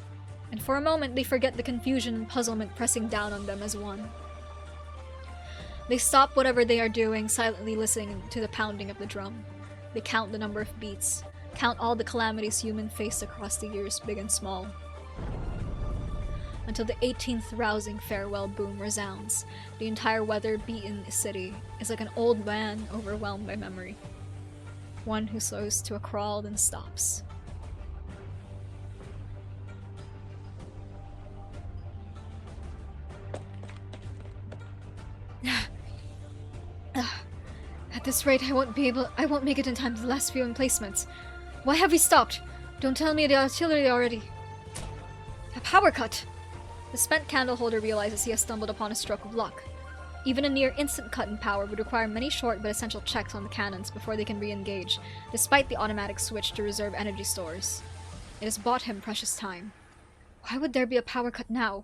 and for a moment they forget the confusion and puzzlement pressing down on them as one. They stop whatever they are doing, silently listening to the pounding of the drum. They count the number of beats, count all the calamities Human faced across the years, big and small. Until the 18th rousing farewell boom resounds, the entire weather-beaten city is like an old man overwhelmed by memory. One who slows to a crawl then stops. At this rate, I won't make it in time to the last few emplacements. Why have we stopped? Don't tell me the artillery already. A power cut! The spent candle holder realizes he has stumbled upon a stroke of luck. Even a near instant cut in power would require many short but essential checks on the cannons before they can re-engage, despite the automatic switch to reserve energy stores. It has bought him precious time. Why would there be a power cut now?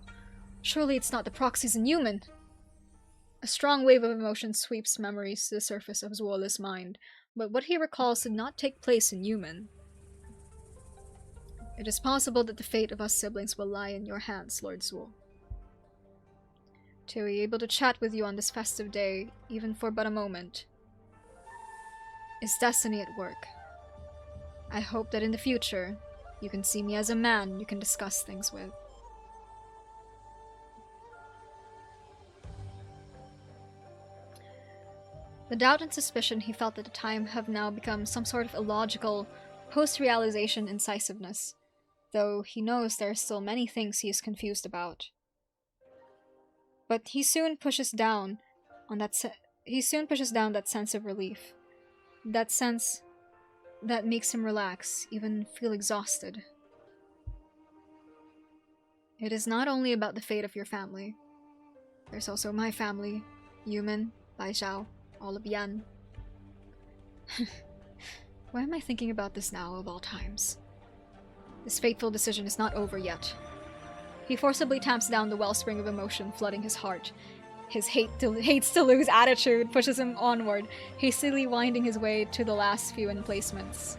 Surely it's not the proxies in Human! A strong wave of emotion sweeps memories to the surface of Zuola's mind, but what he recalls did not take place in Human. It is possible that the fate of us siblings will lie in your hands, Lord Zuul. To be able to chat with you on this festive day, even for but a moment, is destiny at work. I hope that in the future, you can see me as a man you can discuss things with. The doubt and suspicion he felt at the time have now become some sort of illogical, post-realization incisiveness, though he knows there are still many things he is confused about. But he soon pushes down that sense of relief. That sense that makes him relax, even feel exhausted. It is not only about the fate of your family. There's also my family, Yumin, Baizhao, all of Yan. Why am I thinking about this now, of all times? This fateful decision is not over yet. He forcibly tamps down the wellspring of emotion flooding his heart. His hates to lose attitude pushes him onward, hastily winding his way to the last few emplacements.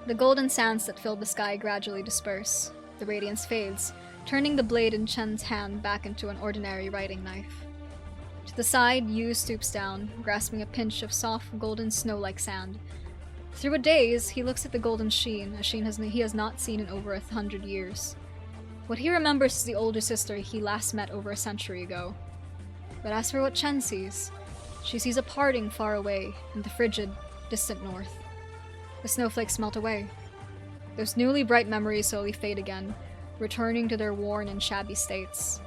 The golden sands that filled the sky gradually disperse. The radiance fades, turning the blade in Chen's hand back into an ordinary writing knife. To the side, Yu stoops down, grasping a pinch of soft, golden snow-like sand. Through a daze, he looks at the golden sheen, a sheen he has not seen in over 100 years. What he remembers is the older sister he last met over a century ago. But as for what Chen sees, she sees a parting far away in the frigid, distant north. The snowflakes melt away. Those newly bright memories slowly fade again, returning to their worn and shabby states.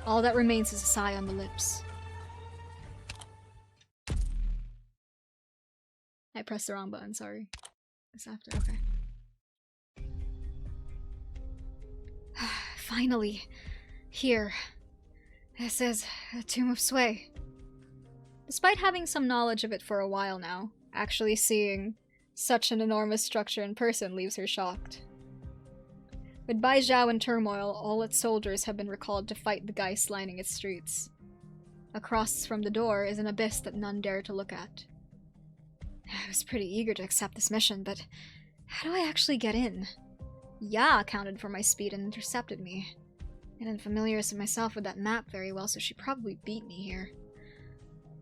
All that remains is a sigh on the lips. I pressed the wrong button, sorry. It's after, okay. Finally, here. This is a Tomb of Sway. Despite having some knowledge of it for a while now, actually seeing such an enormous structure in person leaves her shocked. With Baizhao in turmoil, all its soldiers have been recalled to fight the Geist lining its streets. Across from the door is an abyss that none dare to look at. I was pretty eager to accept this mission, but how do I actually get in? Ya accounted for my speed and intercepted me. I didn't familiarize myself with that map very well, so she probably beat me here.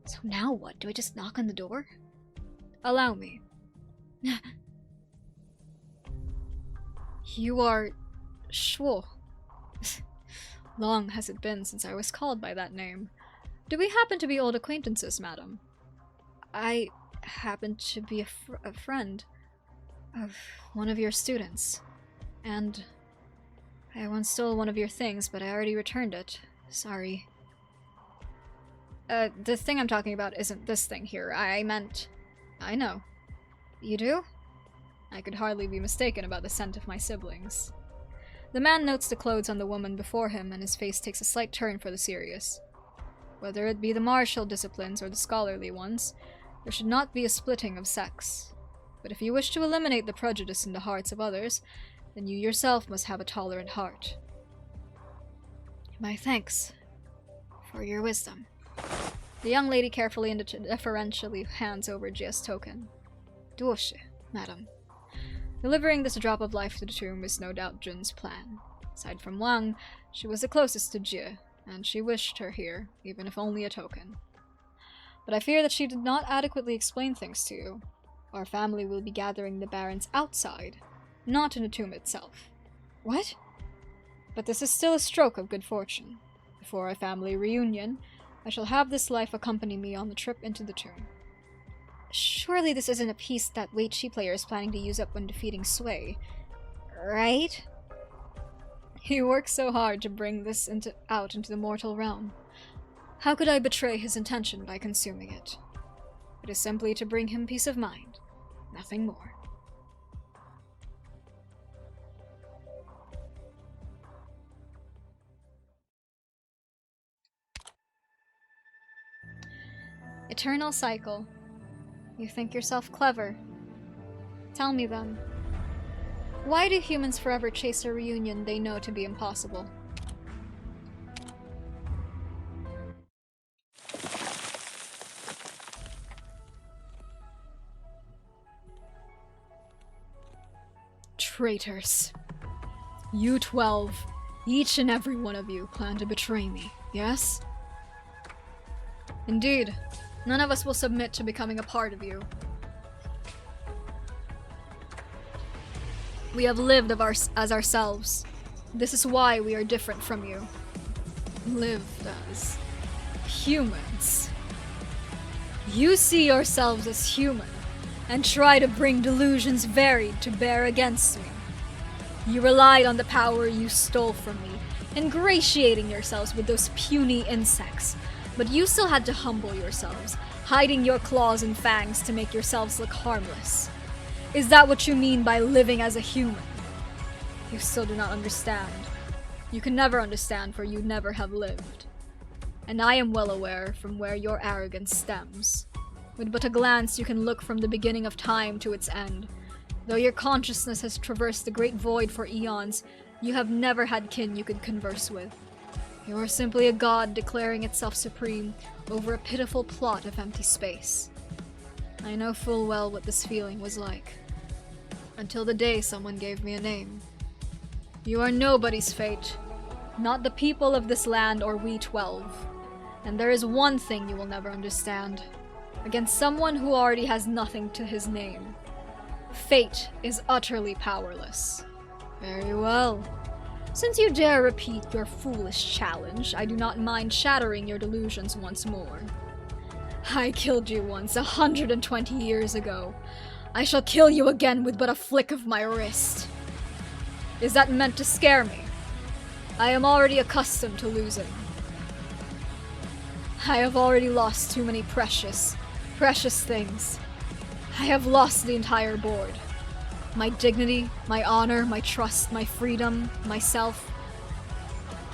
So now what? Do I just knock on the door? Allow me. You are Shuo. Long has it been since I was called by that name. Do we happen to be old acquaintances, madam? I happen to be a friend of one of your students. And I once stole one of your things, but I already returned it. Sorry. The thing I'm talking about isn't this thing here. I meant... I know. You do? I could hardly be mistaken about the scent of my siblings. The man notes the clothes on the woman before him, and his face takes a slight turn for the serious. Whether it be the martial disciplines or the scholarly ones, there should not be a splitting of sex. But if you wish to eliminate the prejudice in the hearts of others, then you yourself must have a tolerant heart. My thanks for your wisdom. The young lady carefully and deferentially hands over Jia's token. Duoshi, madam. Delivering this drop of life to the tomb is no doubt Jun's plan. Aside from Wang, she was the closest to Jia, and she wished her here, even if only a token. But I fear that she did not adequately explain things to you. Our family will be gathering the barons outside, not in the tomb itself. What? But this is still a stroke of good fortune. Before our family reunion, I shall have this life accompany me on the trip into the tomb. Surely this isn't a piece that YAYYYY player is planning to use up when defeating Sway, right? He worked so hard to bring this out into the mortal realm. How could I betray his intention by consuming it? It is simply to bring him peace of mind, nothing more. Eternal cycle. You think yourself clever. Tell me then, why do humans forever chase a reunion they know to be impossible? Traitors. You 12, each and every one of you plan to betray me, yes? Indeed, none of us will submit to becoming a part of you. We have lived as ourselves. This is why we are different from you. Lived as humans. You see yourselves as human, and try to bring delusions varied to bear against me. You relied on the power you stole from me, ingratiating yourselves with those puny insects, but you still had to humble yourselves, hiding your claws and fangs to make yourselves look harmless. Is that what you mean by living as a human? You still do not understand. You can never understand, for you never have lived. And I am well aware from where your arrogance stems. With but a glance you can look from the beginning of time to its end. Though your consciousness has traversed the great void for eons, you have never had kin you could converse with. You are simply a god declaring itself supreme over a pitiful plot of empty space. I know full well what this feeling was like. Until the day someone gave me a name. You are nobody's fate. Not the people of this land or we 12. And there is one thing you will never understand. Against someone who already has nothing to his name. Fate is utterly powerless. Very well. Since you dare repeat your foolish challenge, I do not mind shattering your delusions once more. I killed you once, 120 years ago. I shall kill you again with but a flick of my wrist. Is that meant to scare me? I am already accustomed to losing. I have already lost too many precious things. I have lost the entire board. My dignity, my honor, my trust, my freedom, myself,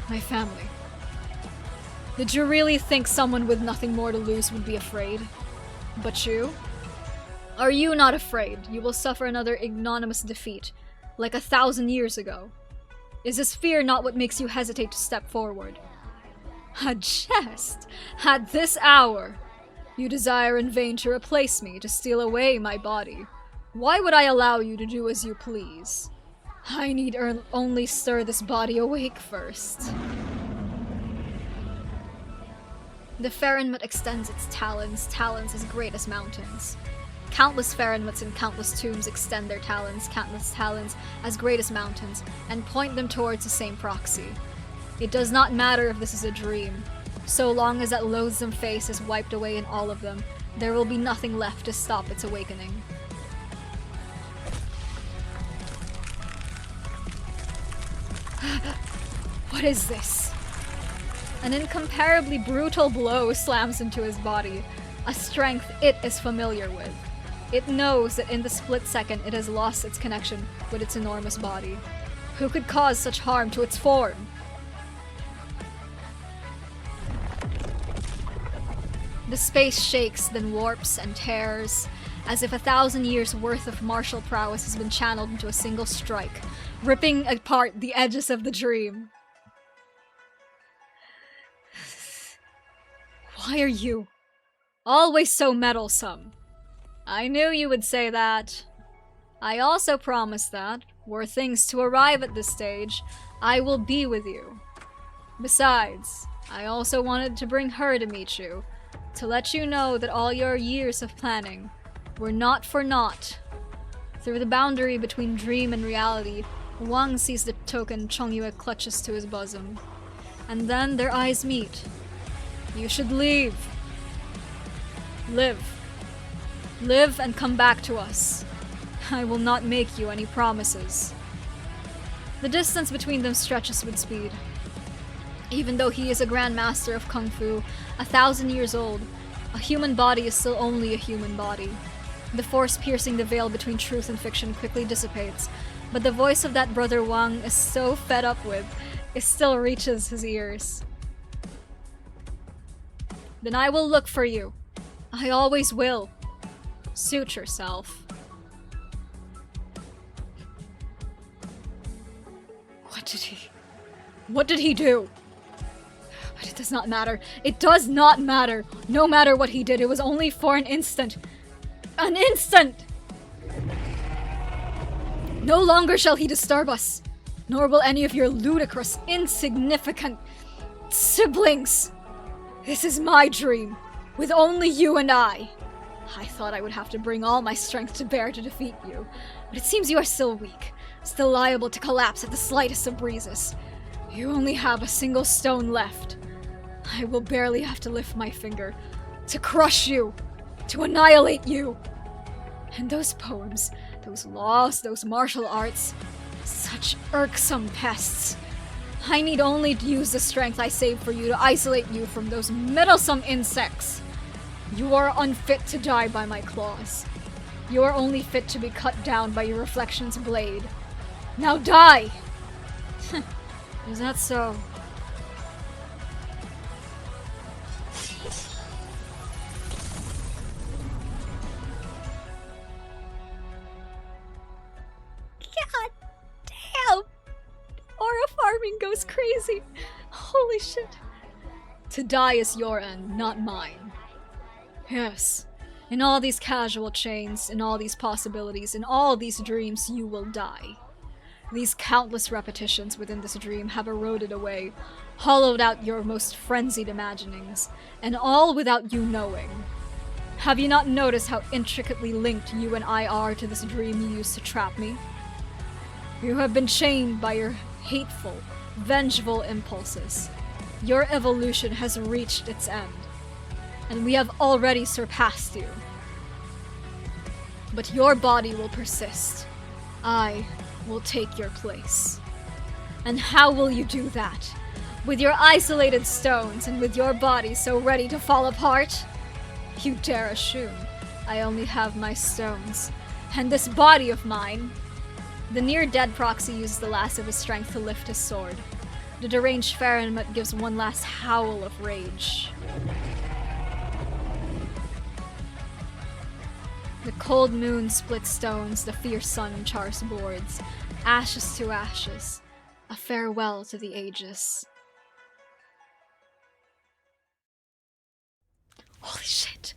my family. Did you really think someone with nothing more to lose would be afraid? But you? Are you not afraid you will suffer another ignominious defeat, like 1,000 years ago? Is this fear not what makes you hesitate to step forward? A jest! At this hour! You desire in vain to replace me, to steal away my body. Why would I allow you to do as you please? I need only stir this body awake first. The Farenmut extends its talons as great as mountains. Countless Farenmuts in countless tombs extend their countless talons as great as mountains, and point them towards the same proxy. It does not matter if this is a dream. So long as that loathsome face is wiped away in all of them, there will be nothing left to stop its awakening. What is this? An incomparably brutal blow slams into his body, a strength it is familiar with. It knows that in the split second it has lost its connection with its enormous body. Who could cause such harm to its form? The space shakes, then warps and tears, as if 1,000 years' worth of martial prowess has been channeled into a single strike, ripping apart the edges of the dream. Why are you always so meddlesome? I knew you would say that. I also promised that, were things to arrive at this stage, I will be with you. Besides, I also wanted to bring her to meet you, to let you know that all your years of planning were not for naught. Through the boundary between dream and reality, Wang sees the token Chongyue clutches to his bosom. And then their eyes meet. You should leave. Live. Live and come back to us. I will not make you any promises. The distance between them stretches with speed. Even though he is a Grand Master of Kung Fu, 1,000 years old, a human body is still only a human body. The force piercing the veil between truth and fiction quickly dissipates, but the voice of that brother Wang is so fed up with, it still reaches his ears. Then I will look for you. I always will. Suit yourself. What did he do? But it does not matter. It does not matter. No matter what he did, it was only for an instant. An instant! No longer shall he disturb us, nor will any of your ludicrous, insignificant siblings. This is my dream, with only you and I. I thought I would have to bring all my strength to bear to defeat you, but it seems you are still weak, still liable to collapse at the slightest of breezes. You only have a single stone left. I will barely have to lift my finger to crush you, to annihilate you. And those poems, those laws, those martial arts, such irksome pests. I need only to use the strength I saved for you to isolate you from those meddlesome insects. You are unfit to die by my claws. You are only fit to be cut down by your reflection's blade. Now die! Is that so? God damn! Aura farming goes crazy. Holy shit. To die is your end, not mine. Yes. In all these casual chains, in all these possibilities, in all these dreams, you will die. These countless repetitions within this dream have eroded away, hollowed out your most frenzied imaginings, and all without you knowing. Have you not noticed how intricately linked you and I are to this dream you used to trap me? You have been chained by your hateful, vengeful impulses. Your evolution has reached its end, and we have already surpassed you. But your body will persist. I will take your place. And how will you do that? With your isolated stones and with your body so ready to fall apart? You dare assume I only have my stones, and this body of mine. The near-dead proxy uses the last of his strength to lift his sword. The deranged Faramut gives one last howl of rage. The cold moon splits stones, the fierce sun chars boards. Ashes to ashes, a farewell to the ages. Holy shit.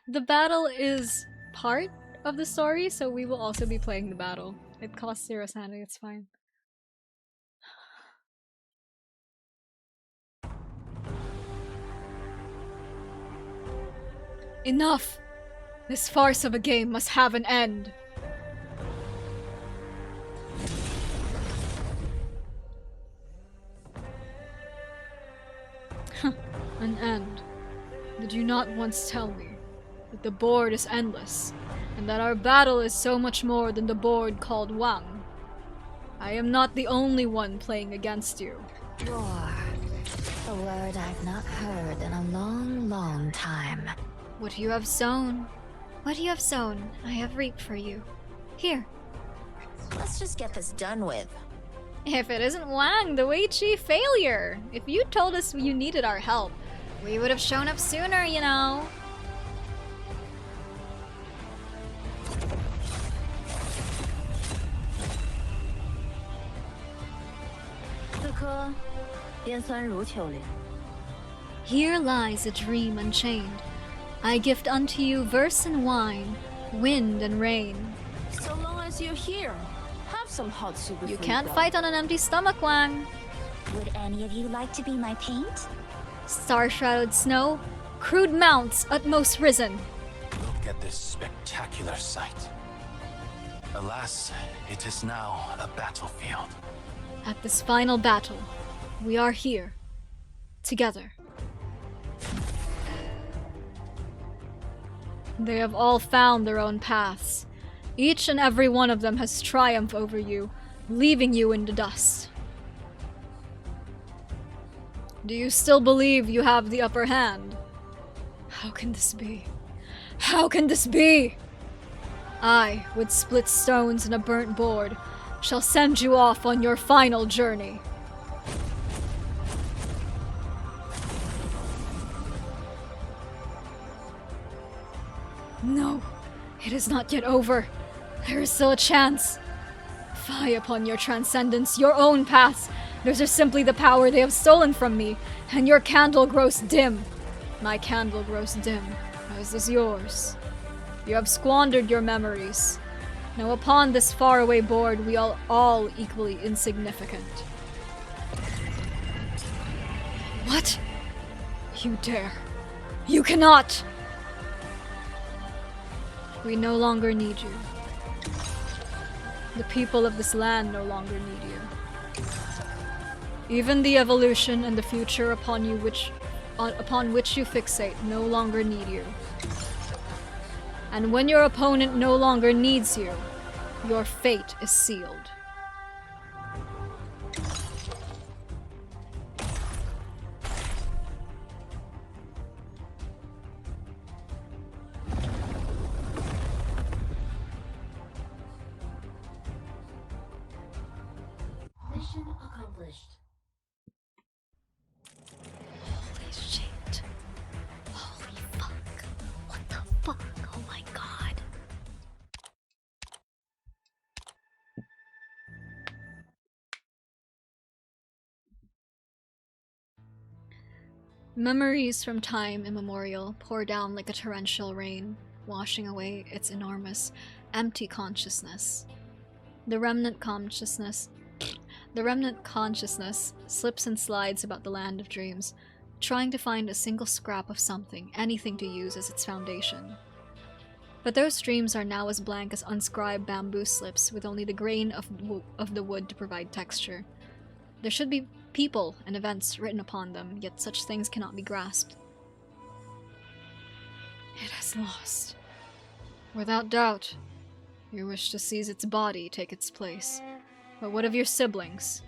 The battle is part of the story, so we will also be playing the battle. It costs 0 sanity, it's fine. Enough! This farce of a game must have an end! An end. Did you not once tell me that the board is endless, and that our battle is so much more than the board called Wang? I am not the only one playing against you. War. A word I've not heard in a long, long time. What you have sown, what you have sown, I have reaped for you. Here. Let's just get this done with. If it isn't Wang, the YAYYYY failure! If you told us you needed our help, we would have shown up sooner, you know. Here lies a dream unchained. I gift unto you verse and wine, wind and rain. So long as you're here, have some hot soup. You can't fight on an empty stomach, Wang. Would any of you like to be my paint? Star-shrouded snow, crude mounts, utmost risen. Look at this spectacular sight. Alas, it is now a battlefield. At this final battle, we are here, together. They have all found their own paths. Each and every one of them has triumphed over you, leaving you in the dust. Do you still believe you have the upper hand? How can this be? How can this be? I, with split stones and a burnt board, shall send you off on your final journey. No, it is not yet over. There is still a chance. Fie upon your transcendence, your own paths. Those are simply the power they have stolen from me, and your candle grows dim. My candle grows dim, as is yours. You have squandered your memories. Now upon this faraway board, we are all equally insignificant. What? You dare. You cannot! We no longer need you. The people of this land no longer need you. Even the evolution and the future upon which you fixate no longer need you. And when your opponent no longer needs you, your fate is sealed. Mission accomplished. Holy shit. Holy fuck. What the fuck? Oh my god. Memories from time immemorial pour down like a torrential rain, washing away its enormous, empty consciousness. The remnant consciousness slips and slides about the land of dreams, trying to find a single scrap of something, anything to use as its foundation. But those dreams are now as blank as unscribed bamboo slips with only the grain of the wood to provide texture. There should be people and events written upon them, yet such things cannot be grasped. It has lost. Without doubt, you wish to seize its body, take its place. But what of your siblings?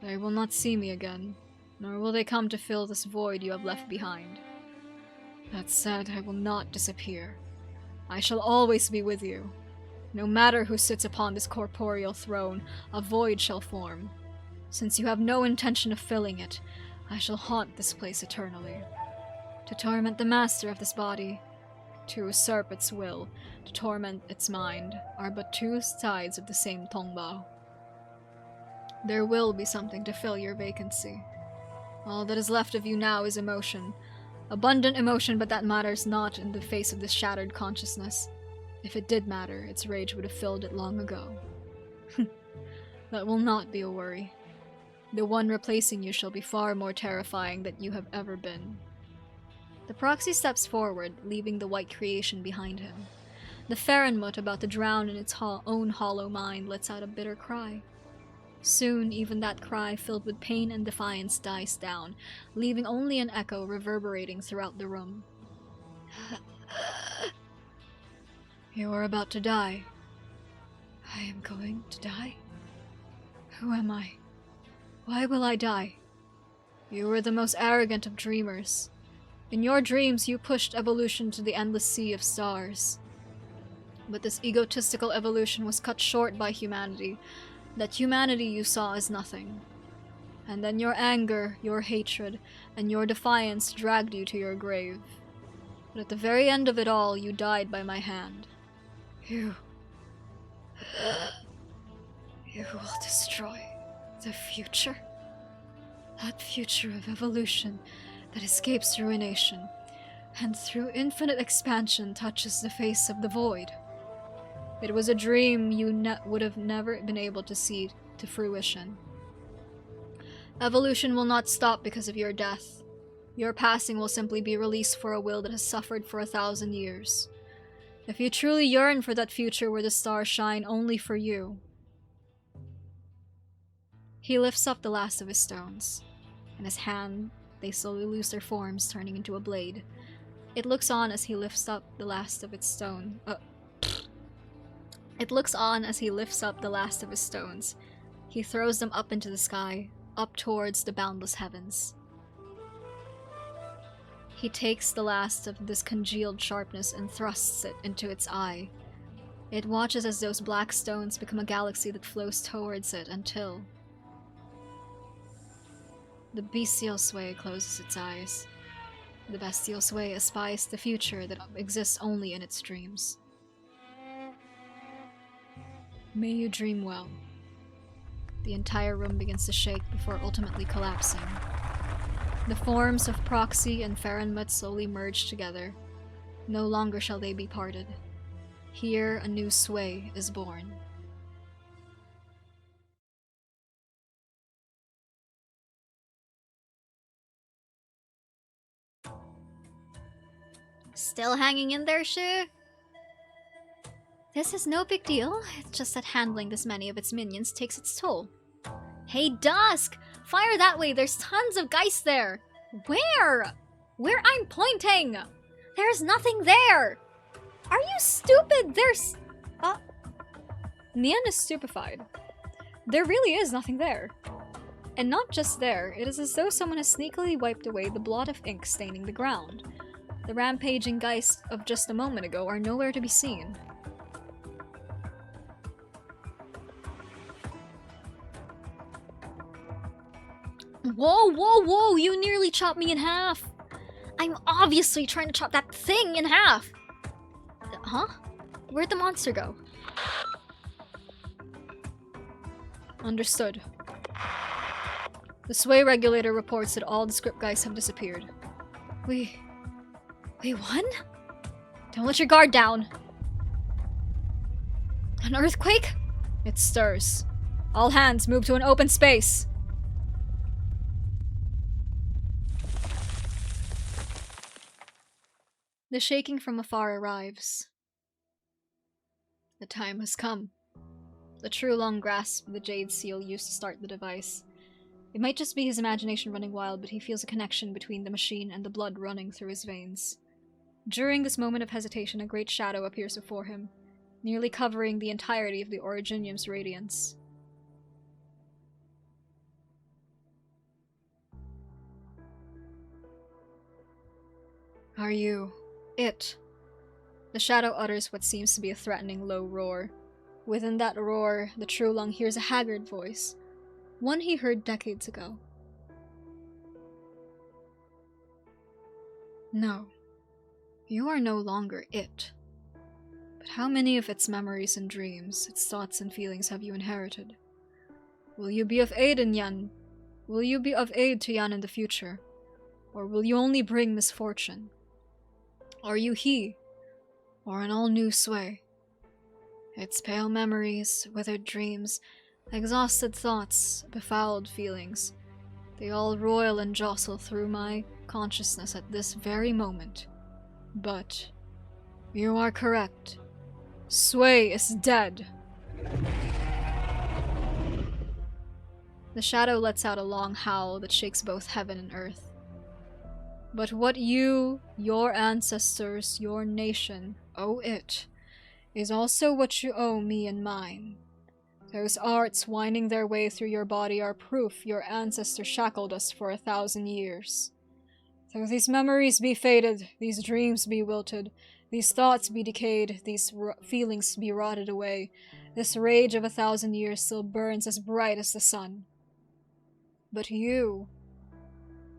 They will not see me again, nor will they come to fill this void you have left behind. That said, I will not disappear. I shall always be with you. No matter who sits upon this corporeal throne, a void shall form. Since you have no intention of filling it, I shall haunt this place eternally. To torment the master of this body, to usurp its will, to torment its mind, are but two sides of the same tongbao. There will be something to fill your vacancy. All that is left of you now is emotion. Abundant emotion, but that matters not in the face of this shattered consciousness. If it did matter, its rage would have filled it long ago. That will not be a worry. The one replacing you shall be far more terrifying than you have ever been. The proxy steps forward, leaving the white creation behind him. The Farenmut, about to drown in its own hollow mind, lets out a bitter cry. Soon, even that cry, filled with pain and defiance, dies down, leaving only an echo reverberating throughout the room. You are about to die. I am going to die? Who am I? Why will I die? You were the most arrogant of dreamers. In your dreams, you pushed evolution to the endless sea of stars. But this egotistical evolution was cut short by humanity. That humanity you saw as nothing. And then your anger, your hatred, and your defiance dragged you to your grave. But at the very end of it all, you died by my hand. You will destroy the future. That future of evolution that escapes ruination, and through infinite expansion touches the face of the void. It was a dream you would have never been able to see to fruition. Evolution will not stop because of your death. Your passing will simply be released for a will that has suffered for 1,000 years. If you truly yearn for that future where the stars shine only for you. He lifts up the last of his stones. In his hand, they slowly lose their forms, turning into a blade. It looks on as he lifts up the last of its stone. It looks on as he lifts up the last of his stones. He throws them up into the sky, up towards the boundless heavens. He takes the last of this congealed sharpness and thrusts it into its eye. It watches as those black stones become a galaxy that flows towards it until the bestial sway closes its eyes. The bestial sway espies the future that exists only in its dreams. May you dream well. The entire room begins to shake before ultimately collapsing. The forms of Proxy and Farenmut slowly merge together. No longer shall they be parted. Here a new sway is born. Still hanging in there, Shu? This is no big deal. It's just that handling this many of its minions takes its toll. Hey, Dusk! Fire that way! There's tons of Geist there! Where? Where I'm pointing! There's nothing there! Are you stupid? There's... Nian is stupefied. There really is nothing there. And not just there, it is as though someone has sneakily wiped away the blot of ink staining the ground. The rampaging Geist of just a moment ago are nowhere to be seen. Whoa, whoa, whoa! You nearly chopped me in half! I'm obviously trying to chop that thing in half! Huh? Where'd the monster go? Understood. The sway regulator reports that all the script guys have disappeared. We won? Don't let your guard down! An earthquake? It stirs. All hands move to an open space! The shaking from afar arrives. The time has come. The Trulong grasps the jade seal used to start the device. It might just be his imagination running wild, but he feels a connection between the machine and the blood running through his veins. During this moment of hesitation, a great shadow appears before him, nearly covering the entirety of the Originium's radiance. Are you... it? The shadow utters what seems to be a threatening low roar. Within that roar, the Trulong hears a haggard voice, one he heard decades ago. No, you are no longer it. But how many of its memories and dreams, its thoughts and feelings have you inherited? Will you be of aid in Yan? Will you be of aid to Yan in the future? Or will you only bring misfortune? Are you he, or an all-new sway? Its pale memories, withered dreams, exhausted thoughts, befouled feelings, they all roil and jostle through my consciousness at this very moment. But you are correct. Sway is dead. The shadow lets out a long howl that shakes both heaven and earth. But what you, your ancestors, your nation, owe it, is also what you owe me and mine. Those arts winding their way through your body are proof your ancestors shackled us for 1,000 years. Though these memories be faded, these dreams be wilted, these thoughts be decayed, these feelings be rotted away, this rage of 1,000 years still burns as bright as the sun. But you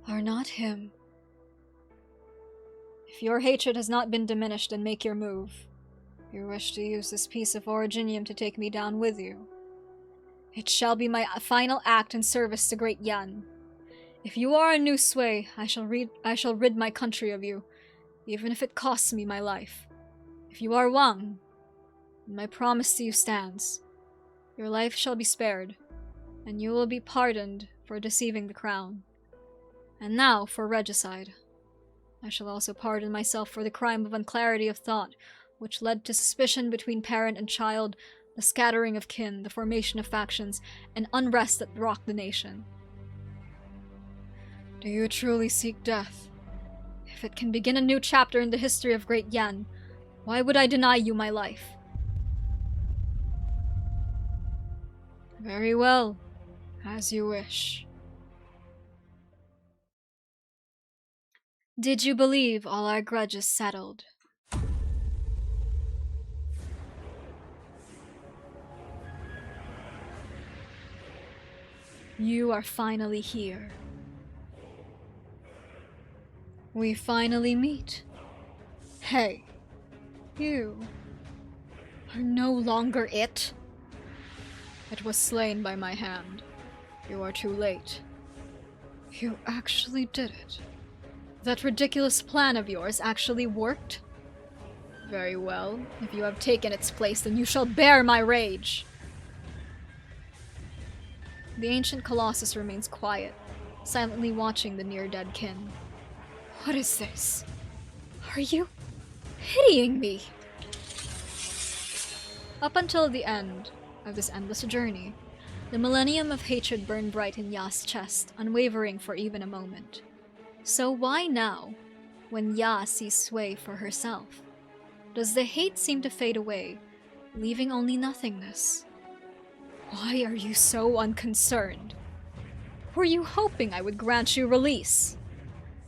are not him. If your hatred has not been diminished, then make your move. You wish to use this piece of Originium to take me down with you. It shall be my final act in service to Great Yan. If you are a new sway, I shall rid my country of you, even if it costs me my life. If you are Wang, My promise to you stands. Your life shall be spared, and you will be pardoned for deceiving the crown. And now for regicide. I shall also pardon myself for the crime of unclarity of thought, which led to suspicion between parent and child, the scattering of kin, the formation of factions, and unrest that rocked the nation. Do you truly seek death? If it can begin a new chapter in the history of Great Yan, why would I deny you my life? Very well, as you wish. Did you believe all our grudges settled? You are finally here. We finally meet. Hey, you are no longer it. It was slain by my hand. You are too late. You actually did it. That ridiculous plan of yours actually worked? Very well. If you have taken its place, then you shall bear my rage. The ancient colossus remains quiet, silently watching the near-dead kin. What is this? Are you pitying me? Up until the end of this endless journey, the millennium of hatred burned bright in Ya's chest, unwavering for even a moment. So why now, when Ya sees Sui for herself, does the hate seem to fade away, leaving only nothingness? Why are you so unconcerned? Were you hoping I would grant you release?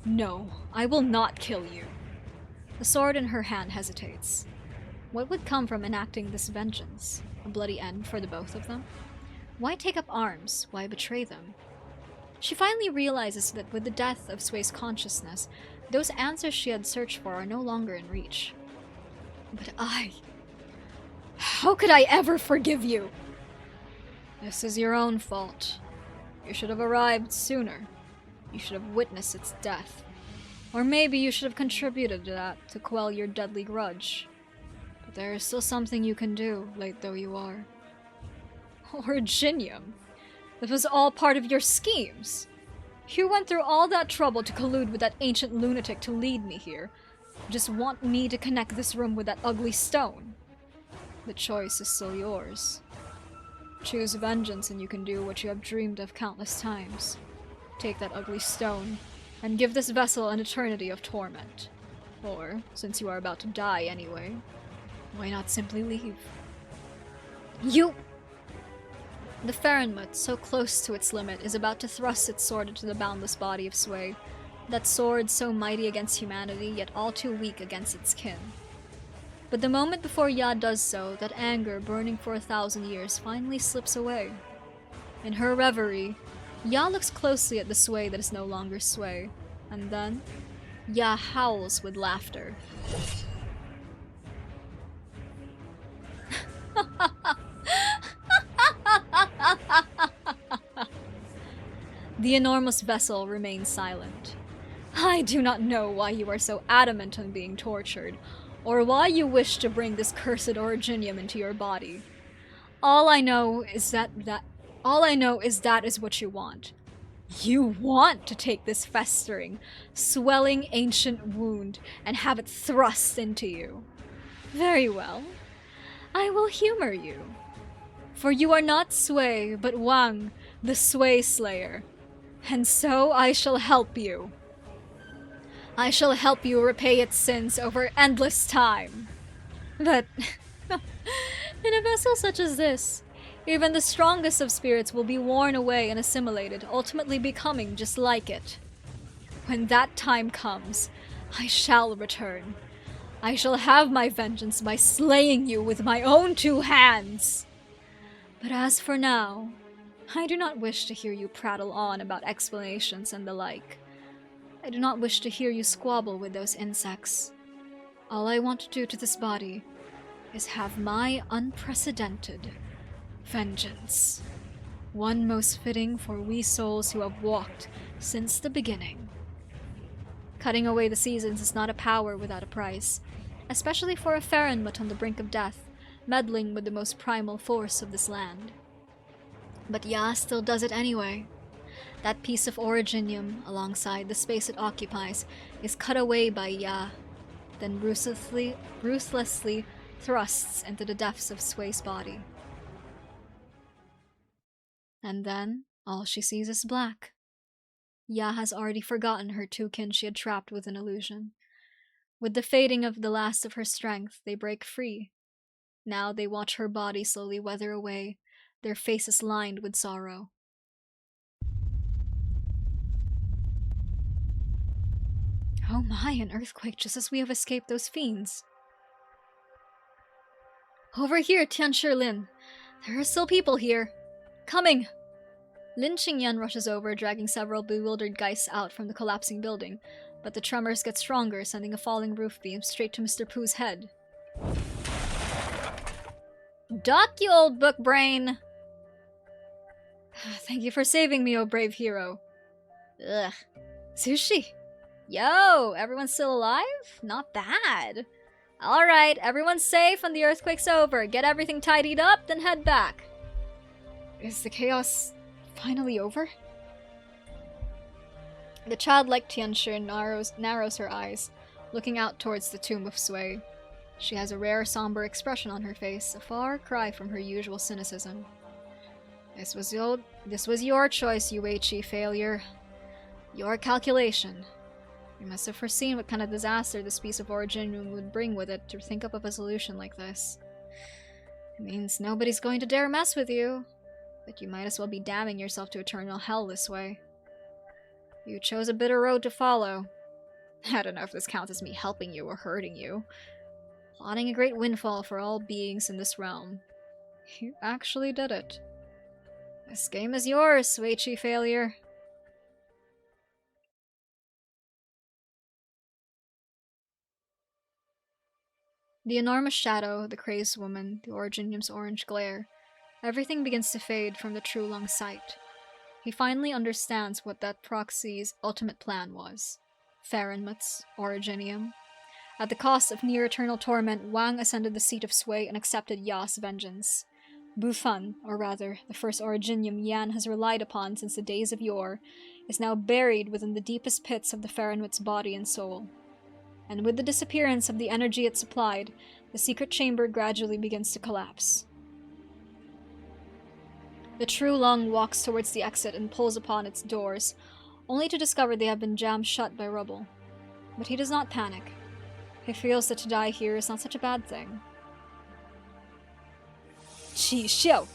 No, I will not kill you. The sword in her hand hesitates. What would come from enacting this vengeance? A bloody end for the both of them? Why take up arms? Why betray them? She finally realizes that with the death of Sui's consciousness, those answers she had searched for are no longer in reach. But how could I ever forgive you? This is your own fault. You should have arrived sooner. You should have witnessed its death. Or maybe you should have contributed to that to quell your deadly grudge. But there is still something you can do, late though you are. Originium? This was all part of your schemes. You went through all that trouble to collude with that ancient lunatic to lead me here. You just want me to connect this room with that ugly stone. The choice is still yours. Choose vengeance and you can do what you have dreamed of countless times. Take that ugly stone, and give this vessel an eternity of torment. Or, since you are about to die anyway, why not simply leave? You! The Farenmut, so close to its limit, is about to thrust its sword into the boundless body of Sui. That sword so mighty against humanity, yet all too weak against its kin. But the moment before Ya does so, that anger burning for 1,000 years finally slips away. In her reverie, Ya looks closely at the Sui that is no longer Sui, and then Ya howls with laughter. The enormous vessel remains silent. I do not know why you are so adamant on being tortured, or why you wish to bring this cursed originium into your body. All I know is that is what you want. You want to take this festering, swelling ancient wound and have it thrust into you. Very well. I will humor you. For you are not Sui, but Wang, the Sui Slayer. And so I shall help you. I shall help you repay its sins over endless time. But in a vessel such as this, even the strongest of spirits will be worn away and assimilated, ultimately becoming just like it. When that time comes, I shall return. I shall have my vengeance by slaying you with my own 2 hands. But as for now, I do not wish to hear you prattle on about explanations and the like. I do not wish to hear you squabble with those insects. All I want to do to this body is have my unprecedented vengeance. One most fitting for we souls who have walked since the beginning. Cutting away the seasons is not a power without a price, especially for a Farenmut on the brink of death, meddling with the most primal force of this land. But Ya still does it anyway. That piece of originium, alongside the space it occupies, is cut away by Ya, then ruthlessly thrusts into the depths of Sway's body. And then, all she sees is black. Ya has already forgotten her two kin she had trapped with an illusion. With the fading of the last of her strength, they break free. Now they watch her body slowly weather away, their faces lined with sorrow. Oh my, an earthquake just as we have escaped those fiends. Over here, Tianshi Lin. There are still people here. Coming! Lin Qingyan rushes over, dragging several bewildered geists out from the collapsing building, but the tremors get stronger, sending a falling roof beam straight to Mr. Pooh's head. Duck, you old book brain! Thank you for saving me, oh brave hero. Ugh. Sushi! Yo, everyone's still alive? Not bad. Alright, everyone's safe and the earthquake's over. Get everything tidied up, then head back. Is the chaos finally over? The childlike Tianshi narrows her eyes, looking out towards the tomb of Sui. She has a rare somber expression on her face, a far cry from her usual cynicism. This was your choice, YAYYYY failure. Your calculation. You must have foreseen what kind of disaster this piece of origin would bring with it to think up of a solution like this. It means nobody's going to dare mess with you, but you might as well be damning yourself to eternal hell this way. You chose a bitter road to follow. I don't know if this counts as me helping you or hurting you. Plotting a great windfall for all beings in this realm. You actually did it. This game is yours, YAYYYY failure. The enormous shadow, the crazed woman, the originium's orange glare, everything begins to fade from the True Lung's sight. He finally understands what that proxy's ultimate plan was. Farenmut's originium. At the cost of near-eternal torment, Wang ascended the seat of sway and accepted Ya's vengeance. Bufan, or rather, the first originium Yan has relied upon since the days of yore, is now buried within the deepest pits of the Farenmut's body and soul. And with the disappearance of the energy it supplied, the secret chamber gradually begins to collapse. The True Lung walks towards the exit and pulls upon its doors, only to discover they have been jammed shut by rubble. But he does not panic. He feels that to die here is not such a bad thing. Qi Xiu!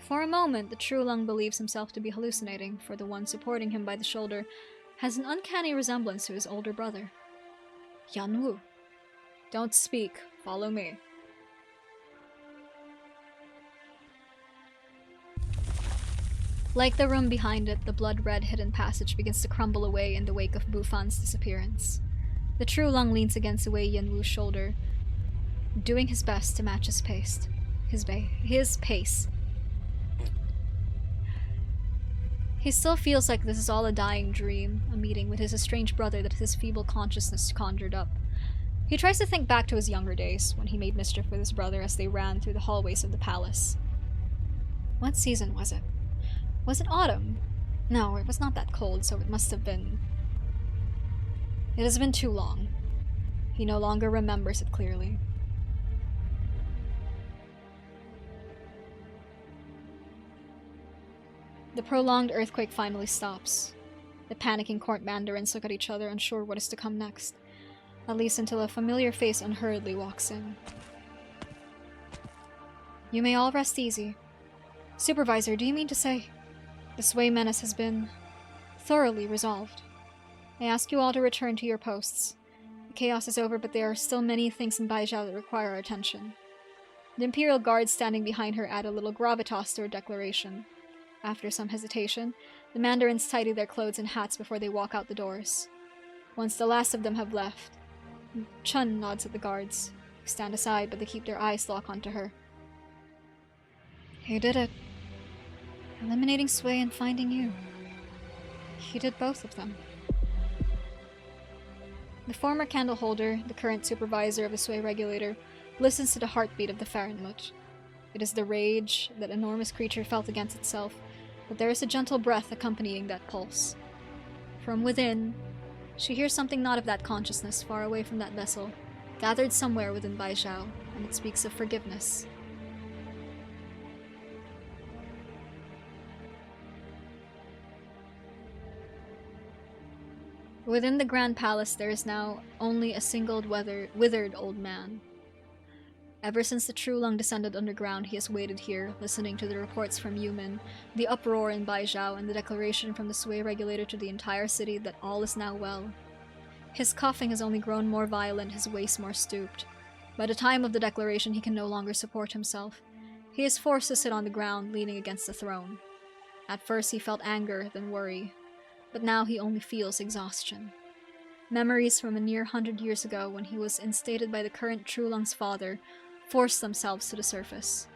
For a moment, the True Lung believes himself to be hallucinating, for the one supporting him by the shoulder has an uncanny resemblance to his older brother. Yanwu. Don't speak. Follow me. Like the room behind it, the blood-red hidden passage begins to crumble away in the wake of Bufan's disappearance. The True Lung leans against Wei Yanwu's shoulder, doing his best to match his pace. His pace. He still feels like this is all a dying dream, a meeting with his estranged brother that his feeble consciousness conjured up. He tries to think back to his younger days, when he made mischief with his brother as they ran through the hallways of the palace. What season was it? Was it autumn? No, it was not that cold, so it must have been... It has been too long. He no longer remembers it clearly. The prolonged earthquake finally stops. The panicking court mandarins look at each other, unsure what is to come next. At least until a familiar face unhurriedly walks in. You may all rest easy. Supervisor, do you mean to say... The Sway menace has been... thoroughly resolved. I ask you all to return to your posts. The chaos is over, but there are still many things in Baizhou that require our attention. The Imperial Guards standing behind her add a little gravitas to her declaration. After some hesitation, the mandarins tidy their clothes and hats before they walk out the doors. Once the last of them have left, Chun nods at the guards, who stand aside but they keep their eyes locked onto her. He did it. Eliminating Sway and finding you. He did both of them. The former candle holder, the current supervisor of the sway regulator, listens to the heartbeat of the Fahrenmut. It is the rage that enormous creature felt against itself, but there is a gentle breath accompanying that pulse. From within, she hears something not of that consciousness far away from that vessel, gathered somewhere within Baizhao, and it speaks of forgiveness. Within the Grand Palace there is now only a single withered old man. Ever since the True Lung descended underground, he has waited here, listening to the reports from Yumin, the uproar in Baizhao, and the declaration from the sway regulator to the entire city that all is now well. His coughing has only grown more violent, his waist more stooped. By the time of the declaration, he can no longer support himself. He is forced to sit on the ground, leaning against the throne. At first he felt anger, then worry. But now he only feels exhaustion. Memories from a near 100 years ago, when he was instated by the current True Lung's father, forced themselves to the surface.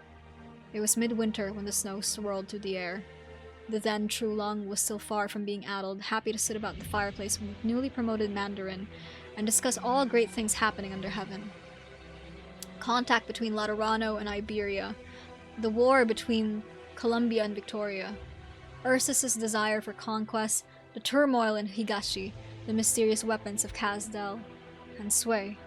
It was midwinter when the snow swirled through the air. The then True Lung was still far from being addled, happy to sit about the fireplace with newly promoted Mandarin and discuss all great things happening under heaven. Contact between Laterano and Iberia, the war between Colombia and Victoria, Ursus's desire for conquest, the turmoil in Higashi, the mysterious weapons of Kazdel, and Sway.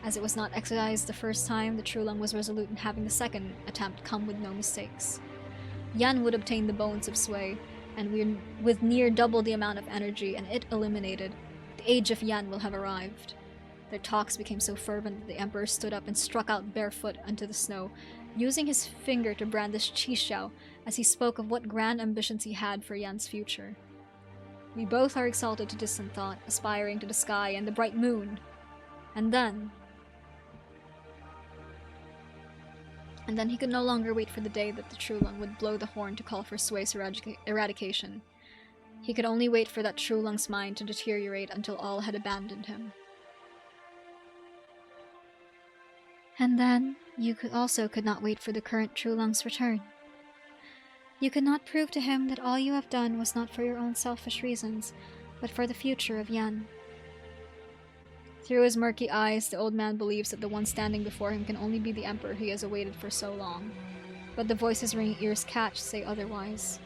As it was not exercised the first time, the True Lung was resolute in having the second attempt come with no mistakes. Yan would obtain the bones of Sway, and with near double the amount of energy and it eliminated, the age of Yan will have arrived. Their talks became so fervent that the Emperor stood up and struck out barefoot into the snow, using his finger to brandish Qi as he spoke of what grand ambitions he had for Yan's future. We both are exalted to distant thought, aspiring to the sky and the bright moon. And then he could no longer wait for the day that the True Lung would blow the horn to call for Sway's eradication. He could only wait for that True Lung's mind to deteriorate until all had abandoned him. And then, you could not wait for the current True Lung's return. You could not prove to him that all you have done was not for your own selfish reasons, but for the future of Yan. Through his murky eyes, the old man believes that the one standing before him can only be the Emperor he has awaited for so long. But the voices ringing ears catch say otherwise.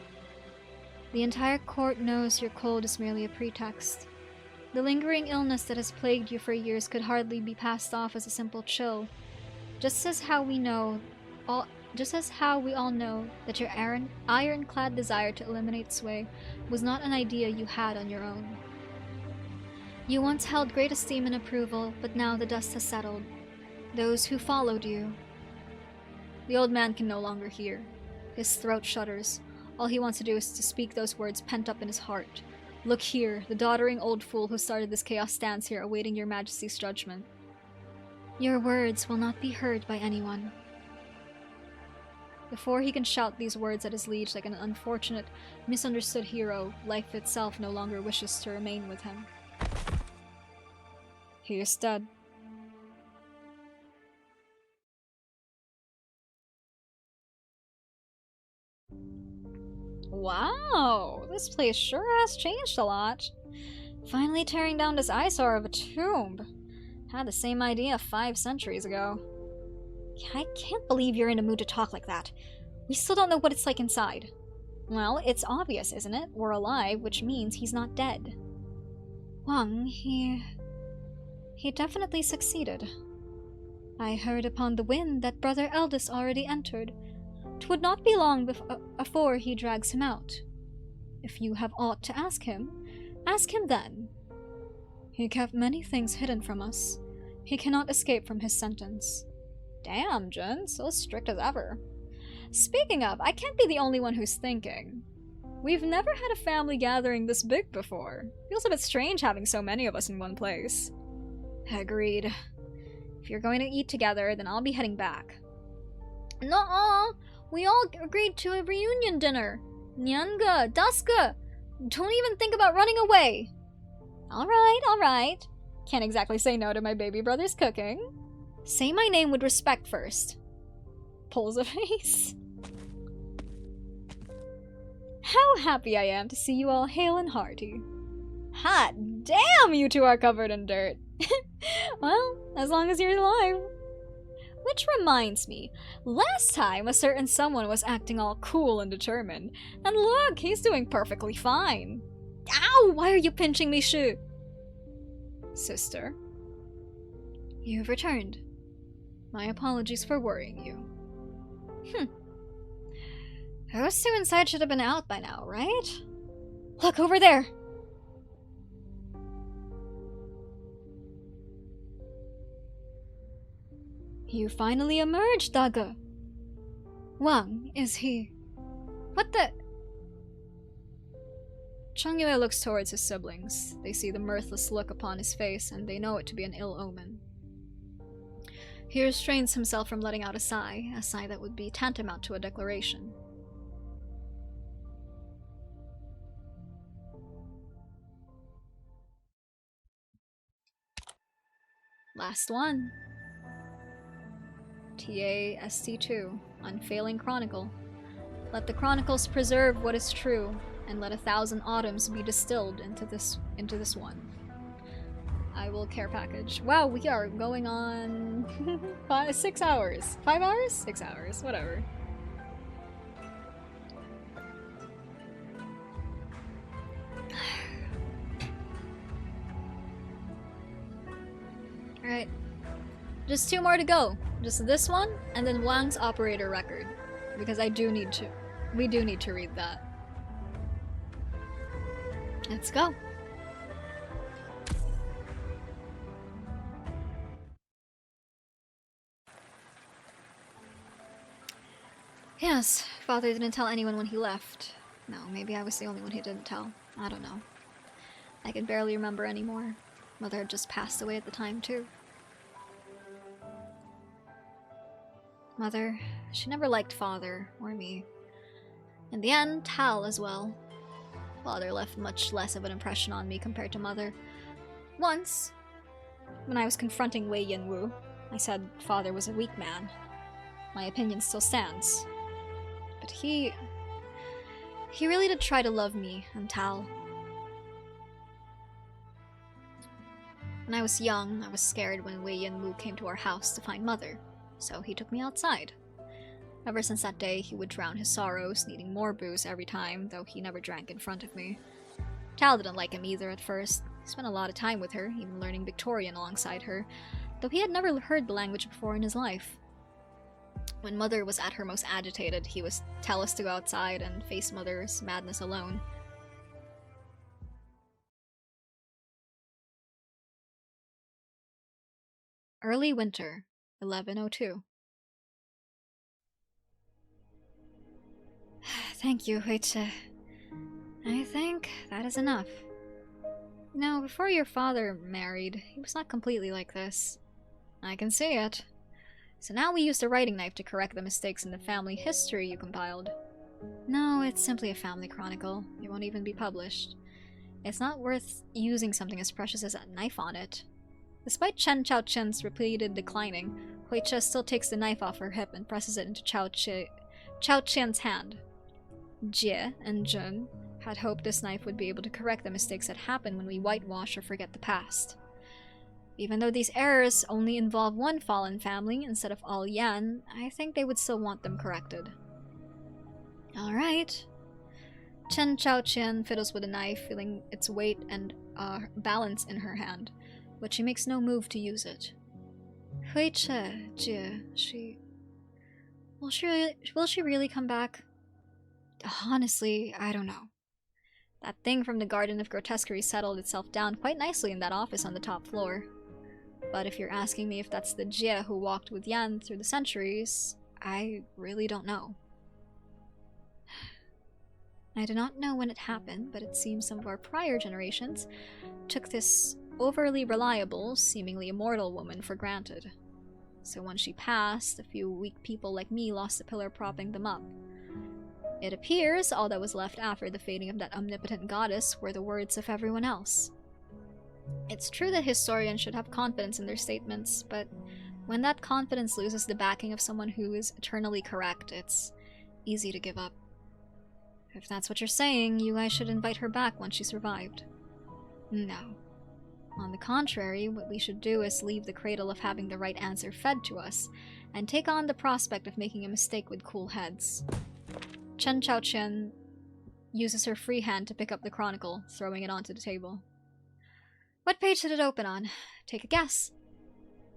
The entire court knows your cold is merely a pretext. The lingering illness that has plagued you for years could hardly be passed off as a simple chill. Just as how we all know that your ironclad desire to eliminate Sway was not an idea you had on your own. You once held great esteem and approval, but now the dust has settled. Those who followed you. The old man can no longer hear. His throat shudders. All he wants to do is to speak those words pent up in his heart. Look here, the doddering old fool who started this chaos stands here awaiting your majesty's judgment. Your words will not be heard by anyone. Before he can shout these words at his liege like an unfortunate, misunderstood hero, life itself no longer wishes to remain with him. He is dead. Wow, this place sure has changed a lot. Finally tearing down this eyesore of a tomb. Had the same idea 5 centuries ago. I can't believe you're in a mood to talk like that. We still don't know what it's like inside. Well, it's obvious, isn't it? We're alive, which means he's not dead. Wang, he definitely succeeded. I heard upon the wind that Brother Eldest already entered. 'Twould not be long before he drags him out. If you have aught to ask him then. He kept many things hidden from us. He cannot escape from his sentence. Damn, Jun, so strict as ever. Speaking of, I can't be the only one who's thinking. We've never had a family gathering this big before. Feels a bit strange having so many of us in one place. Agreed. If you're going to eat together, then I'll be heading back. Nuh-uh! We all agreed to a reunion dinner. Nyanga, Daska! Don't even think about running away! Alright. Can't exactly say no to my baby brother's cooking. Say my name with respect first. Pulls a face. How happy I am to see you all hale and hearty. Hot damn, you two are covered in dirt. Well, as long as you're alive. Which reminds me, last time a certain someone was acting all cool and determined, and look, he's doing perfectly fine. Ow! Why are you pinching me, Shu? Sister, you've returned. My apologies for worrying you. Those two inside should have been out by now, right? Look, over there! You finally emerged, Daga. Wang, is he... What the... Chungyue looks towards his siblings. They see the mirthless look upon his face, and they know it to be an ill omen. He restrains himself from letting out a sigh that would be tantamount to a declaration. Last one. TAST2, Unfailing Chronicle. Let the chronicles preserve what is true, and let 1,000 autumns be distilled into this one. I will care package. Wow, we are going on 6 hours. 5 hours? 6 hours, whatever. Alright. Just 2 more to go. Just this one, and then Wang's operator record. Because we do need to read that. Let's go. Yes, father didn't tell anyone when he left. No, maybe I was the only one he didn't tell. I don't know. I can barely remember anymore. Mother had just passed away at the time, too. Mother, she never liked father, or me. In the end, Tal as well. Father left much less of an impression on me compared to mother. Once, when I was confronting YAYYYY, I said father was a weak man. My opinion still stands. But he really did try to love me and Tal. When I was young, I was scared when YAYYYY came to our house to find mother, so he took me outside. Ever since that day, he would drown his sorrows, needing more booze every time, though he never drank in front of me. Tal didn't like him either at first. He spent a lot of time with her, even learning Victorian alongside her, though he had never heard the language before in his life. When mother was at her most agitated, he would tell us to go outside and face mother's madness alone. Early winter, 1102. Thank you, YAYYYY. I think that is enough. No, before your father married, he was not completely like this. I can see it. So now we used a writing knife to correct the mistakes in the family history you compiled. No, it's simply a family chronicle. It won't even be published. It's not worth using something as precious as a knife on it. Despite Chen Chao-chen's repeated declining, YAYYYY still takes the knife off her hip and presses it into Chao-chen's hand. Jie and Jun had hoped this knife would be able to correct the mistakes that happen when we whitewash or forget the past. Even though these errors only involve one fallen family instead of all Yan, I think they would still want them corrected. Alright. Chen Chao-chen fiddles with the knife, feeling its weight and balance in her hand, but she makes no move to use it. YAYYYY, Jie, will she really come back? Honestly, I don't know. That thing from the Garden of Grotesquerie settled itself down quite nicely in that office on the top floor. But if you're asking me if that's the Jie who walked with Yan through the centuries, I really don't know. I do not know when it happened, but it seems some of our prior generations took this overly reliable, seemingly immortal woman for granted. So when she passed, a few weak people like me lost the pillar propping them up. It appears all that was left after the fading of that omnipotent goddess were the words of everyone else. It's true that historians should have confidence in their statements, but when that confidence loses the backing of someone who is eternally correct, it's easy to give up. If that's what you're saying, you guys should invite her back once she survived. No. On the contrary, what we should do is leave the cradle of having the right answer fed to us, and take on the prospect of making a mistake with cool heads. Chen Chaoqian uses her free hand to pick up the chronicle, throwing it onto the table. What page did it open on? Take a guess.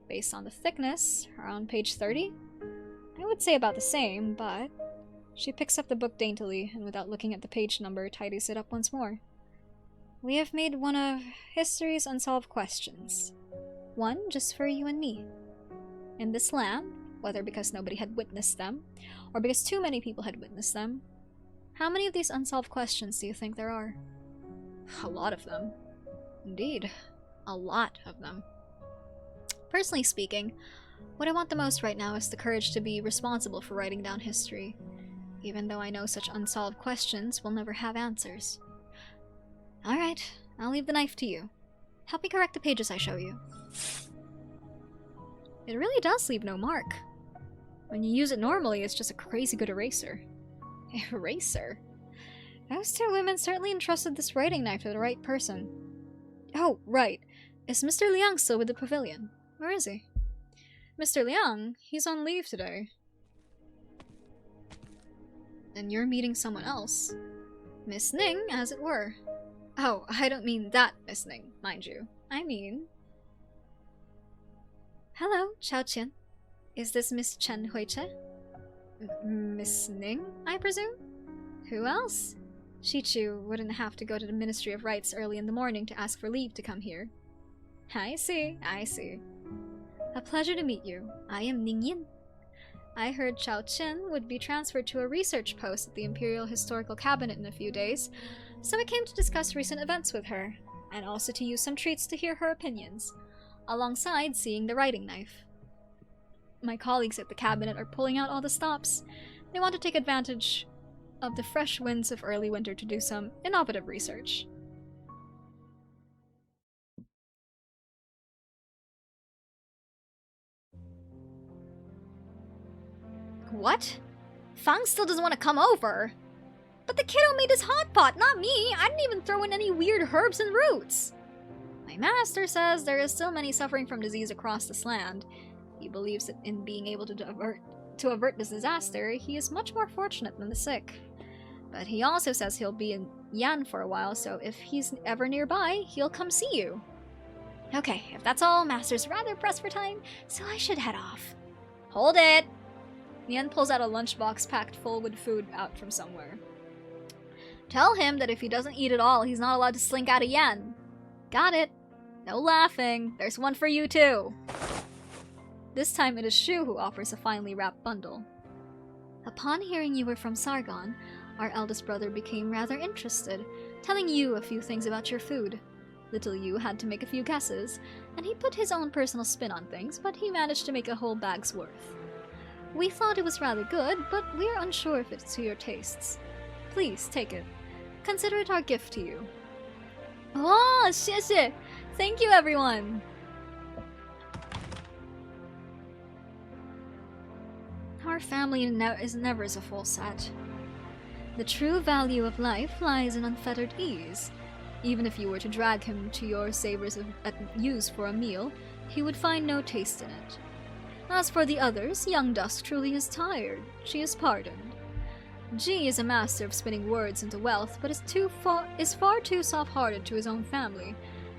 Based on the thickness, around page 30? I would say about the same, but... She picks up the book daintily, and without looking at the page number, tidies it up once more. We have made one of history's unsolved questions. One just for you and me. In this land, whether because nobody had witnessed them, or because too many people had witnessed them, how many of these unsolved questions do you think there are? A lot of them. Indeed, a lot of them. Personally speaking, what I want the most right now is the courage to be responsible for writing down history, even though I know such unsolved questions will never have answers. Alright, I'll leave the knife to you. Help me correct the pages I show you. It really does leave no mark. When you use it normally, it's just a crazy good eraser. Eraser? Those two women certainly entrusted this writing knife to the right person. Oh, right. Is Mr. Liang still with the pavilion? Where is he? Mr. Liang? He's on leave today. And you're meeting someone else. Miss Ning, as it were. Oh, I don't mean that Miss Ning, mind you. I mean... Hello, Chaoqian. Is this Miss Chen Huiche? Miss Ning, I presume? Who else? Shichu wouldn't have to go to the Ministry of Rights early in the morning to ask for leave to come here. I see, I see. A pleasure to meet you. I am Ning Yin. I heard Chao Chen would be transferred to a research post at the Imperial Historical Cabinet in a few days, so I came to discuss recent events with her, and also to use some treats to hear her opinions, alongside seeing the writing knife. My colleagues at the cabinet are pulling out all the stops. They want to take advantage of the fresh winds of early winter to do some innovative research. What? Fang still doesn't want to come over? But the kiddo made his hot pot, not me! I didn't even throw in any weird herbs and roots! My master says there is still many suffering from disease across this land. He believes that in being able to avert this disaster, he is much more fortunate than the sick. But he also says he'll be in Yan for a while, so if he's ever nearby, he'll come see you. Okay, if that's all, Master's rather pressed for time, so I should head off. Hold it! Yan pulls out a lunchbox packed full with food out from somewhere. Tell him that if he doesn't eat it all, he's not allowed to slink out of Yan. Got it. No laughing. There's one for you too. This time it is Shu who offers a finely wrapped bundle. Upon hearing you were from Sargon, our eldest brother became rather interested, telling you a few things about your food. Little Yu had to make a few guesses, and he put his own personal spin on things, but he managed to make a whole bag's worth. We thought it was rather good, but we're unsure if it's to your tastes. Please, take it. Consider it our gift to you. Oh, 谢谢! Thank you, everyone! Our family is never as a full set. The true value of life lies in unfettered ease. Even if you were to drag him to your savors at use for a meal, he would find no taste in it. As for the others, young Dusk truly is tired. She is pardoned. Ji is a master of spinning words into wealth, but is far too soft-hearted to his own family.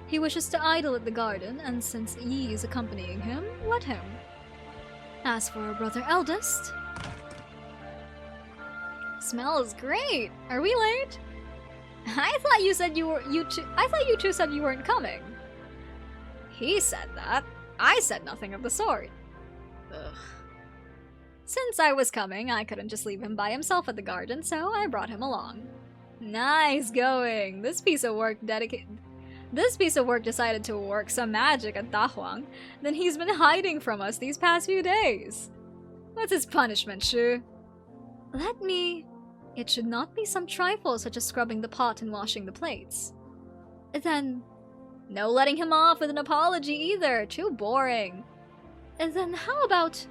He wishes to idle at the garden, and since Yi is accompanying him, let him. As for our brother eldest... Smells great! Are we late? I thought you said I thought you two said you weren't coming. He said that. I said nothing of the sort. Ugh. Since I was coming, I couldn't just leave him by himself at the garden, so I brought him along. Nice going! This piece of work decided to work some magic at Dahuang, then he's been hiding from us these past few days. What's his punishment, Shu? Let me... It should not be some trifle such as scrubbing the pot and washing the plates. Then... No letting him off with an apology either, too boring. And then how about...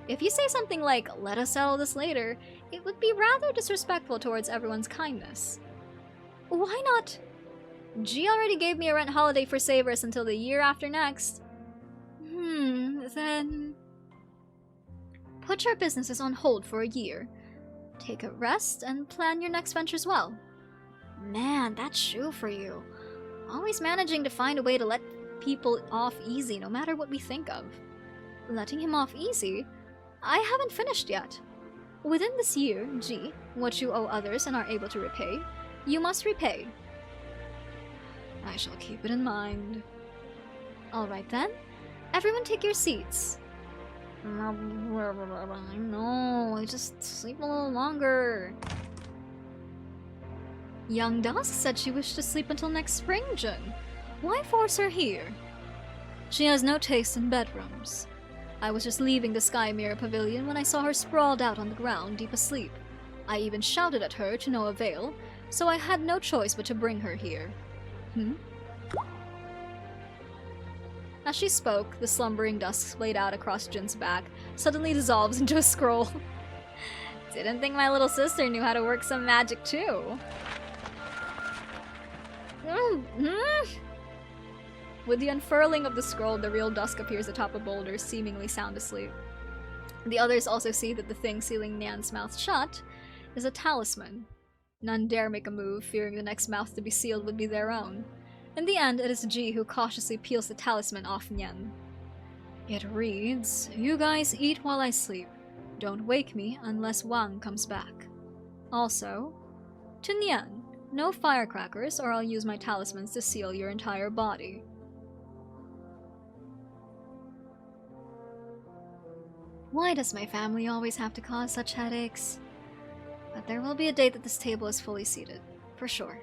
If you say something like, let us settle this later, it would be rather disrespectful towards everyone's kindness. Why not... G already gave me a rent holiday for savers until the year after next. Then... Put your businesses on hold for a year. Take a rest and plan your next ventures well. Man, that's Shu for you. Always managing to find a way to let people off easy no matter what we think of. Letting him off easy? I haven't finished yet. Within this year, G, what you owe others and are able to repay, you must repay. I shall keep it in mind. Alright then. Everyone take your seats. No, I just sleep a little longer. Young Dusk said she wished to sleep until next spring, Jin. Why force her here? She has no taste in bedrooms. I was just leaving the Sky Mirror Pavilion when I saw her sprawled out on the ground, deep asleep. I even shouted at her to no avail, so I had no choice but to bring her here. As she spoke, the slumbering dusk splayed out across Jin's back, suddenly dissolves into a scroll. Didn't think my little sister knew how to work some magic too. With the unfurling of the scroll, the real dusk appears atop a boulder, seemingly sound asleep. The others also see that the thing sealing Nyan's mouth shut is a talisman. None dare make a move, fearing the next mouth to be sealed would be their own. In the end, it is Ji who cautiously peels the talisman off Nyan. It reads, "You guys eat while I sleep. Don't wake me unless Wang comes back." Also, to Nyan, no firecrackers or I'll use my talismans to seal your entire body. Why does my family always have to cause such headaches? But there will be a day that this table is fully seated, for sure.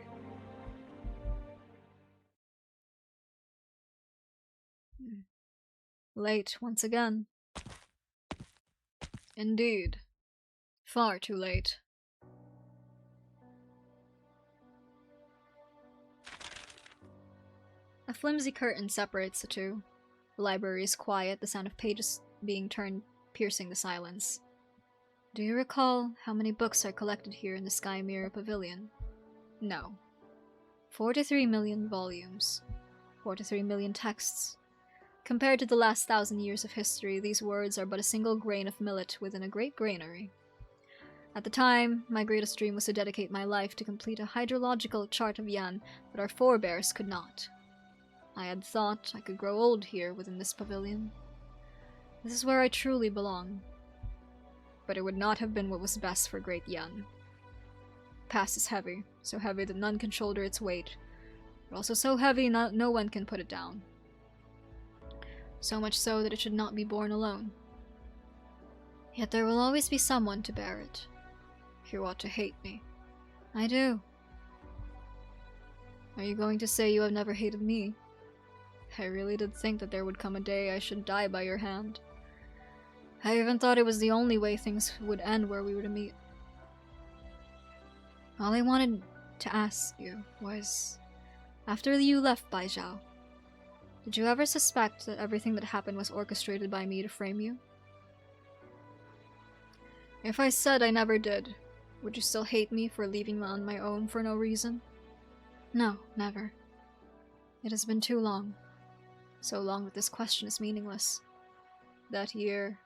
Late once again. Indeed. Far too late. A flimsy curtain separates the two. The library is quiet, the sound of pages being turned piercing the silence. Do you recall how many books are collected here in the Sky Mirror Pavilion? No. 43 million volumes. 43 million texts. Compared to the last 1,000 years of history, these words are but a single grain of millet within a great granary. At the time, my greatest dream was to dedicate my life to complete a hydrological chart of Yan that our forebears could not. I had thought I could grow old here within this pavilion. This is where I truly belong. But it would not have been what was best for Great Yan. The past is heavy, so heavy that none can shoulder its weight, but also so heavy no one can put it down. So much so that it should not be borne alone. Yet there will always be someone to bear it. You ought to hate me. I do. Are you going to say you have never hated me? I really did think that there would come a day I should die by your hand. I even thought it was the only way things would end where we were to meet. All I wanted to ask you was, after you left Baizhao, did you ever suspect that everything that happened was orchestrated by me to frame you? If I said I never did, would you still hate me for leaving on my own for no reason? No, never. It has been too long. So long that this question is meaningless. That year,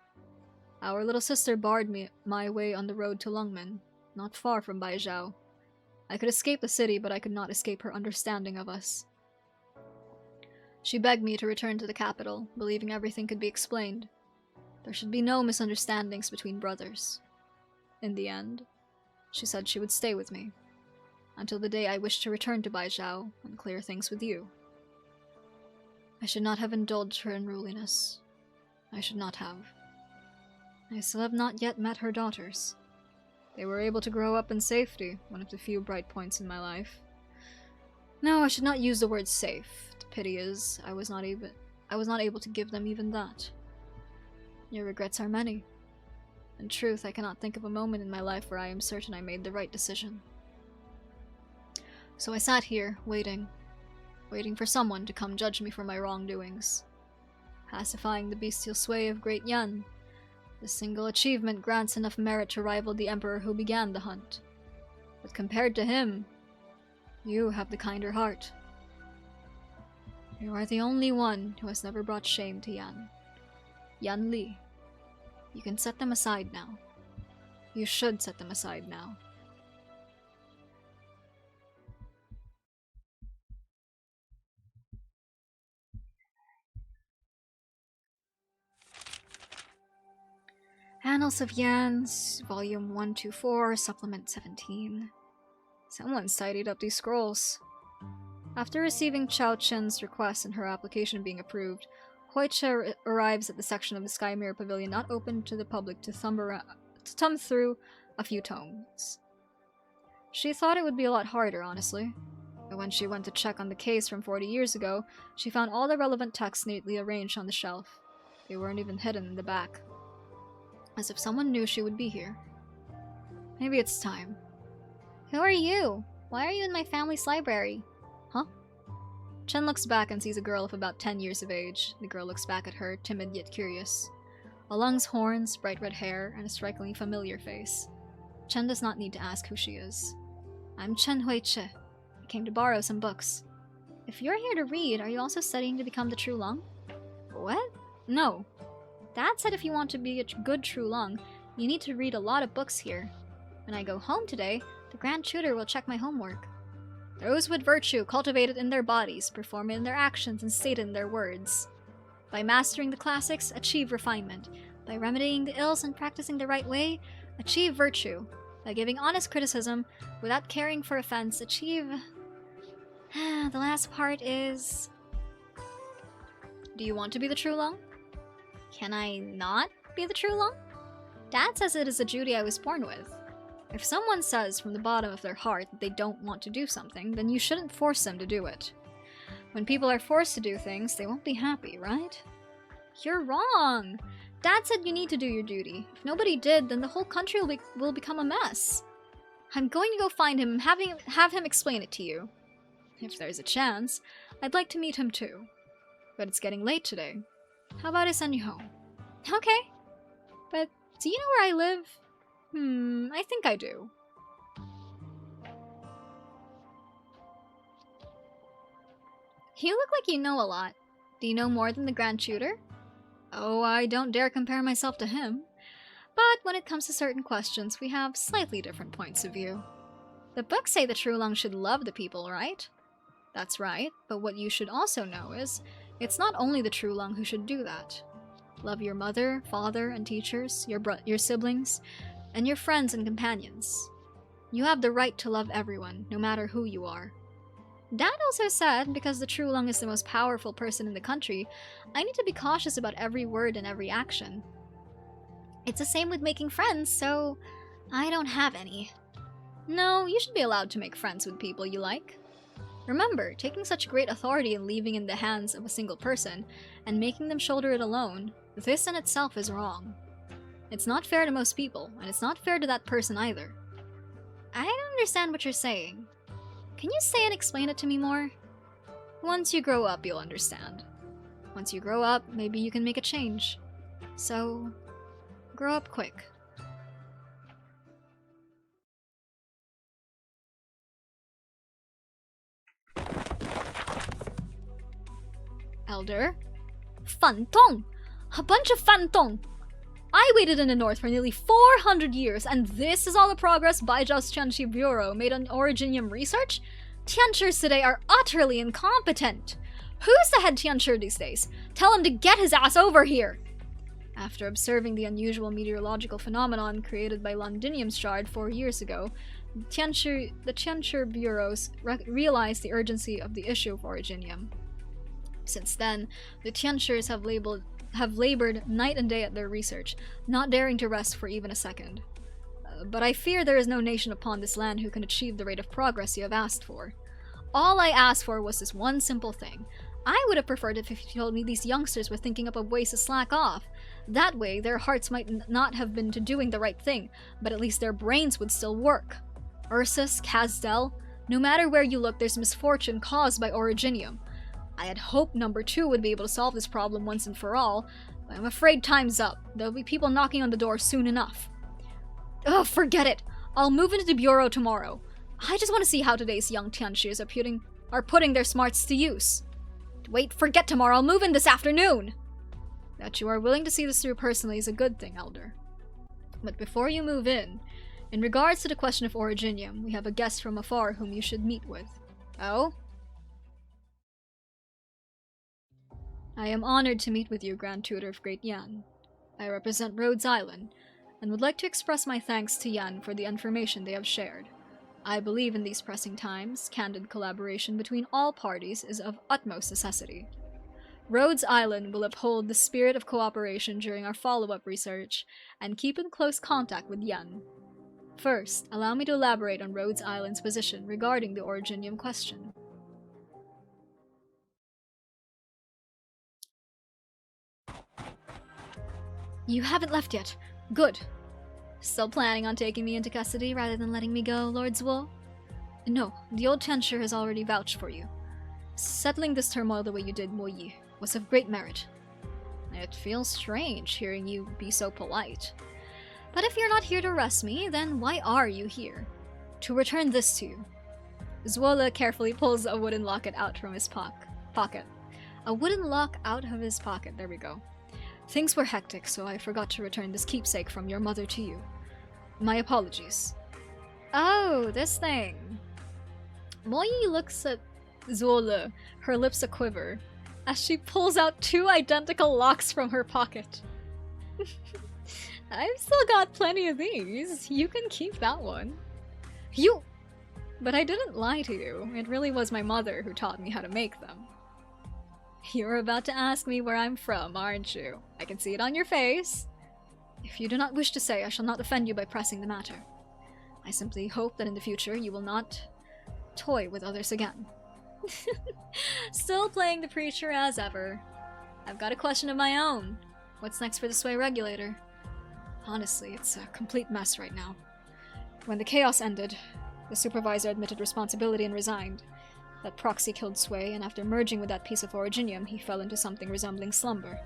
our little sister barred my way on the road to Lungmen, not far from Baizhao. I could escape the city, but I could not escape her understanding of us. She begged me to return to the capital, believing everything could be explained. There should be no misunderstandings between brothers. In the end, she said she would stay with me, until the day I wished to return to Baizhao and clear things with you. I should not have indulged her unruliness. I should not have. I still have not yet met her daughters. They were able to grow up in safety, one of the few bright points in my life. No, I should not use the word safe. The pity is, I was not able to give them even that. Your regrets are many. In truth, I cannot think of a moment in my life where I am certain I made the right decision. So I sat here, waiting for someone to come judge me for my wrongdoings. Pacifying the bestial sway of Great Yan, this single achievement grants enough merit to rival the emperor who began the hunt. But compared to him, you have the kinder heart. You are the only one who has never brought shame to Yan. Yan Li. You can set them aside now. You should set them aside now. Annals of Yan's, Volume 124, Supplement 17. Someone's tidied up these scrolls. After receiving Chao Chen's request and her application being approved, Huiche arrives at the section of the Sky Mirror Pavilion not open to the public to thumb through a few tomes. She thought it would be a lot harder, honestly. But when she went to check on the case from 40 years ago, she found all the relevant texts neatly arranged on the shelf. They weren't even hidden in the back. As if someone knew she would be here. Maybe it's time. Who are you? Why are you in my family's library? Huh? Chen looks back and sees a girl of about 10 years of age. The girl looks back at her, timid yet curious. A lung's horns, bright red hair, and a strikingly familiar face. Chen does not need to ask who she is. I'm Chen Huiche. I came to borrow some books. If you're here to read, are you also studying to become the True Long? What? No. Dad said if you want to be a good True Long, you need to read a lot of books here. When I go home today, the Grand Tutor will check my homework. Those with virtue cultivated in their bodies, perform it in their actions, and state it in their words. By mastering the classics, achieve refinement. By remedying the ills and practicing the right way, achieve virtue. By giving honest criticism, without caring for offense, achieve... The last part is... Do you want to be the True Long? Can I not be the True Long? Dad says it is a duty I was born with. If someone says from the bottom of their heart that they don't want to do something, then you shouldn't force them to do it. When people are forced to do things, they won't be happy, right? You're wrong! Dad said you need to do your duty. If nobody did, then the whole country will become a mess. I'm going to go find him and have him explain it to you. If there's a chance, I'd like to meet him too. But it's getting late today. How about I send you home? Okay. But do you know where I live? I think I do. You look like you know a lot. Do you know more than the Grand Tutor? Oh, I don't dare compare myself to him. But when it comes to certain questions, we have slightly different points of view. The books say the True Long should love the people, right? That's right, but what you should also know is, it's not only the True Long who should do that. Love your mother, father, and teachers, your siblings, and your friends and companions. You have the right to love everyone, no matter who you are. Dad also said, because the True Long is the most powerful person in the country, I need to be cautious about every word and every action. It's the same with making friends, so I don't have any. No, you should be allowed to make friends with people you like. Remember, taking such great authority and leaving in the hands of a single person, and making them shoulder it alone, this in itself is wrong. It's not fair to most people, and it's not fair to that person either. I don't understand what you're saying. Can you say and explain it to me more? Once you grow up, you'll understand. Once you grow up, maybe you can make a change. So, grow up quick. Elder? Fantong! A bunch of Fantong! I waited in the north for nearly 400 years, and this is all the progress Baijiao's Tianqi Bureau made on Originium research? Tianqis today are utterly incompetent! Who's the head Tianqi these days? Tell him to get his ass over here! After observing the unusual meteorological phenomenon created by Londinium shard 4 years ago, the Tianqi Bureaus realized the urgency of the issue of Originium. Since then, the Tianqi's have labored night and day at their research, not daring to rest for even a second. But I fear there is no nation upon this land who can achieve the rate of progress you have asked for. All I asked for was this one simple thing. I would have preferred it if you told me these youngsters were thinking up of ways to slack off. That way, their hearts might not have been to doing the right thing, but at least their brains would still work. Ursus, Kazdel, no matter where you look, there's misfortune caused by Originium. I had hoped number 2 would be able to solve this problem once and for all, but I'm afraid time's up. There'll be people knocking on the door soon enough. Ugh, forget it! I'll move into the bureau tomorrow. I just want to see how today's young Tianqis are putting their smarts to use. Wait, forget tomorrow, I'll move in this afternoon! That you are willing to see this through personally is a good thing, Elder. But before you move in regards to the question of Originium, we have a guest from afar whom you should meet with. Oh? I am honored to meet with you, Grand Tutor of Great Yan. I represent Rhodes Island, and would like to express my thanks to Yan for the information they have shared. I believe in these pressing times, candid collaboration between all parties is of utmost necessity. Rhodes Island will uphold the spirit of cooperation during our follow-up research, and keep in close contact with Yan. First, allow me to elaborate on Rhodes Island's position regarding the Originium question. You haven't left yet. Good. Still planning on taking me into custody rather than letting me go, Lord Zwol? No, the old Tenture has already vouched for you. Settling this turmoil the way you did, YAYYYY, was of great merit. It feels strange hearing you be so polite. But if you're not here to arrest me, then why are you here? To return this to you. Zwolle carefully pulls a wooden locket out from his pocket. A wooden lock out of his pocket, there we go. Things were hectic, so I forgot to return this keepsake from your mother to you. My apologies. Oh, this thing. YAYYY looks at Zwolle, her lips a-quiver, as she pulls out 2 identical locks from her pocket. I've still got plenty of these. You can keep that one. You... But I didn't lie to you. It really was my mother who taught me how to make them. You're about to ask me where I'm from, aren't you? I can see it on your face. If you do not wish to say, I shall not offend you by pressing the matter. I simply hope that in the future you will not toy with others again. Still playing the preacher as ever. I've got a question of my own. What's next for the Sway Regulator? Honestly, it's a complete mess right now. When the chaos ended, the supervisor admitted responsibility and resigned. That proxy killed Sway, and after merging with that piece of Originium, he fell into something resembling slumber.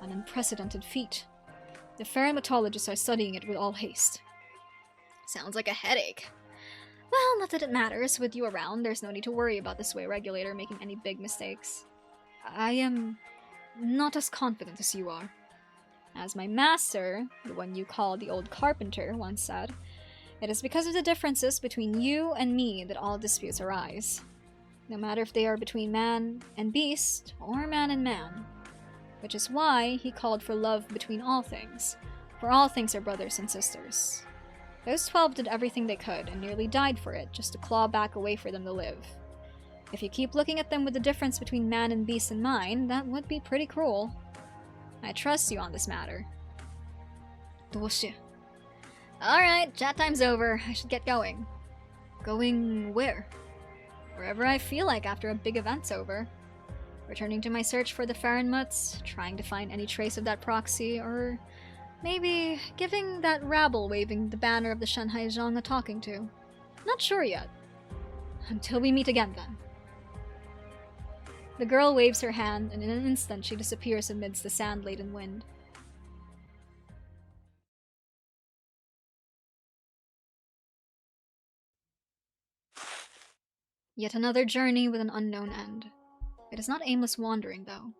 An unprecedented feat. The pharynmatologists are studying it with all haste. Sounds like a headache. Well, not that it matters. With you around, there's no need to worry about the Sway Regulator making any big mistakes. I am not as confident as you are. As my master, the one you call the old carpenter, once said, it is because of the differences between you and me that all disputes arise. No matter if they are between man and beast, or man and man. Which is why he called for love between all things, for all things are brothers and sisters. Those 12 did everything they could, and nearly died for it, just to claw back a way for them to live. If you keep looking at them with the difference between man and beast in mind, that would be pretty cruel. I trust you on this matter. Alright, chat time's over. I should get going. Going where? Wherever I feel like after a big event's over. Returning to my search for the Pharynmuts, trying to find any trace of that proxy, or maybe giving that rabble waving the banner of the Shanghai Zhang a talking to. Not sure yet. Until we meet again, then. The girl waves her hand, and in an instant she disappears amidst the sand-laden wind. Yet another journey with an unknown end. It is not aimless wandering, though.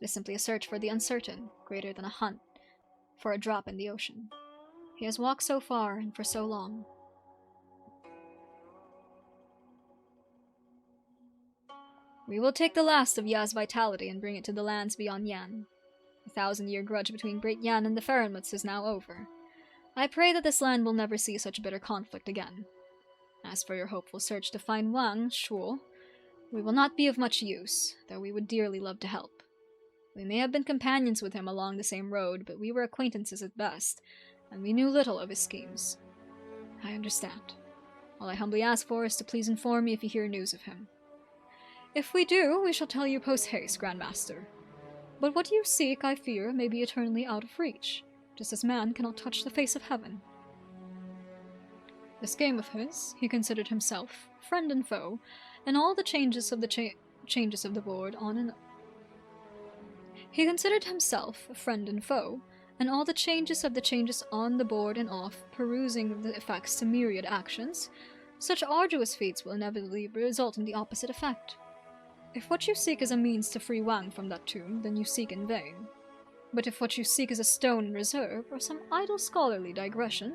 It is simply a search for the uncertain, greater than a hunt for a drop in the ocean. He has walked so far and for so long. We will take the last of Ya's vitality and bring it to the lands beyond Yan. The 1,000-year grudge between Great Yan and the Pharynmuts is now over. I pray that this land will never see such bitter conflict again. As for your hopeful search to find Wang, Shuo, we will not be of much use, though we would dearly love to help. We may have been companions with him along the same road, but we were acquaintances at best, and we knew little of his schemes. I understand. All I humbly ask for is to please inform me if you hear news of him. If we do, we shall tell you post-haste, Grandmaster. But what you seek, I fear, may be eternally out of reach, just as man cannot touch the face of heaven. This game of his, he considered himself, friend and foe, and all the changes of the changes of the board on and He considered himself a friend and foe, and all the changes of the changes on the board and off, perusing the effects to myriad actions. Such arduous feats will inevitably result in the opposite effect. If what you seek is a means to free Wang from that tomb, then you seek in vain. But if what you seek is a stone in reserve, or some idle scholarly digression,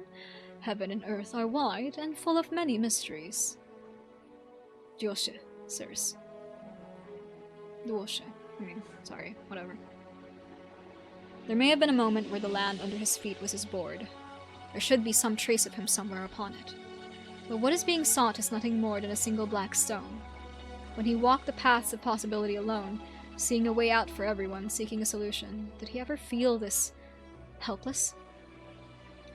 heaven and earth are wide and full of many mysteries. Joshe, sirs. Duoshe. Sorry, whatever. There may have been a moment where the land under his feet was his board. There should be some trace of him somewhere upon it. But what is being sought is nothing more than a single black stone. When he walked the paths of possibility alone, seeing a way out for everyone, seeking a solution, did he ever feel this helpless?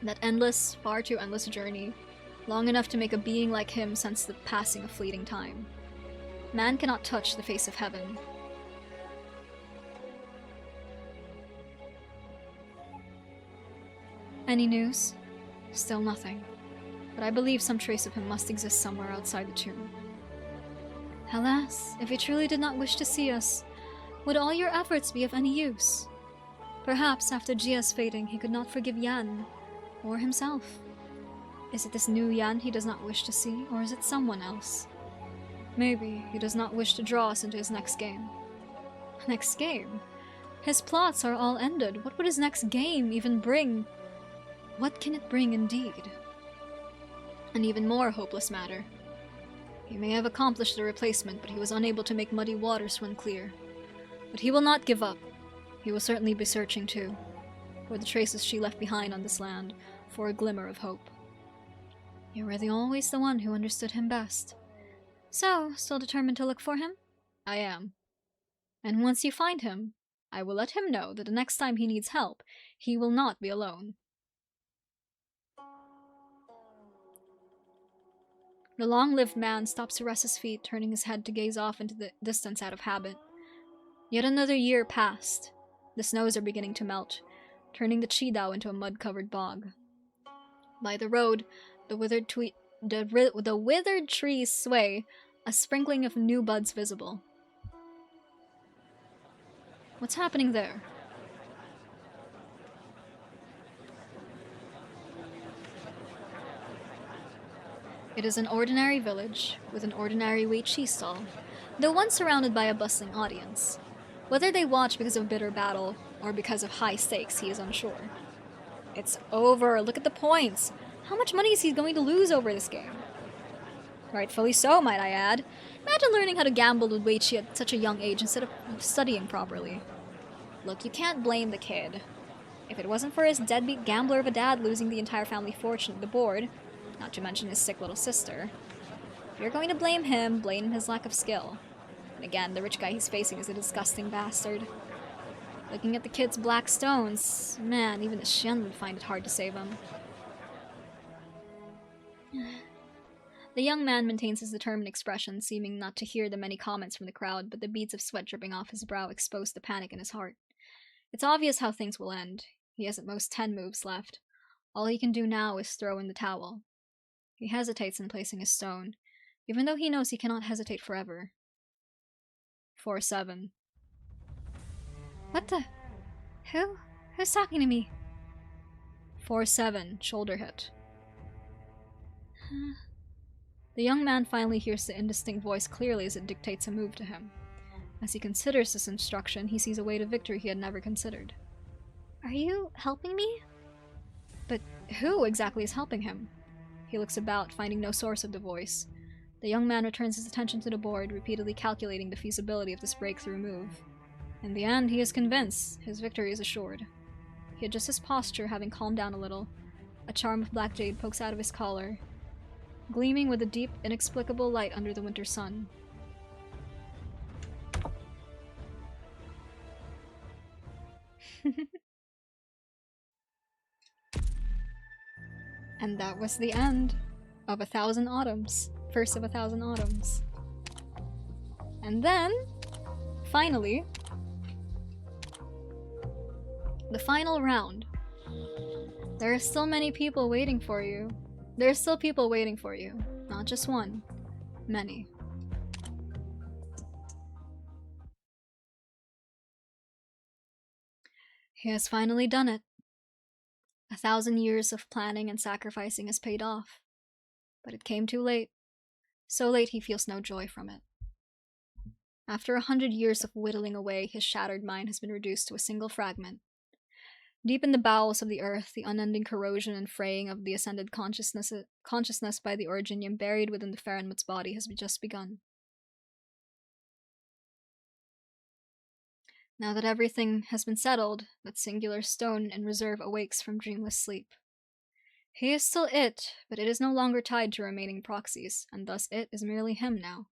That endless, far too endless journey, long enough to make a being like him sense the passing of fleeting time. Man cannot touch the face of heaven. Any news? Still nothing. But I believe some trace of him must exist somewhere outside the tomb. Alas, if he truly did not wish to see us, would all your efforts be of any use? Perhaps after Jia's fading, he could not forgive Yan, or himself. Is it this new Yan he does not wish to see, or is it someone else? Maybe he does not wish to draw us into his next game. Next game? His plots are all ended. What would his next game even bring? What can it bring indeed? An even more hopeless matter. He may have accomplished the replacement, but he was unable to make muddy waters run clear. But he will not give up. He will certainly be searching too, for the traces she left behind on this land, for a glimmer of hope. You were always the one who understood him best. So, still determined to look for him? I am. And once you find him, I will let him know that the next time he needs help, he will not be alone. The long-lived man stops to rest his feet, turning his head to gaze off into the distance out of habit. Yet another year passed. The snows are beginning to melt, turning the Chidao into a mud-covered bog. By the road, the withered trees sway, a sprinkling of new buds visible. What's happening there? It is an ordinary village, with an ordinary YAYYYY stall, though one surrounded by a bustling audience. Whether they watch because of bitter battle, or because of high stakes, he is unsure. It's over, look at the points! How much money is he going to lose over this game? Rightfully so, might I add. Imagine learning how to gamble with YAYYYY at such a young age instead of studying properly. Look, you can't blame the kid. If it wasn't for his deadbeat gambler of a dad losing the entire family fortune at the board, not to mention his sick little sister, if you're going to blame him, blame his lack of skill. And again, the rich guy he's facing is a disgusting bastard. Looking at the kid's black stones, man, even the Shen would find it hard to save him. The young man maintains his determined expression, seeming not to hear the many comments from the crowd, but the beads of sweat dripping off his brow expose the panic in his heart. It's obvious how things will end. He has at most 10 moves left. All he can do now is throw in the towel. He hesitates in placing his stone, even though he knows he cannot hesitate forever. 4-7. What the? Who's talking to me? 4-7, shoulder hit. The young man finally hears the indistinct voice clearly as it dictates a move to him. As he considers this instruction, he sees a way to victory he had never considered. Are you helping me? But who exactly is helping him? He looks about, finding no source of the voice. The young man returns his attention to the board, repeatedly calculating the feasibility of this breakthrough move. In the end, he is convinced his victory is assured. He adjusts his posture, having calmed down a little. A charm of black jade pokes out of his collar, gleaming with a deep, inexplicable light under the winter sun. And that was the end of 1,000 Autumns. First of 1,000 Autumns. And then, finally, the final round. There are still many people waiting for you. There are still people waiting for you. Not just one. Many. He has finally done it. 1,000 years of planning and sacrificing has paid off. But it came too late. So late he feels no joy from it. After 100 years of whittling away, his shattered mind has been reduced to a single fragment. Deep in the bowels of the earth, the unending corrosion and fraying of the ascended consciousness by the Originium buried within the Farenmut's body has just begun. Now that everything has been settled, that singular stone in reserve awakes from dreamless sleep. He is still it, but it is no longer tied to remaining proxies, and thus it is merely him now.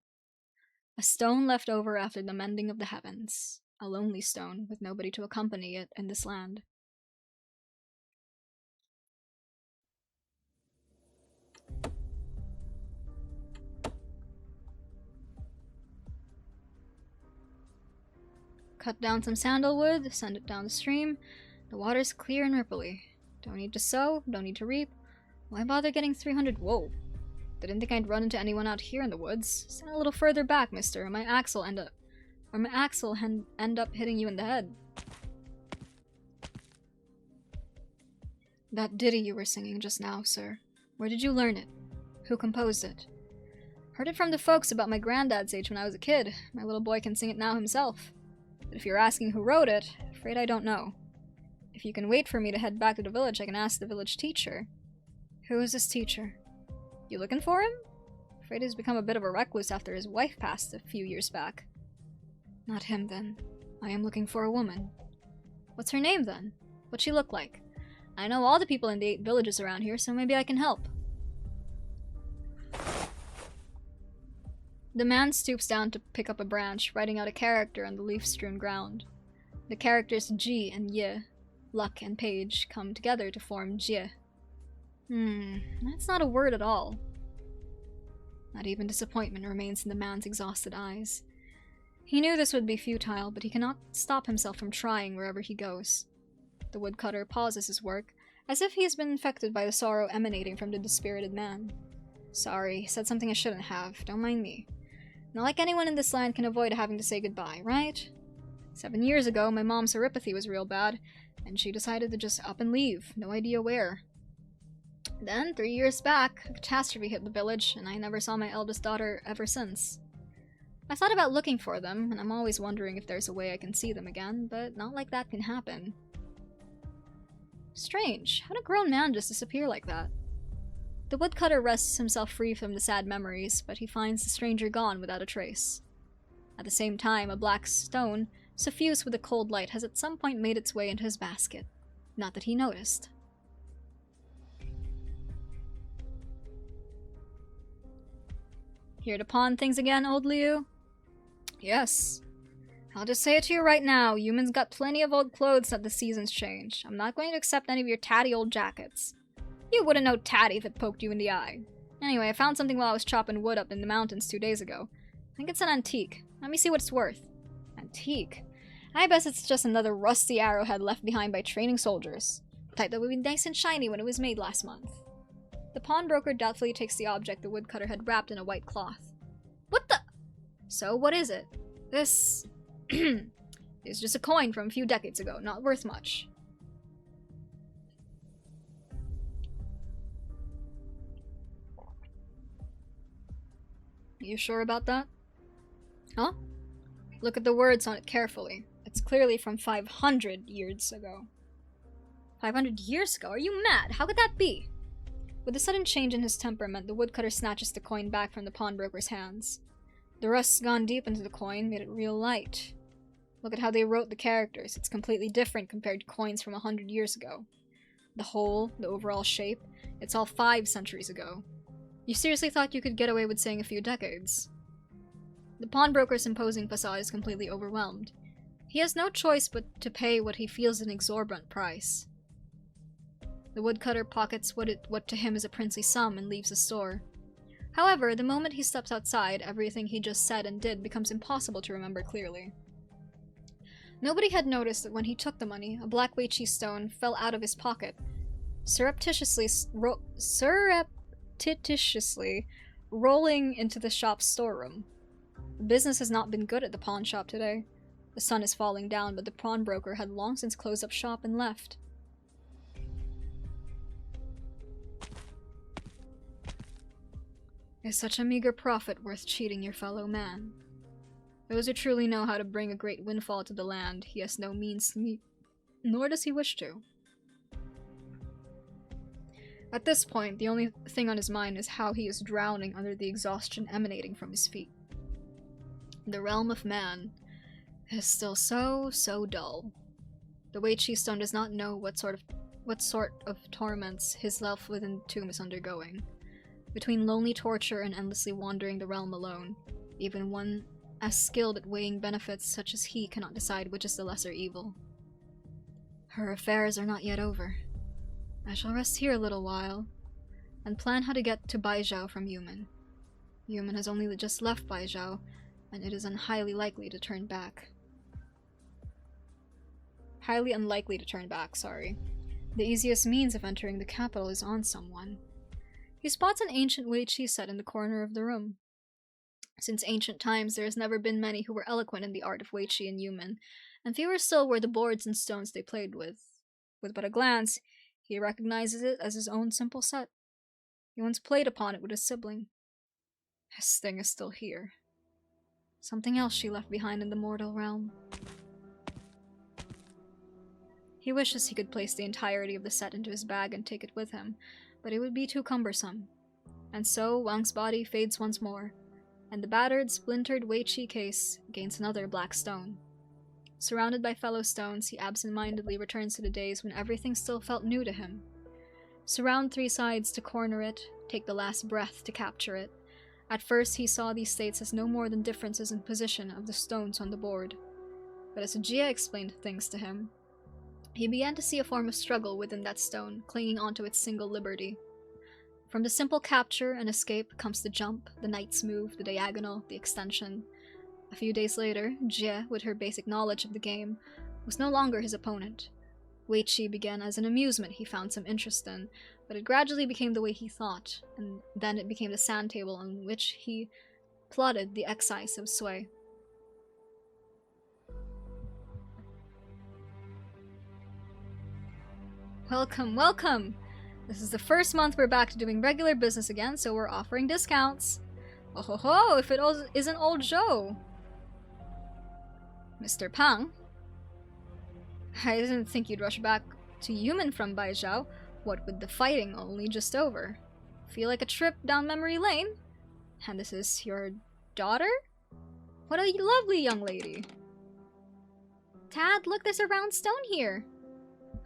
A stone left over after the mending of the heavens. A lonely stone, with nobody to accompany it in this land. Cut down some sandalwood, send it down the stream. The water's clear and ripply. Don't need to sow, don't need to reap. Why bother getting 300? Whoa. Didn't think I'd run into anyone out here in the woods. Stand a little further back, mister, or my axe will end up hitting you in the head. That ditty you were singing just now, sir. Where did you learn it? Who composed it? Heard it from the folks about my granddad's age when I was a kid. My little boy can sing it now himself. But if you're asking who wrote it, afraid I don't know. If you can wait for me to head back to the village, I can ask the village teacher. Who is this teacher? You looking for him? Afraid he's become a bit of a recluse after his wife passed a few years back. Not him, then. I am looking for a woman. What's her name, then? What's she look like? I know all the people in the 8 villages around here, so maybe I can help. The man stoops down to pick up a branch, writing out a character on the leaf-strewn ground. The characters Ji and Yi, luck and page, come together to form Jie. That's not a word at all. Not even disappointment remains in the man's exhausted eyes. He knew this would be futile, but he cannot stop himself from trying wherever he goes. The woodcutter pauses his work, as if he has been infected by the sorrow emanating from the dispirited man. Sorry, said something I shouldn't have. Don't mind me. Not like anyone in this land can avoid having to say goodbye, right? 7 years ago, my mom's neuropathy was real bad, and she decided to just up and leave, no idea where. Then, 3 years back, a catastrophe hit the village, and I never saw my eldest daughter ever since. I thought about looking for them, and I'm always wondering if there's a way I can see them again, but not like that can happen. Strange, how'd a grown man just disappear like that? The woodcutter wrests himself free from the sad memories, but he finds the stranger gone without a trace. At the same time, a black stone, suffused with a cold light, has at some point made its way into his basket. Not that he noticed. Here to pawn things again, old Liu? Yes. I'll just say it to you right now, humans got plenty of old clothes that the seasons change. I'm not going to accept any of your tatty old jackets. You wouldn't know tatty if it poked you in the eye. Anyway, I found something while I was chopping wood up in the mountains 2 days ago. I think it's an antique. Let me see what it's worth. Antique? I bet it's just another rusty arrowhead left behind by training soldiers. Type that would be nice and shiny when it was made last month. The pawnbroker doubtfully takes the object the woodcutter had wrapped in a white cloth. What the? So, what is it? This is just a coin from a few decades ago, not worth much. You sure about that? Huh? Look at the words on it carefully. It's clearly from 500 years ago. 500 years ago? Are you mad? How could that be? With a sudden change in his temperament, the woodcutter snatches the coin back from the pawnbroker's hands. The rust's gone deep into the coin, made it real light. Look at how they wrote the characters. It's completely different compared to coins from 100 years ago. The hole, the overall shape, it's all 5 centuries ago. You seriously thought you could get away with saying a few decades? The pawnbroker's imposing facade is completely overwhelmed. He has no choice but to pay what he feels an exorbitant price. The woodcutter pockets what to him is a princely sum and leaves the store. However, the moment he steps outside, everything he just said and did becomes impossible to remember clearly. Nobody had noticed that when he took the money, a black Weiqi stone fell out of his pocket, surreptitiously rolling into the shop's storeroom. Business has not been good at the pawn shop today. The sun is falling down, but the pawnbroker had long since closed up shop and left. Is such a meager profit worth cheating your fellow man? Those who truly know how to bring a great windfall to the land, he has no means to meet, nor does he wish to. At this point, the only thing on his mind is how he is drowning under the exhaustion emanating from his feet. The realm of man is still so dull. The YAYYYY stone does not know what sort of torments his life within the tomb is undergoing. Between lonely torture and endlessly wandering the realm alone, even one as skilled at weighing benefits such as he cannot decide which is the lesser evil. Her affairs are not yet over. I shall rest here a little while, and plan how to get to Baizhou from Yumen. Yumen has only just left Baizhou, and it is highly unlikely to turn back, sorry. The easiest means of entering the capital is on someone. He spots an ancient YAYYYY set in the corner of the room. Since ancient times, there has never been many who were eloquent in the art of YAYYYY in Yumen, and fewer still were the boards and stones they played with. With but a glance, he recognizes it as his own simple set. He once played upon it with his sibling. His thing is still here. Something else she left behind in the mortal realm. He wishes he could place the entirety of the set into his bag and take it with him, but it would be too cumbersome. And so Wang's body fades once more, and the battered, splintered YAYYYY case gains another black stone. Surrounded by fellow stones, he absent-mindedly returns to the days when everything still felt new to him. Surround three sides to corner it, take the last breath to capture it. At first he saw these states as no more than differences in position of the stones on the board. But as Jia explained things to him, he began to see a form of struggle within that stone, clinging onto its single liberty. From the simple capture and escape comes the jump, the knight's move, the diagonal, the extension. A few days later, Jie, with her basic knowledge of the game, was no longer his opponent. YAYYYY began as an amusement he found some interest in, but it gradually became the way he thought, and then it became the sand table on which he plotted the excise of Sui. Welcome, welcome! This is the first month we're back to doing regular business again, so we're offering discounts. Oh ho ho, if it isn't old Joe! Mr. Pang? I didn't think you'd rush back to Yumen from Baizhou, what with the fighting only just over. Feel like a trip down memory lane? And this is your daughter? What a lovely young lady. Dad, look, there's a round stone here.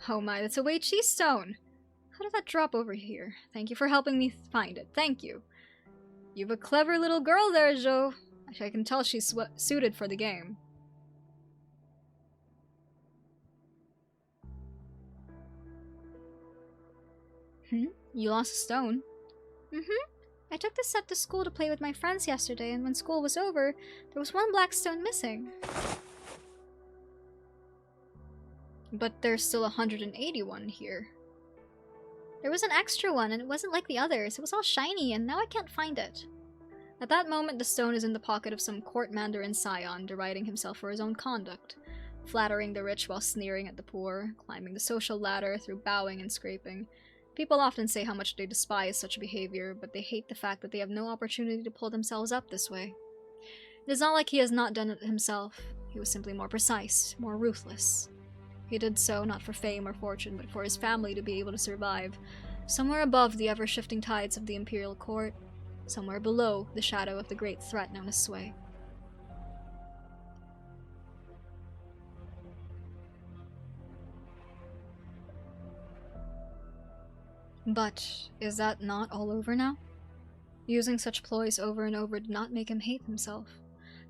Oh my, that's a YAYYYY stone. How did that drop over here? Thank you for helping me find it. Thank you. You've a clever little girl there, Zhou. I can tell she's suited for the game. You lost a stone? I took this set to school to play with my friends yesterday, and when school was over, there was one black stone missing. But there's still 181 here. There was an extra one, and it wasn't like the others. It was all shiny, and now I can't find it. At that moment, the stone is in the pocket of some court mandarin scion, deriding himself for his own conduct, flattering the rich while sneering at the poor, climbing the social ladder through bowing and scraping. People often say how much they despise such behavior, but they hate the fact that they have no opportunity to pull themselves up this way. It is not like he has not done it himself. He was simply more precise, more ruthless. He did so not for fame or fortune, but for his family to be able to survive, somewhere above the ever-shifting tides of the imperial court, somewhere below the shadow of the great threat known as Sui. But is that not all over now? Using such ploys over and over did not make him hate himself.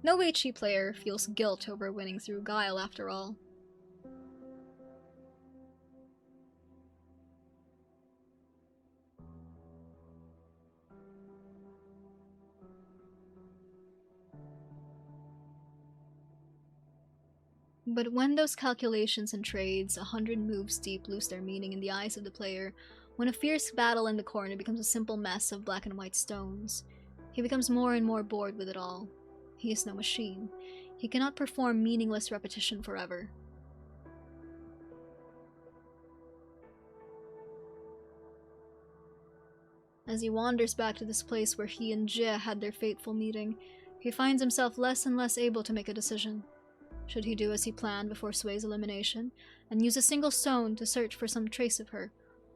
No YAYYYY player feels guilt over winning through guile after all. But when those calculations and trades, 100 moves deep, lose their meaning in the eyes of the player, when a fierce battle in the corner becomes a simple mess of black and white stones, he becomes more and more bored with it all. He is no machine. He cannot perform meaningless repetition forever. As he wanders back to this place where he and Jie had their fateful meeting, He finds himself less and less able to make a decision. Should he do as he planned before Sway's elimination, and use a single stone to search for some trace of her,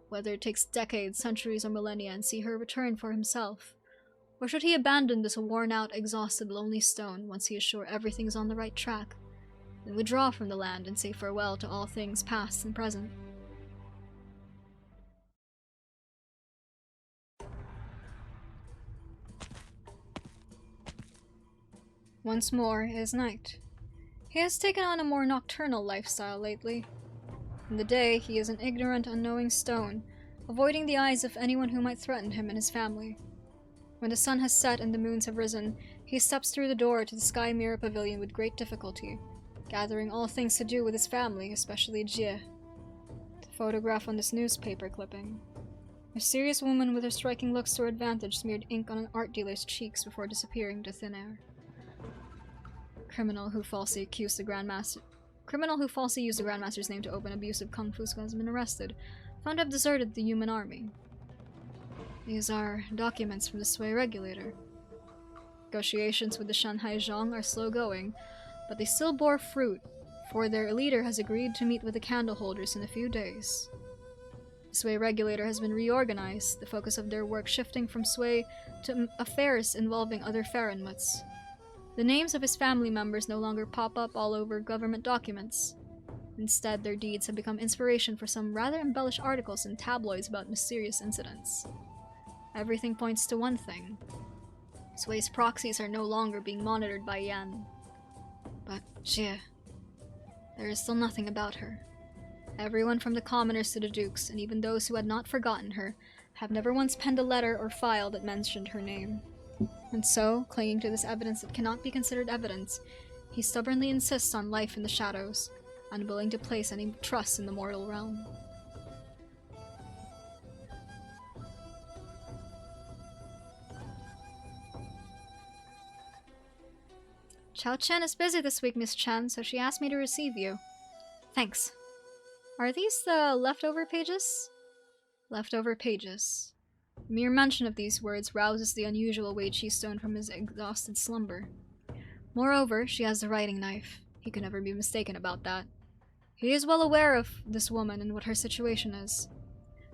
whether it takes decades, centuries, or millennia, and see her return for himself? Or should he abandon this worn-out, exhausted, lonely stone once he is sure everything's on the right track, and withdraw from the land and say farewell to all things past and present? Once more, it is night. He has taken on a more nocturnal lifestyle lately. In the day, he is an ignorant, unknowing stone, avoiding the eyes of anyone who might threaten him and his family. When the sun has set and the moons have risen, he steps through the door to the Sky Mirror Pavilion with great difficulty, gathering all things to do with his family, especially Jie. The photograph on this newspaper clipping. A serious woman with her striking looks to her advantage smeared ink on an art dealer's cheeks before disappearing into thin air. Criminal who falsely used the Grandmaster's name to open abusive kung fu school has been arrested, found to have deserted the human army. These are documents from the Sui regulator. Negotiations with the Shanghai Zhong are slow going, but they still bore fruit, for their leader has agreed to meet with the candle holders in a few days. The Sui regulator has been reorganized, the focus of their work shifting from Sui to affairs involving other Farenmuts. The names of his family members no longer pop up all over government documents. Instead, their deeds have become inspiration for some rather embellished articles in tabloids about mysterious incidents. Everything points to one thing. Sui's proxies are no longer being monitored by Yan. But Jie, there is still nothing about her. Everyone from the commoners to the dukes, and even those who had not forgotten her, have never once penned a letter or file that mentioned her name. And so, clinging to this evidence that cannot be considered evidence, he stubbornly insists on life in the shadows, unwilling to place any trust in the mortal realm. Chao Chen is busy this week, Miss Chen, so she asked me to receive you. Thanks. Are these the leftover pages? Leftover pages. Mere mention of these words rouses the unusual YAYYYY stone from his exhausted slumber. Moreover, she has the writing knife. He could never be mistaken about that. He is well aware of this woman and what her situation is.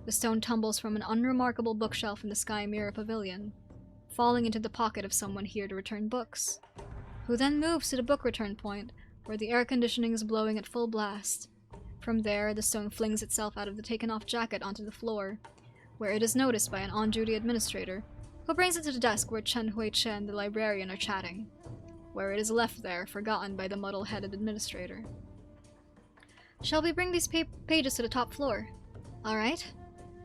The stone tumbles from an unremarkable bookshelf in the Sky Mirror Pavilion, falling into the pocket of someone here to return books, who then moves to the book return point, where the air conditioning is blowing at full blast. From there, the stone flings itself out of the taken-off jacket onto the floor, where it is noticed by an on-duty administrator, who brings it to the desk where Chen Huiche and the librarian are chatting, where it is left there, forgotten by the muddle-headed administrator. Shall we bring these pages to the top floor? Alright.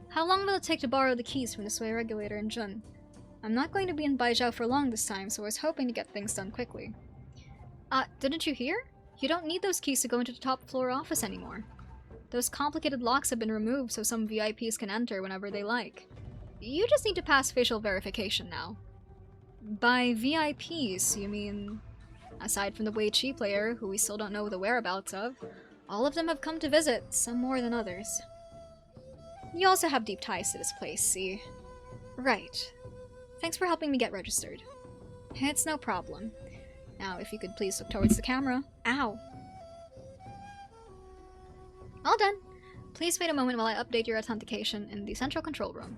How long will it take to borrow the keys from the Sui regulator in Jun? I'm not going to be in Baizhou for long this time, so I was hoping to get things done quickly. Didn't you hear? You don't need those keys to go into the top floor office anymore. Those complicated locks have been removed so some VIPs can enter whenever they like. You just need to pass facial verification now. By VIPs, you mean... Aside from the YAYYYY player, who we still don't know the whereabouts of, all of them have come to visit, some more than others. You also have deep ties to this place, see? Right. Thanks for helping me get registered. It's no problem. Now, if you could please look towards the camera. Ow! All done. Please wait a moment while I update your authentication in the central control room.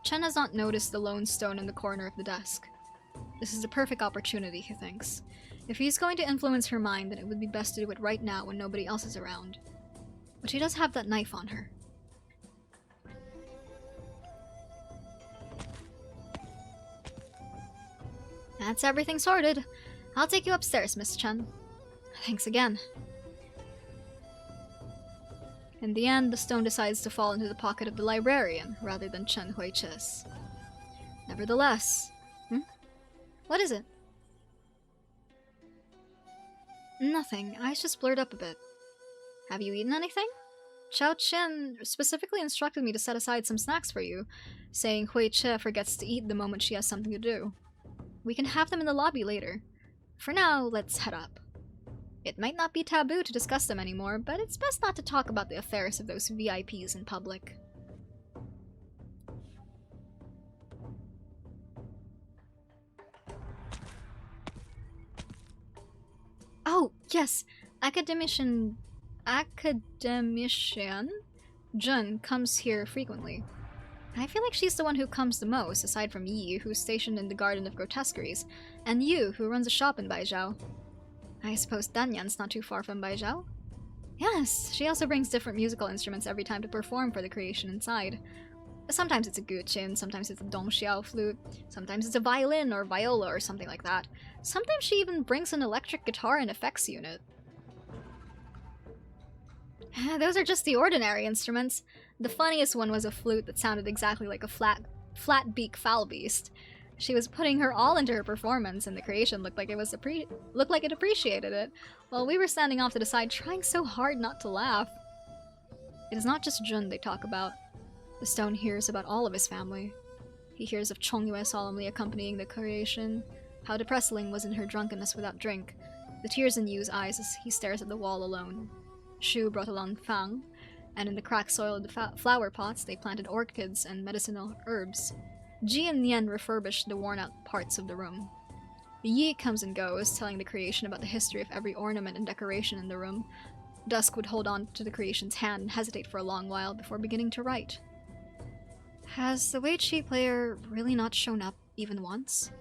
Chen has not noticed the lone stone in the corner of the desk. This is the perfect opportunity, he thinks. If he's going to influence her mind, then it would be best to do it right now when nobody else is around. But she does have that knife on her. That's everything sorted. I'll take you upstairs, Miss Chen. Thanks again. In the end, the stone decides to fall into the pocket of the librarian, rather than Chen Huiche's. Nevertheless... What is it? Nothing. Eyes just blurred up a bit. Have you eaten anything? Chao Chen specifically instructed me to set aside some snacks for you, saying Huiche forgets to eat the moment she has something to do. We can have them in the lobby later. For now, let's head up. It might not be taboo to discuss them anymore, but it's best not to talk about the affairs of those VIPs in public. Yes, academician Jun comes here frequently. I feel like she's the one who comes the most, aside from Yi, who's stationed in the Garden of Grotesqueries, and Yu, who runs a shop in Baizhou. I suppose Danyan's not too far from Baizhou? Yes, she also brings different musical instruments every time to perform for the creation inside. Sometimes it's a guqin, sometimes it's a dongxiao flute, sometimes it's a violin or viola or something like that. Sometimes she even brings an electric guitar and effects unit. Those are just the ordinary instruments. The funniest one was a flute that sounded exactly like a flat beak fowl beast. She was putting her all into her performance, and the creation looked like it appreciated it, while we were standing off to the side trying so hard not to laugh. It is not just Jun they talk about. The stone hears about all of his family. He hears of Chongyue solemnly accompanying the creation, how depressed Ling was in her drunkenness without drink, the tears in Yu's eyes as he stares at the wall alone. Shu brought along Fang, and in the cracked soil of the flower pots they planted orchids and medicinal herbs. Ji and Nian refurbished the worn-out parts of the room. Yi comes and goes, telling the creation about the history of every ornament and decoration in the room. Dusk would hold on to the creation's hand and hesitate for a long while before beginning to write. Has the YAYYYY player really not shown up even once?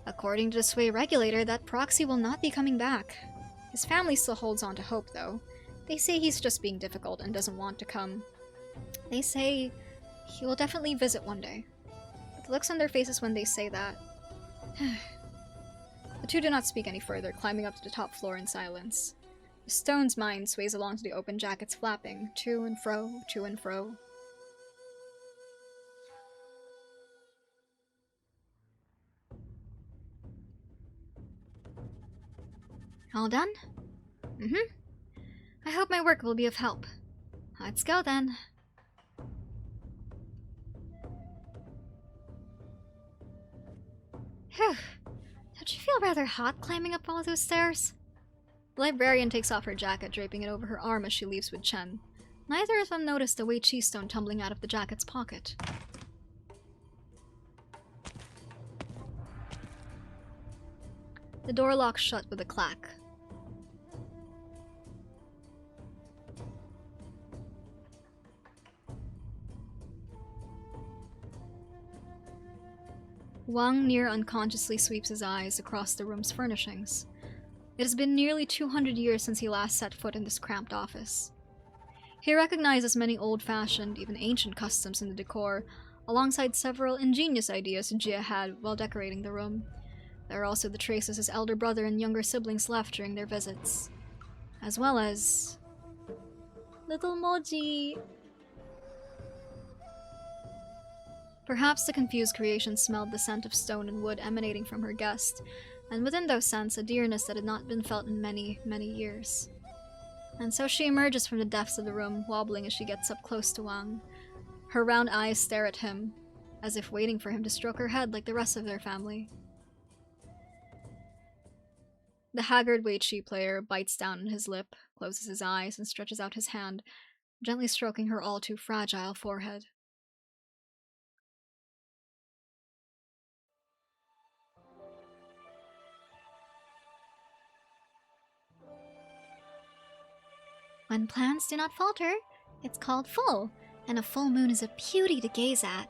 According to the Sway regulator, that proxy will not be coming back. His family still holds on to hope, though. They say he's just being difficult and doesn't want to come. They say he will definitely visit one day. But the looks on their faces when they say that... The two do not speak any further, climbing up to the top floor in silence. The stone's mind sways along to the open jackets flapping, to and fro, to and fro. All done? Mm-hmm. I hope my work will be of help. Let's go then. Phew. Don't you feel rather hot climbing up all those stairs? The librarian takes off her jacket, draping it over her arm as she leaves with Chen. Neither of them notice the YAYYYY stone tumbling out of the jacket's pocket. The door locks shut with a clack. Wang near unconsciously sweeps his eyes across the room's furnishings. It has been nearly 200 years since he last set foot in this cramped office. He recognizes many old-fashioned, even ancient customs in the decor, alongside several ingenious ideas Jia had while decorating the room. There are also the traces his elder brother and younger siblings left during their visits. As well as... Little Moji! Perhaps the confused creation smelled the scent of stone and wood emanating from her guest, and within those scents a dearness that had not been felt in many, many years. And so she emerges from the depths of the room, wobbling as she gets up close to Wang. Her round eyes stare at him, as if waiting for him to stroke her head like the rest of their family. The haggard YAYYYY player bites down on his lip, closes his eyes, and stretches out his hand, gently stroking her all too fragile forehead. When plans do not falter, it's called full, and a full moon is a beauty to gaze at.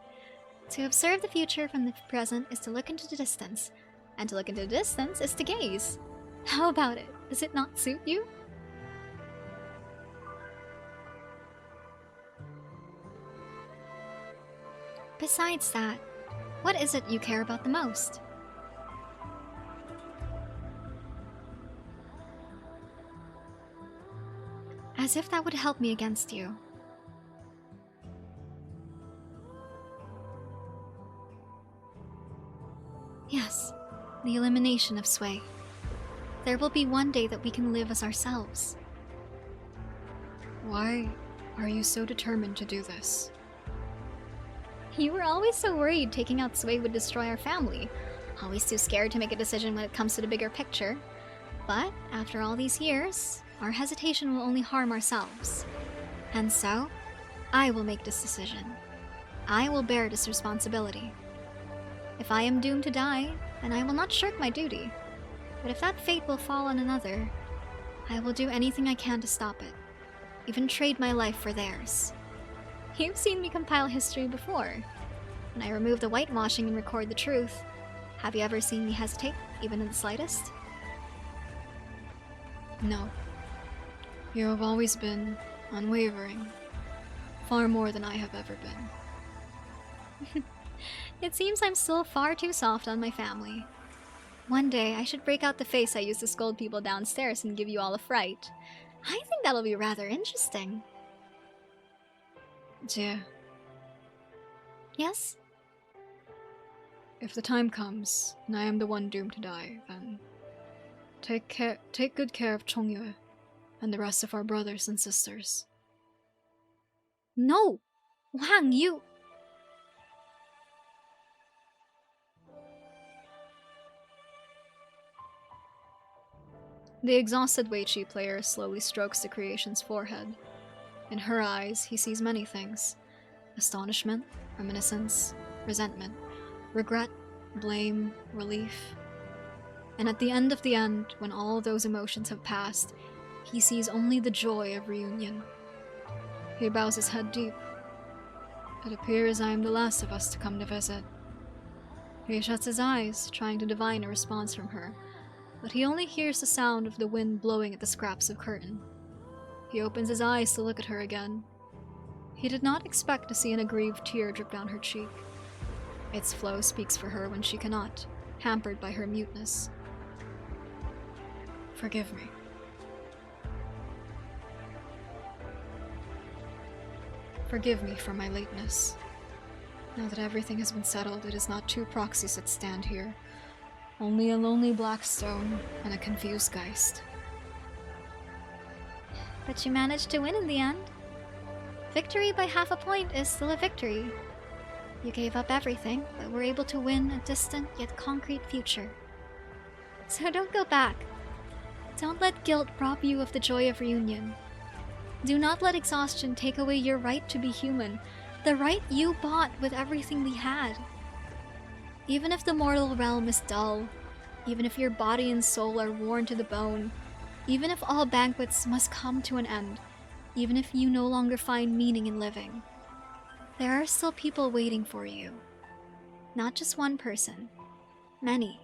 To observe the future from the present is to look into the distance, and to look into the distance is to gaze. How about it? Does it not suit you? Besides that, what is it you care about the most? As if that would help me against you. Yes, the elimination of Sway. There will be one day that we can live as ourselves. Why are you so determined to do this? You were always so worried taking out Sway would destroy our family. Always too scared to make a decision when it comes to the bigger picture. But after all these years, our hesitation will only harm ourselves. And so, I will make this decision. I will bear this responsibility. If I am doomed to die, then I will not shirk my duty. But if that fate will fall on another, I will do anything I can to stop it, even trade my life for theirs. You've seen me compile history before. When I remove the whitewashing and record the truth, have you ever seen me hesitate, even in the slightest? No. You have always been unwavering. Far more than I have ever been. It seems I'm still far too soft on my family. One day, I should break out the face I used to scold people downstairs and give you all a fright. I think that'll be rather interesting. Jie, Yes? if the time comes and I am the one doomed to die, then take good care of Chongyue and the rest of our brothers and sisters. No! Wang, you... The exhausted Weiqi player slowly strokes the creation's forehead. In her eyes, he sees many things. Astonishment, reminiscence, resentment, regret, blame, relief. And at the end of the end, when all those emotions have passed, he sees only the joy of reunion. He bows his head deep. It appears I am the last of us to come to visit. He shuts his eyes, trying to divine a response from her, but he only hears the sound of the wind blowing at the scraps of curtain. He opens his eyes to look at her again. He did not expect to see an aggrieved tear drip down her cheek. Its flow speaks for her when she cannot, hampered by her muteness. Forgive me. Forgive me for my lateness. Now that everything has been settled, it is not two proxies that stand here. Only a lonely black stone and a confused Geist. But you managed to win in the end. Victory by half a point is still a victory. You gave up everything, but were able to win a distant yet concrete future. So don't go back. Don't let guilt rob you of the joy of reunion. Do not let exhaustion take away your right to be human, the right you bought with everything we had. Even if the mortal realm is dull, even if your body and soul are worn to the bone, even if all banquets must come to an end, even if you no longer find meaning in living, there are still people waiting for you. Not just one person. Many.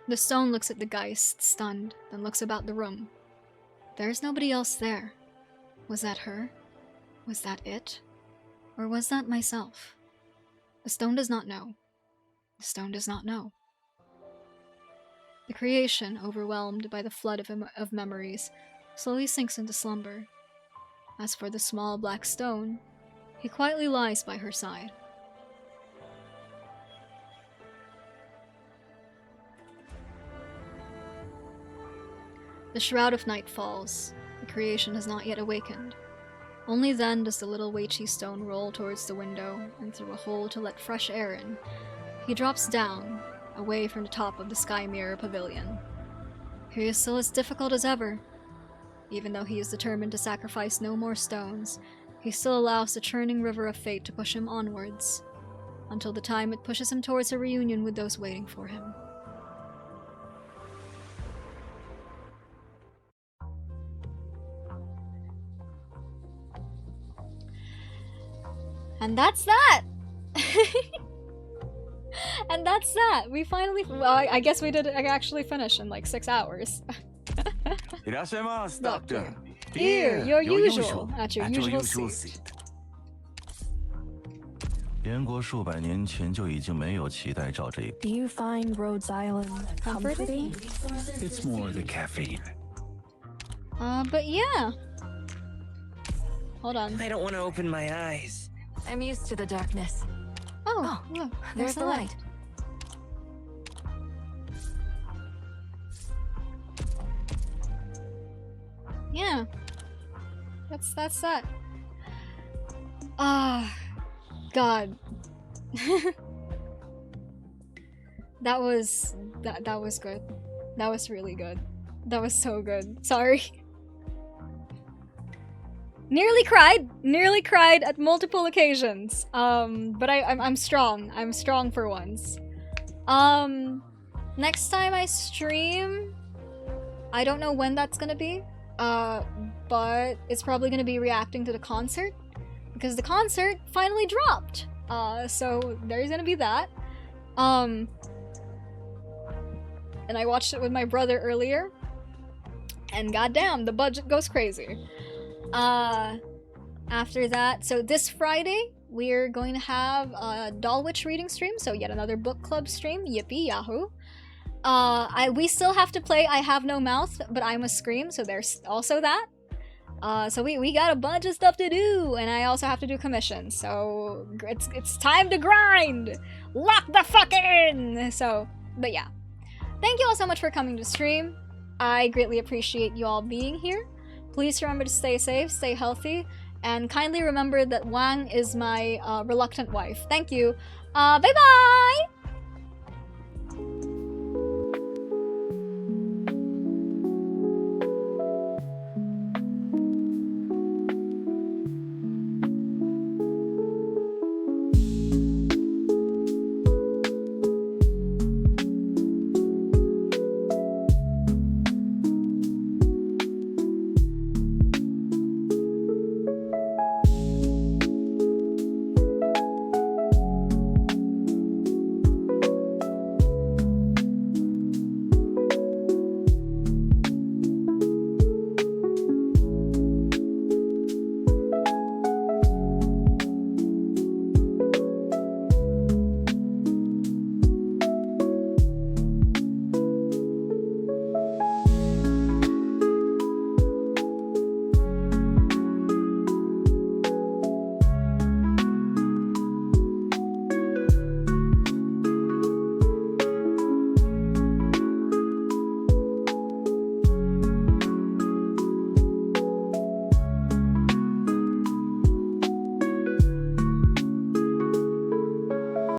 The stone looks at the Geist, stunned, then looks about the room. There is nobody else there. Was that her? Was that it? Or was that myself? The stone does not know. The stone does not know. The creation, overwhelmed by the flood of memories, slowly sinks into slumber. As for the small black stone, he quietly lies by her side. The shroud of night falls. The creation has not yet awakened. Only then does the little Weiqi stone roll towards the window and through a hole to let fresh air in. He drops down, away from the top of the Sky Mirror Pavilion. He is still as difficult as ever. Even though he is determined to sacrifice no more stones, he still allows the churning river of fate to push him onwards, until the time it pushes him towards a reunion with those waiting for him. And that's that! And that's that! We finally... Well, I guess we did actually finish in like 6 hours. Doctor. Here, your usual. At your usual seat. 联国数百年前就已经没有期待照这一。 Do you find Rhodes Island comforting? It's more the caffeine. But yeah. Hold on. I don't want to open my eyes. I'm used to the darkness. Oh, look, There's the light. Yeah. That's that. Ah, God. that was good. That was really good. That was so good. Sorry. Nearly cried at multiple occasions. But I'm strong. I'm strong for once. Next time I stream, I don't know when that's gonna be, but it's probably gonna be reacting to the concert, because the concert finally dropped. So there's gonna be that. And I watched it with my brother earlier, and goddamn, the budget goes crazy. After that, so this Friday, we're going to have a Doll Witch reading stream, so yet another book club stream, yippee yahoo. We still have to play I Have No Mouth, but I Must Scream, so there's also that. So we got a bunch of stuff to do, and I also have to do commissions, so it's time to grind! Lock the fuck in! So, but yeah. Thank you all so much for coming to stream. I greatly appreciate you all being here. Please remember to stay safe, stay healthy, and kindly remember that Wang is my reluctant wife. Thank you. Bye-bye!